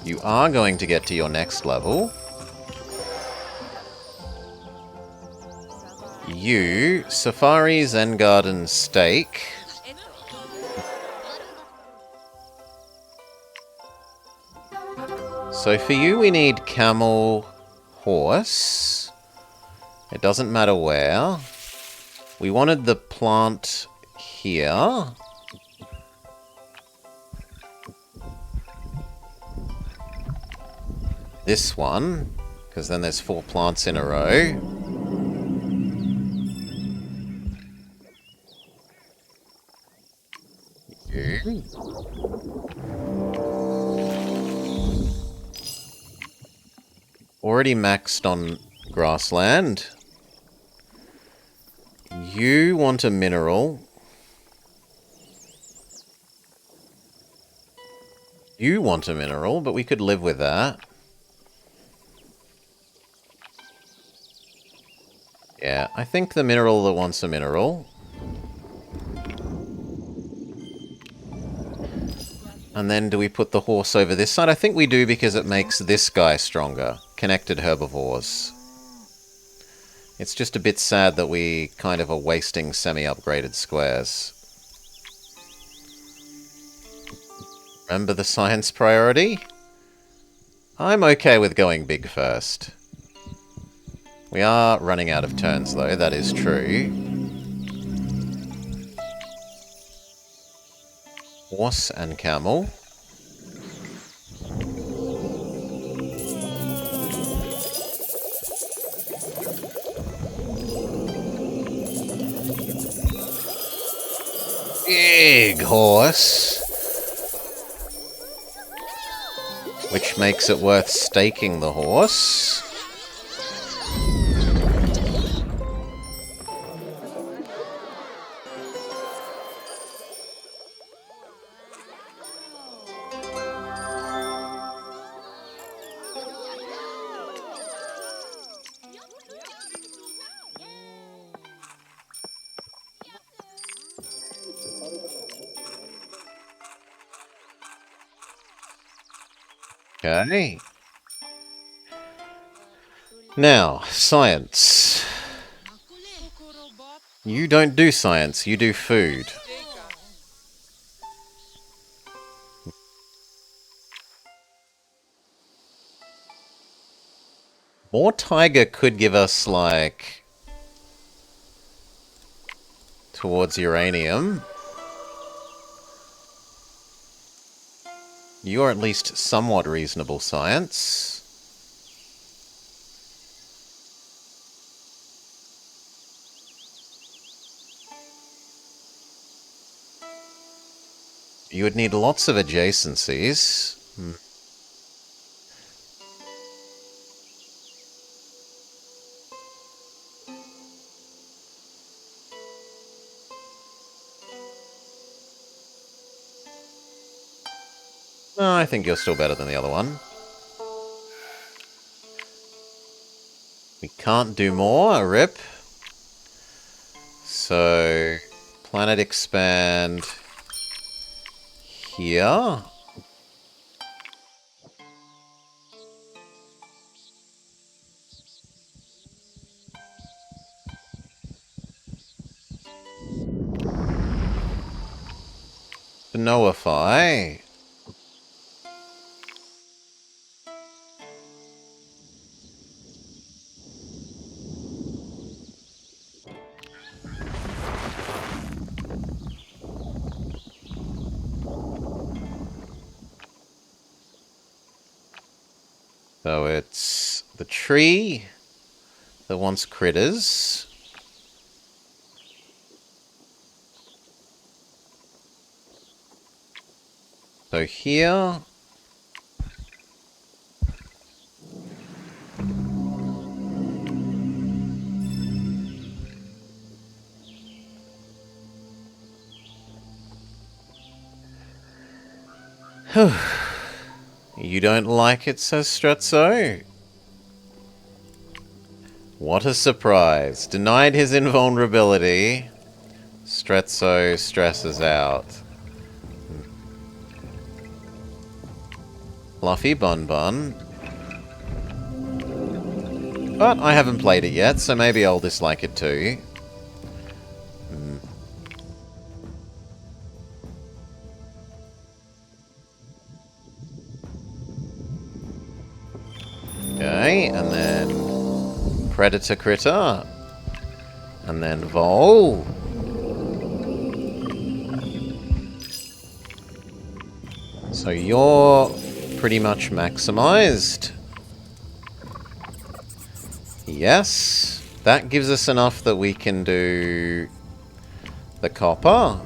You are going to get to your next level. You, Safari, Zen Garden, Steak. So for you, we need camel, horse. It doesn't matter where. We wanted the plant here. This one, because then there's 4 plants in a row. You. Already maxed on grassland. You want a mineral. You want a mineral, but we could live with that. Yeah, I think the mineral that wants a mineral. And then do we put the horse over this side? I think we do because it makes this guy stronger. Connected herbivores. It's just a bit sad that we kind of are wasting semi-upgraded squares. Remember the science priority? I'm okay with going big first. We are running out of turns though, that is true. Horse and camel. Big horse. Which makes it worth staking the horse. Okay. Now, science. You don't do science, you do food. More tiger could give us, like, towards uranium. You're at least somewhat reasonable science. You would need lots of adjacencies. No, I think you're still better than the other one. We can't do more, a rip. So, planet expand here. Noify. So it's the tree that wants critters. So here. You don't like it, says Strezzo? What a surprise. Denied his invulnerability. Strezzo stresses out. Fluffy Bun Bun. But I haven't played it yet, so maybe I'll dislike it too. Okay, and then Predator Critter. And then Vol. So you're pretty much maximized. Yes. That gives us enough that we can do the copper.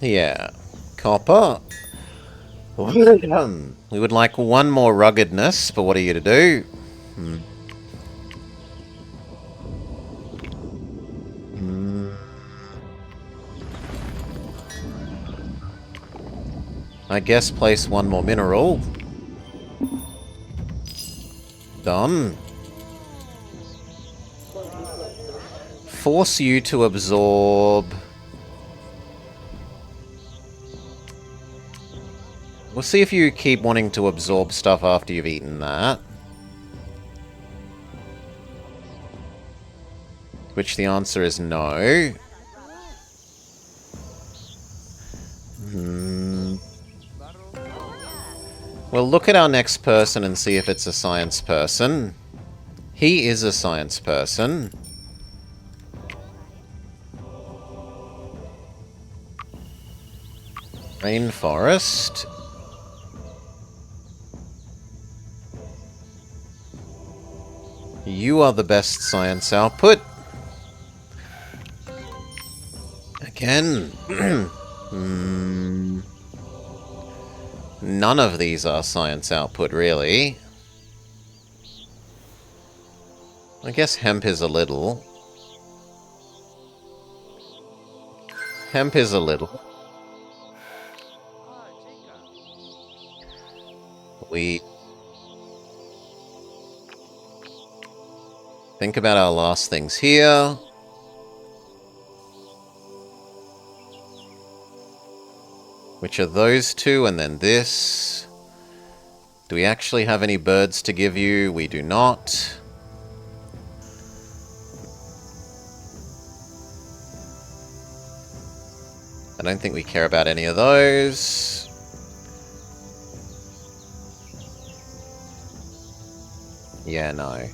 Yeah. Copper. We would like one more ruggedness, but what are you to do? I guess place one more mineral. Done. Force you to absorb... We'll see if you keep wanting to absorb stuff after you've eaten that. Which the answer is no. We'll look at our next person and see if it's a science person. He is a science person. Rainforest. You are the best science output. Again. None of these are science output, really. I guess hemp is a little. Hemp is a little. We... Think about our last things here. Which are those two, and then this. Do we actually have any birds to give you? We do not. I don't think we care about any of those. Yeah, no.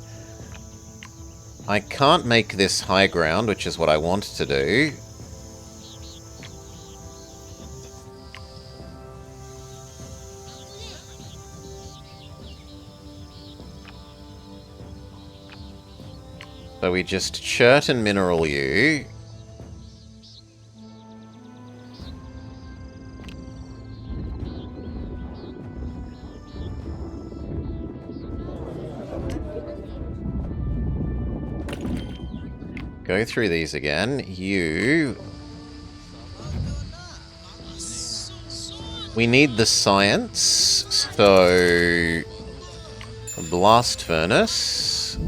I can't make this high ground, which is what I want to do. So we just chert and mineral you. Go through these again. You... We need the science, so... Blast Furnace.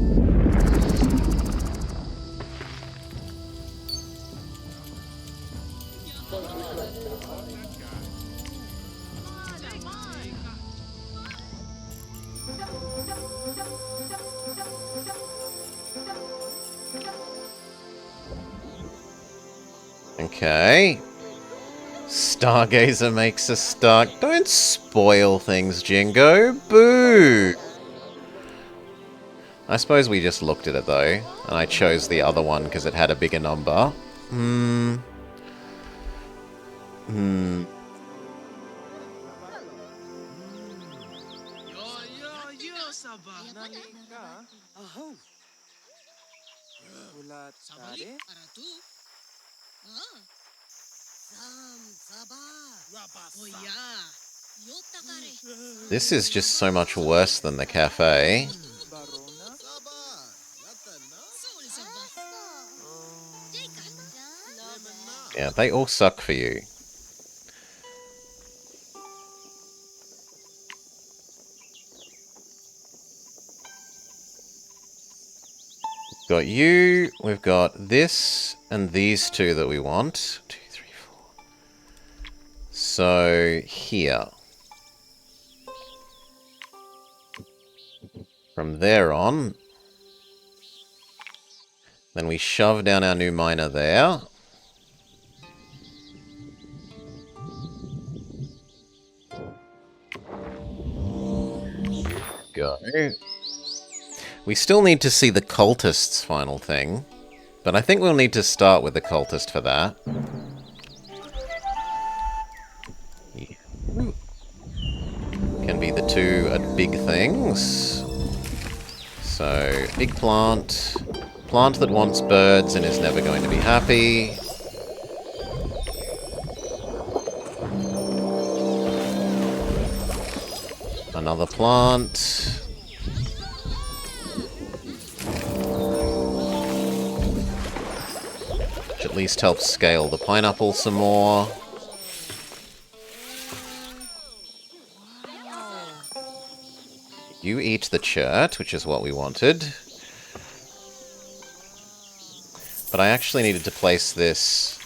Okay. Stargazer makes us stuck. Don't spoil things, Jingo. Boo! I suppose we just looked at it, though. And I chose the other one because it had a bigger number. This is just so much worse than the cafe. Yeah, they all suck for you. Got you, we've got this, and these two that we want. 2, 3, 4. So, here. From there on, then we shove down our new miner there. Go. We still need to see the cultist's final thing, but I think we'll need to start with the cultist for that. Yeah. Can be the two big things. So, big plant. Plant that wants birds and is never going to be happy. Another plant. Which at least helps scale the pineapple some more. You eat the chert, which is what we wanted. But I actually needed to place this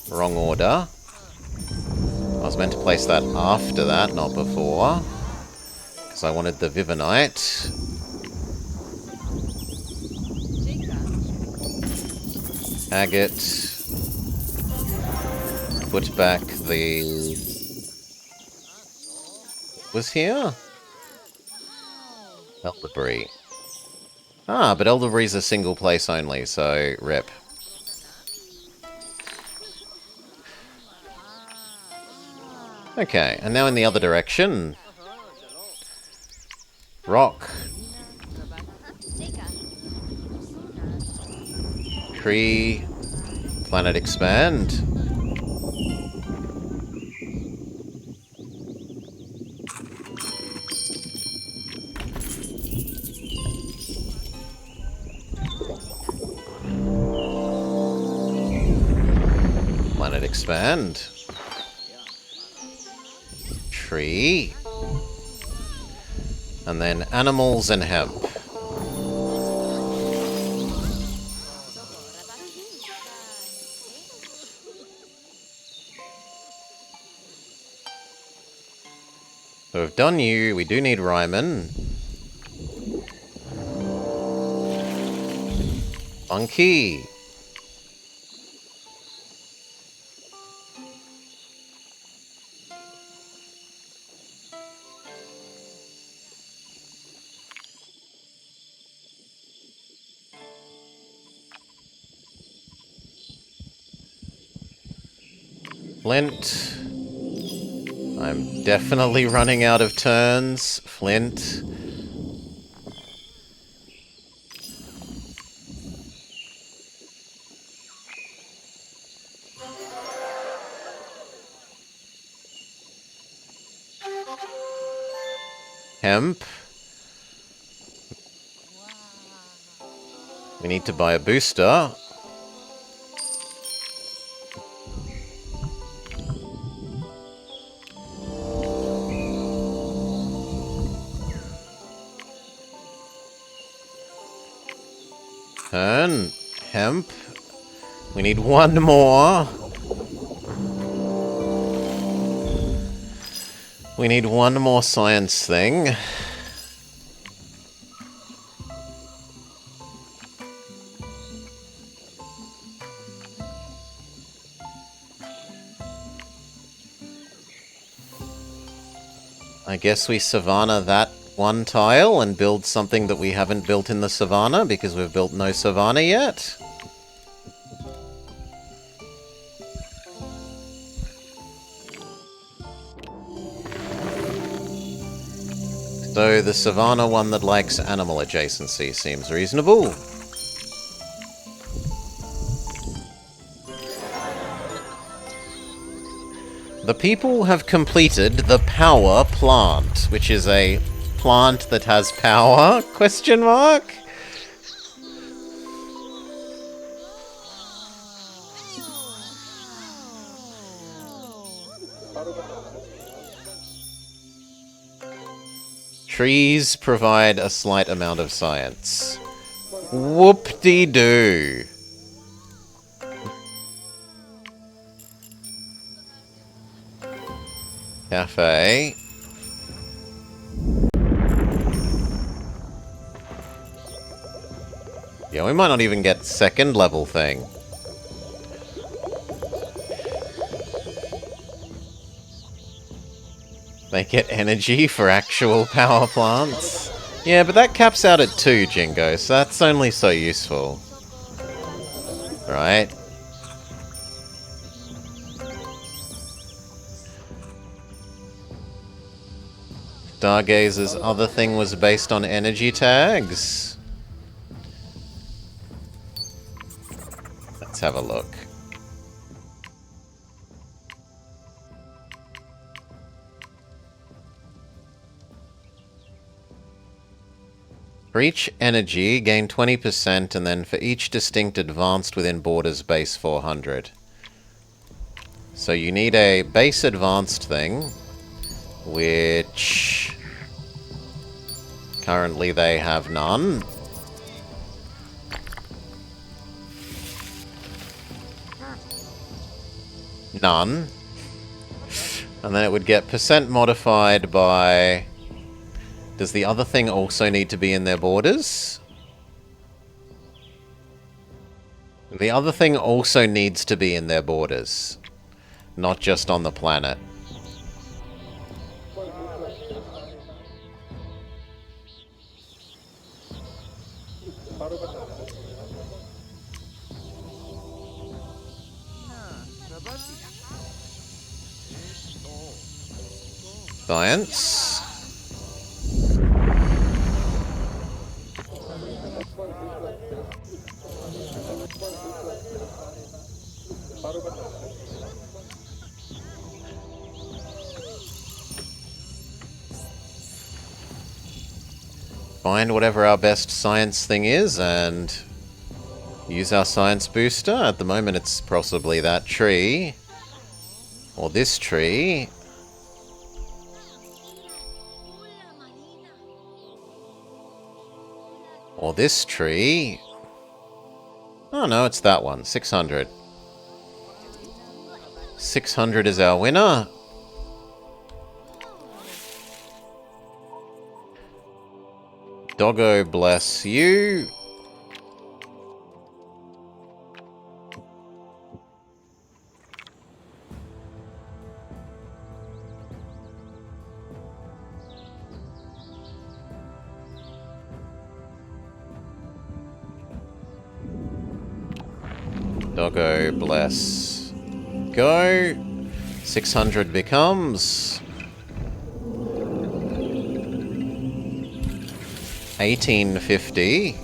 wrong order. I was meant to place that after that, not before. Because I wanted the Vivinite. Agate. Put back the... was here? Elderberry. Ah, but Elderberry's a single place only, so rip. Okay, and now in the other direction. Rock. Tree. Planet expand. Planet expand. Tree. And then animals and hemp. So we've done you, we do need Ryman. Monkey. Flint. I'm definitely running out of turns. Flint. Hemp. We need to buy a booster. Turn. Hemp. We need one more. We need one more science thing. I guess we Savannah that one tile and build something that we haven't built in the Savannah because we've built no Savannah yet. So the Savannah one that likes animal adjacency seems reasonable. The people have completed the power plant, which is a plant that has power? Question mark? Trees provide a slight amount of science. Whoop-de-doo. Cafe. Yeah, we might not even get second level thing. They get energy for actual power plants. Yeah, but that caps out at 2, Jingo, so that's only so useful. Right? Stargazer's other thing was based on energy tags. Let's have a look. For each energy, gain 20%, and then for each distinct advanced within borders, base 400. So you need a base advanced thing, which currently they have none. None. And then it would get percent modified by... Does the other thing also need to be in their borders? The other thing also needs to be in their borders, not just on the planet. Science. Find whatever our best science thing is and use our science booster. At the moment it's possibly that tree. Or this tree. Or this tree. Oh no, it's that one. 600. 600 is our winner. Doggo bless you. Doggo bless. Go. 600 becomes 1850.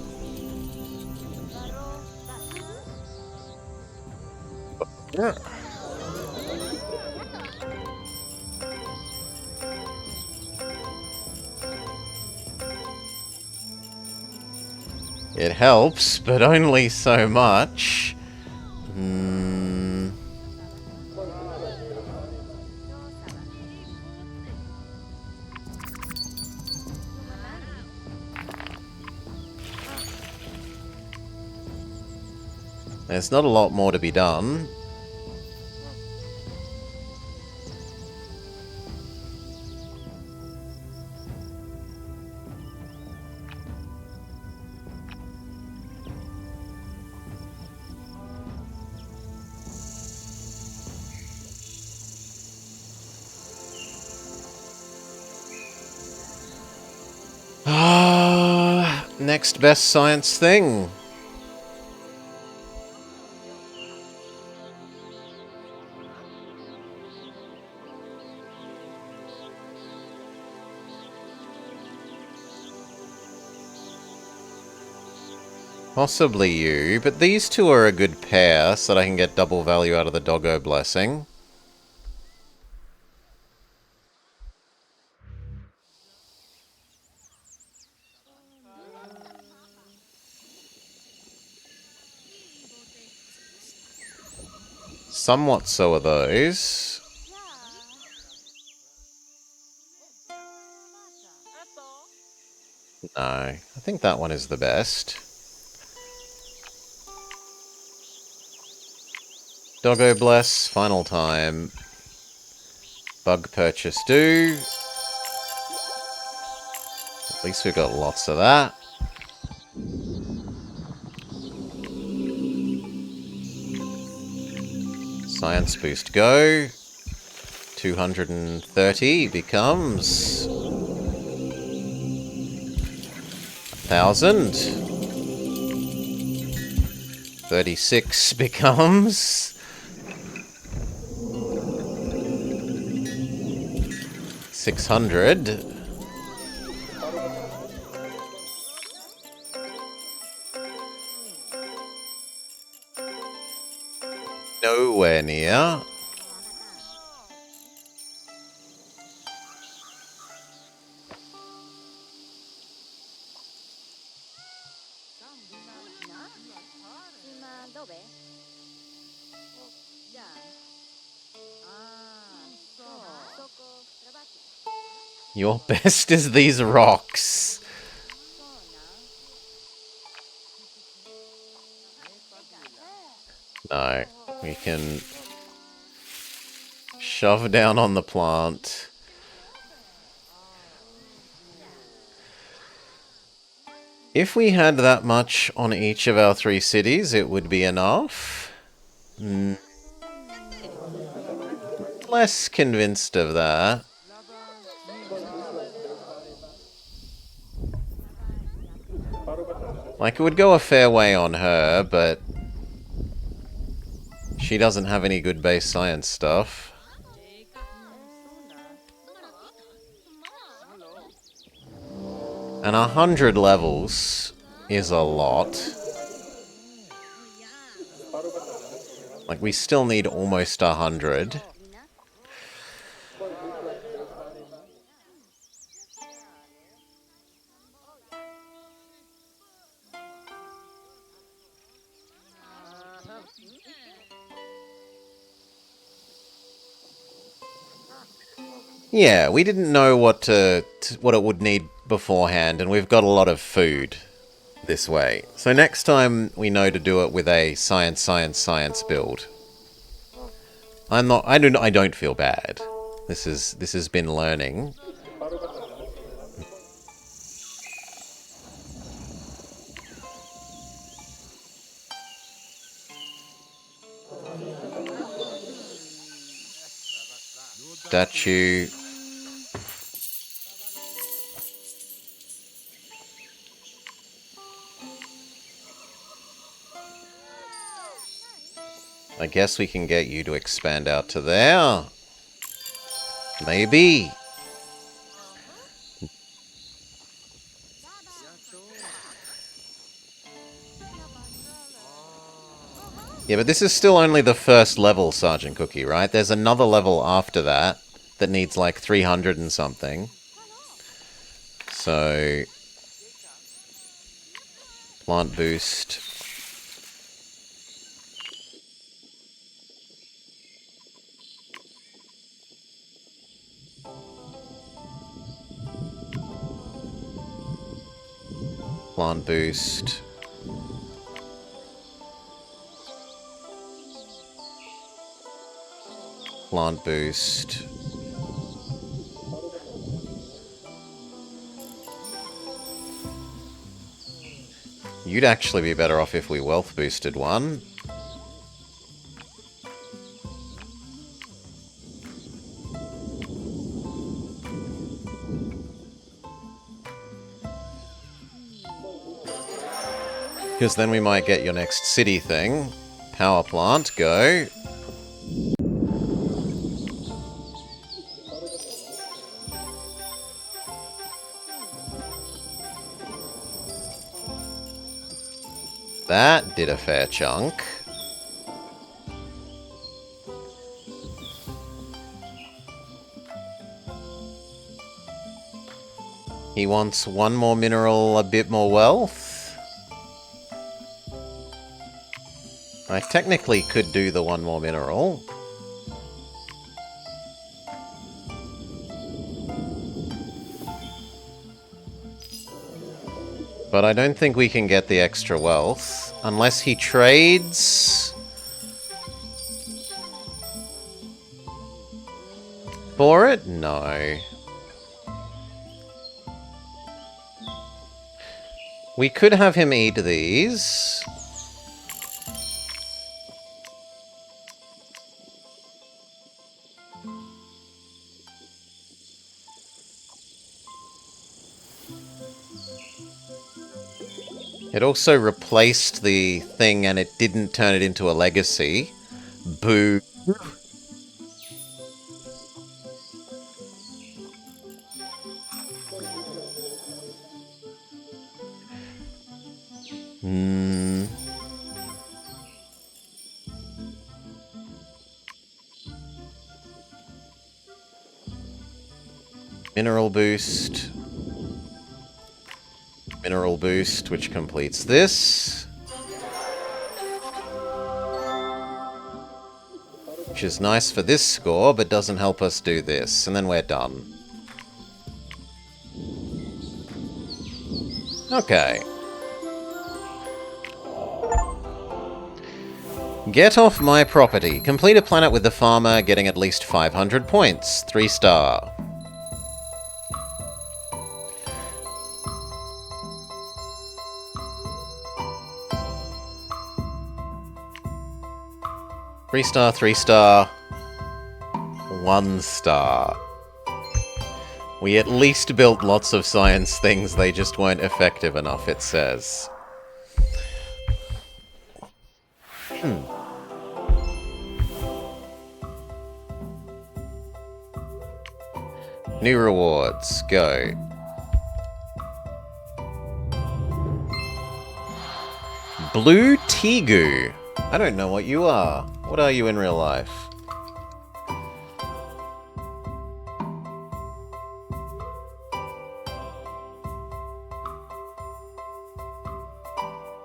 It helps, but only so much. There's not a lot more to be done. Next best science thing. Possibly you, but these two are a good pair so that I can get double value out of the Doggo Blessing. Somewhat so are those. No, I think that one is the best. Doggo Bless, final time. Bug purchase due. At least we've got lots of that. Science boost go. 230 becomes 1,000. 36 becomes 600. Nowhere near. Your best is these rocks. No, we can shove down on the plant. If we had that much on each of our 3 cities, it would be enough. Less convinced of that. Like, it would go a fair way on her, but she doesn't have any good base science stuff. And 100 levels is a lot. Like, we still need almost 100. Yeah, we didn't know what it would need beforehand, and we've got a lot of food this way. So next time we know to do it with a science build. I don't feel bad. This has been learning. Statue. I guess we can get you to expand out to there. Maybe. Yeah, but this is still only the first level, Sergeant Cookie, right? There's another level after that that needs like 300 and something. So, plant boost. Plant boost. Plant boost. You'd actually be better off if we wealth boosted one. Because then we might get your next city thing. Power plant, go. That did a fair chunk. He wants one more mineral, a bit more wealth. I technically could do the one more mineral. But I don't think we can get the extra wealth unless he trades for it? No. We could have him eat these. It also replaced the thing and it didn't turn it into a legacy. Boo. Mineral boost. Mineral boost, which completes this. Which is nice for this score, but doesn't help us do this. And then we're done. Okay. Get off my property. Complete a planet with the farmer, getting at least 500 points. 3-star. 3-star, 3-star, 1-star. We at least built lots of science things, they just weren't effective enough, it says. New rewards, go. Blue Tegu. I don't know what you are. What are you in real life?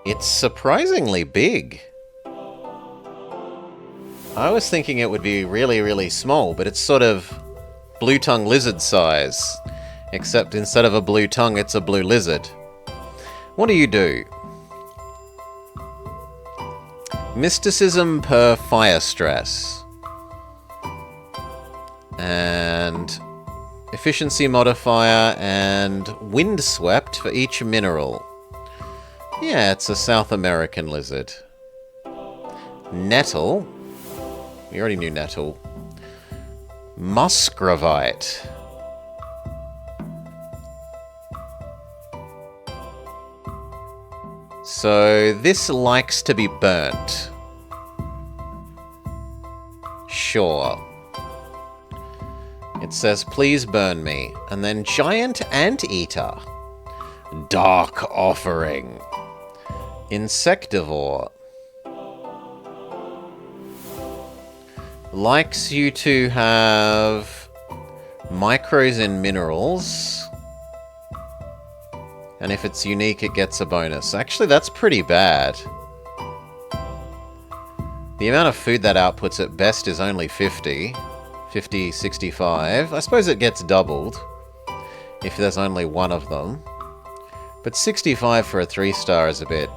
It's surprisingly big. I was thinking it would be really, really small, but it's sort of blue tongue lizard size. Except instead of a blue tongue, it's a blue lizard. What do you do? Mysticism per fire stress. And efficiency modifier and windswept for each mineral. Yeah, it's a South American lizard. Nettle. We already knew nettle. Musgravite. So this likes to be burnt. Sure. It says, please burn me. And then giant anteater. Dark offering. Insectivore. Likes you to have micros in minerals. And if it's unique, it gets a bonus. Actually, that's pretty bad. The amount of food that outputs at best is only 50. 50, 65. I suppose it gets doubled if there's only one of them. But 65 for a 3-star is a bit...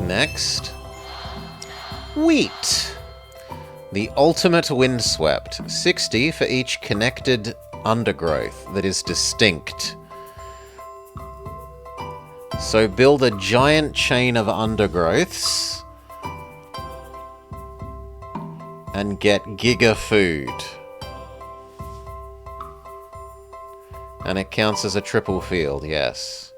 Next. Wheat. The ultimate windswept. 60 for each connected undergrowth that is distinct. So build a giant chain of undergrowths and get giga food. And it counts as a triple field, yes.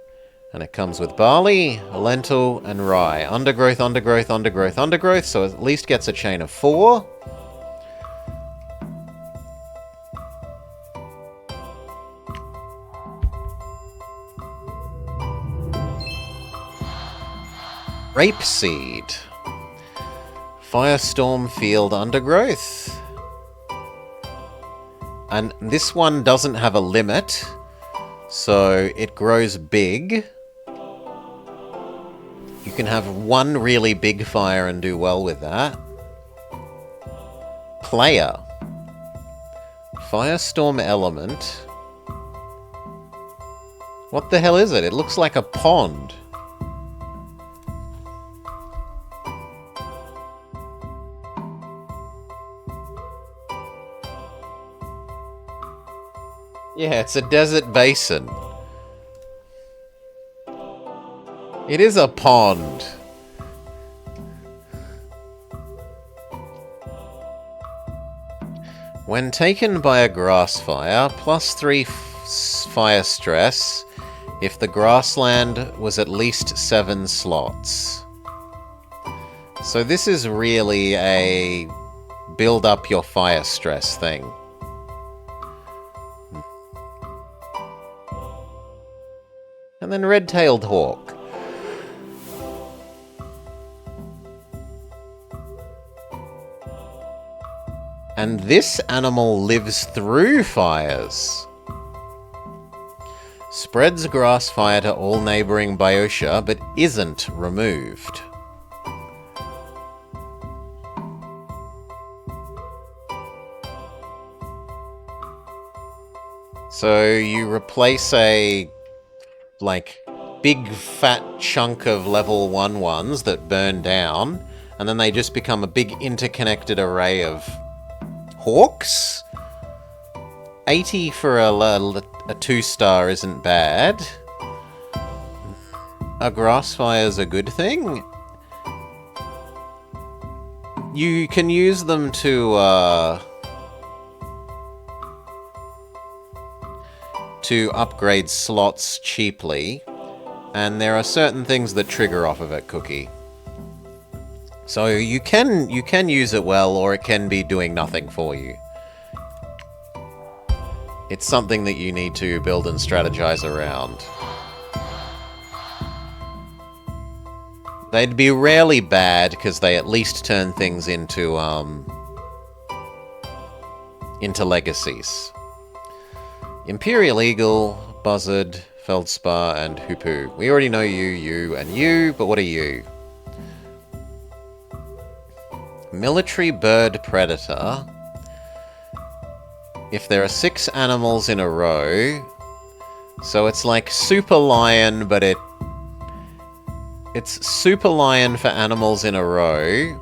And it comes with barley, lentil, and rye. Undergrowth, undergrowth, undergrowth, undergrowth, so it at least gets a chain of 4. Rapeseed. Firestorm field undergrowth. And this one doesn't have a limit, so it grows big. You can have one really big fire and do well with that. Player. Firestorm element. What the hell is it? It looks like a pond. Yeah, it's a desert basin. It is a pond. When taken by a grass fire, +3 fire stress if the grassland was at least 7 slots. So this is really a build up your fire stress thing. And then red-tailed hawk. And this animal lives through fires. Spreads grass fire to all neighbouring biotia, but isn't removed. So you replace a, like, big fat chunk of level 1 ones that burn down, and then they just become a big interconnected array of hawks. 80 for a 2-star isn't bad. A grass fire's a good thing. You can use them to upgrade slots cheaply, and there are certain things that trigger off of it, Cookie. So you can use it well, or it can be doing nothing for you. It's something that you need to build and strategize around. They'd be rarely bad, because they at least turn things into legacies. Imperial Eagle, Buzzard, Feldspar, and Hoopoe. We already know you, and you, but what are you? Military Bird Predator. If there are 6 animals in a row, so it's like Super Lion, but it's Super Lion for animals in a row,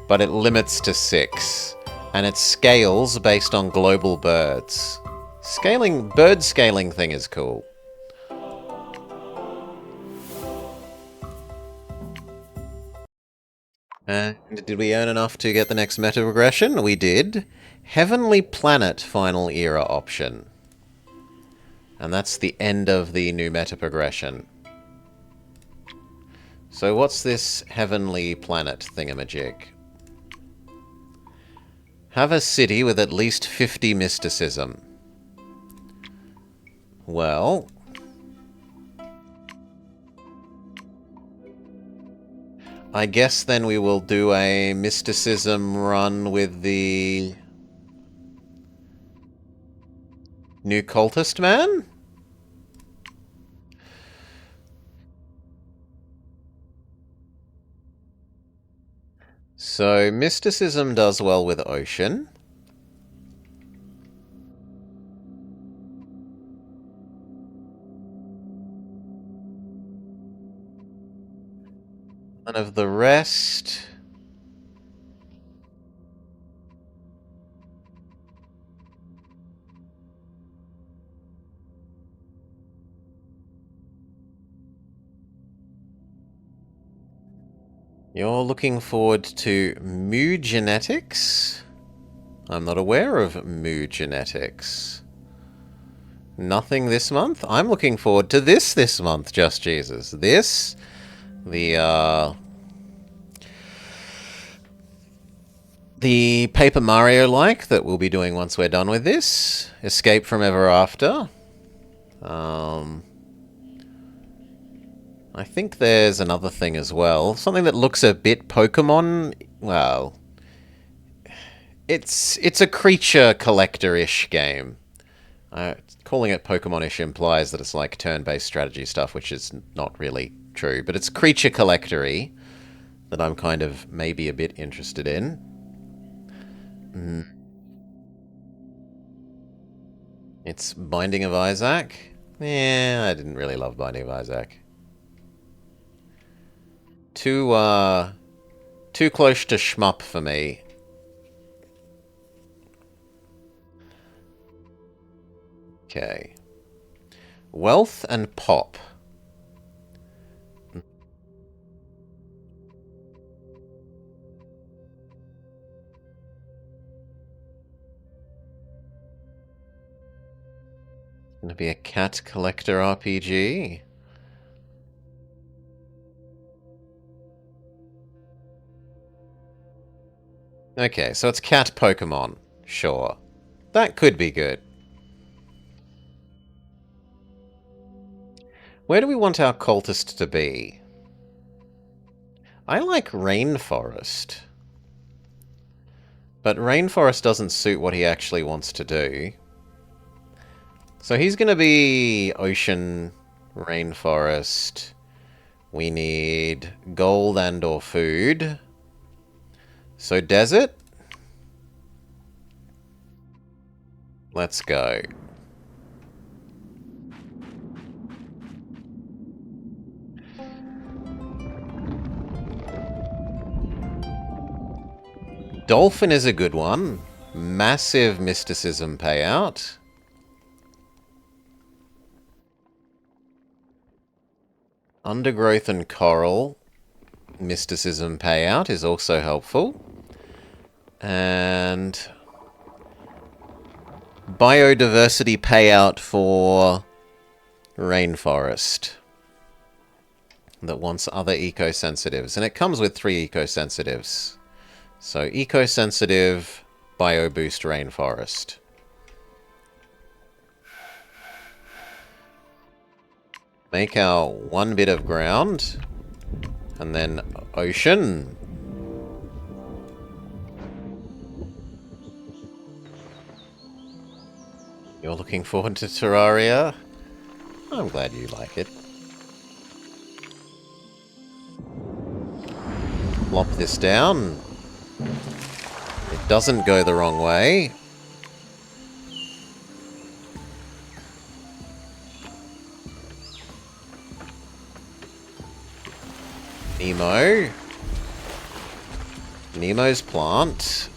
but it limits to 6, and it scales based on global birds. Bird scaling thing is cool. And did we earn enough to get the next meta progression? We did. Heavenly Planet final era option. And that's the end of the new meta progression. So what's this Heavenly Planet thingamajig? Have a city with at least 50 mysticism. Well, I guess then we will do a mysticism run with the new cultist man? So mysticism does well with ocean. None of the rest. You're looking forward to Mu Genetics? I'm not aware of Mu Genetics. Nothing this month? I'm looking forward to this month, Just Jesus. This, the Paper Mario-like that we'll be doing once we're done with this. Escape from Ever After. I think there's another thing as well. Something that looks a bit Pokemon. Well, it's a creature collector-ish game. Calling it Pokemon-ish implies that it's like turn-based strategy stuff, which is not really true. But it's creature collector-y that I'm kind of maybe a bit interested in. It's Binding of Isaac. Yeah, I didn't really love Binding of Isaac. Too close to shmup for me. Okay. Wealth and pop. Gonna be a cat collector RPG. Okay, so it's cat Pokemon. Sure. That could be good. Where do we want our cultist to be? I like Rainforest. But Rainforest doesn't suit what he actually wants to do. So he's going to be Ocean, Rainforest. We need gold and or food. So desert? Let's go. Dolphin is a good one. Massive mysticism payout. Undergrowth and coral mysticism payout is also helpful. And biodiversity payout for rainforest that wants other eco-sensitives. And it comes with 3 eco-sensitives. So eco-sensitive, bio-boost rainforest. Make our 1 bit of ground. And then ocean. You're looking forward to Terraria? I'm glad you like it. Plop this down. It doesn't go the wrong way. Nemo. Nemo's plant.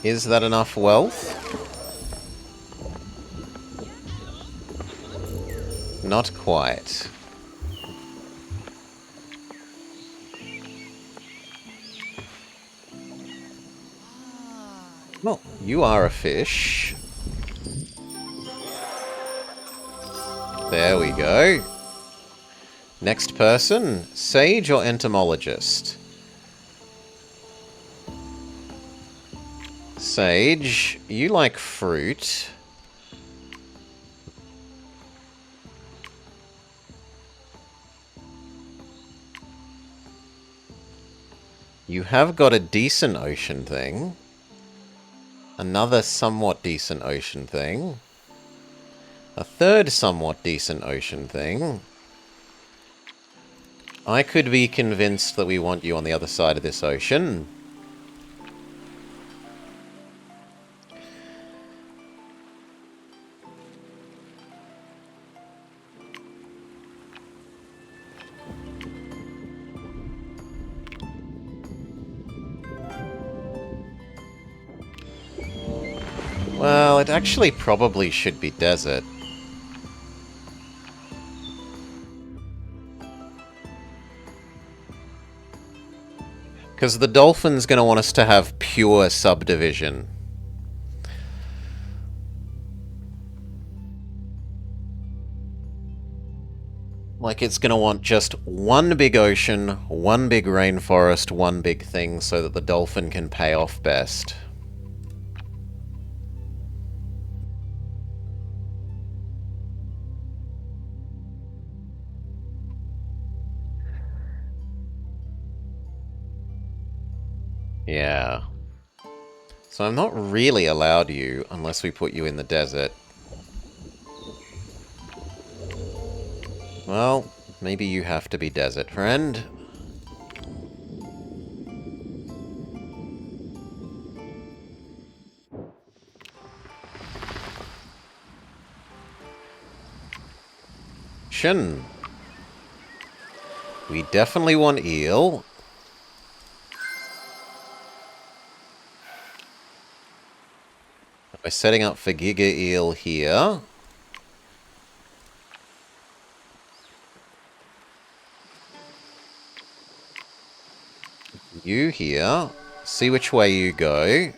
Is that enough wealth? Not quite. Well, you are a fish. There we go. Next person, sage or entomologist? Sage, you like fruit. You have got a decent ocean thing. Another somewhat decent ocean thing. A third somewhat decent ocean thing. I could be convinced that we want you on the other side of this ocean. Well, it actually probably should be desert. Because the dolphin's going to want us to have pure subdivision. Like, it's going to want just one big ocean, one big rainforest, one big thing, so that the dolphin can pay off best. Yeah. So I'm not really allowed you unless we put you in the desert. Well, Maybe you have to be desert, friend. Shin. We definitely want eel. We're setting up for Giga Eel here. You here. See which way you go.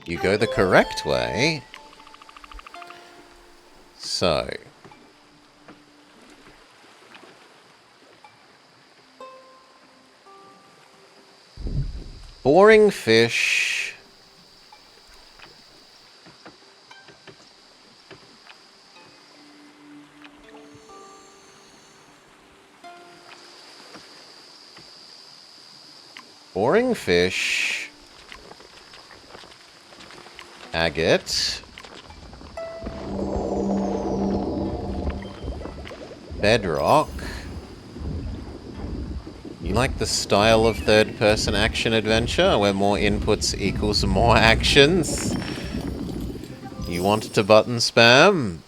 You go the correct way. So. Boring fish. Boring fish. Agate. Bedrock. You like the style of third-person action adventure, where more inputs equals more actions? You want to button spam?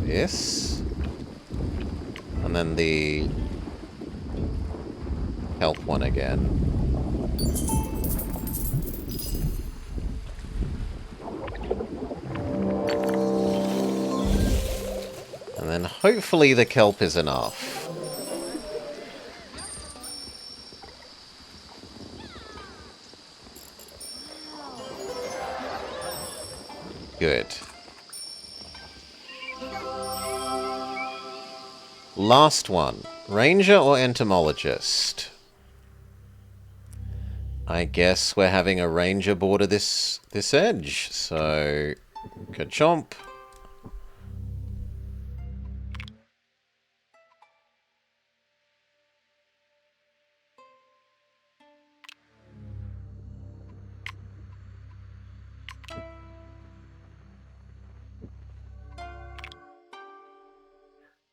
This. And then the help one again. And then hopefully the kelp is enough. Good. Last one. Ranger or entomologist? I guess we're having a ranger border this edge, so ka-chomp.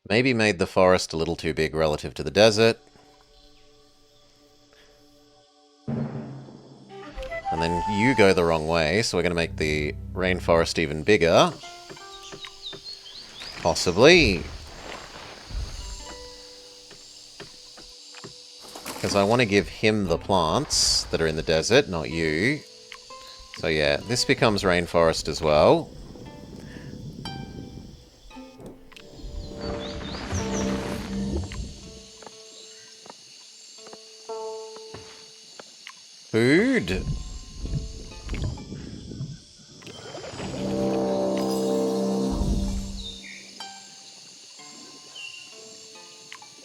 Maybe made the forest a little too big relative to the desert. And then you go the wrong way, so we're going to make the rainforest even bigger. Possibly. Because I want to give him the plants that are in the desert, not you. So yeah, this becomes rainforest as well. Food.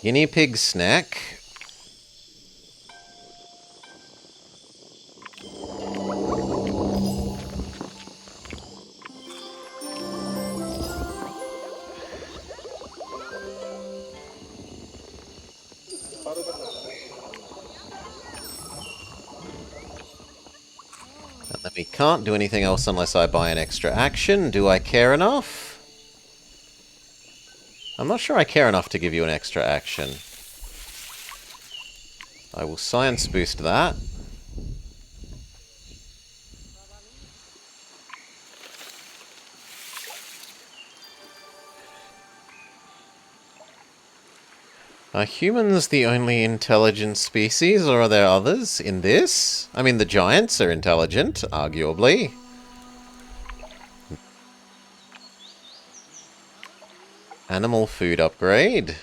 Guinea pig snack. And then we can't do anything else unless I buy an extra action. Do I care enough? I'm not sure I care enough to give you an extra action. I will science boost that. Are humans the only intelligent species, or are there others in this? I mean, the giants are intelligent, arguably. Animal food upgrade.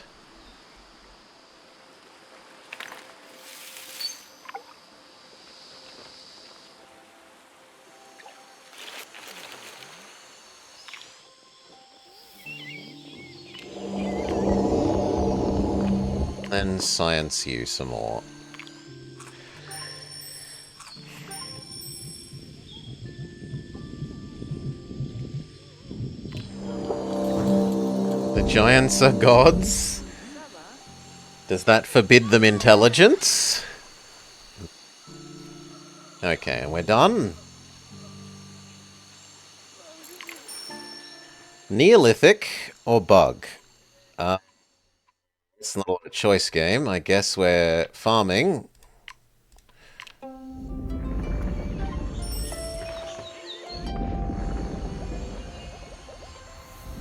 And science you some more. The giants are gods. Does that forbid them intelligence? Okay, and we're done. Neolithic or bug? It's not a choice game. I guess we're farming.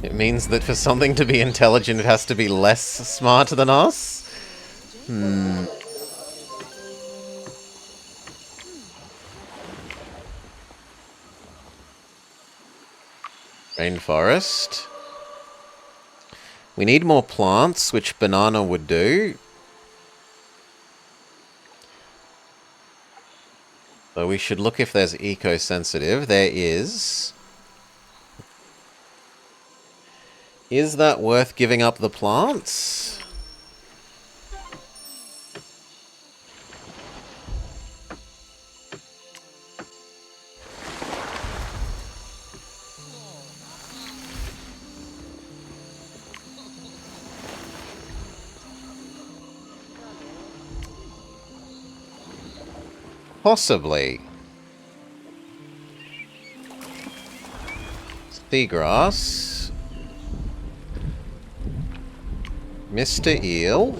It means that for something to be intelligent, it has to be less smart than us? Rainforest. We need more plants, which banana would do. So we should look if there's eco-sensitive. There is. Is that worth giving up the plants? Possibly. Seagrass. Mr. Eel.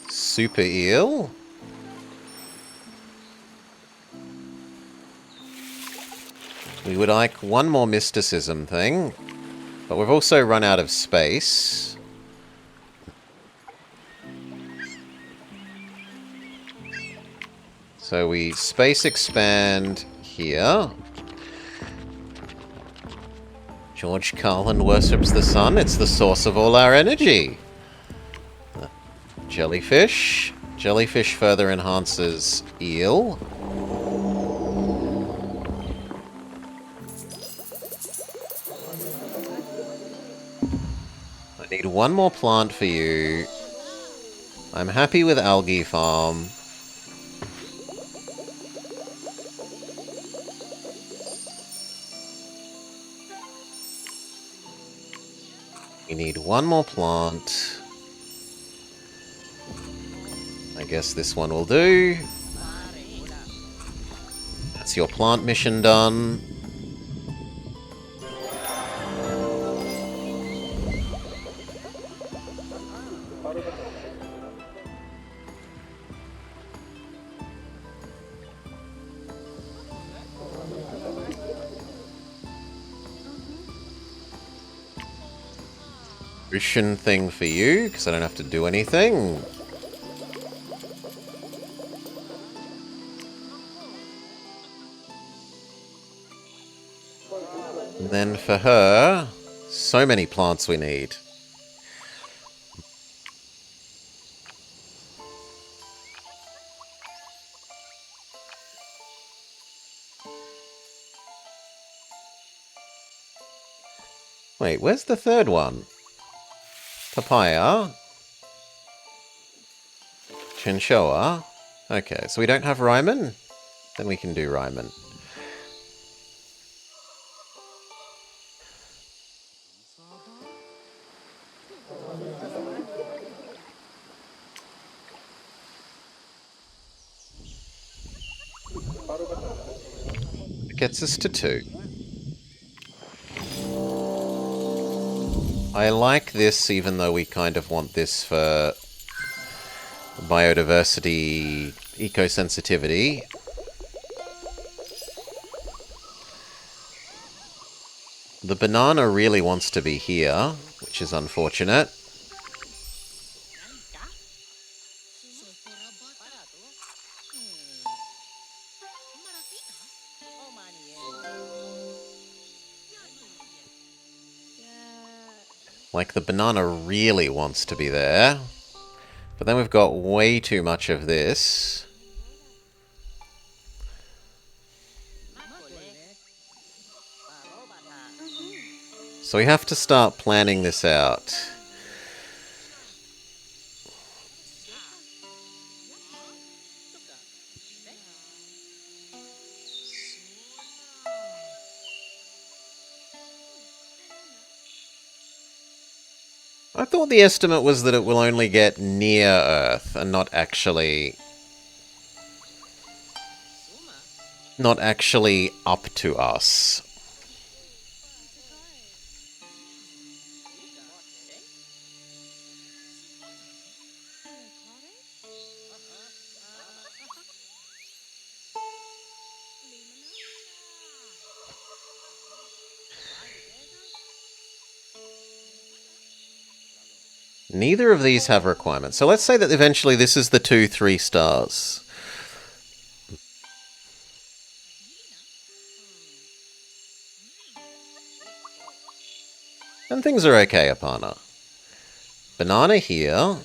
Super Eel. We would like one more mysticism thing, but we've also run out of space. So we space expand here. George Carlin worships the sun. It's the source of all our energy. Jellyfish. Jellyfish further enhances eel. I need one more plant for you. I'm happy with algae farm. We need one more plant. I guess this one will do. That's your plant mission done. Ocean thing for you, because I don't have to do anything. And then for her, so many plants we need. Wait, where's the third one? Papaya. Chinchoa. Okay, so we don't have Ryman? Then we can do Ryman. It gets us to 2. I like this, even though we kind of want this for biodiversity, eco-sensitivity. The banana really wants to be here, which is unfortunate. Like, the banana really wants to be there. But then we've got way too much of this. So we have to start planning this out. I thought the estimate was that it will only get near Earth and not actually up to us. Neither of these have requirements. So let's say that eventually this is the 2-3 stars. And things are okay, Apana. Banana here.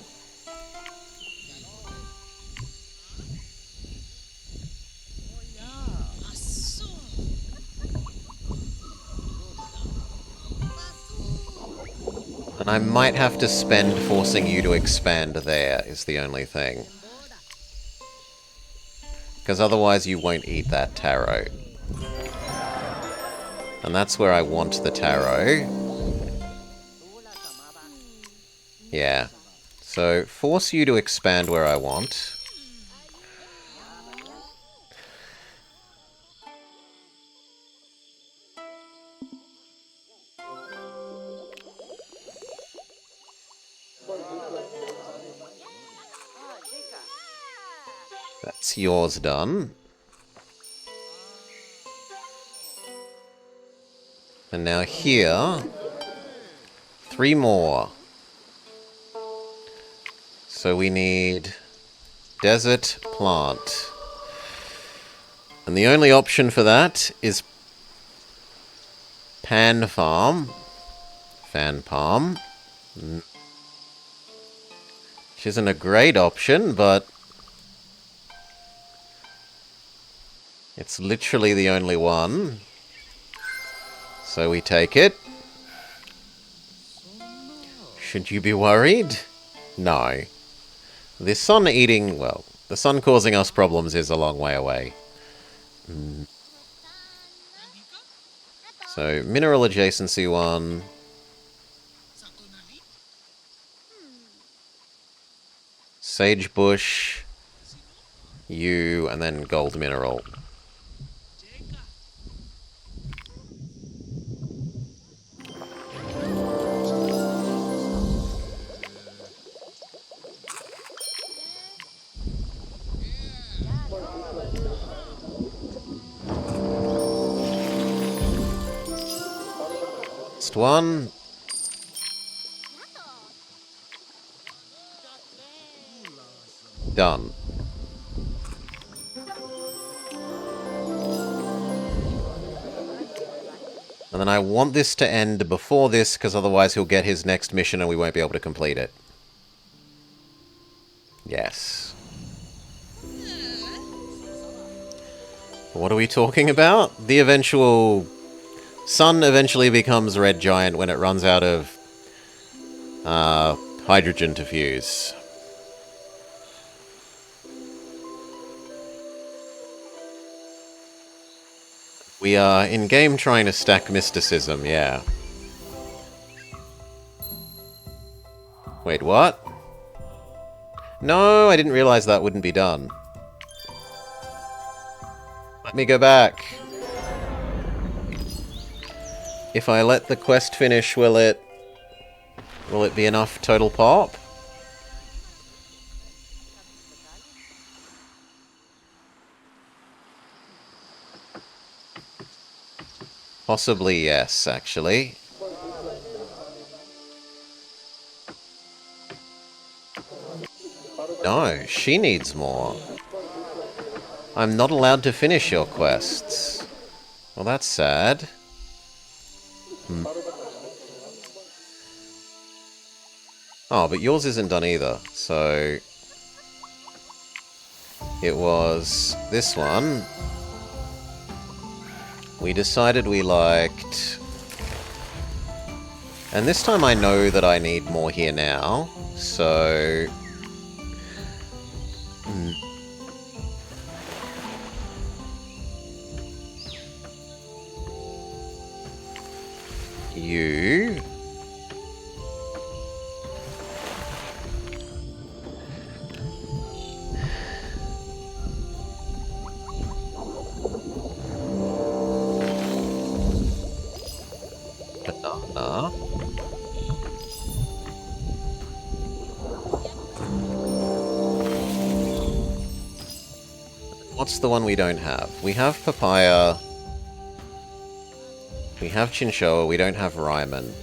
And I might have to spend forcing you to expand there, is the only thing. Because otherwise you won't eat that taro. And that's where I want the taro. Yeah. So, force you to expand where I want. That's yours done. And now here, 3 more. So we need desert plant. And the only option for that is pan farm. Fan palm. Which isn't a great option, but it's literally the only one. So we take it. Should you be worried? No. The sun eating, well, the sun causing us problems is a long way away. So, mineral adjacency 1. Sagebush. You, and then gold mineral. Next one. Done. And then I want this to end before this, because otherwise he'll get his next mission and we won't be able to complete it. Yes. What are we talking about? The eventual... Sun eventually becomes red giant when it runs out of hydrogen to fuse. We are in-game trying to stack mysticism, yeah. Wait, what? No, I didn't realize that wouldn't be done. Let me go back. If I let the quest finish, will it be enough total pop? Possibly yes, actually. No, she needs more. I'm not allowed to finish your quests. Well, that's sad. Oh, but yours isn't done either, so... It was this one. We decided we liked... And this time I know that I need more here now, so... You... Banana. What's the one we don't have? We have papaya. We have chinchilla. We don't have Ryman.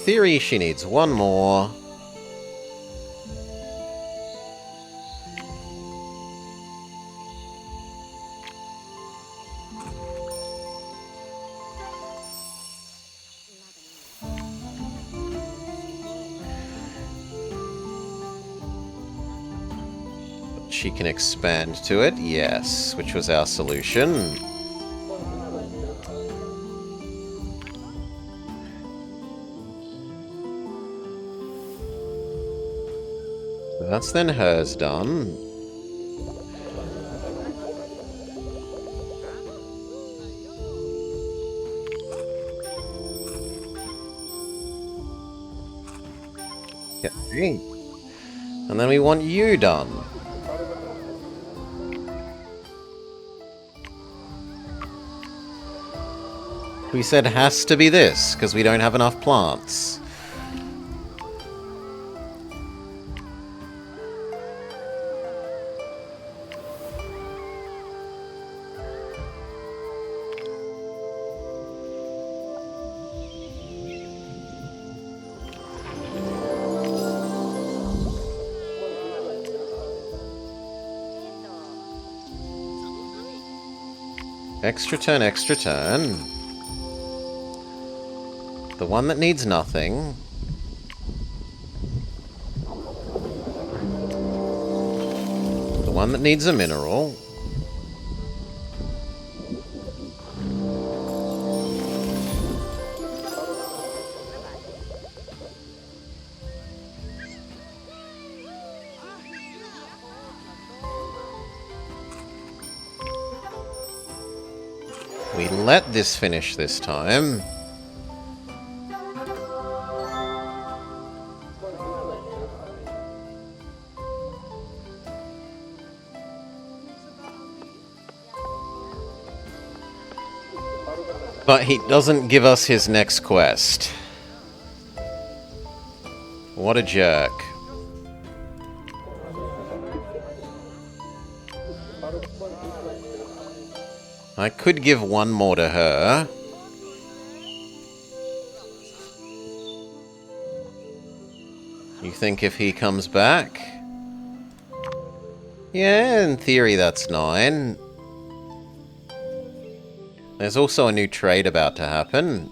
Theory, she needs one more. She can expand to it, yes, which was our solution. That's then hers done. Okay. And then we want you done. We said has to be this, because we don't have enough plants. Extra turn, extra turn. The one that needs nothing. The one that needs a mineral. We let this finish this time. But he doesn't give us his next quest. What a jerk. I could give one more to her. You think if he comes back? Yeah, in theory that's 9. There's also a new trade about to happen.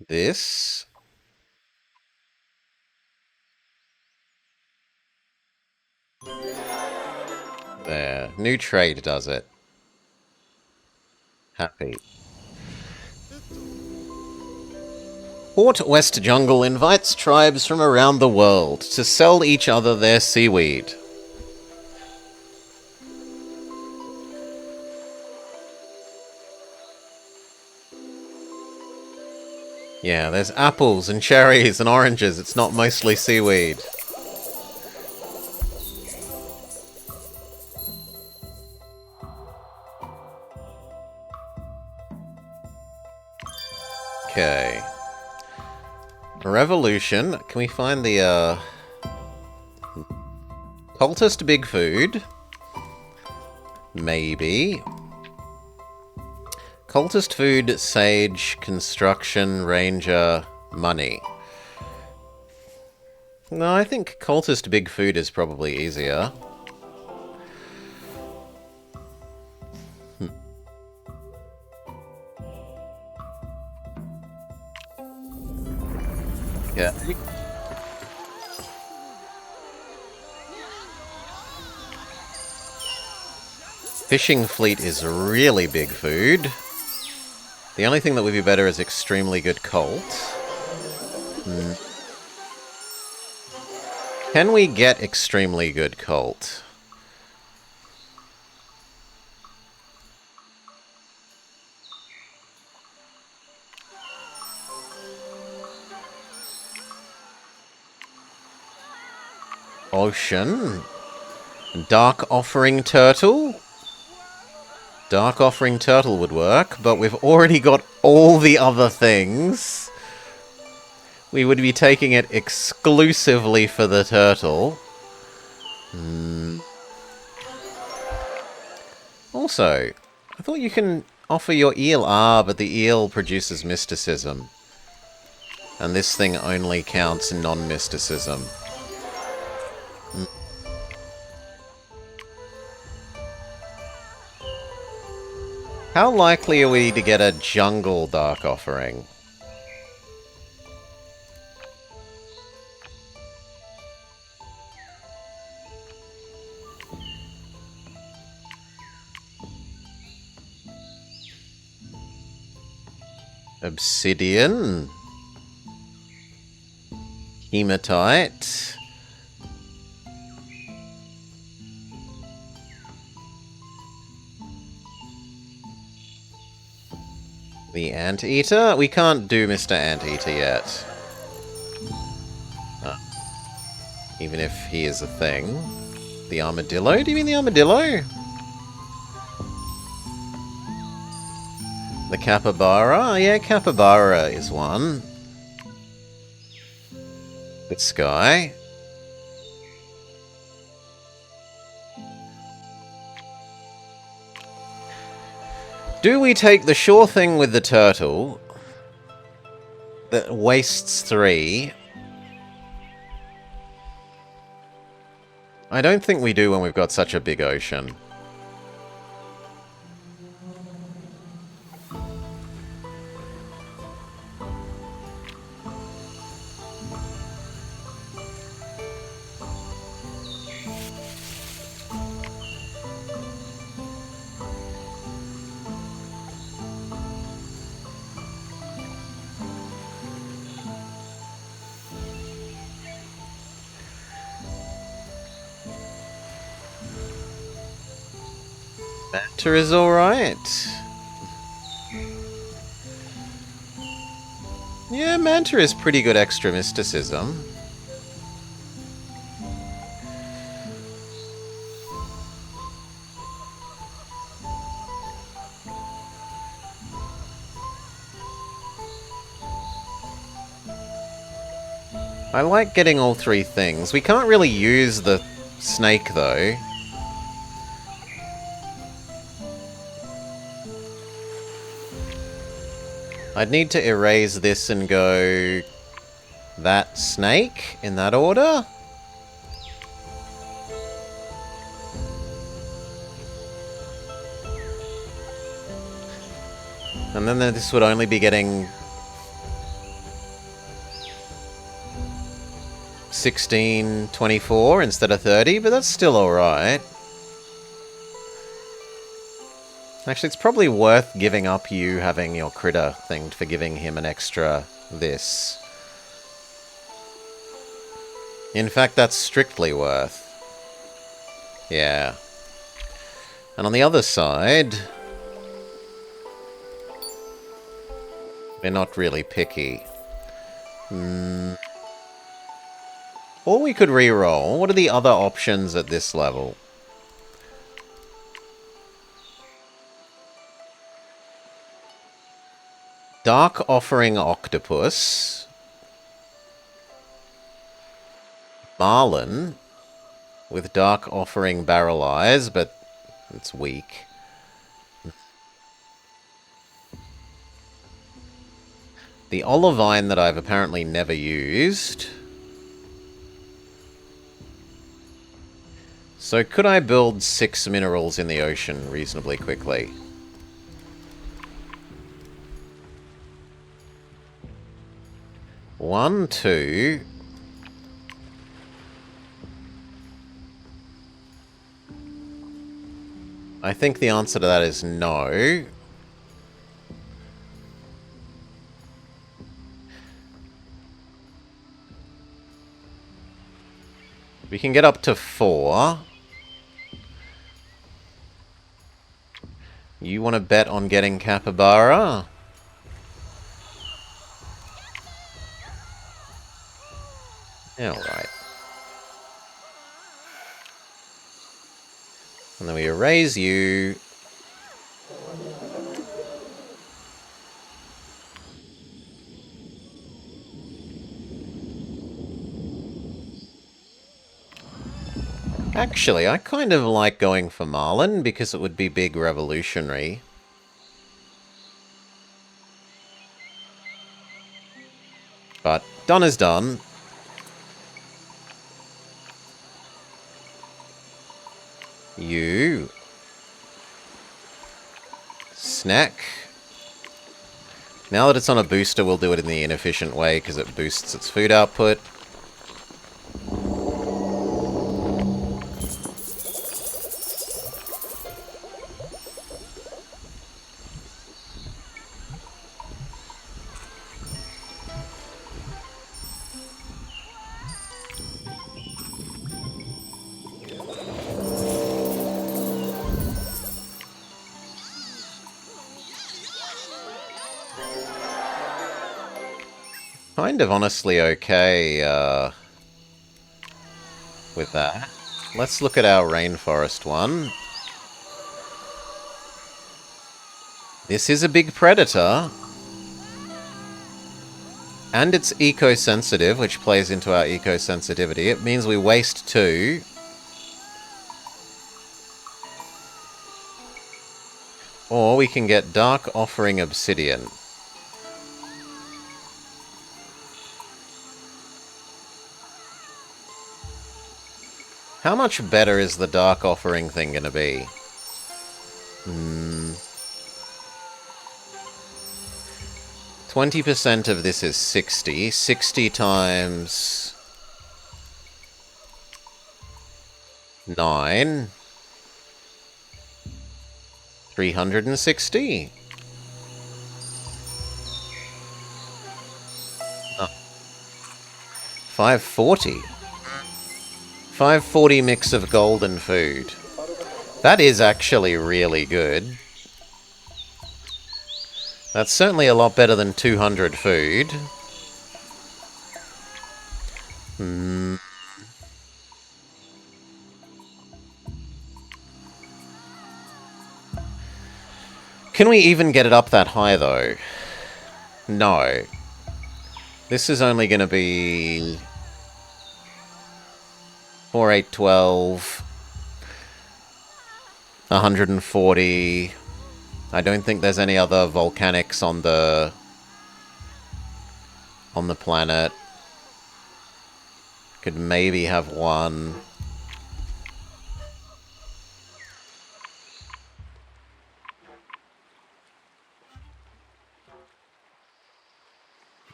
This. There. New trade does it. Happy. Port West Jungle invites tribes from around the world to sell each other their seaweed. Yeah, there's apples and cherries and oranges. It's not mostly seaweed. Okay. Revolution. Can we find the, Cultist Big Food? Maybe. Cultist Food, Sage, Construction, Ranger, Money. No, I think Cultist Big Food is probably easier. Yeah. Fishing fleet is really big food. The only thing that would be better is extremely good cult. Can we get extremely good cult? Ocean. Dark Offering Turtle. Dark Offering Turtle would work, but we've already got all the other things. We would be taking it exclusively for the turtle. Also, I thought you can offer your eel. Ah, but the eel produces mysticism. And this thing only counts non-mysticism. How likely are we to get a jungle Dark Offering? Obsidian. Hematite. The Anteater? We can't do Mr. Anteater yet. Even if he is a thing. The Armadillo? Do you mean the Armadillo? The Capybara? Yeah, Capybara is one. This guy. Do we take the sure thing with the turtle that wastes 3? I don't think we do when we've got such a big ocean. Manta is alright. Yeah, Manta is pretty good extra mysticism. I like getting all 3 things. We can't really use the snake, though. I'd need to erase this and go... that snake, in that order? And then this would only be getting... 16, 24 instead of 30, but that's still alright. Actually, it's probably worth giving up you having your critter thing for giving him an extra this. In fact, that's strictly worth. Yeah. And on the other side... we're not really picky. Or we could re-roll. What are the other options at this level? Dark Offering Octopus. Marlin. With Dark Offering Barrel Eyes, but it's weak. The Olivine that I've apparently never used. So could I build 6 minerals in the ocean reasonably quickly? 1, 2... I think the answer to that is no. We can get up to 4. You want to bet on getting Capybara? Yeah, alright. And then we erase you. Actually, I kind of like going for Marlin because it would be big revolutionary. But done is done. You. Snack. Now that it's on a booster, we'll do it in the inefficient way because it boosts its food output. Kind of honestly okay with that. Let's look at our rainforest one. This is a big predator. And it's eco-sensitive, which plays into our eco-sensitivity. It means we waste 2. Or we can get Dark Offering Obsidian. How much better is the Dark Offering thing going to be? 20% of this is 60. 60 times 9. 360. Oh. 540. 540 mix of gold and food. That is actually really good. That's certainly a lot better than 200 food. Can we even get it up that high, though? No. This is only going to be 4, 8, 12, 140. I don't think there's any other volcanics on the planet. Could maybe have one.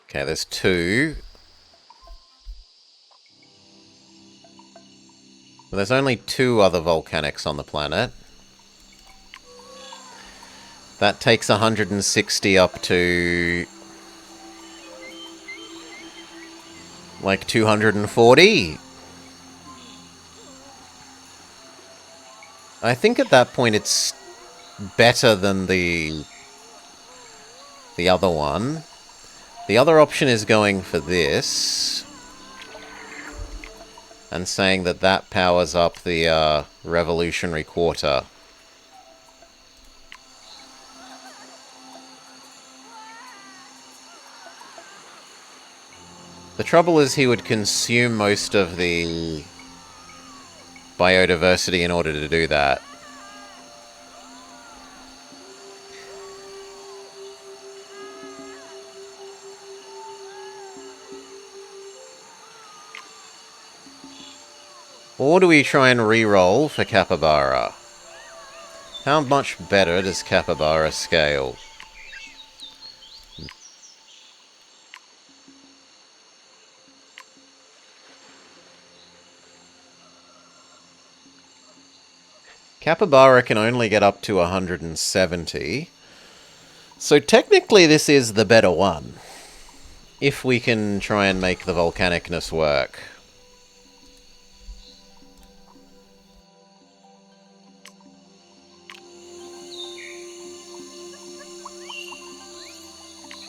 Okay, there's 2. Well, there's only 2 other volcanics on the planet. That takes 160 up to like 240. I think at that point it's better than the other one. The other option is going for this and saying that that powers up the revolutionary quarter. The trouble is he would consume most of the biodiversity in order to do that. Or do we try and re-roll for Capybara? How much better does Capybara scale? Capybara can only get up to 170. So technically this is the better one. If we can try and make the volcanicness work.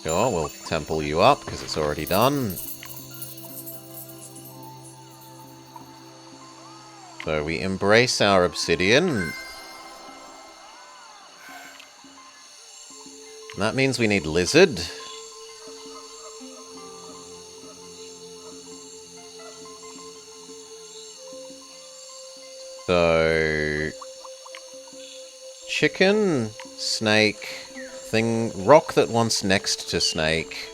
Sure, we'll temple you up because it's already done. So we embrace our obsidian. That means we need lizard. So chicken, snake, thing, rock that wants next to snake.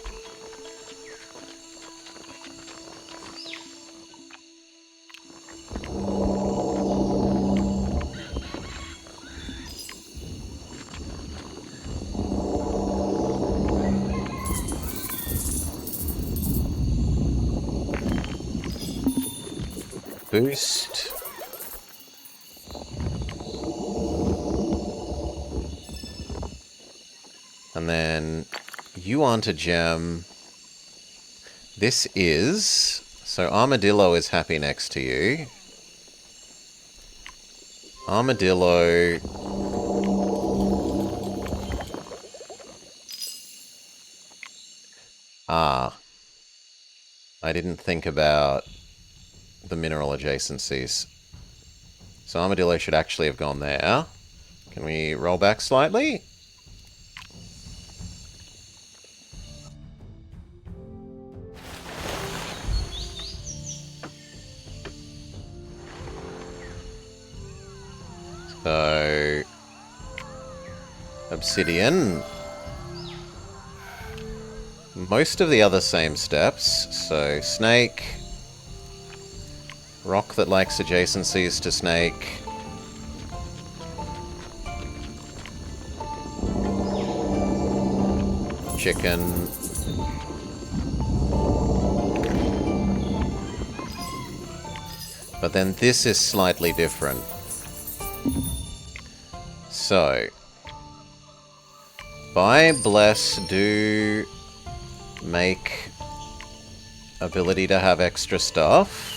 Boost. And then you aren't a gem. This is... So Armadillo is happy next to you. Armadillo... Ah. I didn't think about the mineral adjacencies. So Armadillo should actually have gone there. Can we roll back slightly? So... Obsidian. Most of the other same steps. So, snake. Rock that likes adjacencies to snake. Chicken. But then this is slightly different. So, buy, bless, do, make, ability to have extra stuff.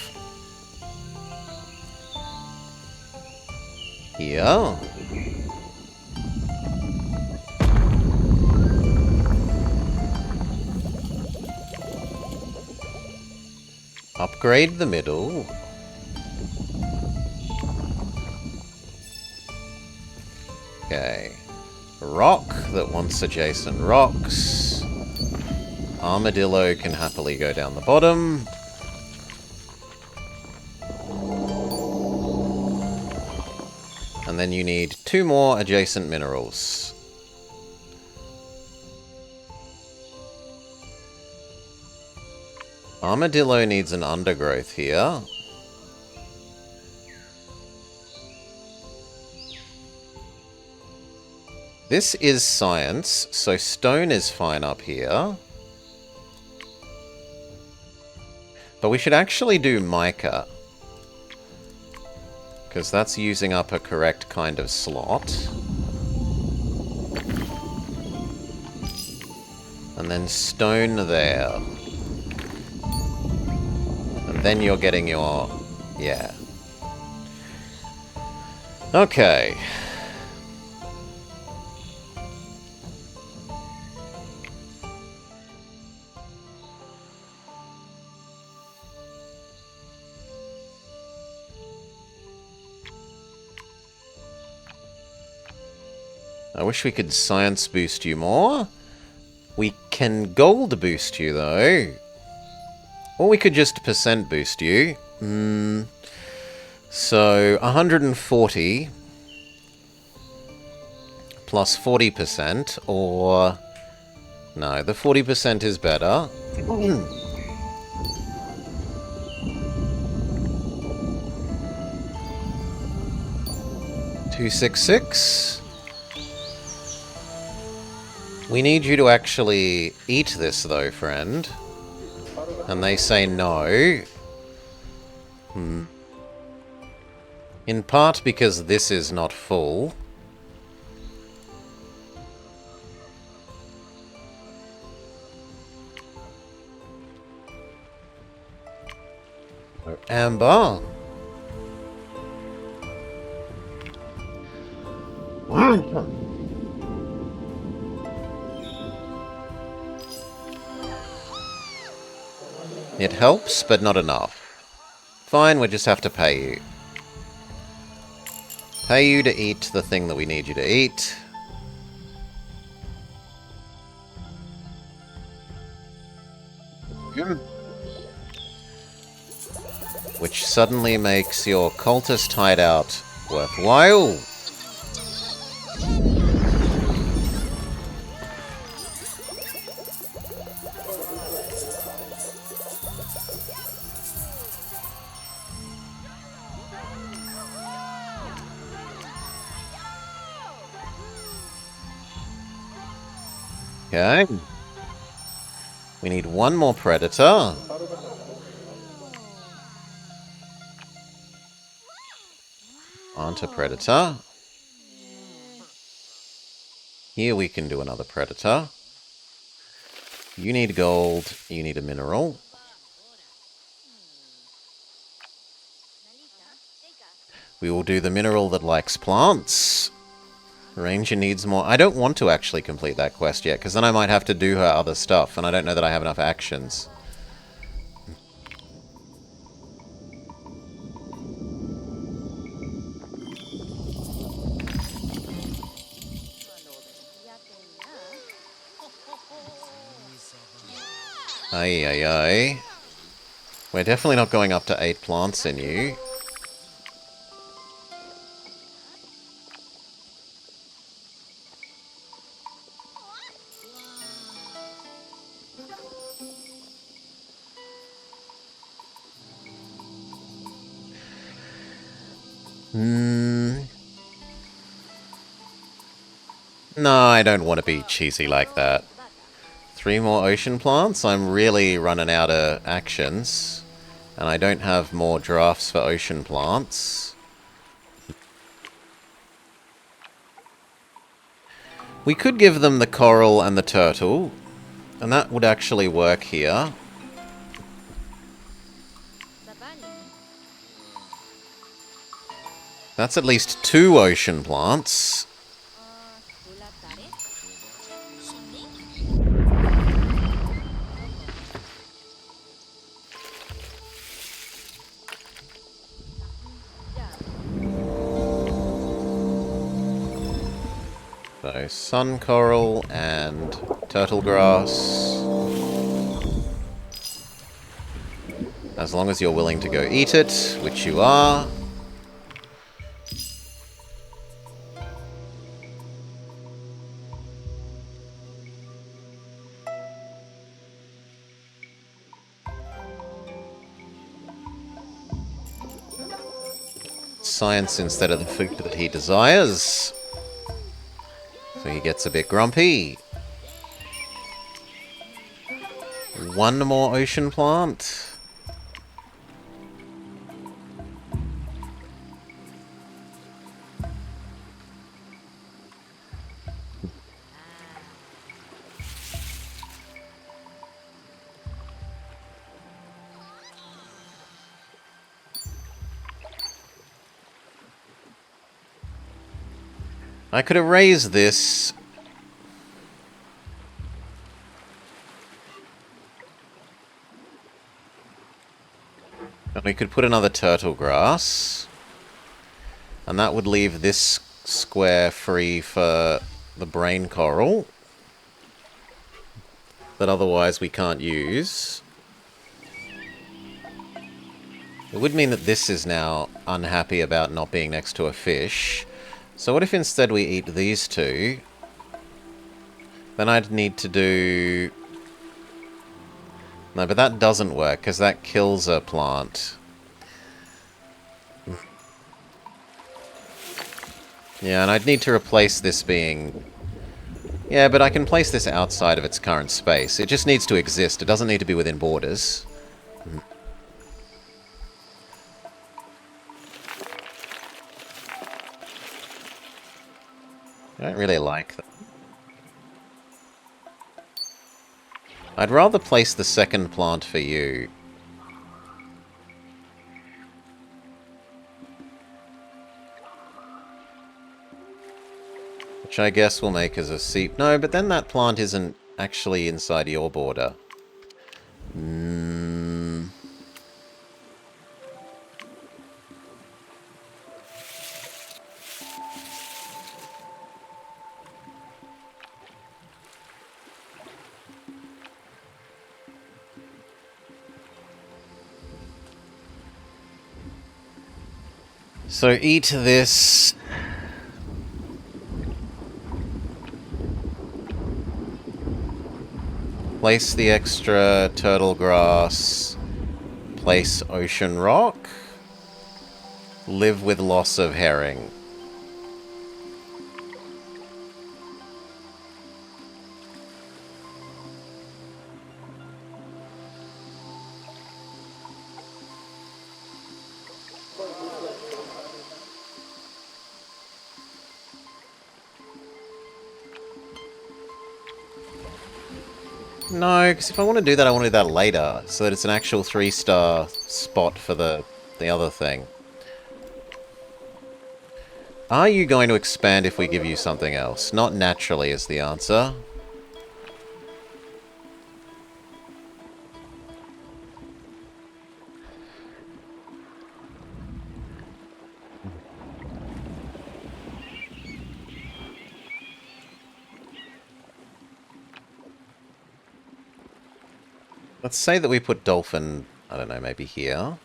Here. Upgrade the middle. Okay. Rock that wants adjacent rocks. Armadillo can happily go down the bottom. And then you need 2 more adjacent minerals. Armadillo needs an undergrowth here. This is science, so stone is fine up here. But we should actually do mica. Because that's using up a correct kind of slot. And then stone there. And then you're getting your... yeah. Okay. I wish we could science boost you more. We can gold boost you, though. Or we could just percent boost you. So, 140 plus 40%, or... no, the 40% is better. 266. We need you to actually eat this, though, friend. And they say no. In part because this is not full. Amber. It helps, but not enough. Fine, we just have to pay you. Pay you to eat the thing that we need you to eat. Which suddenly makes your cultist hideout worthwhile. Okay. We need one more predator. Onto predator. Here we can do another predator. You need gold, you need a mineral. We will do the mineral that likes plants. Ranger needs more. I don't want to actually complete that quest yet, because then I might have to do her other stuff, and I don't know that I have enough actions. Aye, aye, aye. We're definitely not going up to 8 plants in you. No, I don't want to be cheesy like that. 3 more ocean plants? I'm really running out of actions. And I don't have more drafts for ocean plants. We could give them the coral and the turtle. And that would actually work here. That's at least 2 ocean plants. So, sun coral and turtle grass. As long as you're willing to go eat it, which you are. Science instead of the food that he desires. So he gets a bit grumpy. 1 more ocean plant. I could erase this. And we could put another turtle grass. And that would leave this square free for the brain coral. That otherwise we can't use. It would mean that this is now unhappy about not being next to a fish. So what if instead we eat these 2? Then I'd need to do... No, but that doesn't work, because that kills a plant. Yeah, and I'd need to replace this being... Yeah, but I can place this outside of its current space. It just needs to exist. It doesn't need to be within borders. I don't really like that. I'd rather place the second plant for you. Which I guess will make as a seep. No, but then that plant isn't actually inside your border. So eat this. Place the extra turtle grass. Place ocean rock. Live with loss of herring. No, because if I want to do that, I want to do that later, so that it's an actual 3-star spot for the other thing. Are you going to expand if we give you something else? Not naturally is the answer. Let's say that we put dolphin, I don't know, maybe here.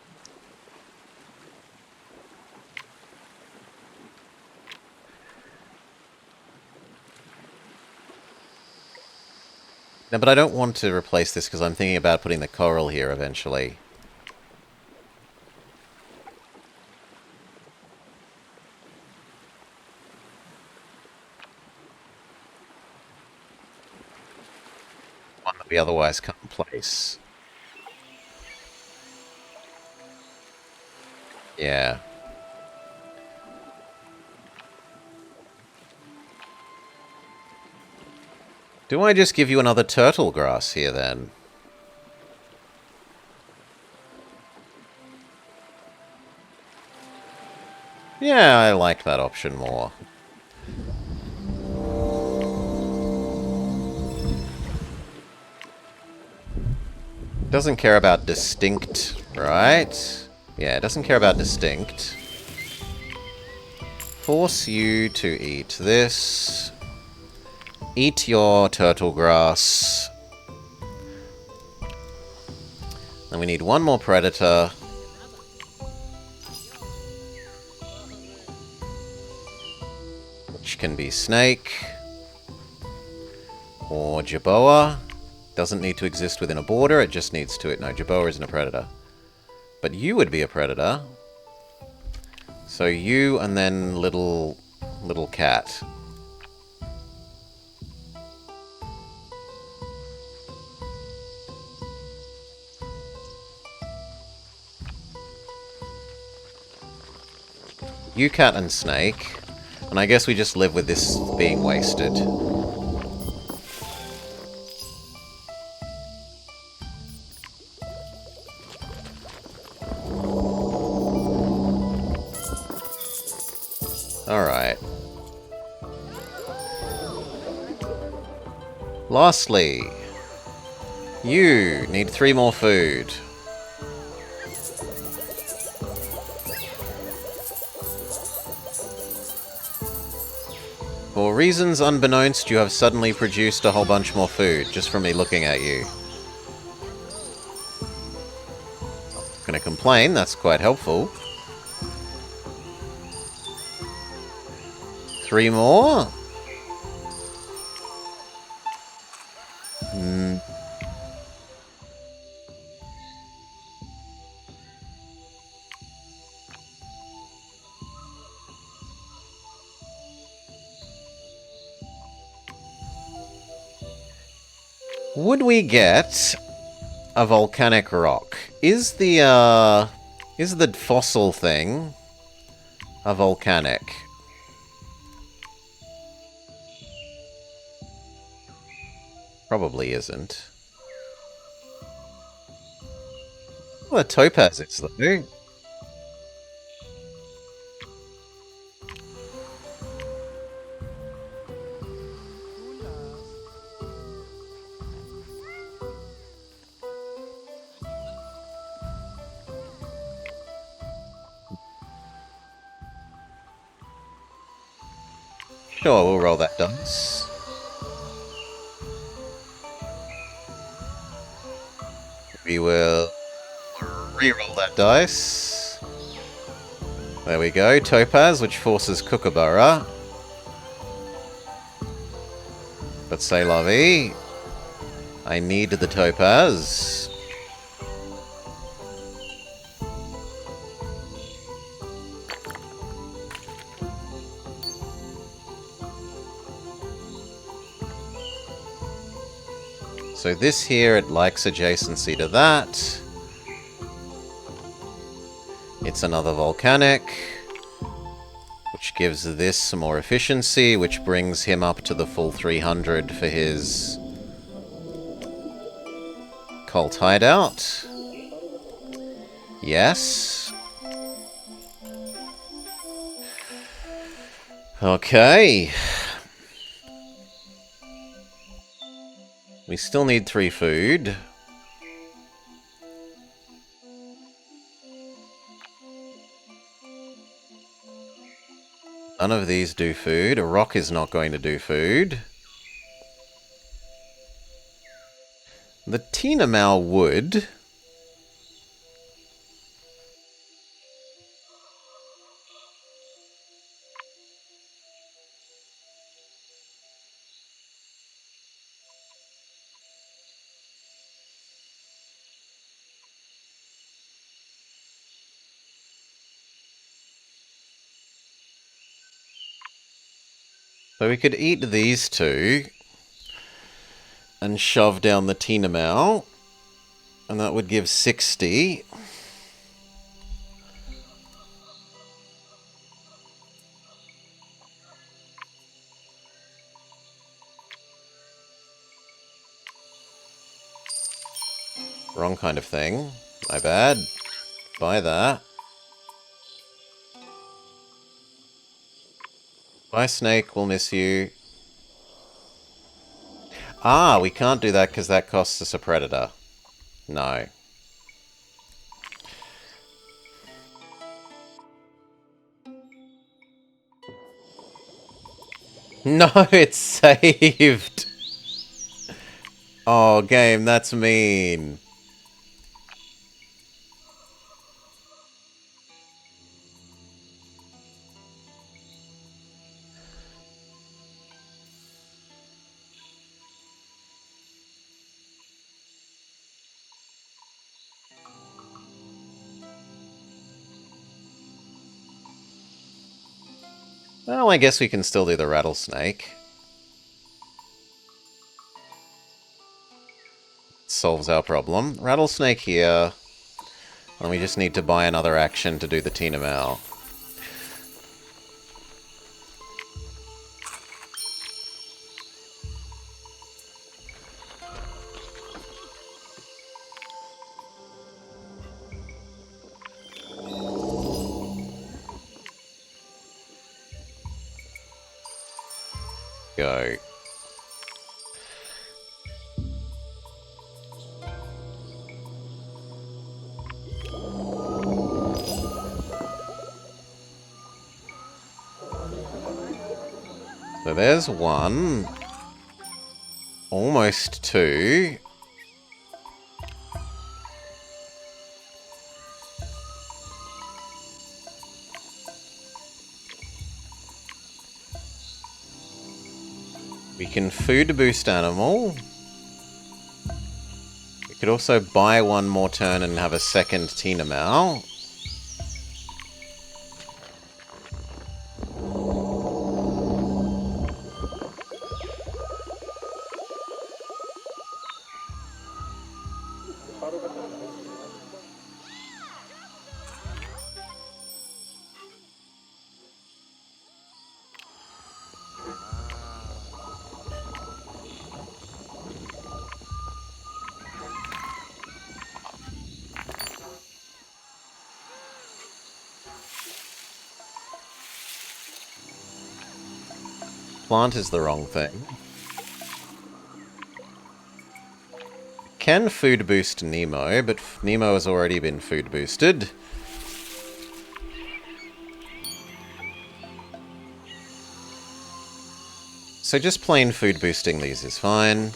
No, but I don't want to replace this because I'm thinking about putting the coral here eventually. One that we otherwise can't place. Yeah. Do I just give you another turtle grass here then? Yeah, I like that option more. Doesn't care about distinct, right? Yeah, it doesn't care about distinct. Force you to eat this. Eat your turtle grass. And we need one more predator. Which can be snake. Or jerboa. Doesn't need to exist within a border, it just needs to... No, jerboa isn't a predator. But you would be a predator. So you and then little cat. You, cat, and snake. And I guess we just live with this being wasted. Alright. Lastly, you need 3 more food. For reasons unbeknownst, you have suddenly produced a whole bunch more food, just from me looking at you. Gonna complain, that's quite helpful. 3 more? Would we get a volcanic rock? Is the fossil thing a volcanic? Probably isn't. Well, the topaz is, though. Sure, we'll roll that dice. We will re-roll that dice. There we go, topaz, which forces Kookaburra. But say la vie. I need the topaz. So this here, it likes adjacency to that. It's another volcanic, which gives this some more efficiency, which brings him up to the full 300 for his cult hideout. Yes. Okay. We still need 3 food. None of these do food. A rock is not going to do food. The Tina Mao would. So we could eat these two and shove down the Tina Mao, and that would give 60. Wrong kind of thing. My bad. Buy that. Bye, Snake. We'll miss you. Ah, we can't do that because that costs us a predator. No. No, it's saved. Oh, game, that's mean. Well, I guess we can still do the rattlesnake. Solves our problem. Rattlesnake here. And we just need to buy another action to do the Tina Mao. Go. So there's 1. Almost 2. We can food boost animal. We could also buy 1 more turn and have a second Tina Mao. plant is the wrong thing. Can food boost Nemo, but Nemo has already been food boosted. So just plain food boosting these is fine.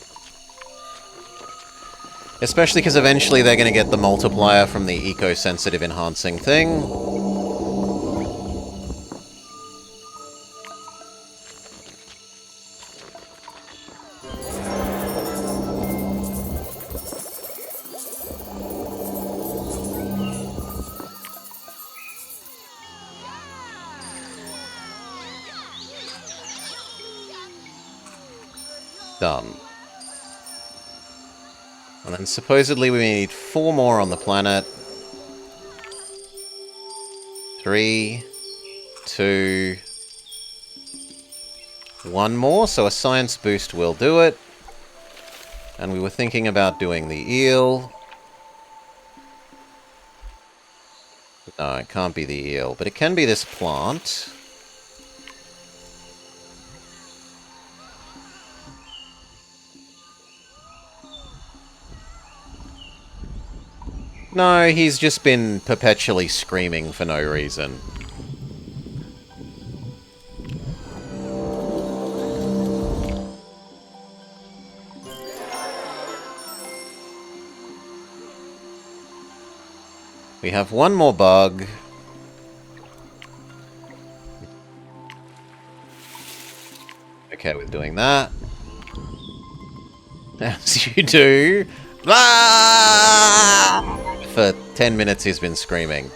Especially because eventually they're going to get the multiplier from the eco-sensitive enhancing thing. Done. And then supposedly we need 4 more on the planet. 3, 2, 1 more, so a science boost will do it. And we were thinking about doing the eel. No, it can't be the eel, but it can be this plant. No, he's just been perpetually screaming for no reason. We have 1 more bug. Okay with doing that. As you do. Ah! For 10 minutes he's been screaming.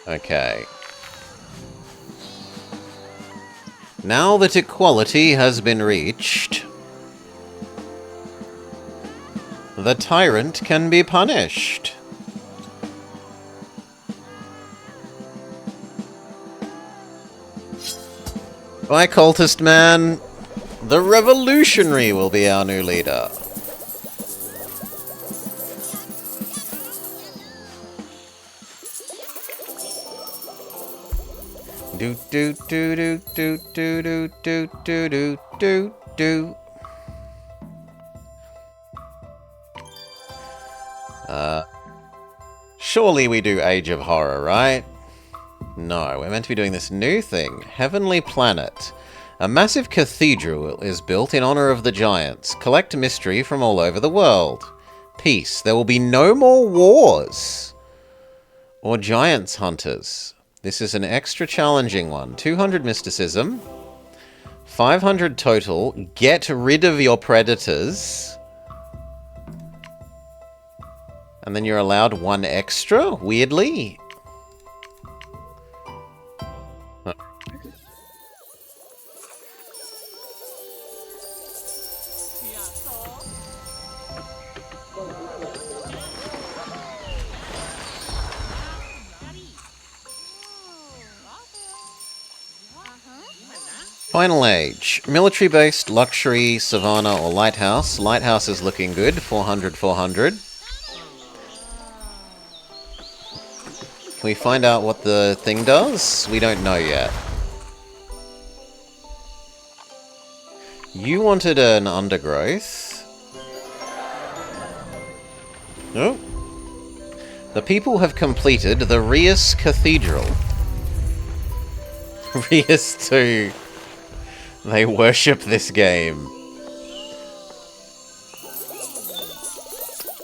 Okay. Now that equality has been reached, the tyrant can be punished. By cultist man, the revolutionary will be our new leader. Do do do do do do do do do do do. Surely we do Age of Horror, right? No, we're meant to be doing this new thing. Heavenly Planet. A massive cathedral is built in honor of the giants. Collect mystery from all over the world. Peace. There will be no more wars. Or giants hunters. This is an extra challenging one. 200 mysticism. 500 total. Get rid of your predators. And then you're allowed 1 extra, weirdly. Final age. Military-based, luxury, savannah, or lighthouse. Lighthouse is looking good. 400, 400. Can we find out what the thing does? We don't know yet. You wanted an undergrowth. No. The people have completed the Reus Cathedral. Reus 2. They worship this game.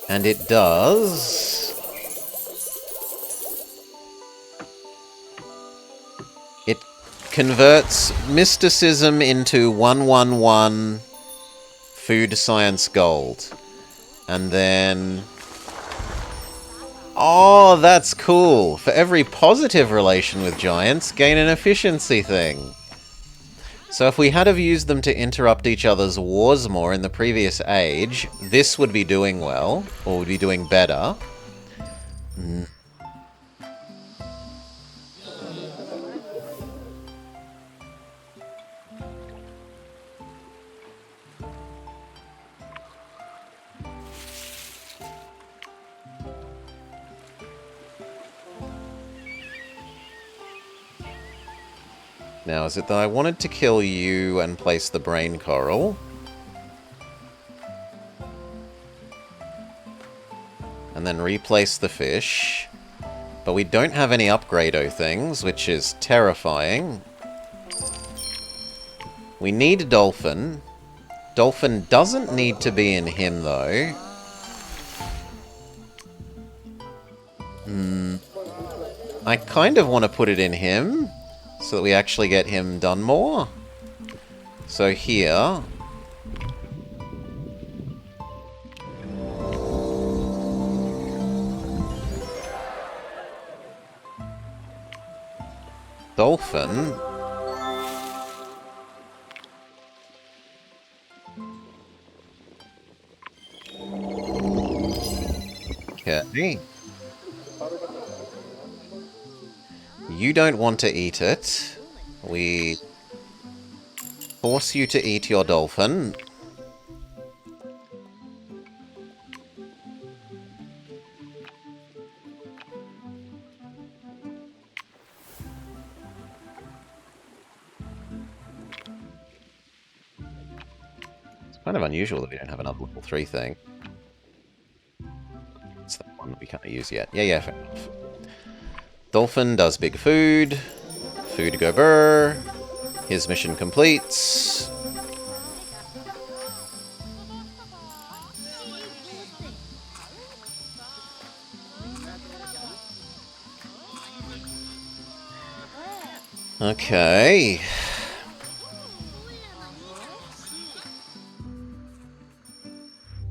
And it does... It converts mysticism into 111 food science gold. And then... Oh, that's cool. For every positive relation with giants, gain an efficiency thing. So if we had have used them to interrupt each other's wars more in the previous age, this would be doing well, or would be doing better. Now, is it that I wanted to kill you and place the brain coral? And then replace the fish. But we don't have any upgrado things, which is terrifying. We need a dolphin. Dolphin doesn't need to be in him, though. I kind of want to put it in him, so that we actually get him done more. So here... Dolphin. Okay. You don't want to eat it. We force you to eat your dolphin. It's kind of unusual that we don't have another level 3 thing. It's the one that we can't use yet. Yeah, fair enough. Dolphin does big food. Food go burr. His mission completes. Okay.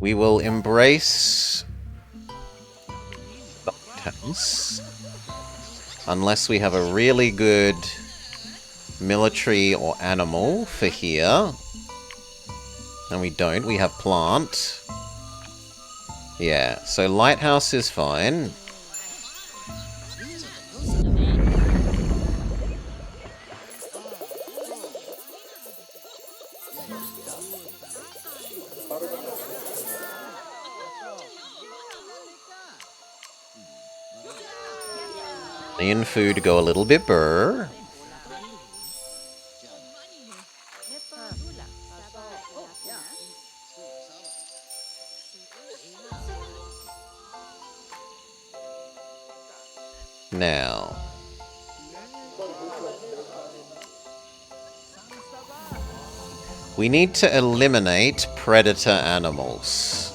We will embrace the house. Unless we have a really good military or animal for here. And we don't. We have plant. Yeah, so lighthouse is fine. Me and food go a little bit burr. Now, we need to eliminate predator animals.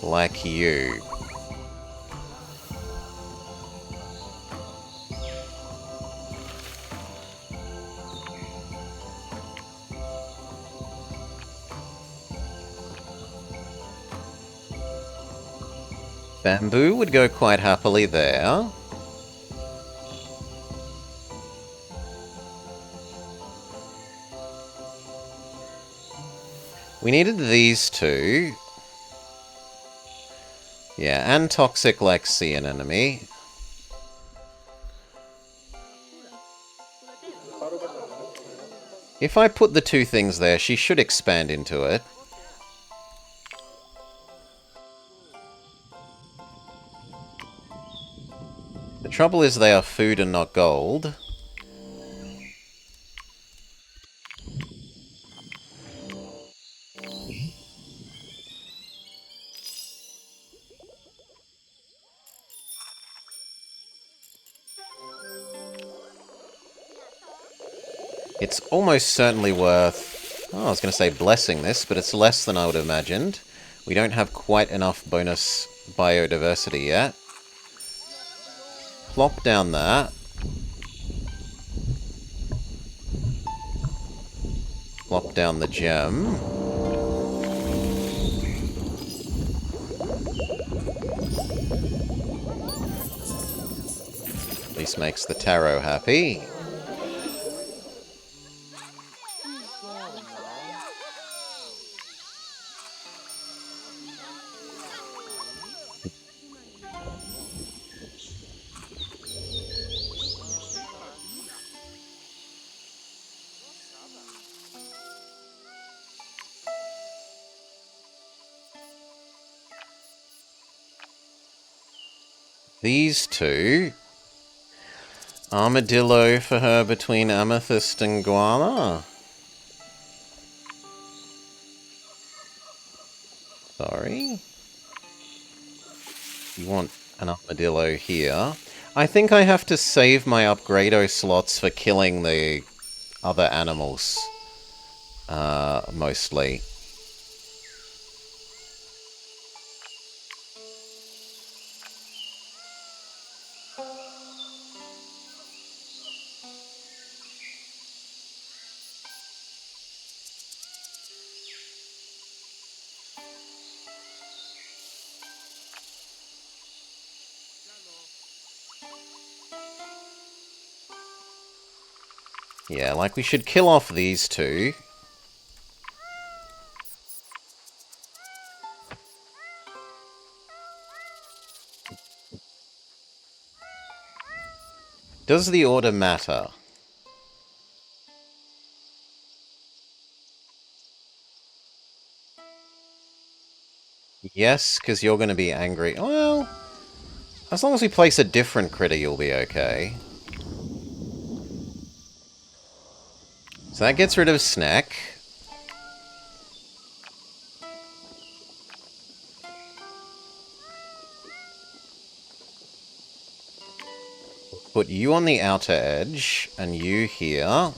Like you. Bamboo would go quite happily there. We needed these two. Yeah, and toxic like sea anemone. If I put the two things there, she should expand into it. The trouble is they are food and not gold. It's almost certainly worth... Oh, I was going to say blessing this, but it's less than I would have imagined. We don't have quite enough bonus biodiversity yet. Plop down that. Plop down the gem. At least makes the tarot happy. These two... Armadillo for her between Amethyst and Guana. Sorry. You want an armadillo here. I think I have to save my upgrado slots for killing the other animals. Mostly. Yeah, like we should kill off these two. Does the order matter? Yes, because you're going to be angry. Well, as long as we place a different critter, you'll be okay. So that gets rid of Snack. Put you on the outer edge, and you here.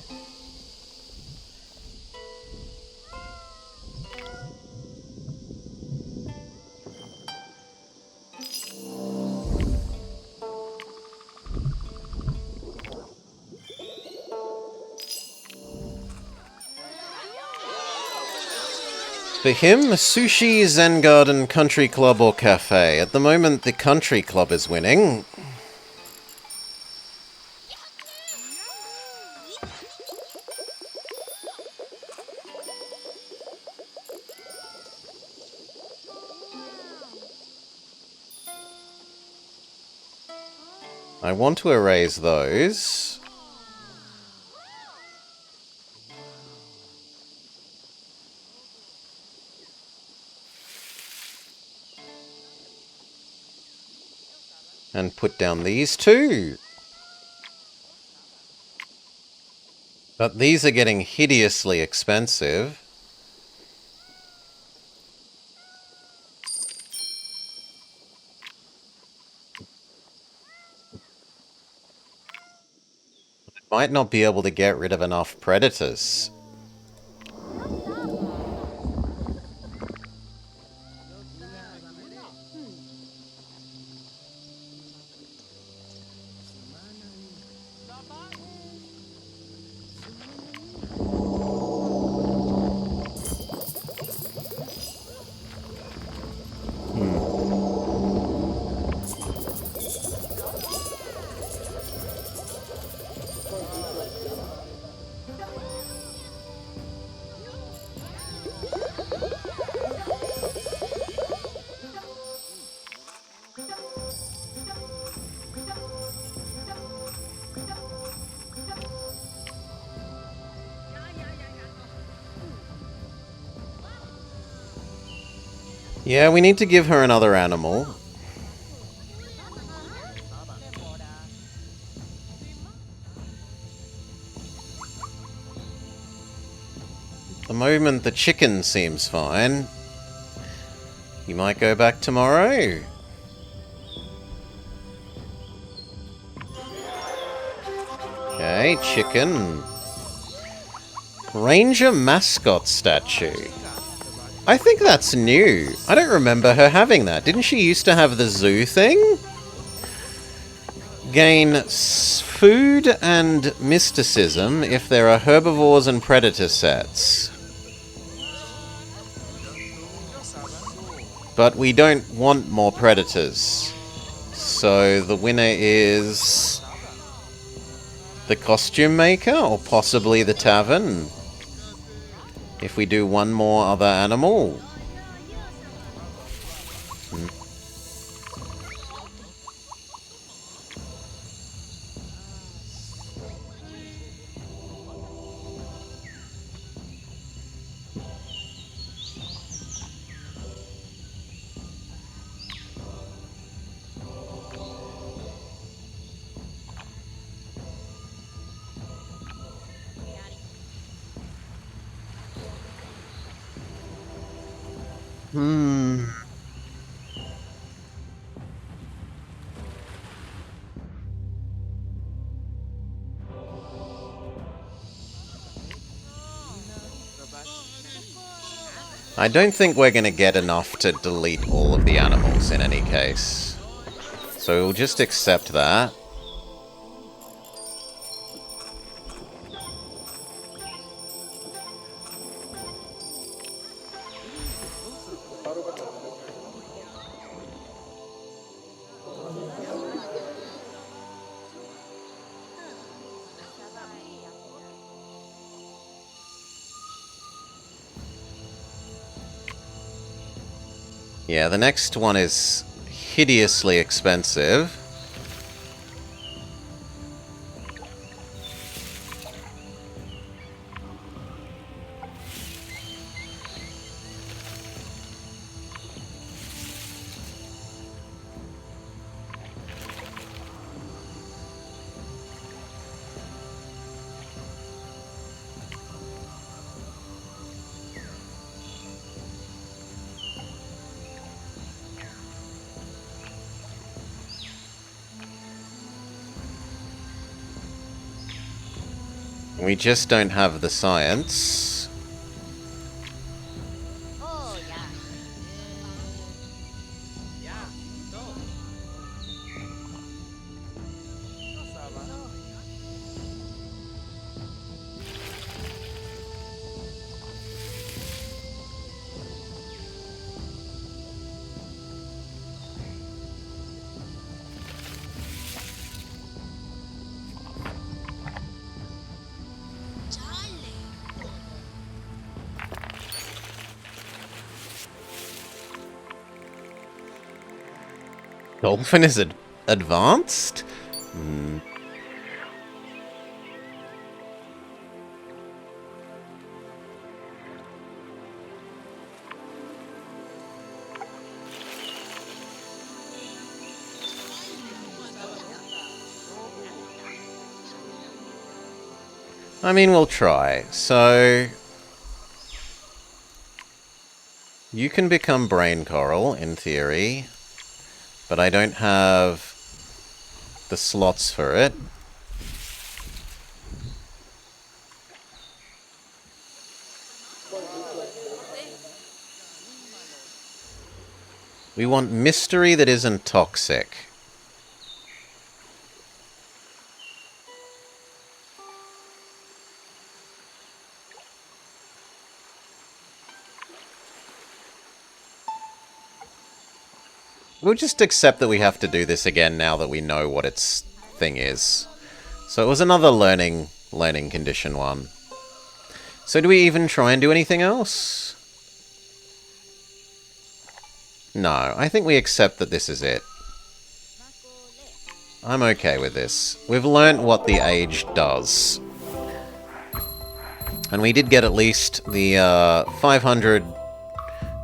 For him, Sushi, Zen Garden, Country Club or Cafe. At the moment, the Country Club is winning. I want to erase those. And put down these two. But these are getting hideously expensive. Might not be able to get rid of enough predators. Yeah, we need to give her another animal. At the moment, the chicken seems fine. You might go back tomorrow. Okay, chicken. Ranger mascot statue. I think that's new. I don't remember her having that. Didn't she used to have the zoo thing? Gain food and mysticism if there are herbivores and predator sets. But we don't want more predators. So the winner is the costume maker or possibly the tavern. If we do one more other animal. Hmm. I don't think we're going to get enough to delete all of the animals in any case. So we'll just accept that. Yeah, the next one is hideously expensive. We just don't have the science. Dolphin is advanced? I mean, we'll try. So, you can become brain coral, in theory, but I don't have the slots for it. We want mystery that isn't toxic. We'll just accept that we have to do this again now that we know what its thing is. So it was another learning condition one. So do we even try and do anything else? No, I think we accept that this is it. I'm okay with this. We've learnt what the age does. And we did get at least the 500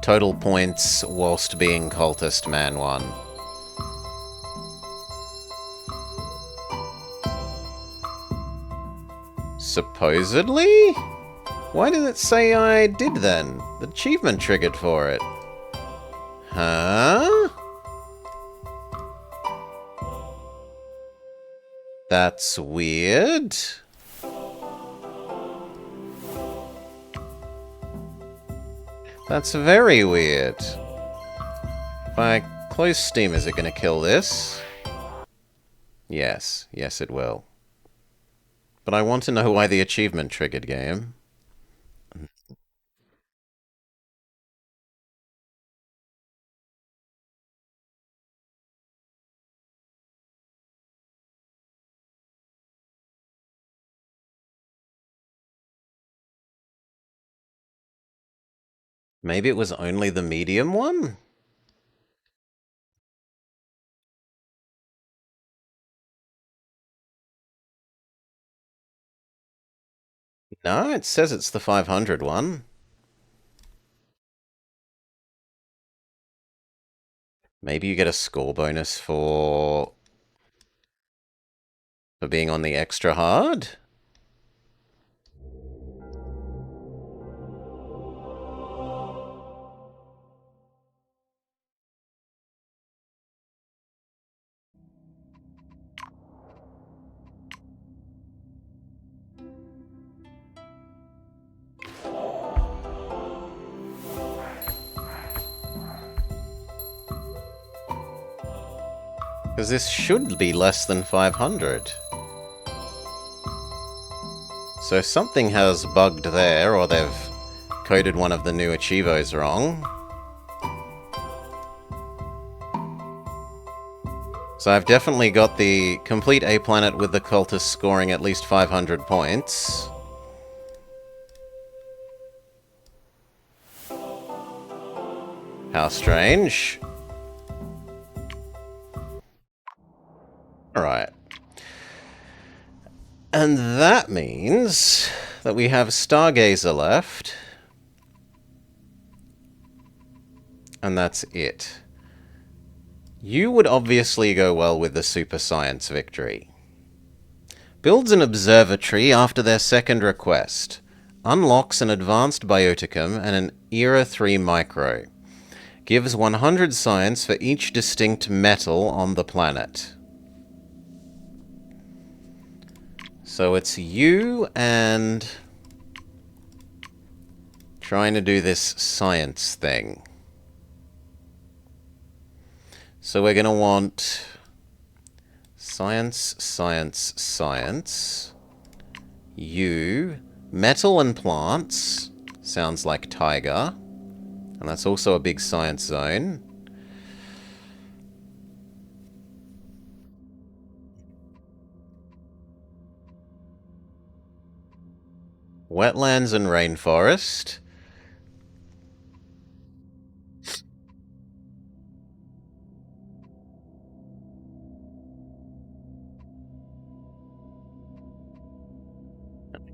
total points whilst being Cultist Man 1. Supposedly? Why did it say I did then? The achievement triggered for it. Huh? That's weird. That's very weird. If I close Steam, is it going to kill this? Yes. Yes, it will. But I want to know why the achievement triggered, game. Maybe it was only the medium one? No, it says it's the 500 one. Maybe you get a score bonus for being on the extra hard? Because this should be less than 500. So something has bugged there, or they've coded one of the new achievos wrong. So I've definitely got the complete A planet with the cultists scoring at least 500 points. How strange. Alright. And that means that we have Stargazer left. And that's it. You would obviously go well with the Super Science victory. Builds an observatory after their second request. Unlocks an advanced bioticum and an Era 3 micro. Gives 100 science for each distinct metal on the planet. So it's you and trying to do this science thing. So we're going to want science, science, science. You, metal and plants, sounds like tiger. And that's also a big science zone. Wetlands and rainforest.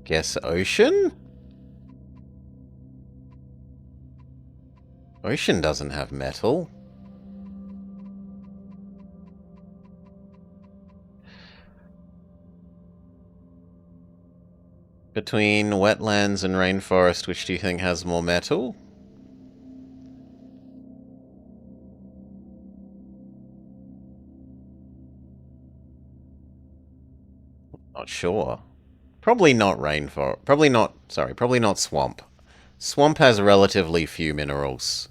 Guess ocean? Ocean doesn't have metal. Between wetlands and rainforest, which do you think has more metal? Not sure. Probably not rainforest. Probably not swamp. Swamp has relatively few minerals.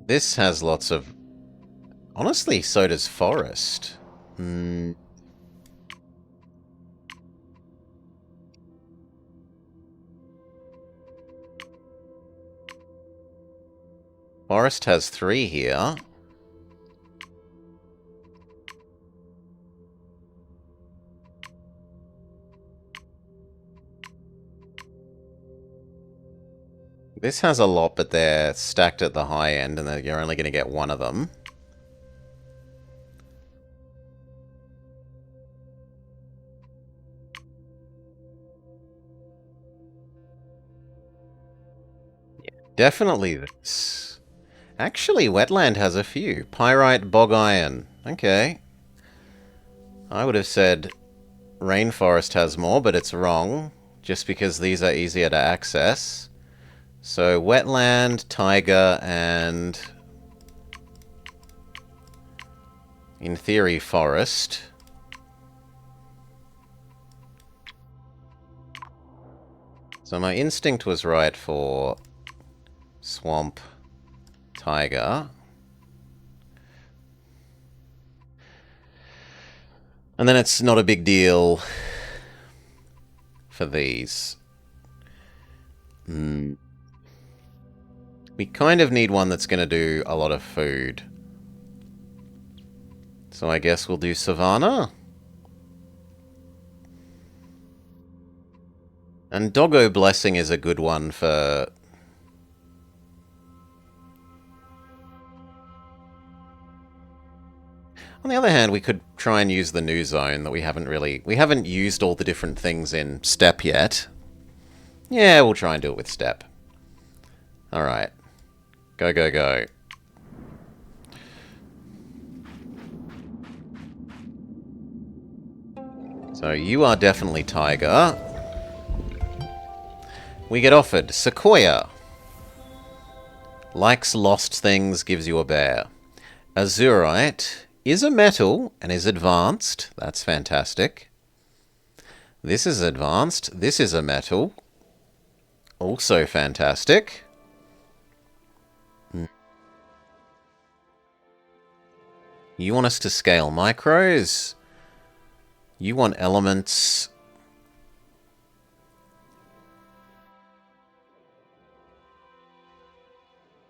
This has lots of... Honestly, so does forest. Forest has 3 here. This has a lot, but they're stacked at the high end, and you're only going to get one of them. Yeah, definitely this. Actually, wetland has a few. Pyrite, bog iron. Okay. I would have said rainforest has more, but it's wrong. Just because these are easier to access. So, wetland, taiga, and... in theory, forest. So my instinct was right for swamp, taiga. And then it's not a big deal for these. We kind of need one that's going to do a lot of food. So I guess we'll do Savannah. And Doggo Blessing is a good one for... On the other hand, we could try and use the new zone that we haven't used all the different things in Steppe yet. Yeah, we'll try and do it with Steppe. Alright. Go, go, go. So you are definitely Tiger. We get offered Sequoia. Likes lost things, gives you a bear. Azurite is a metal and is advanced. That's fantastic. This is advanced. This is a metal. Also fantastic. You want us to scale micros? You want elements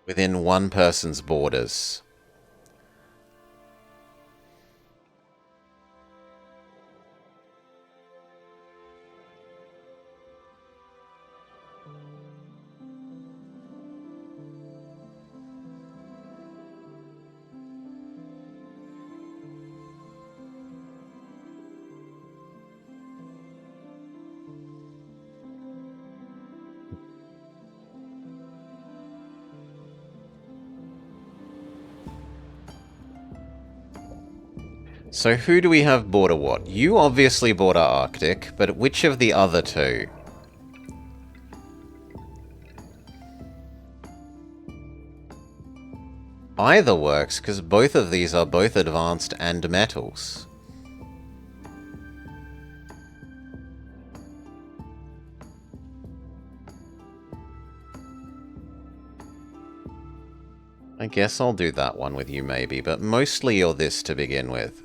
within one person's borders. So who do we have border what? You obviously border Arctic, but which of the other two? Either works, because both of these are both advanced and metals. I guess I'll do that one with you maybe, but mostly you're this to begin with.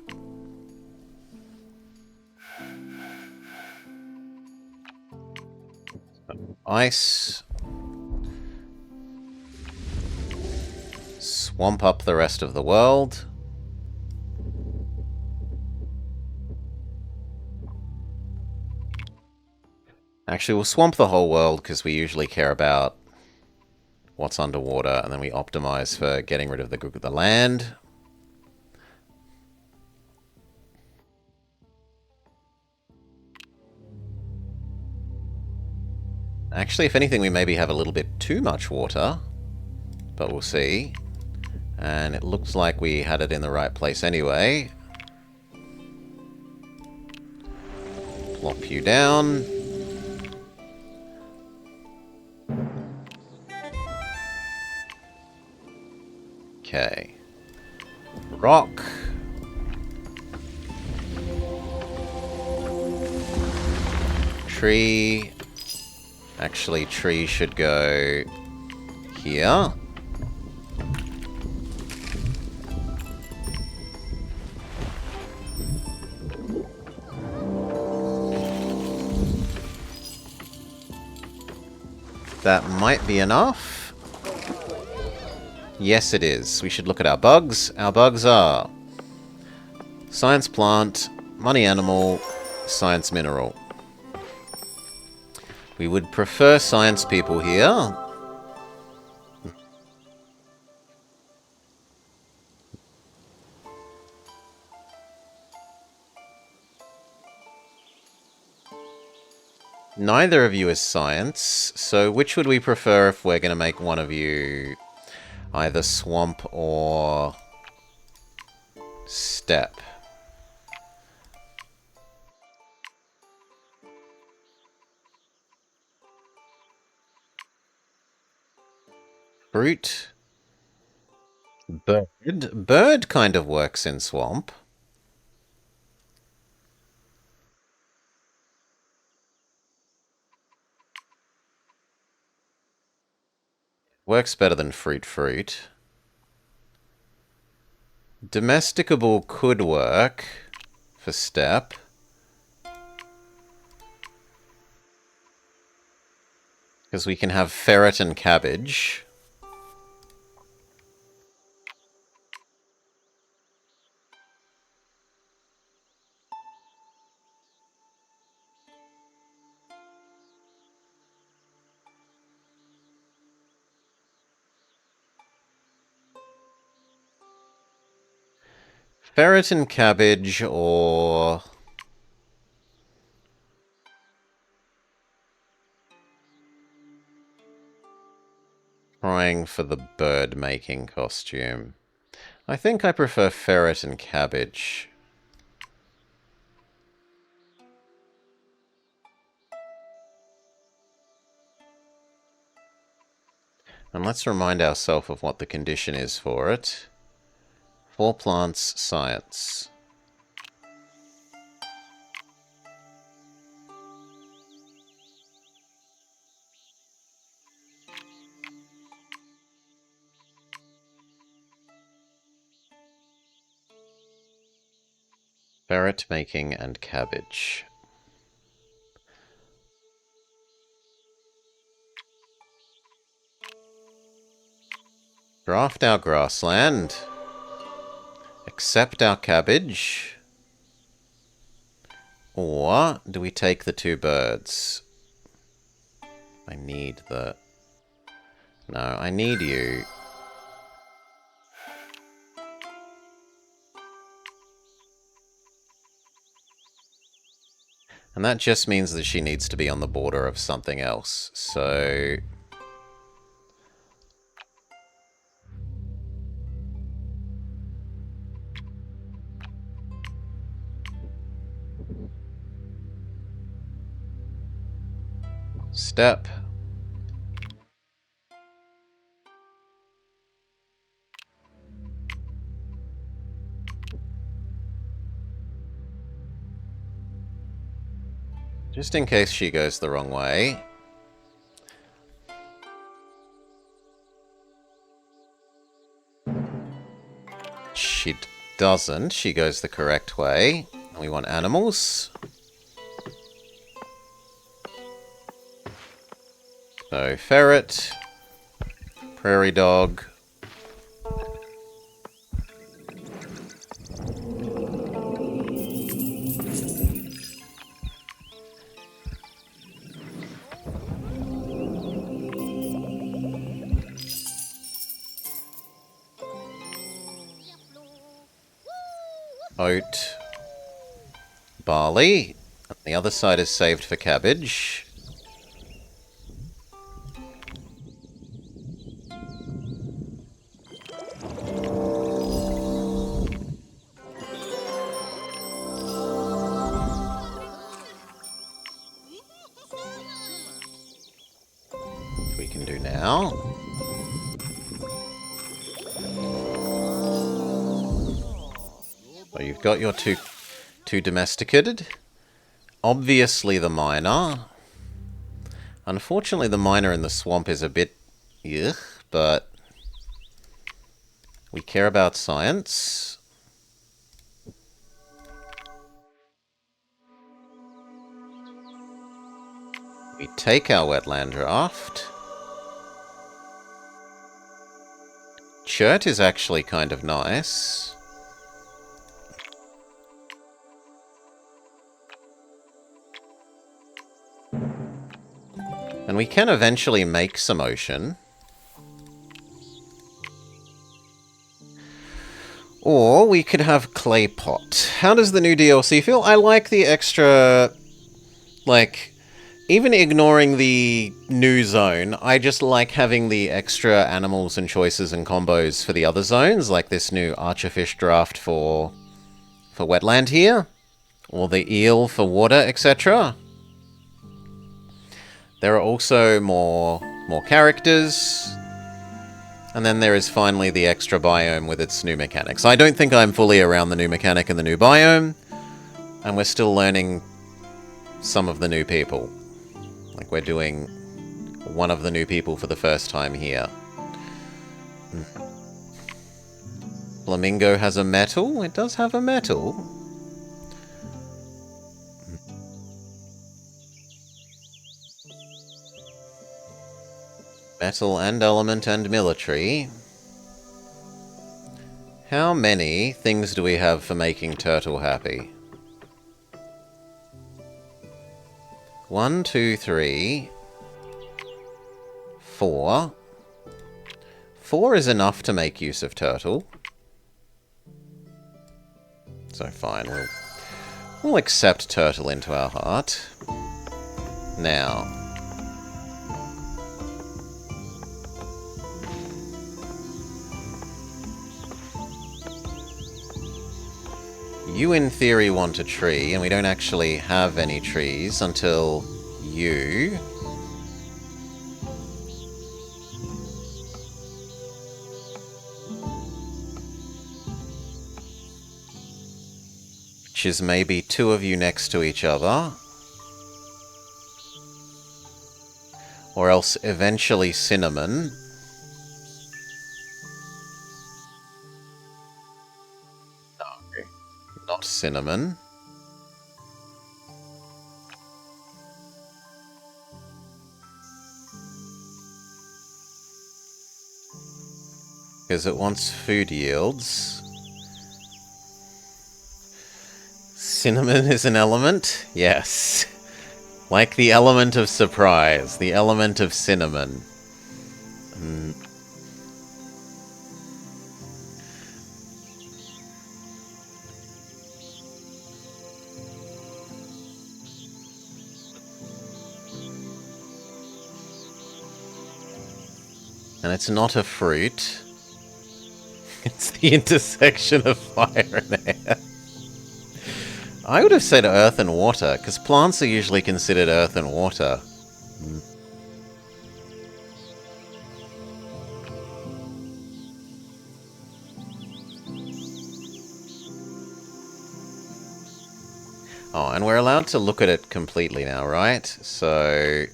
Ice. Swamp up the rest of the world. Actually, we'll swamp the whole world because we usually care about what's underwater, and then we optimize for getting rid of the land. Actually, if anything, we maybe have a little bit too much water, but we'll see. And it looks like we had it in the right place anyway. Plop you down. Okay. Rock. Tree. Actually, tree should go here. That might be enough. Yes, it is. We should look at our bugs. Our bugs are science plant, money animal, science mineral. We would prefer science people here. Neither of you is science, so which would we prefer if we're going to make one of you either swamp or steppe? Fruit. Bird. Bird kind of works in swamp. Works better than fruit. Domesticable could work for steppe. Because we can have ferret and cabbage. Ferret and cabbage, or trying for the bird-making costume. I think I prefer ferret and cabbage. And let's remind ourselves of what the condition is for it. 4 plants, science. Ferret making and cabbage. Draft our grassland. Accept our cabbage. Or do we take the 2 birds? I need the... No, I need you. And that just means that she needs to be on the border of something else. So... Step. Just in case she goes the wrong way. She doesn't. She goes the correct way. We want animals. So, ferret. Prairie dog. Oat. Barley. The other side is saved for cabbage. We can do now. So you've got your two domesticated. Obviously the miner. Unfortunately the miner in the swamp is a bit ugh, but we care about science. We take our wetland draft. Chert is actually kind of nice. And we can eventually make some ocean. Or we could have clay pot. How does the new DLC feel? I like the extra... Like, even ignoring the new zone, I just like having the extra animals and choices and combos for the other zones, like this new archerfish draft for wetland here, or the eel for water, etc. There are also more characters, and then there is finally the extra biome with its new mechanics. I don't think I'm fully around the new mechanic and the new biome, and we're still learning some of the new people. Like, we're doing one of the new people for the first time here. Flamingo has a metal? It does have a metal. Metal and element and military. How many things do we have for making Turtle happy? 1, 2, 3, 4. 4 is enough to make use of Turtle. So fine, we'll accept Turtle into our heart. Now, you in theory want a tree, and we don't actually have any trees until you... Which is maybe 2 of you next to each other. Or else eventually Cinnamon. Not cinnamon. Because it wants food yields. Cinnamon is an element? Yes. Like the element of surprise, the element of cinnamon. And it's not a fruit. It's the intersection of fire and air. I would have said earth and water, because plants are usually considered earth and water. Oh, and we're allowed to look at it completely now, right? So...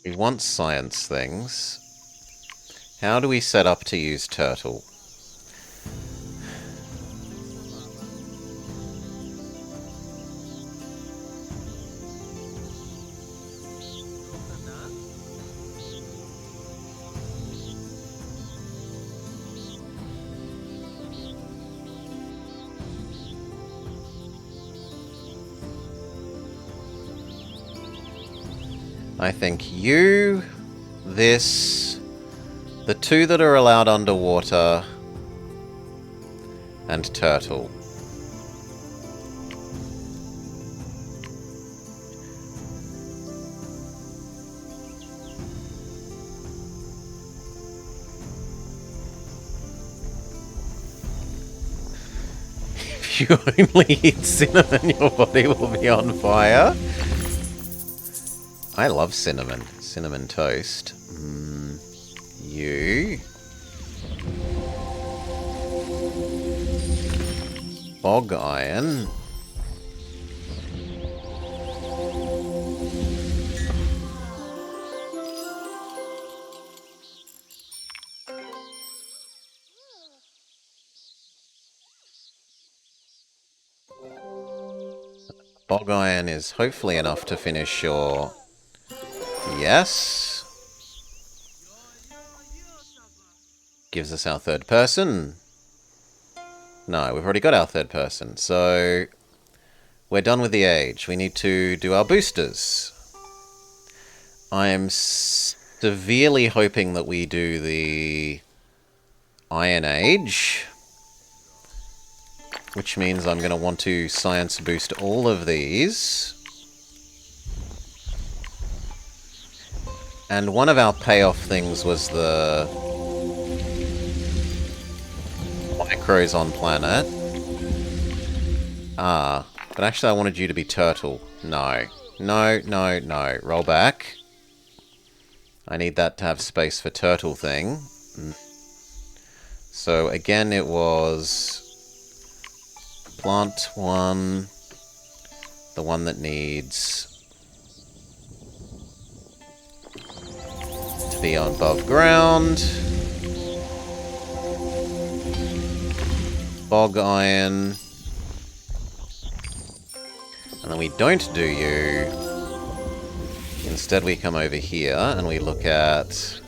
we want science things. How do we set up to use turtle? I think you, this, the two that are allowed underwater, and turtle. If you only eat cinnamon, your body will be on fire. I love cinnamon. Cinnamon toast. You. Bog iron. Bog iron is hopefully enough to finish your... yes. Gives us our third person. No, we've already got our third person, so... we're done with the age. We need to do our boosters. I am severely hoping that we do the Iron Age, which means I'm going to want to science boost all of these. And one of our payoff things was the micros on planet. Ah, but actually I wanted you to be turtle. No. No, no, no. Roll back. I need that to have space for turtle thing. So again it was plant one, the one that needs to be above ground. Bog iron. And then we don't do you. Instead we come over here and we look at...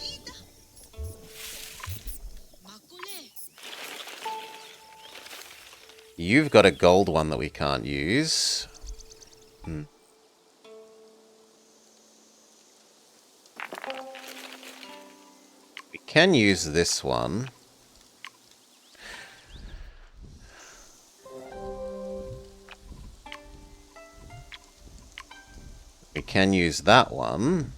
you've got a gold one that we can't use. We can use this one. We can use that one.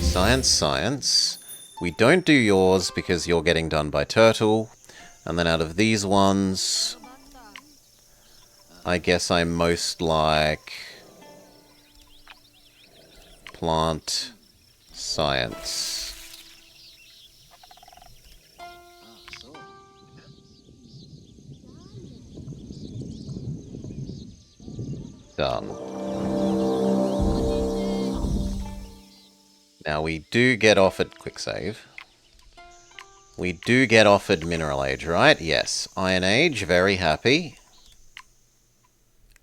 Science, science. We don't do yours because you're getting done by turtle. And then out of these ones, I guess I'm most like plant science. Done. Now we do get offered... Quick save. We do get offered Mineral Age, right? Yes. Iron Age, very happy.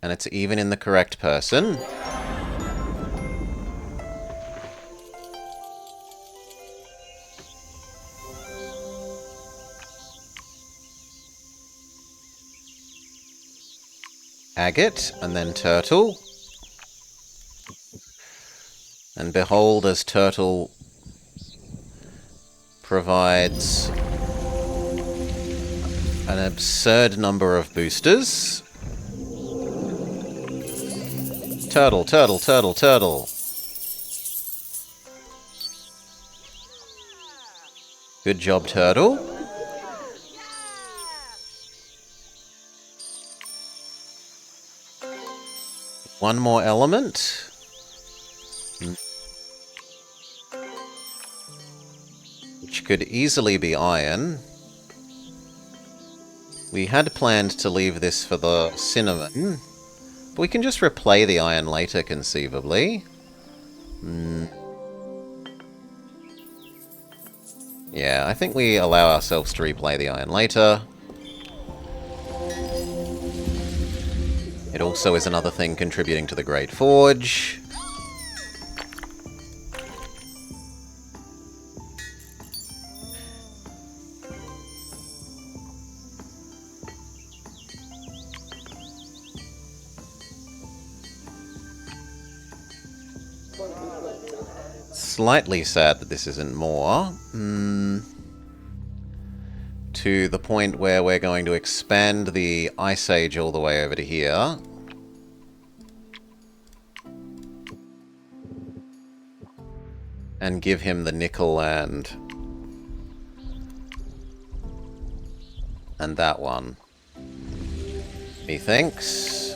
And it's even in the correct person. Agate, and then Turtle. And behold, as Turtle provides an absurd number of boosters. Turtle, turtle, turtle, turtle. Good job, Turtle. One more element. Which could easily be iron. We had planned to leave this for the cinnamon. But we can just replay the iron later, conceivably. Yeah, I think we allow ourselves to replay the iron later. It also is another thing contributing to the Great Forge. Slightly sad that this isn't more. To the point where we're going to expand the Ice Age all the way over to here. And give him the nickel and that one. Methinks.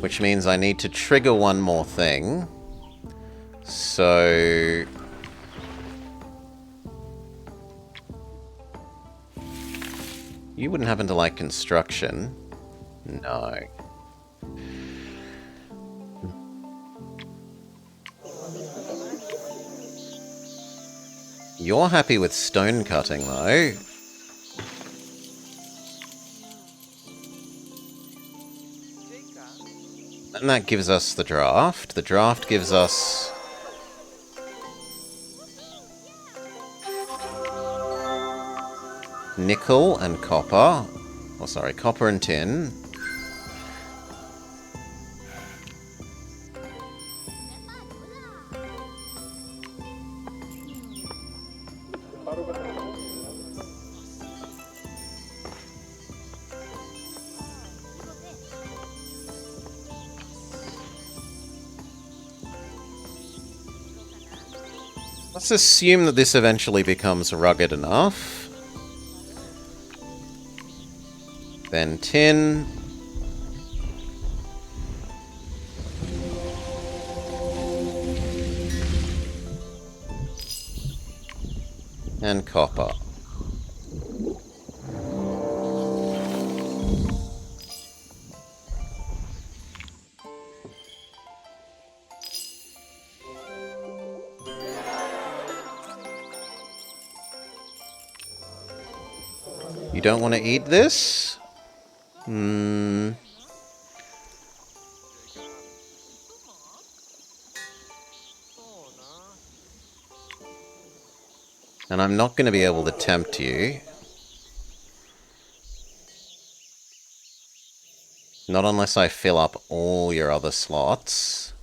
Which means I need to trigger one more thing. So... You wouldn't happen to like construction? No. You're happy with stone cutting, though. And that gives us the draft. The draft gives us... nickel and copper. Oh, sorry, copper and tin. Let's assume that this eventually becomes rugged enough. Then tin. And copper. You don't want to eat this? And I'm not going to be able to tempt you. Not unless I fill up all your other slots.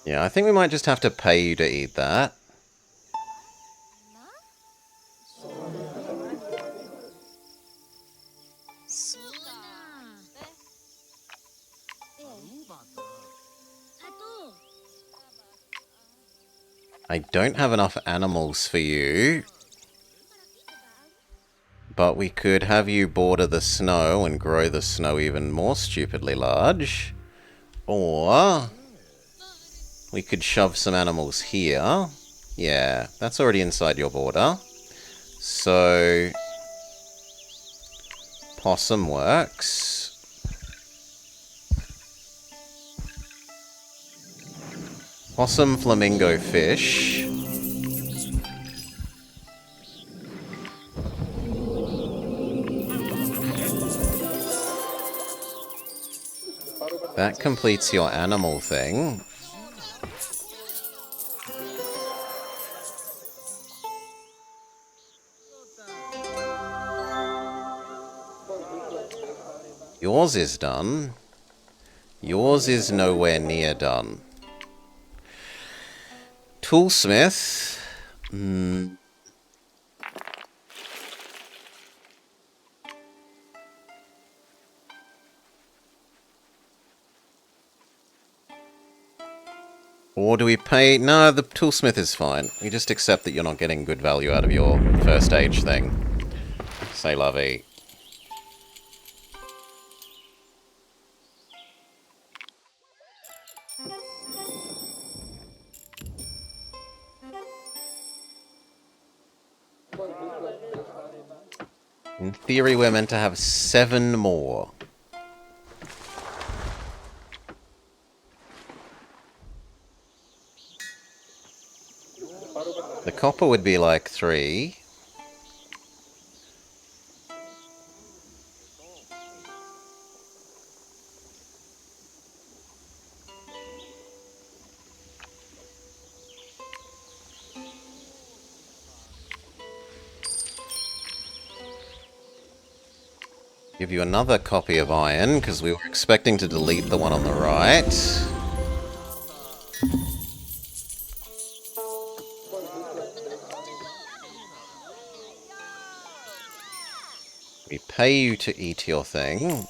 Yeah, I think we might just have to pay you to eat that. I don't have enough animals for you. But we could have you border the snow and grow the snow even more stupidly large. Or we could shove some animals here. Yeah, that's already inside your border. So possum works. Possum, flamingo, fish. That completes your animal thing. Yours is done. Yours is nowhere near done. Toolsmith. Or do we pay... No, the toolsmith is fine. We just accept that you're not getting good value out of your first age thing. Say lovey. In theory, we're meant to have 7 more. The copper would be like 3. Give you another copy of iron, because we were expecting to delete the one on the right. We pay you to eat your thing.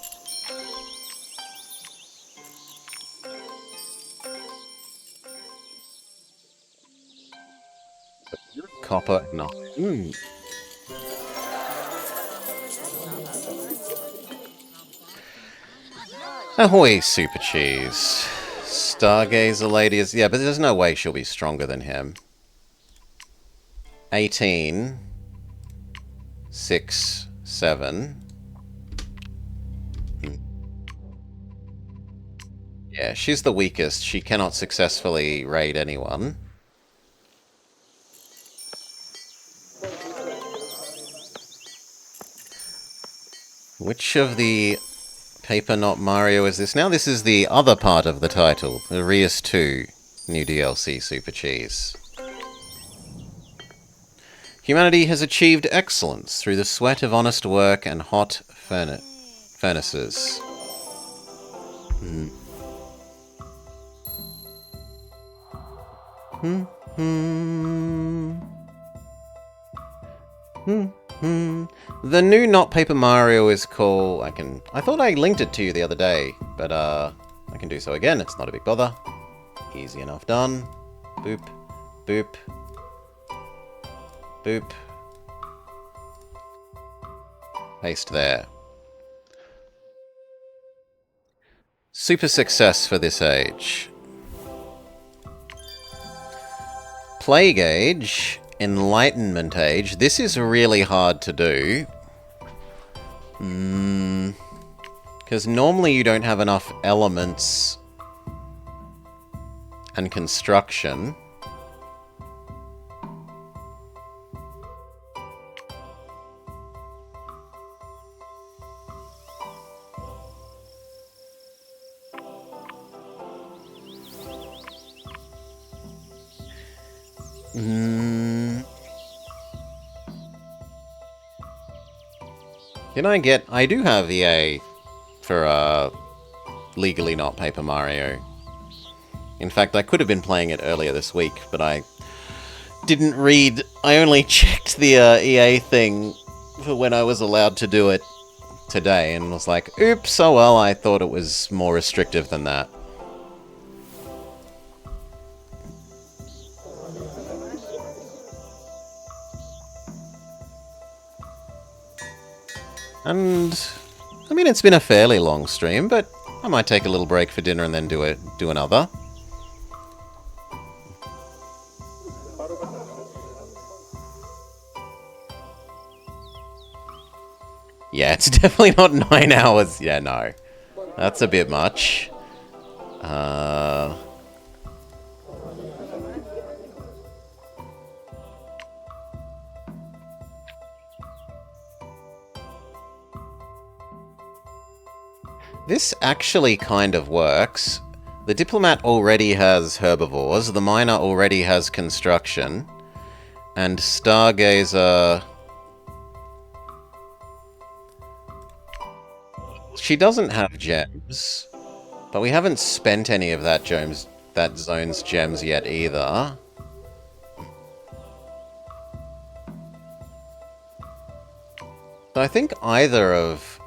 Copper, no. Ahoy, Super Cheese. Stargazer Lady is... Yeah, but there's no way she'll be stronger than him. 18. 6, 7. Yeah, she's the weakest. She cannot successfully raid anyone. Which of the Paper Not Mario is this now? This is the other part of the title. The Reus 2 new DLC Super Cheese. Humanity has achieved excellence through the sweat of honest work and hot furnaces. The new Not Paper Mario is called... I thought I linked it to you the other day, but I can do so again. It's not a big bother. Easy enough done. Boop. Boop. Boop. Paste there. Super success for this age. Plague Age, Enlightenment Age. This is really hard to do. Because normally you don't have enough elements and construction. Did I get... I do have EA for, Legally Not Paper Mario. In fact, I could have been playing it earlier this week, but I didn't read... I only checked the, EA thing for when I was allowed to do it today, and was like, oops, oh well, I thought it was more restrictive than that. And I mean, it's been a fairly long stream, but I might take a little break for dinner and then do another. Yeah, it's definitely not 9 hours. Yeah, no. That's a bit much. This actually kind of works. The diplomat already has herbivores, the miner already has construction, and Stargazer... She doesn't have gems, but we haven't spent any of that zone's gems yet either. So I think either of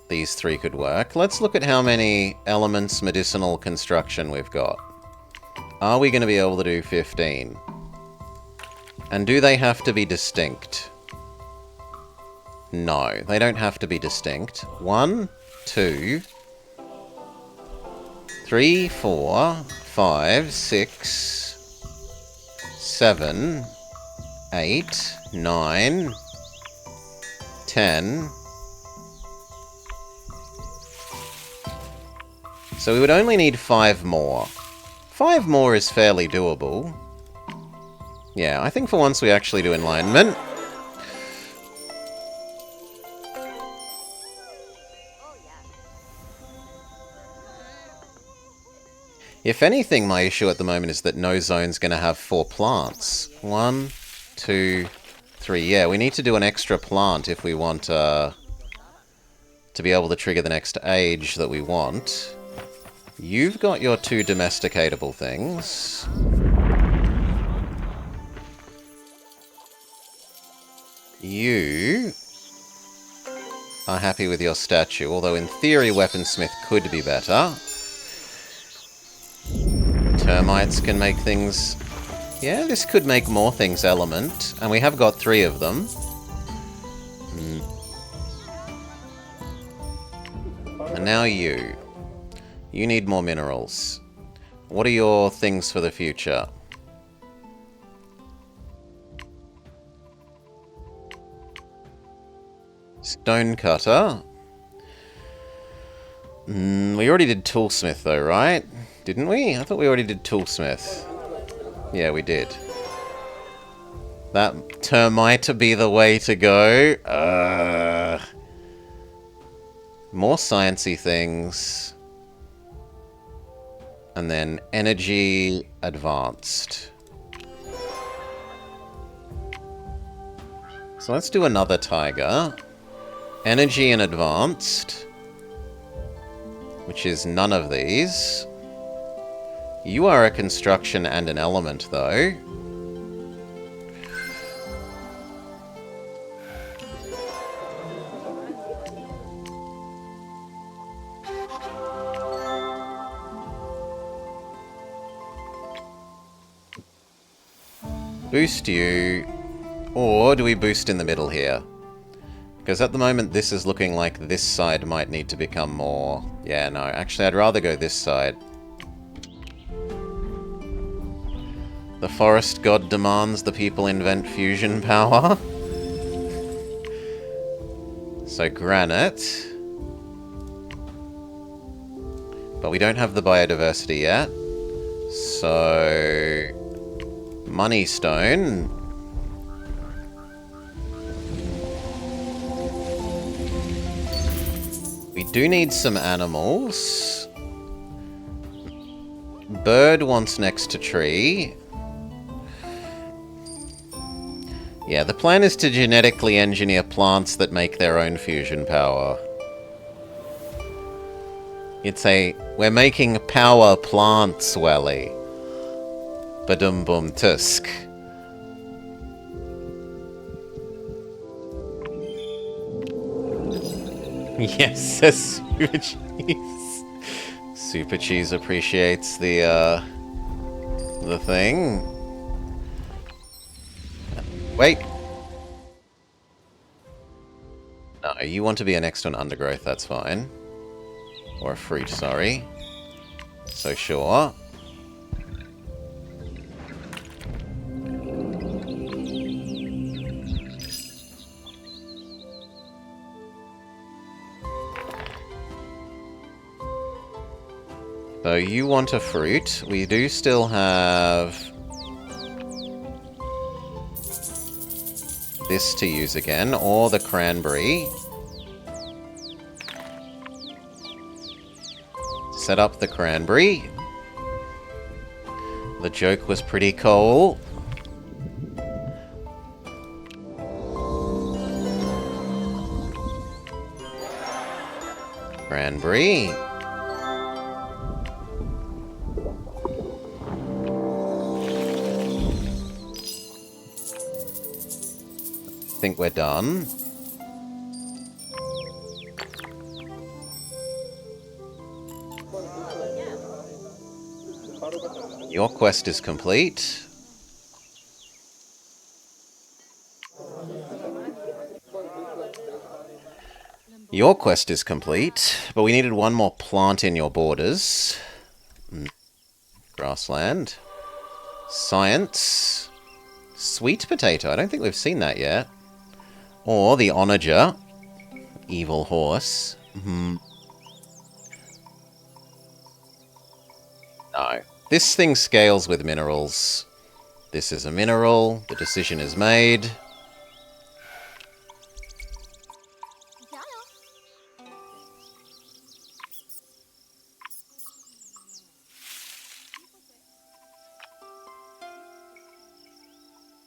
these three could work. Let's look at how many elements medicinal construction we've got. Are we going to be able to do 15? And do they have to be distinct? No, they don't have to be distinct. 1, 2, 3, 4, 5, 6, 7, 8, 9, 10. So we would only need 5 more. 5 more is fairly doable. Yeah, I think for once we actually do enlightenment. If anything, my issue at the moment is that no zone's going to have 4 plants. 1, 2, 3. Yeah, we need to do an extra plant if we want to be able to trigger the next age that we want. You've got your 2 domesticatable things. You are happy with your statue, although in theory Weaponsmith could be better. Termites can make things... Yeah, this could make more things element, and we have got 3 of them. And now you. You need more minerals. What are your things for the future? Stonecutter. We already did toolsmith though, right? Didn't we? I thought we already did toolsmith. Yeah, we did. That termite be the way to go. More sciencey things. And then energy advanced. So let's do another tiger. Energy and advanced. Which is none of these. You are a construction and an element, though. Boost you. Or do we boost in the middle here? Because at the moment this is looking like this side might need to become more... Yeah, no, actually I'd rather go this side. The forest god demands the people invent fusion power. So granite. But we don't have the biodiversity yet. So... Money stone. We do need some animals. Bird wants next to tree. Yeah, the plan is to genetically engineer plants that make their own fusion power. We're making power plants, Welly. Badum-bum tusk. Yes, says Super Cheese. Super Cheese appreciates the thing. Wait. No. No, you want to be next to an undergrowth, that's fine. Or a fruit, sorry. So sure. So you want a fruit. We do still have this to use again, or the cranberry. Set up the cranberry. The joke was pretty cool. Cranberry. Think we're done. Your quest is complete. Your quest is complete, but we needed one more plant in your borders. Grassland. Science. Sweet potato. I don't think we've seen that yet. Or the onager. Evil horse. No. This thing scales with minerals. This is a mineral. The decision is made.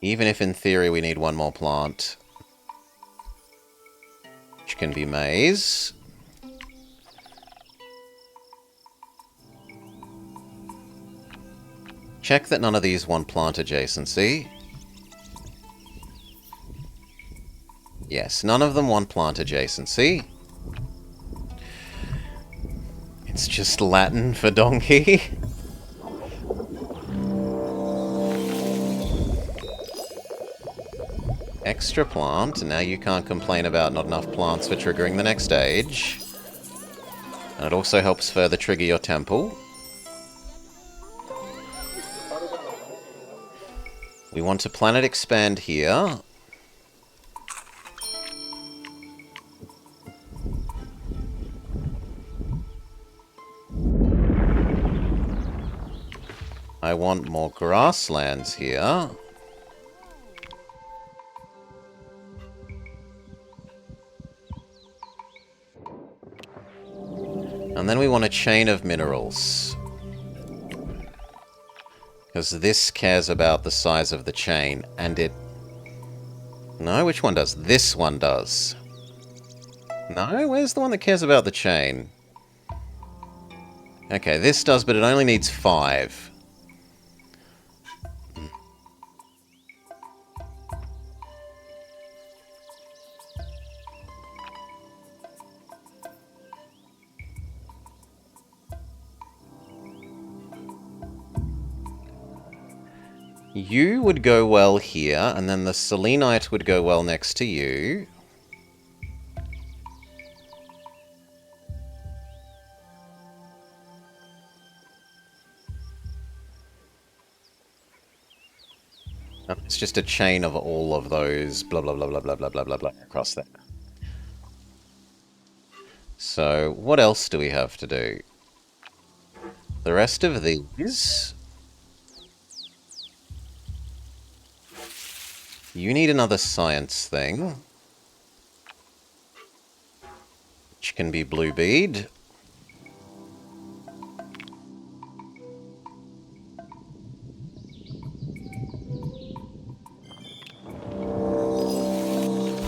Even if in theory we need one more plant. Which can be maize. Check that none of these want plant adjacency. Yes, none of them want plant adjacency. It's just Latin for donkey. Extra plant. Now you can't complain about not enough plants for triggering the next stage. And it also helps further trigger your temple. We want to planet expand here. I want more grasslands here. And then we want a chain of minerals. Because this cares about the size of the chain, and it... No, which one does? This one does. No, where's the one that cares about the chain? Okay, this does, but it only needs 5. You would go well here, and then the selenite would go well next to you. And it's just a chain of all of those blah blah blah blah blah blah blah blah blah across there. So, what else do we have to do? The rest of these... You need another science thing. Which can be blue bead.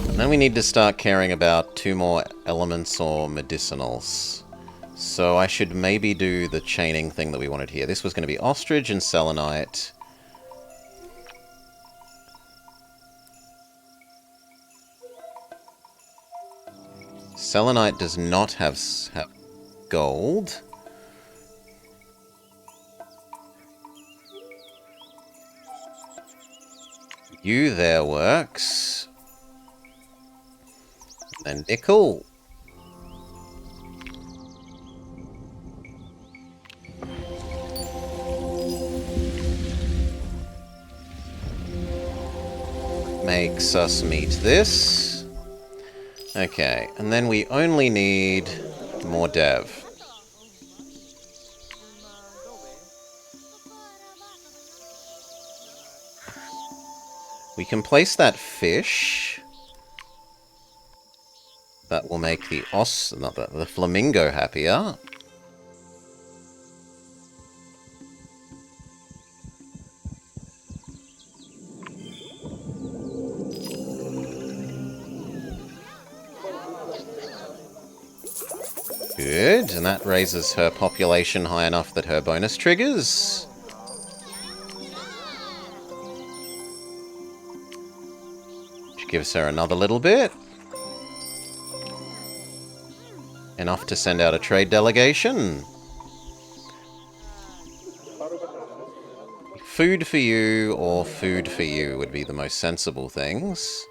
And then we need to start caring about 2 more elements or medicinals. So I should maybe do the chaining thing that we wanted here. This was going to be ostrich and selenite. Selenite does not have gold. You there works. And nickel. Makes us meet this. Okay, and then we only need more dev. We can place that fish. That will make the flamingo happier. Good, and that raises her population high enough that her bonus triggers. Which gives her another little bit. Enough to send out a trade delegation. Food for you or food for you would be the most sensible things.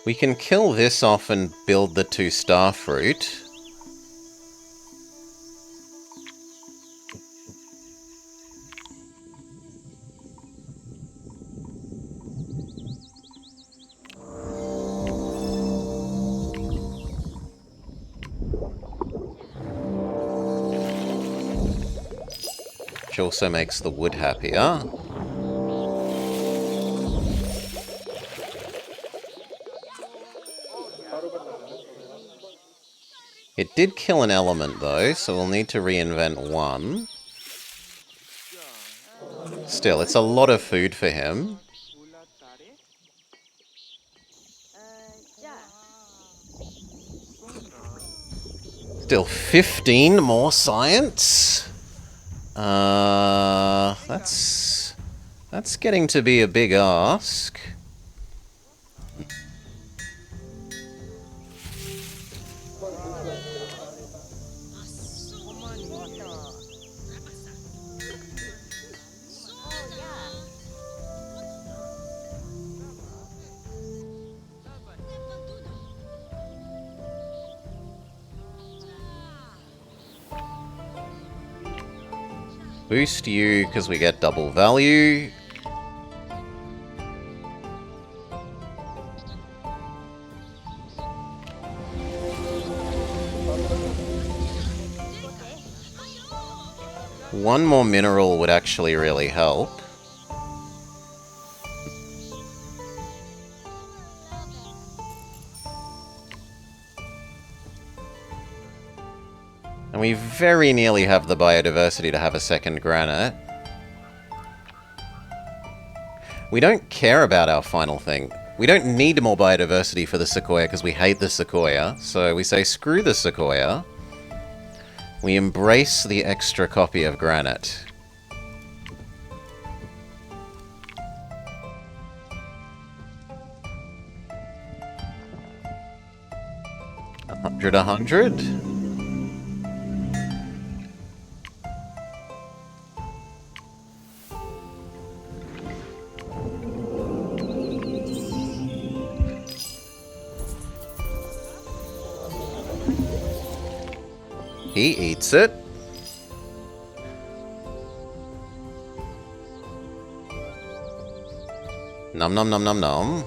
We can kill this off and build the 2-star fruit. Which also makes the wood happier. It did kill an element though, so we'll need to reinvent one. Still, it's a lot of food for him. Still 15 more science. That's getting to be a big ask. Boost you because we get double value. One more mineral would actually really help. And we very nearly have the biodiversity to have a second granite. We don't care about our final thing. We don't need more biodiversity for the sequoia because we hate the sequoia. So we say screw the sequoia. We embrace the extra copy of granite. A hundred. He eats it. Nom nom nom nom nom.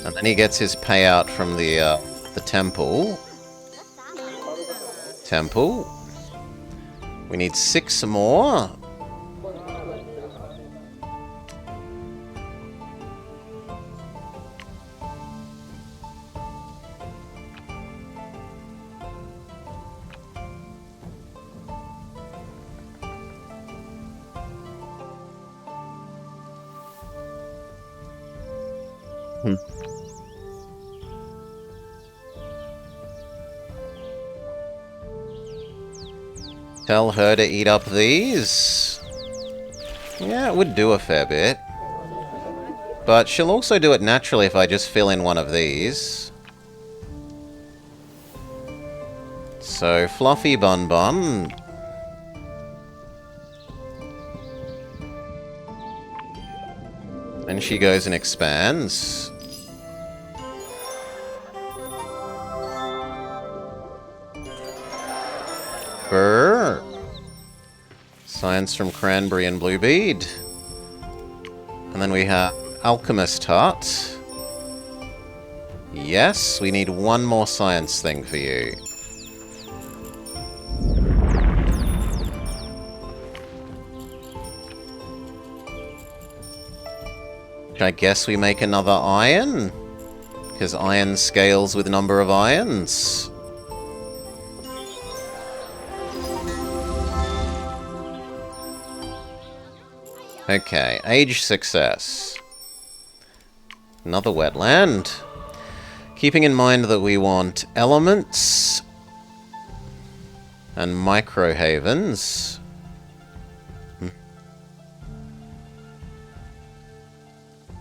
And then he gets his payout from the temple. Temple. We need 6 more. Tell her to eat up these. Yeah, it would do a fair bit. But she'll also do it naturally if I just fill in one of these. So, Fluffy Bun Bun. And she goes and expands. Brr. Science from Cranberry and Blue Bead. And then we have Alchemist Heart. Yes, we need one more science thing for you. I guess we make another iron? Because iron scales with number of irons. Okay, age success. Another wetland. Keeping in mind that we want elements and micro havens.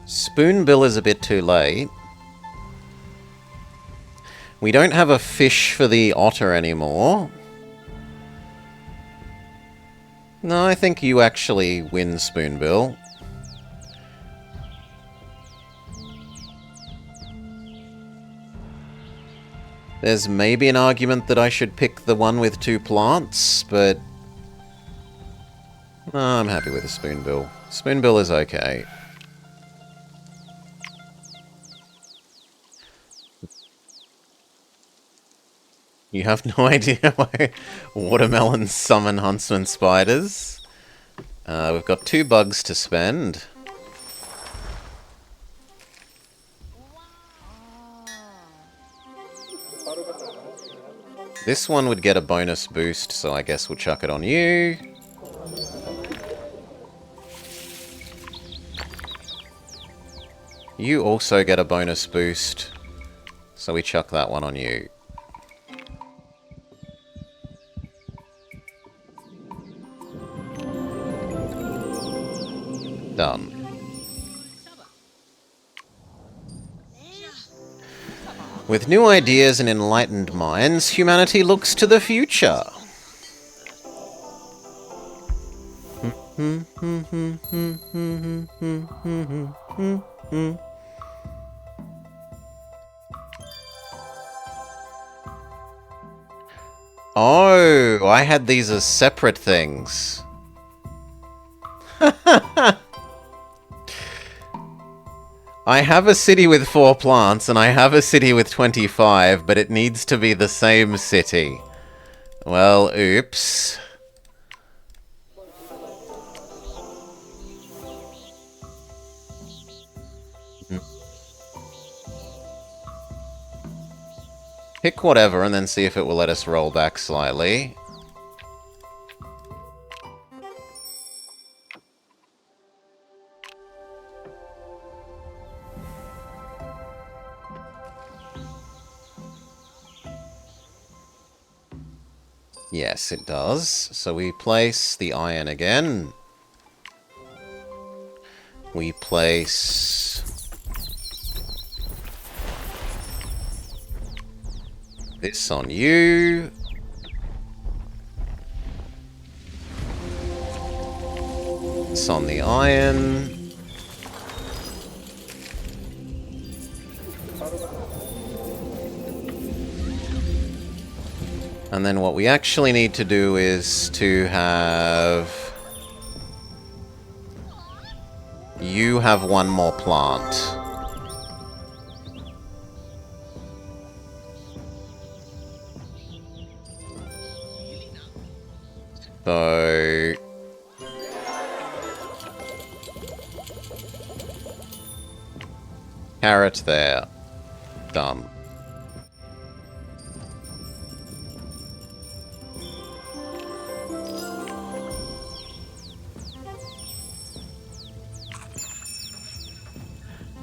Spoonbill is a bit too late. We don't have a fish for the otter anymore. No, I think you actually win, Spoonbill. There's maybe an argument that I should pick the one with 2 plants, but no, I'm happy with the Spoonbill. Spoonbill is okay. You have no idea why watermelons summon huntsman spiders. We've got 2 bugs to spend. This one would get a bonus boost, so I guess we'll chuck it on you. You also get a bonus boost, so we chuck that one on you. Done. With new ideas and enlightened minds, humanity looks to the future. Oh, I had these as separate things. I have a city with 4 plants, and I have a city with 25, but it needs to be the same city. Well, oops. Pick whatever, and then see if it will let us roll back slightly. Yes, it does. So we place the iron again. We place this on you. This on the iron. And then what we actually need to do is to have... You have one more plant. So... Carrot there. Done.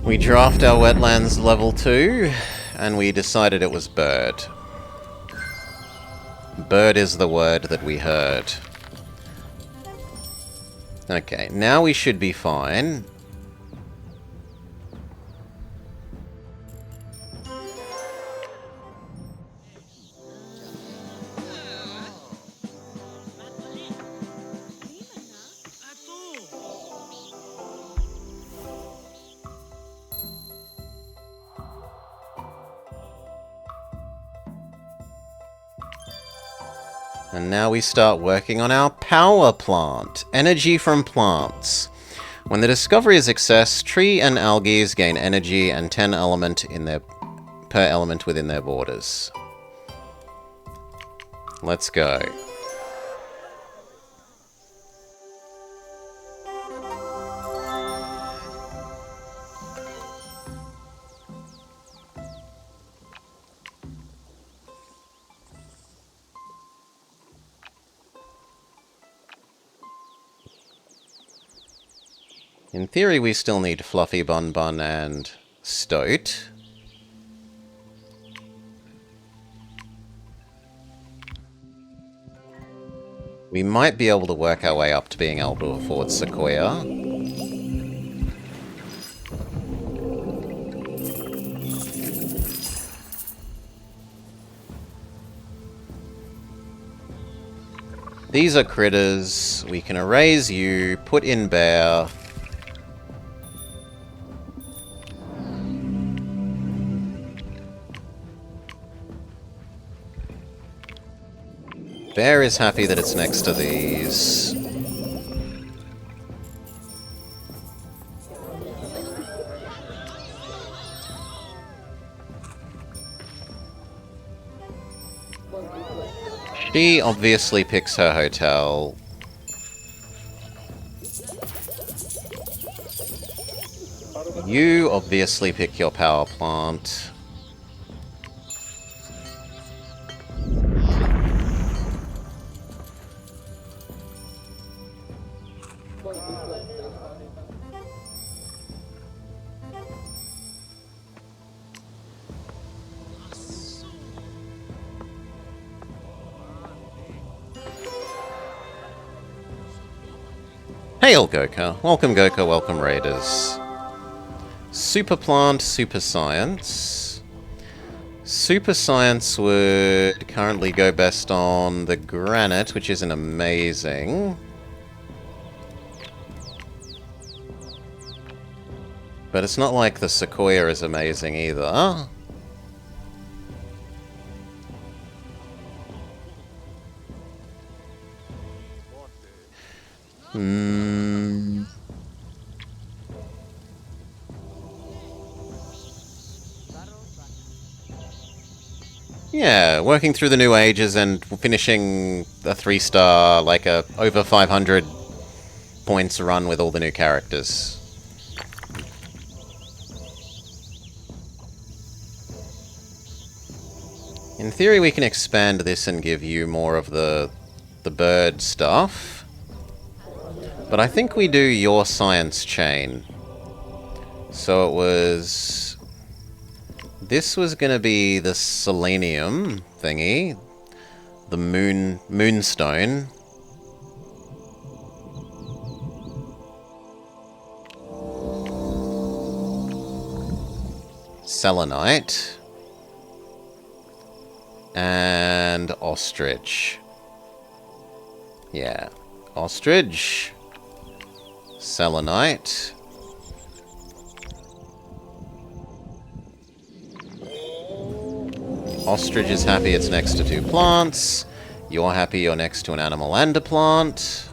We draft our wetlands level 2, and we decided it was bird. Bird is the word that we heard. Okay, now we should be fine. And now we start working on our power plant. Energy from plants. When the discovery is success, tree and algae gain energy and 10 element per element within their borders. Let's go. In theory, we still need Fluffy Bun Bun and Stoat. We might be able to work our way up to being able to afford Sequoia. These are critters. We can erase you, put in bear. Bear is happy that it's next to these. She obviously picks her hotel. You obviously pick your power plant. Hail, Goka. Welcome, Goka. Welcome, Raiders. Super Plant, Super Science. Super Science would currently go best on the Granite, which isn't amazing. But it's not like the Sequoia is amazing either. Yeah, working through the new ages and finishing a 3-star, like a over 500 points run with all the new characters. In theory, we can expand this and give you more of the bird stuff. But I think we do your science chain. So it was... This was going to be the selenium thingy. The moonstone. Selenite. And ostrich. Yeah. Ostrich. Selenite. Ostrich is happy it's next to 2 plants. You're happy you're next to an animal and a plant.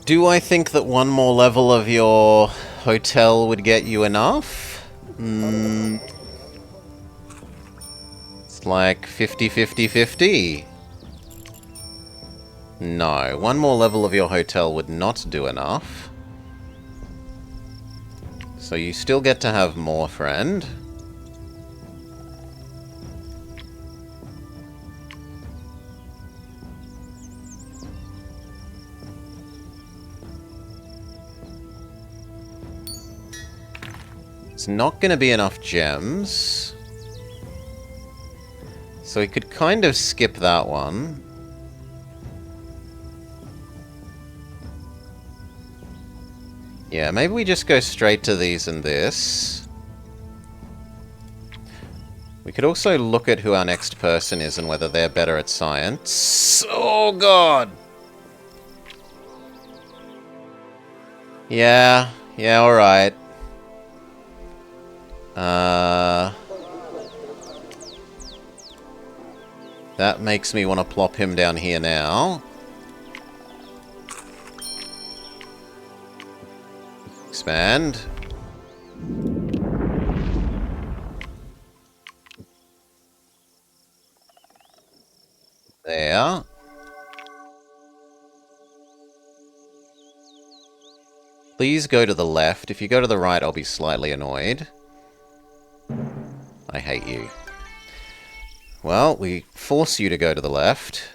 Do I think that one more level of your hotel would get you enough? It's like 50-50-50. No, one more level of your hotel would not do enough. So you still get to have more, friend. It's not going to be enough gems. So we could kind of skip that one. Yeah, maybe we just go straight to these and this. We could also look at who our next person is and whether they're better at science. Oh, God! Yeah, alright. That makes me want to plop him down here now. Expand. There. Please go to the left. If you go to the right, I'll be slightly annoyed. I hate you. Well, we force you to go to the left.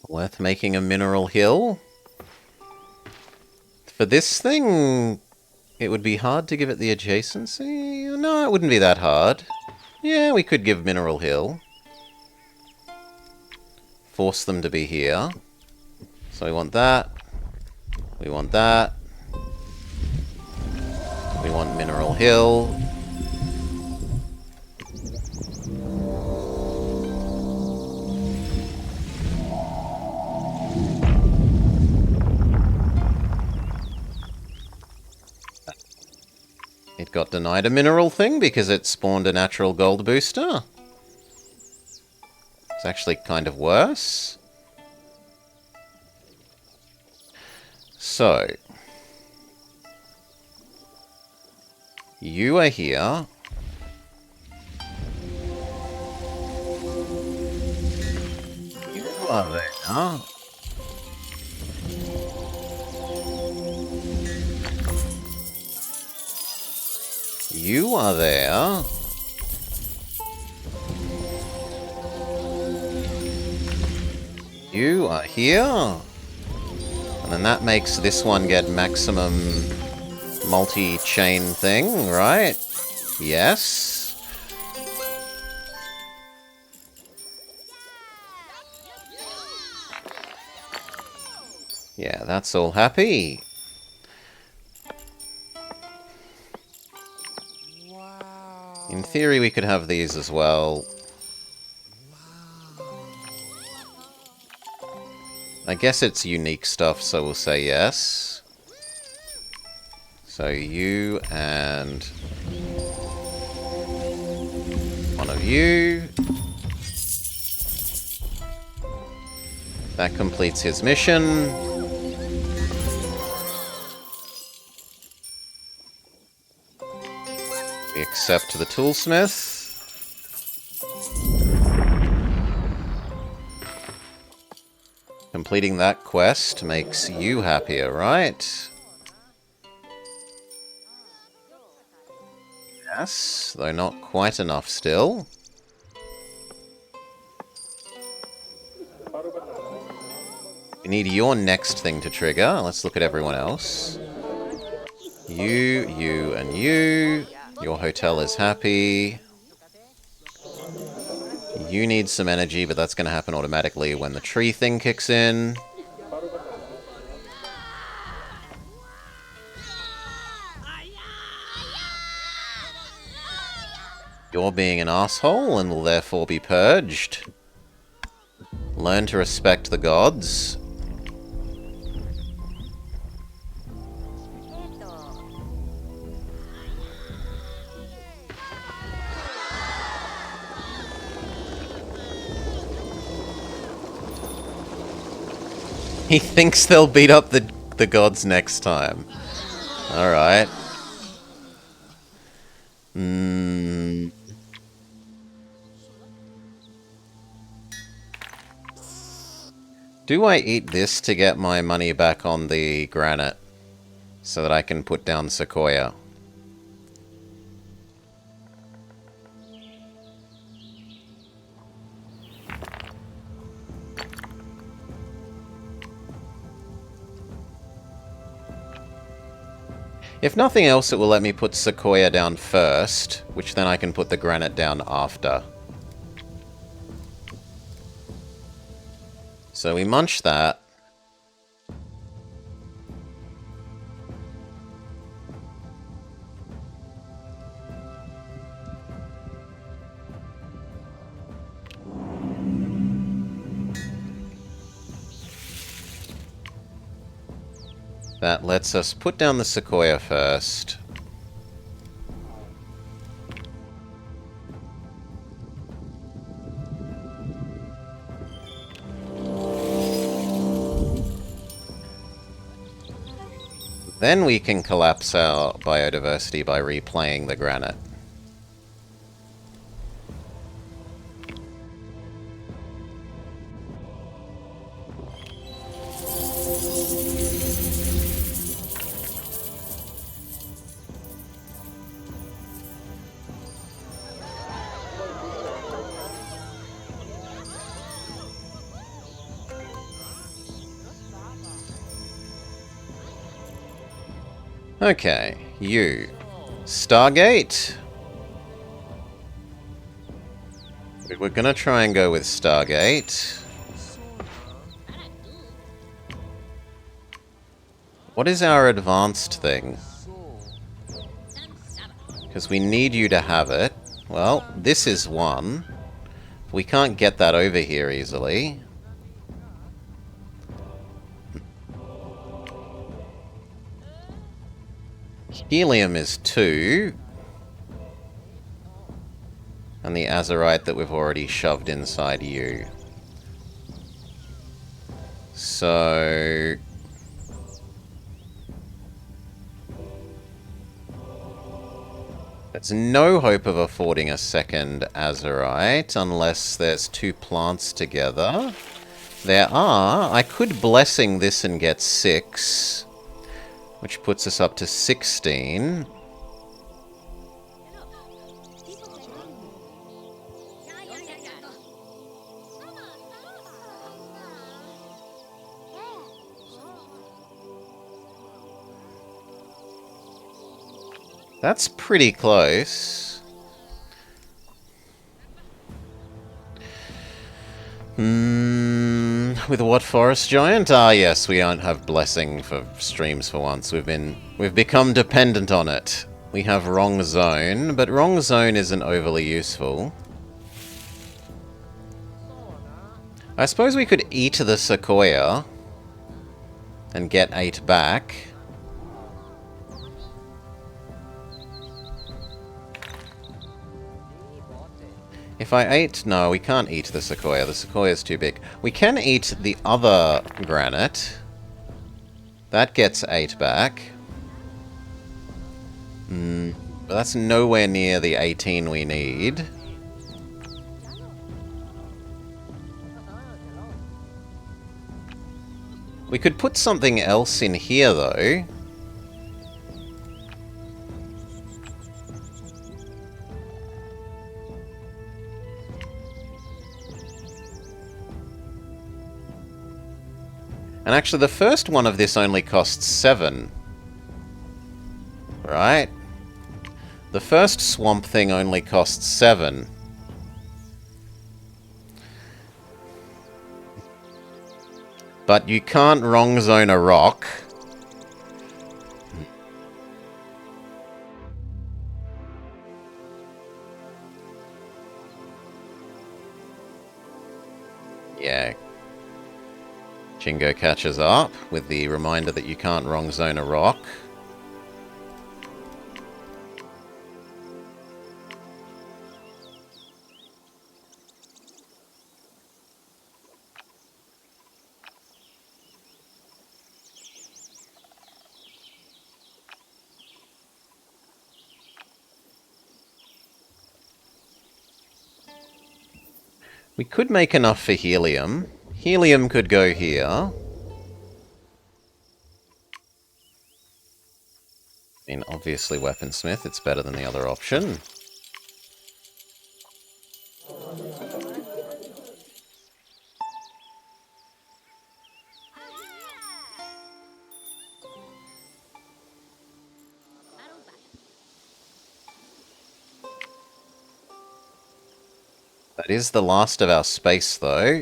Worth making a mineral hill? For this thing, it would be hard to give it the adjacency? No, it wouldn't be that hard. Yeah, we could give mineral hill. Force them to be here. So we want that. We want that. We want mineral hill. It got denied a mineral thing because it spawned a natural gold booster. It's actually kind of worse. So, you are here. You are there. You are there. You are here. And then that makes this one get maximum multi-chain thing, right? Yes. Yeah, that's all happy. In theory, we could have these as well. I guess it's unique stuff, so we'll say yes. So you and one of you. That completes his mission. We accept the toolsmith. Completing that quest makes you happier, right? Yes, though not quite enough still. We need your next thing to trigger. Let's look at everyone else. You, and you. Your hotel is happy. You need some energy, but that's going to happen automatically when the tree thing kicks in. You're being an asshole and will therefore be purged. Learn to respect the gods. He thinks they'll beat up the gods next time. Alright. Do I eat this to get my money back on the granite? So that I can put down Sequoia? If nothing else, it will let me put Sequoia down first, which then I can put the granite down after. So we munch that. That lets us put down the Sequoia first. Then we can collapse our biodiversity by replaying the granite. Okay, you. Stargate? We're gonna try and go with Stargate. What is our advanced thing? Because we need you to have it. Well, this is one. We can't get that over here easily. Helium is 2. And the azurite that we've already shoved inside you. So... there's no hope of affording a second azurite unless there's 2 plants together. There are. I could blessing this and get 6, which puts us up to 16. That's pretty close. With what forest giant? Ah, yes, we don't have blessing for streams for once. We've become dependent on it. We have wrong zone, but wrong zone isn't overly useful. I suppose we could eat the Sequoia and get 8 back. If I ate... no, we can't eat the Sequoia. The Sequoia's too big. We can eat the other granite. That gets 8 back. But that's nowhere near the 18 we need. We could put something else in here, though. And actually, the first one of this only costs 7. Right? The first swamp thing only costs 7. But you can't wrong zone a rock. Yeah. Jingo catches up with the reminder that you can't wrong zone a rock. We could make enough for helium. Helium could go here. I mean, obviously weaponsmith, it's better than the other option. That is the last of our space, though.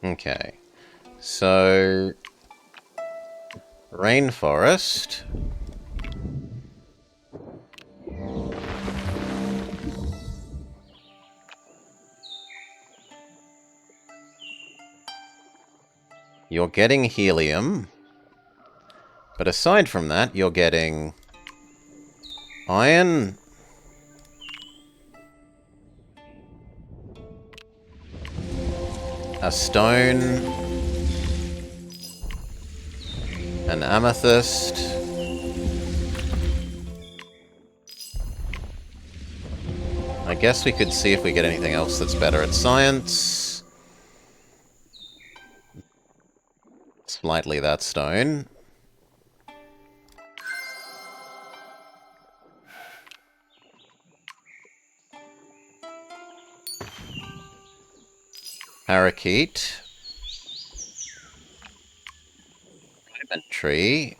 Okay. So... rainforest. You're getting helium. But aside from that, you're getting... iron. A stone. An amethyst. I guess we could see if we get anything else that's better at science. Slightly that stone. Parakeet. Diamond tree.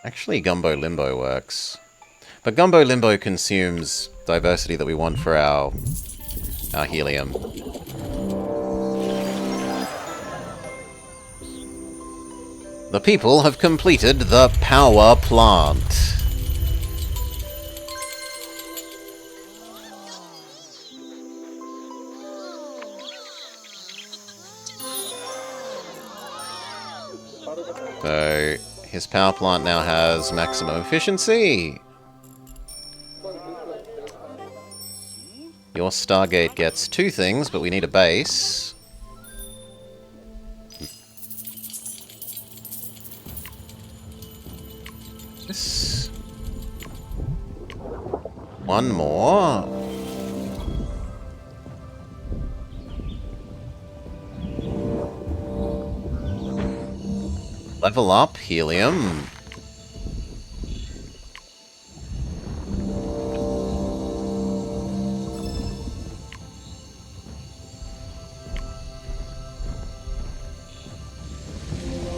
Actually, Gumbo Limbo works. But Gumbo Limbo consumes diversity that we want for our helium. The people have completed the power plant. So, his power plant now has maximum efficiency. Your Stargate gets 2 things, but we need a base. This... 1 more. Level up helium.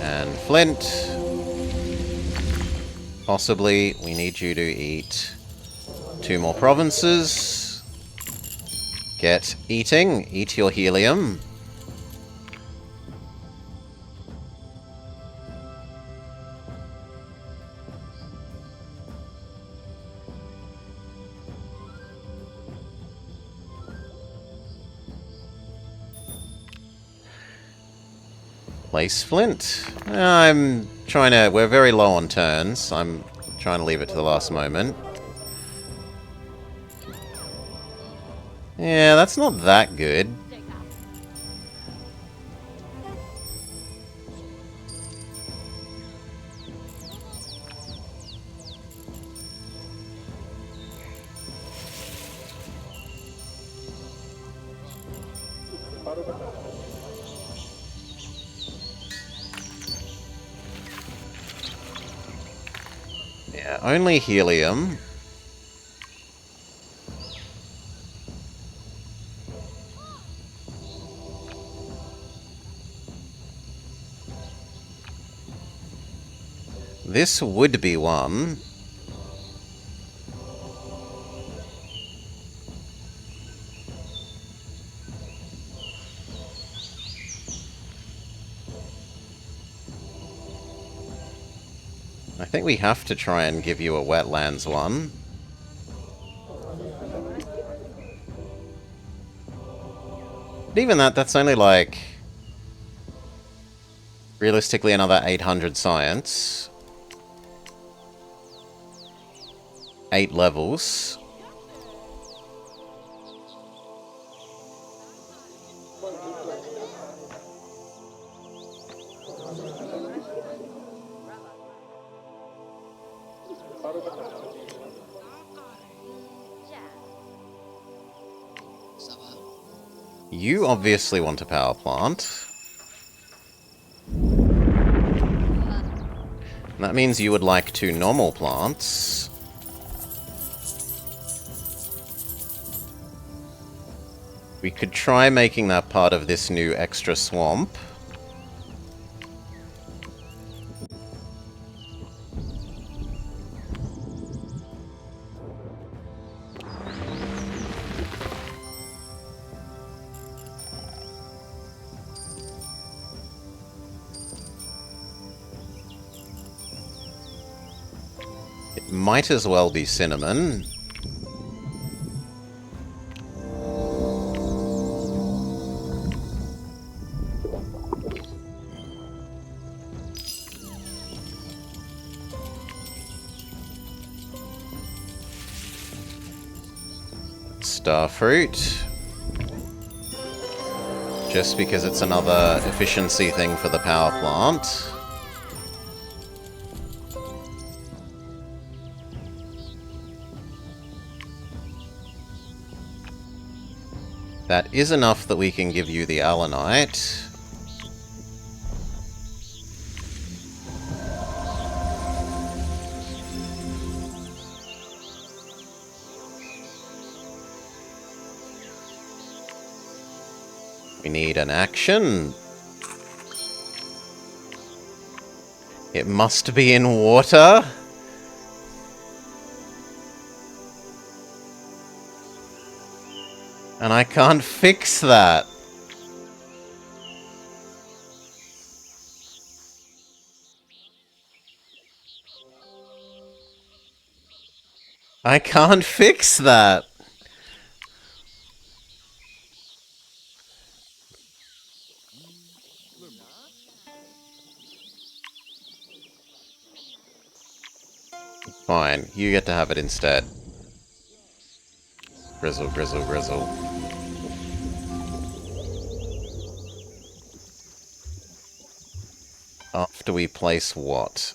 And flint. Possibly, we need you to eat 2 more provinces. Get eating. Eat your helium. Place flint. I'm trying to... we're very low on turns. I'm trying to leave it to the last moment. Yeah, that's not that good. Yeah, only helium. This would be one. I think we have to try and give you a wetlands one. But even that's only like... realistically another 800 science. 8 levels. You obviously want a power plant. That means you would like 2 normal plants. We could try making that part of this new extra swamp. It might as well be cinnamon. Starfruit. Just because it's another efficiency thing for the power plant. That is enough that we can give you the Allanite. We need an action. It must be in water. And I can't fix that. I can't fix that. Fine, you get to have it instead. Grizzle, grizzle, grizzle. After we place what?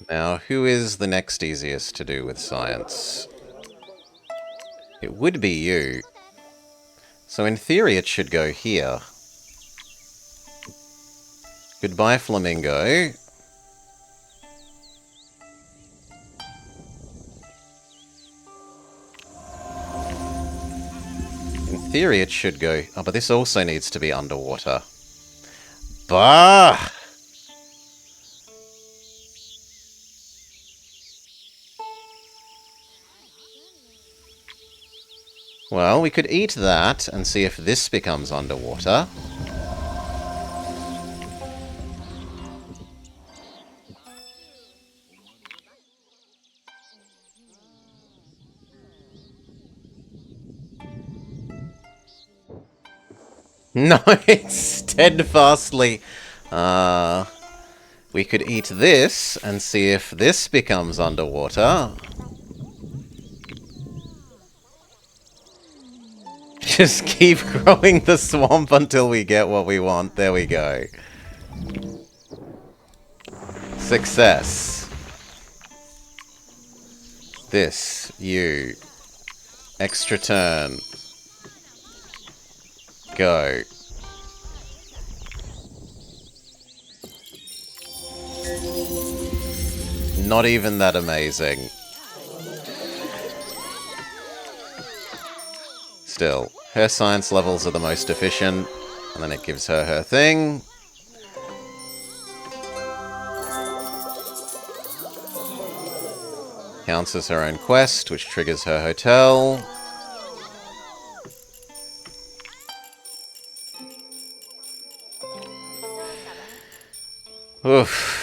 Now, who is the next easiest to do with science? It would be you. So in theory it should go here. Goodbye, Flamingo. In theory it should go... Oh, but this also needs to be underwater. Bah! Well, we could eat that and see if this becomes underwater. No, it's steadfastly. We could eat this and see if this becomes underwater. Just keep growing the swamp until we get what we want. There we go. Success. This, you. Extra turn. Go. Not even that amazing. Still, her science levels are the most efficient, and then it gives her her thing. Counts as her own quest, which triggers her hotel. Oof.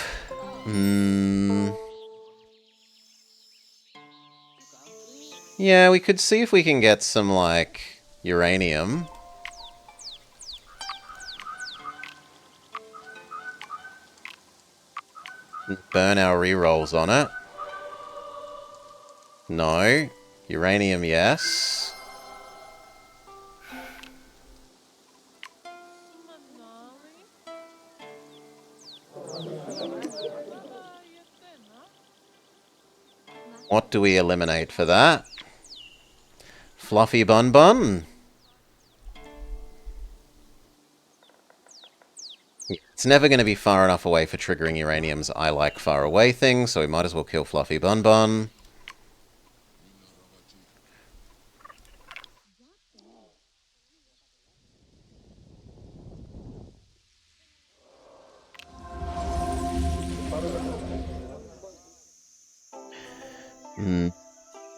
Yeah, we could see if we can get some, like, uranium. Burn our rerolls on it. No. Uranium, yes. What do we eliminate for that? Fluffy Bun Bun. It's never going to be far enough away for triggering uranium's I like far away thing, so we might as well kill Fluffy Bun Bun.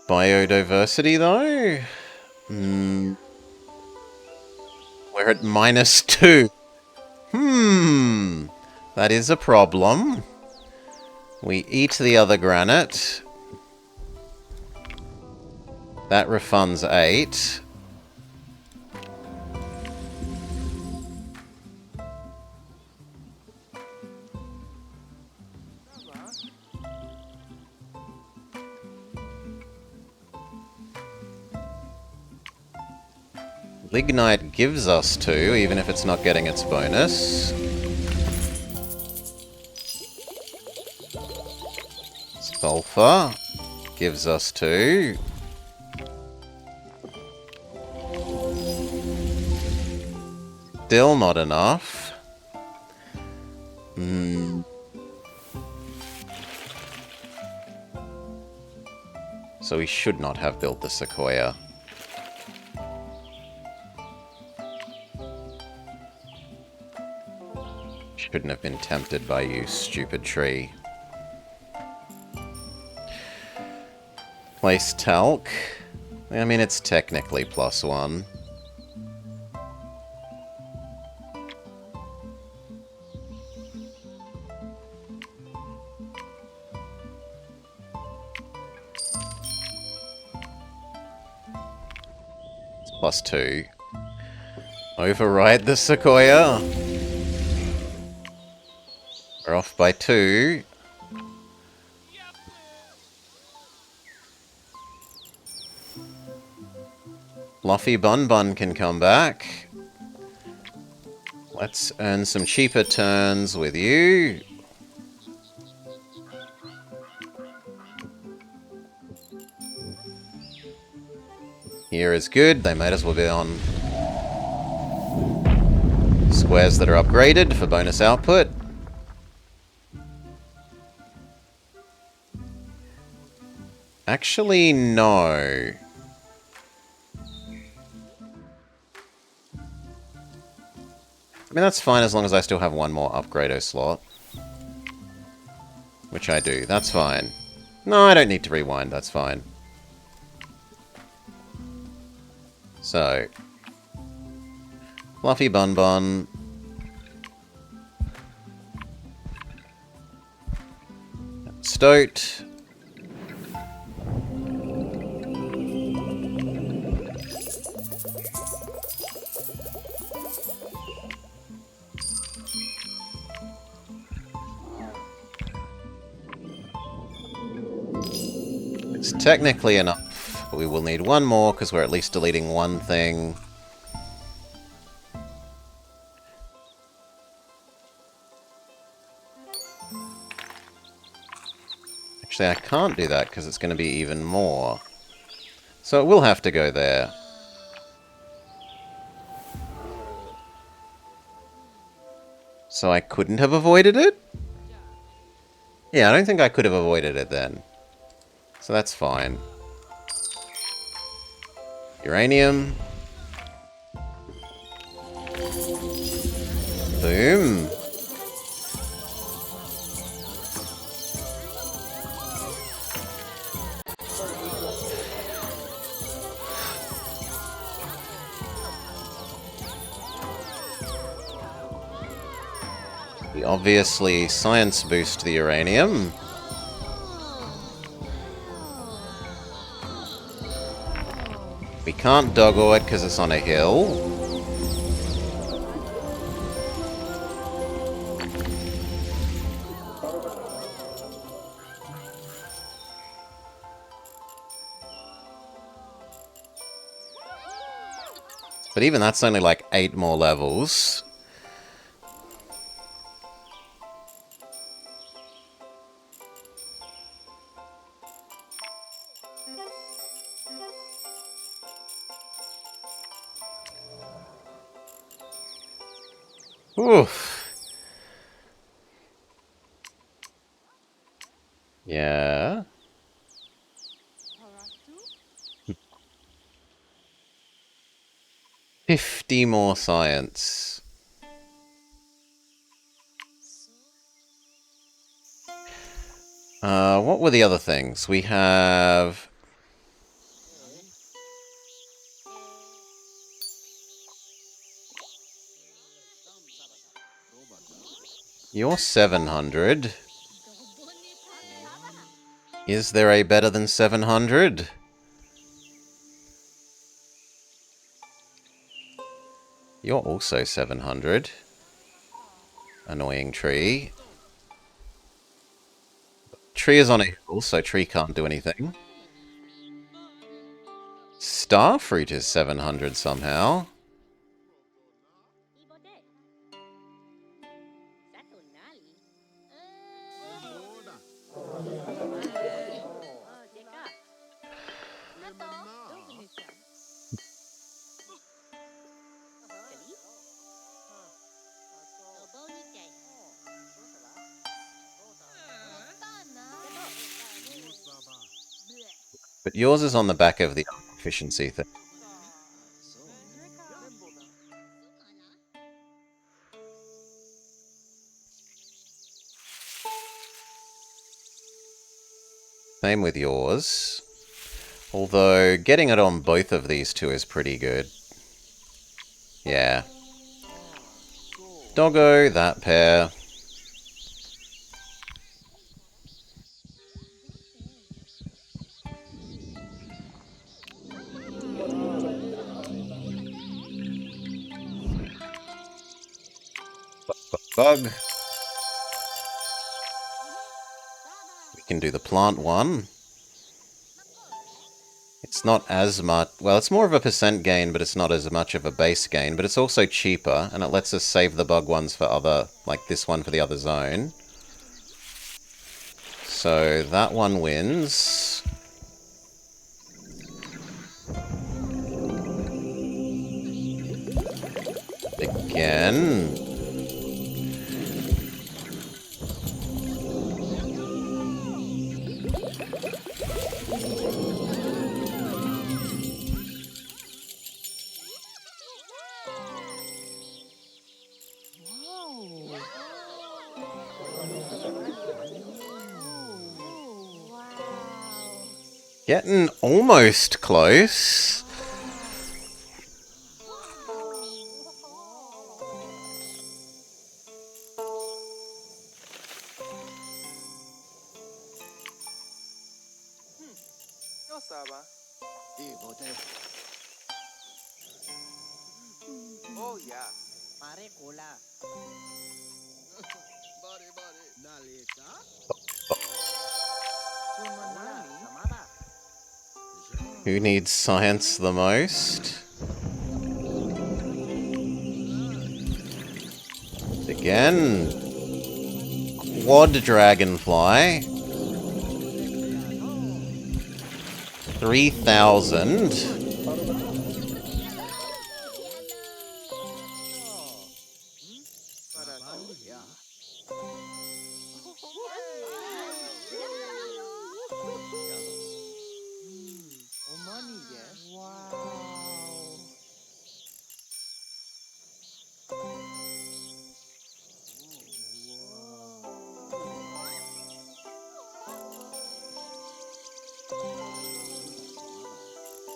Biodiversity, though? We're at -2. That is a problem. We eat the other granite. That refunds 8. Lignite gives us 2, even if it's not getting its bonus. Sulfur gives us 2. Still not enough. So we should not have built the Sequoia. Shouldn't have been tempted by you, stupid tree. Place talc. I mean, it's technically +1. It's +2. Override the Sequoia. We're off by 2. Fluffy Bun Bun can come back. Let's earn some cheaper turns with you. Here is good. They might as well be on squares that are upgraded for bonus output. Actually, no. I mean, that's fine as long as I still have one more upgrado slot. Which I do. That's fine. No, I don't need to rewind. That's fine. So. Fluffy Bun Bun. Stoat. It's technically enough, but we will need one more because we're at least deleting one thing. Actually, I can't do that because it's going to be even more. So it will have to go there. So I couldn't have avoided it? Yeah, I don't think I could have avoided it then. So that's fine. Uranium. Boom. We obviously science boost the uranium. We can't doggo it because it's on a hill. But even that's only like 8 more levels. Oof. Yeah. 50 more science. What were the other things? We have... You're 700. Is there a better than 700? You're also 700. Annoying tree. Tree is on a hill, so tree can't do anything. Starfruit is 700 somehow. But yours is on the back of the efficiency thing. Same with yours. Although, getting it on both of these two is pretty good. Yeah. Doggo, that pair. Bug. We can do the plant one. It's not as much... Well, it's more of a percent gain, but it's not as much of a base gain. But it's also cheaper, and it lets us save the bug ones for other... Like this one for the other zone. So that one wins. Again. Getting almost close. Oh yeah. Who needs science the most? Again. Quad dragonfly. 3,000.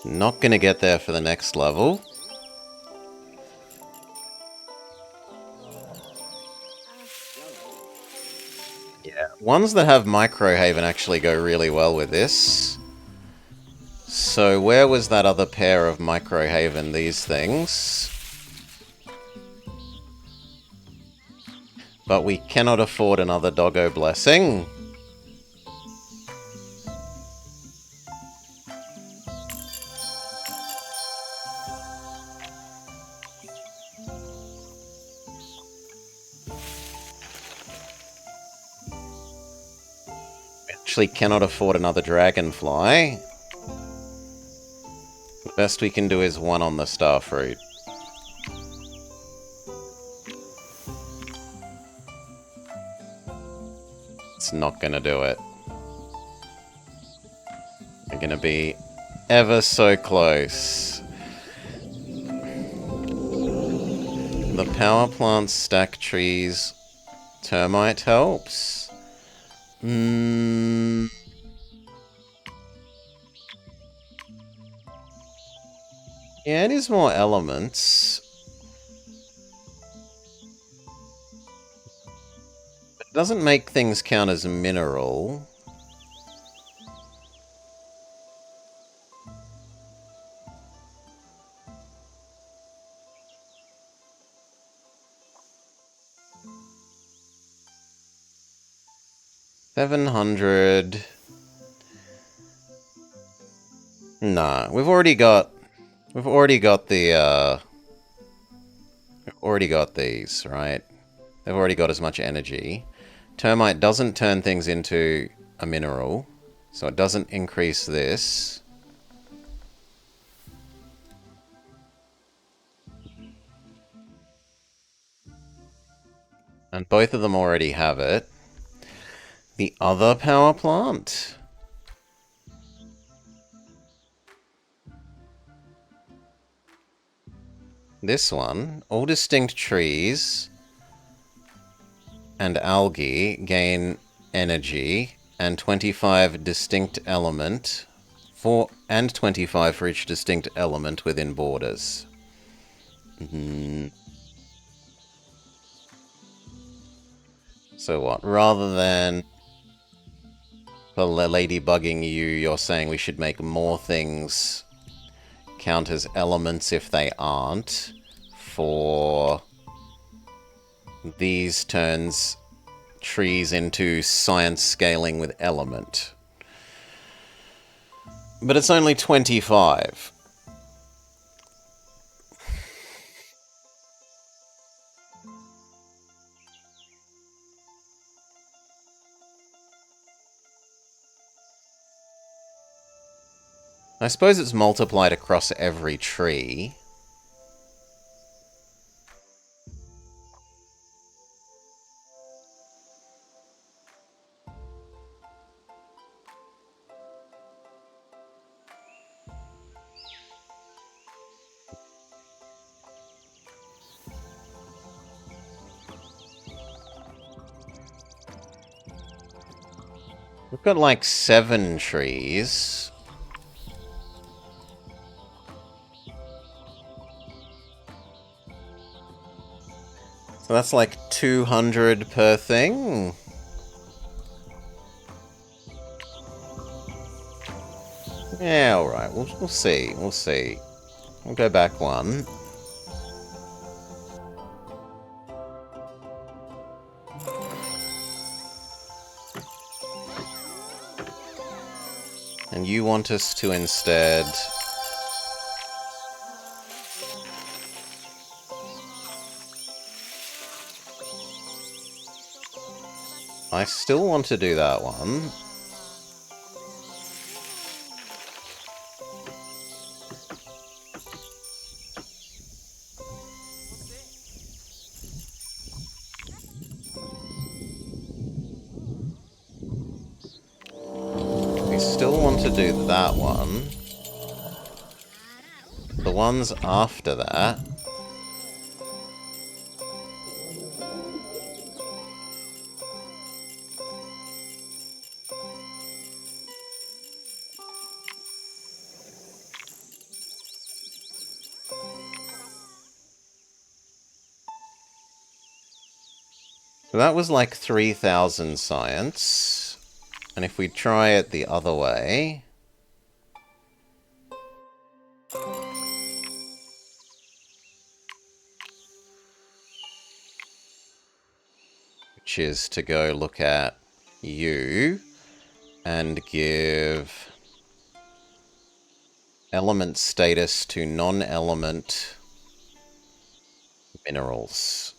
Not gonna get there for the next level. Yeah, ones that have Microhaven actually go really well with this. So where was that other pair of Microhaven, these things? But we cannot afford another Doggo Blessing. Actually cannot afford another Dragonfly. Best we can do is 1 on the starfruit. It's not gonna do it. We're gonna be ever so close. The power plants stack trees. Termite helps. Yeah, it is more elements. It doesn't make things count as mineral. $700. Nah, we've already got the we've already got these, right? They've already got as much energy. Termite doesn't turn things into a mineral, so it doesn't increase this. And both of them already have it. The other power plant? This one. All distinct trees and algae gain energy and 25 distinct element and 25 for each distinct element within borders. So what? Rather than for ladybugging you, you're saying we should make more things count as elements if they aren't. For these turns trees into science scaling with element. But it's only 25. I suppose it's multiplied across every tree. We've got like 7 trees. So that's like 200 per thing. Yeah, alright. We'll see. We'll see. We'll go back 1. And you want us to instead... I still want to do that one. We still want to do that one. The ones after that... So that was like 3,000 science. And if we try it the other way... which is to go look at you and give element status to non-element minerals.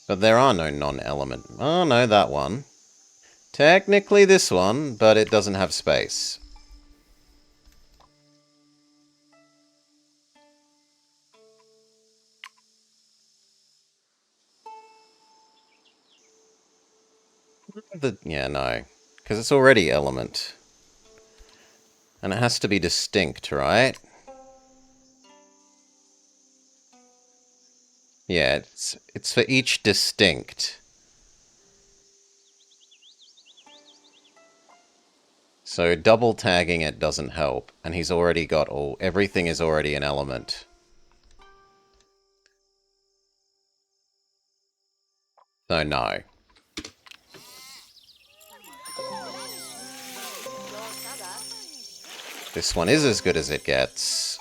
But there are no non-element. Oh, no, that one. Technically this one, but it doesn't have space. Yeah, no. Because it's already element. And it has to be distinct, right? Yeah, it's for each distinct. So double tagging it doesn't help, and he's already got everything is already an element. So no. This one is as good as it gets.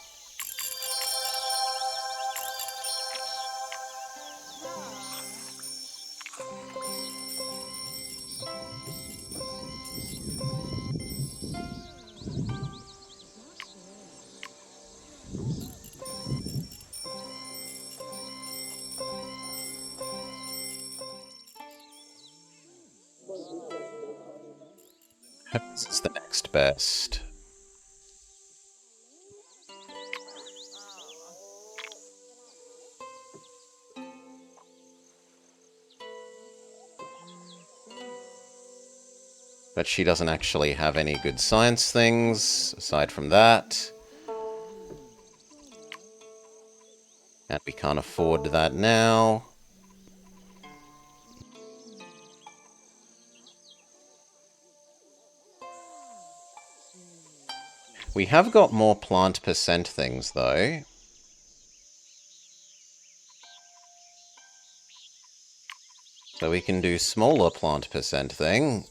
It's the next best. But she doesn't actually have any good science things, aside from that. And we can't afford that now. We have got more plant percent things, though. So we can do smaller plant percent thing.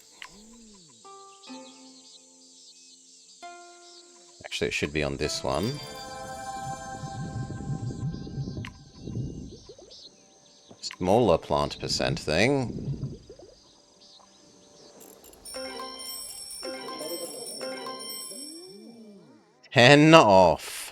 Actually, it should be on this one. Smaller plant percent thing. Ten off.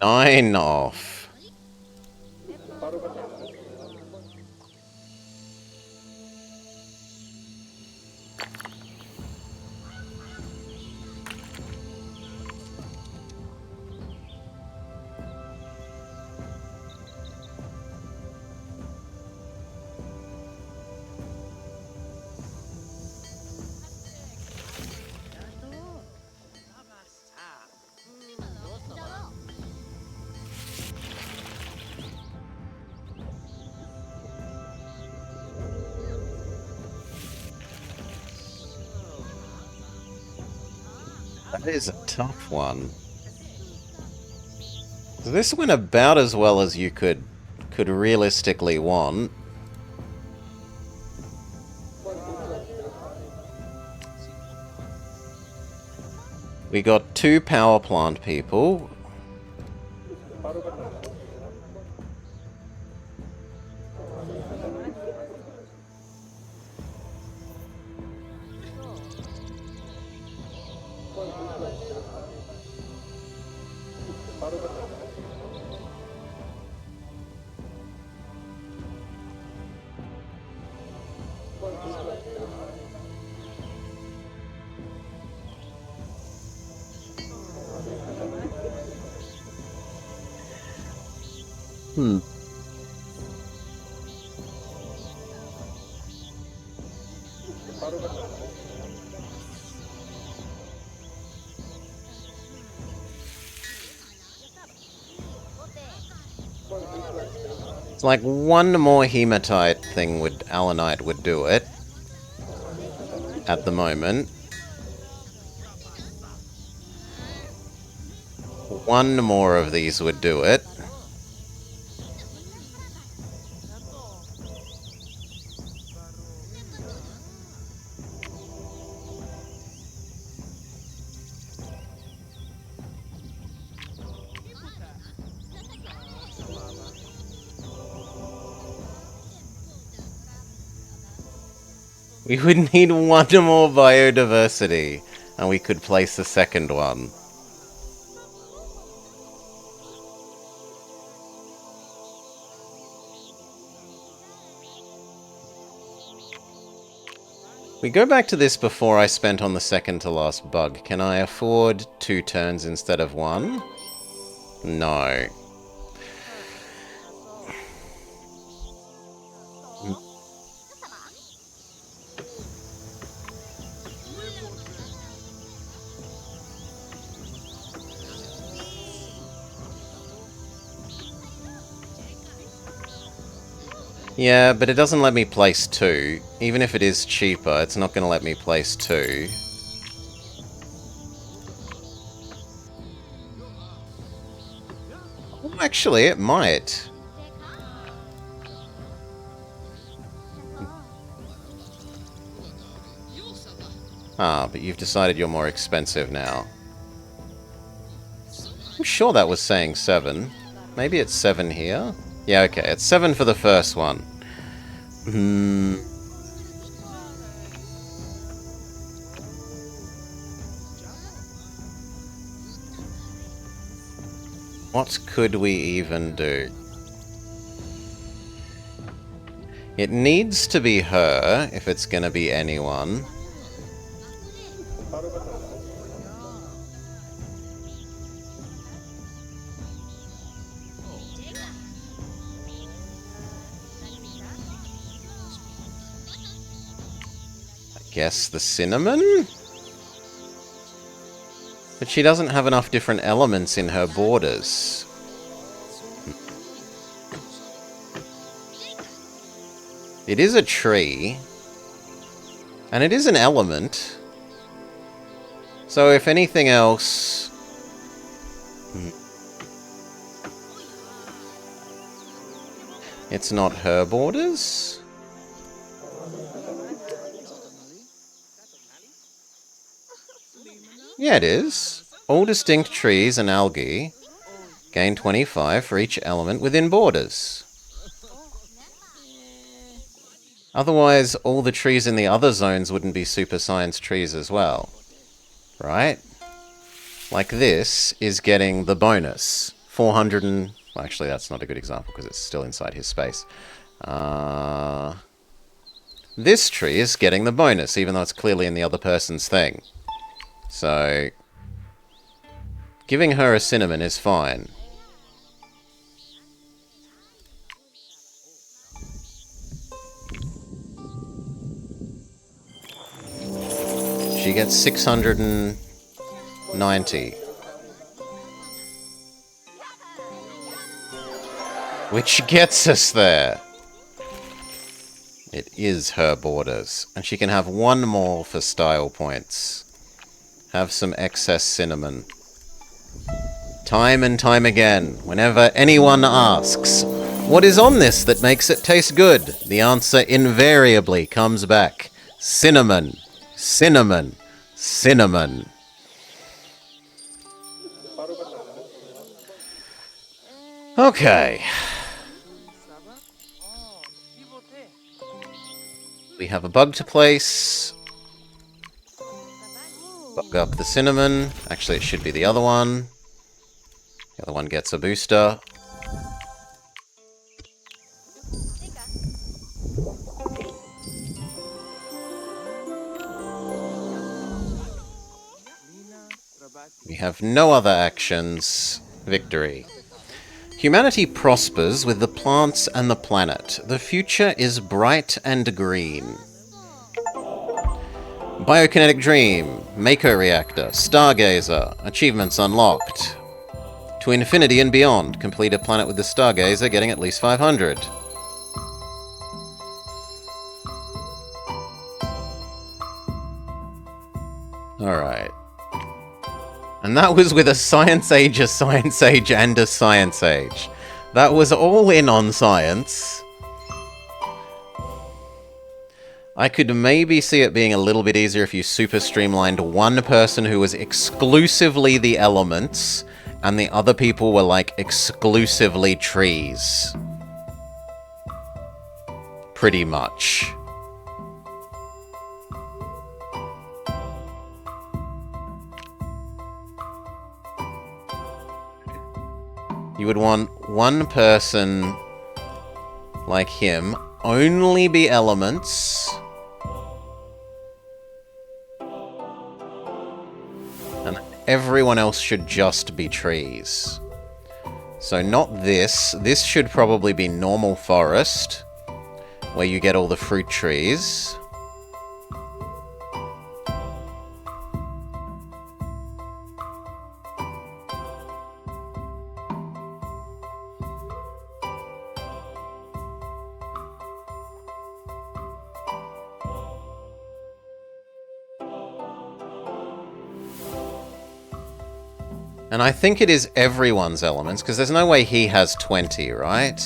Nine off. That is a tough one. This went about as well as you could realistically want. We got 2 power plant people. It's like one more hematite thing would Allanite would do it. At the moment. One more of these would do it. We would need one more biodiversity, and we could place the second one. We go back to this before I spent on the second to last bug. Can I afford 2 turns instead of 1? No. Yeah, but it doesn't let me place 2. Even if it is cheaper, it's not going to let me place 2. Oh, actually, it might. Ah, but you've decided you're more expensive now. I'm sure that was saying 7. Maybe it's 7 here? Yeah, okay, it's 7 for the first one. What could we even do? It needs to be her, if it's going to be anyone. I guess the cinnamon? But she doesn't have enough different elements in her borders. It is a tree. And it is an element. So if anything else... It's not her borders? Yeah, it is. All distinct trees and algae gain 25 for each element within borders. Otherwise, all the trees in the other zones wouldn't be super science trees as well. Right? Like this is getting the bonus. 400 and... Well, actually, that's not a good example because it's still inside his space. This tree is getting the bonus, even though it's clearly in the other person's thing. So, giving her a cinnamon is fine. She gets 690. Which gets us there. It is her borders. And she can have 1 more for style points. Have some excess cinnamon. Time and time again, whenever anyone asks, what is on this that makes it taste good? The answer invariably comes back. Cinnamon. Cinnamon. Cinnamon. Okay. We have a bug to place. Bug up the cinnamon. Actually, it should be the other one. The other one gets a booster. We have no other actions. Victory. Humanity prospers with the plants and the planet. The future is bright and green. Biokinetic Dream, Mako Reactor, Stargazer, achievements unlocked. To infinity and beyond, complete a planet with the Stargazer, getting at least 500. Alright. And that was with a Science Age, and a Science Age. That was all in on science. I could maybe see it being a little bit easier if you super streamlined one person who was exclusively the elements, and the other people were like exclusively trees. Pretty much. You would want one person like him only be elements. And everyone else should just be trees. So not this. This should probably be normal forest, where you get all the fruit trees. And I think it is everyone's elements, because there's no way he has 20, right?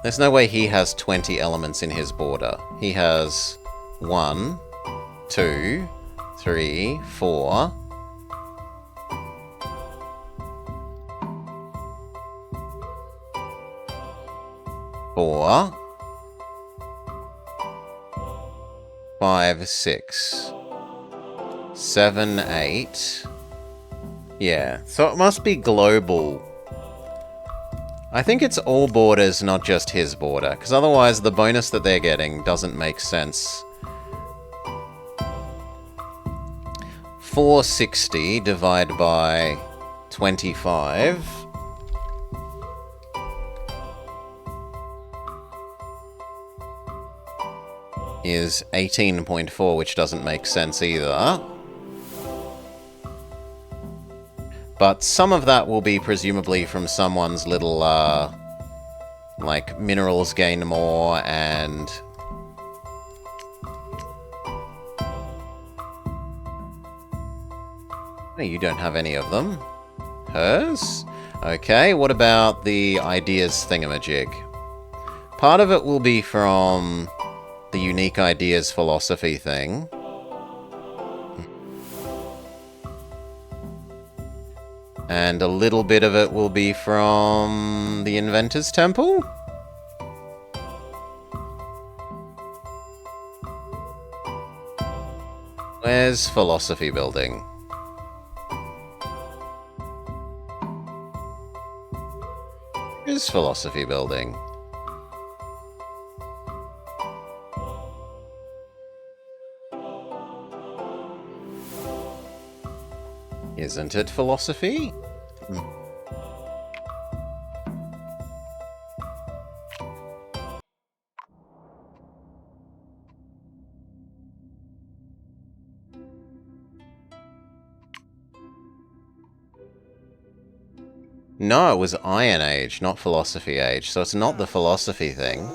There's no way he has 20 elements in his border. He has 1, 2, 3, 4. Four, 5, 6, 7, 8. Yeah, so it must be global. I think it's all borders, not just his border, because otherwise the bonus that they're getting doesn't make sense. 460 divided by 25 is 18.4, which doesn't make sense either. But some of that will be presumably from someone's little, like, minerals gain more and... Oh, you don't have any of them. Hers? Okay, what about the ideas thingamajig? Part of it will be from the unique ideas philosophy thing. And a little bit of it will be from the Inventor's Temple? Where's Philosophy Building? Where's Philosophy Building? Isn't it philosophy? No, it was Iron Age, not Philosophy Age, so it's not the philosophy thing.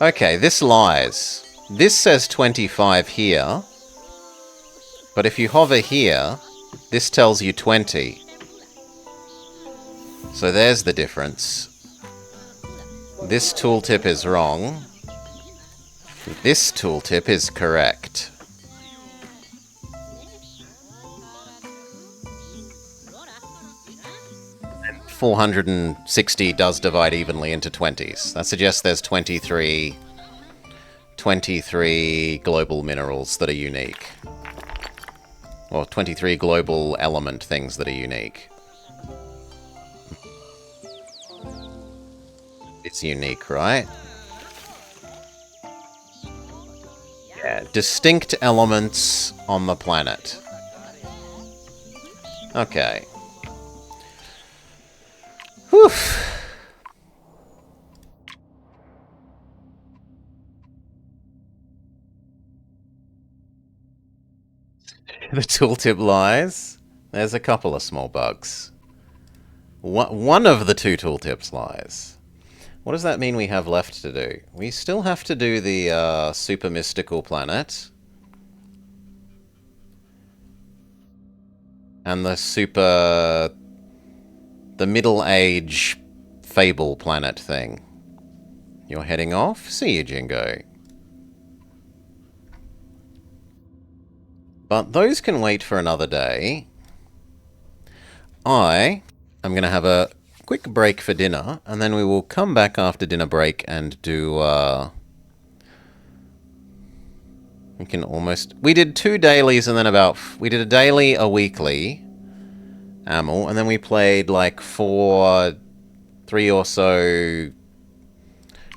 Okay, this lies. This says 25 here, but if you hover here, this tells you 20. So there's the difference. This tooltip is wrong. This tooltip is correct. And 460 does divide evenly into 20s. That suggests there's 23 global minerals that are unique. Or 23 global element things that are unique. It's unique, right? Yeah, distinct elements on the planet. Okay. Whew. The tooltip lies. There's a couple of small bugs. One of the two tooltips lies. What does that mean we have left to do? We still have to do the super mystical planet. And the middle age fable planet thing. You're heading off? See you, Jingo. But those can wait for another day. I am going to have a quick break for dinner, and then we will come back after dinner break and do, we can almost... We did 2 dailies and then we did a daily, a weekly, Amel, and then we played like 3 or so...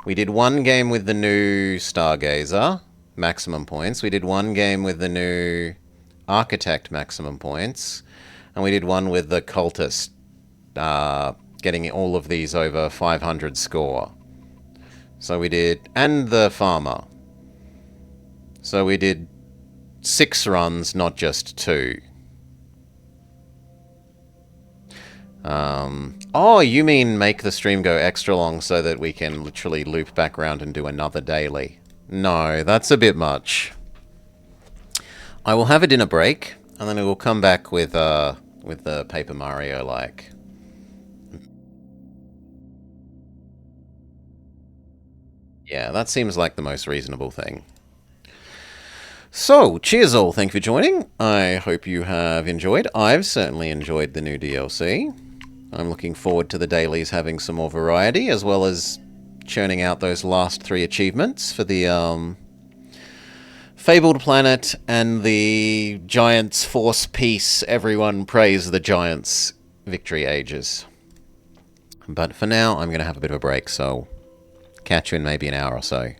We did 1 game with the new Stargazer, maximum points. We did 1 game with the new Architect, maximum points. And we did 1 with the Cultist, getting all of these over 500 score. So we did... And the Farmer. So we did 6 runs, not just 2. Oh, you mean make the stream go extra long so that we can literally loop back around and do another daily? No, that's a bit much. I will have a dinner break, and then we will come back with the Paper Mario like. Yeah, that seems like the most reasonable thing. So, cheers all, thank you for joining. I hope you have enjoyed. I've certainly enjoyed the new DLC. I'm looking forward to the dailies having some more variety, as well as churning out those last 3 achievements for the Fabled Planet and the Giants Force Peace. Everyone praise the Giants Victory Ages. But for now, I'm going to have a bit of a break, so catch you in maybe an hour or so.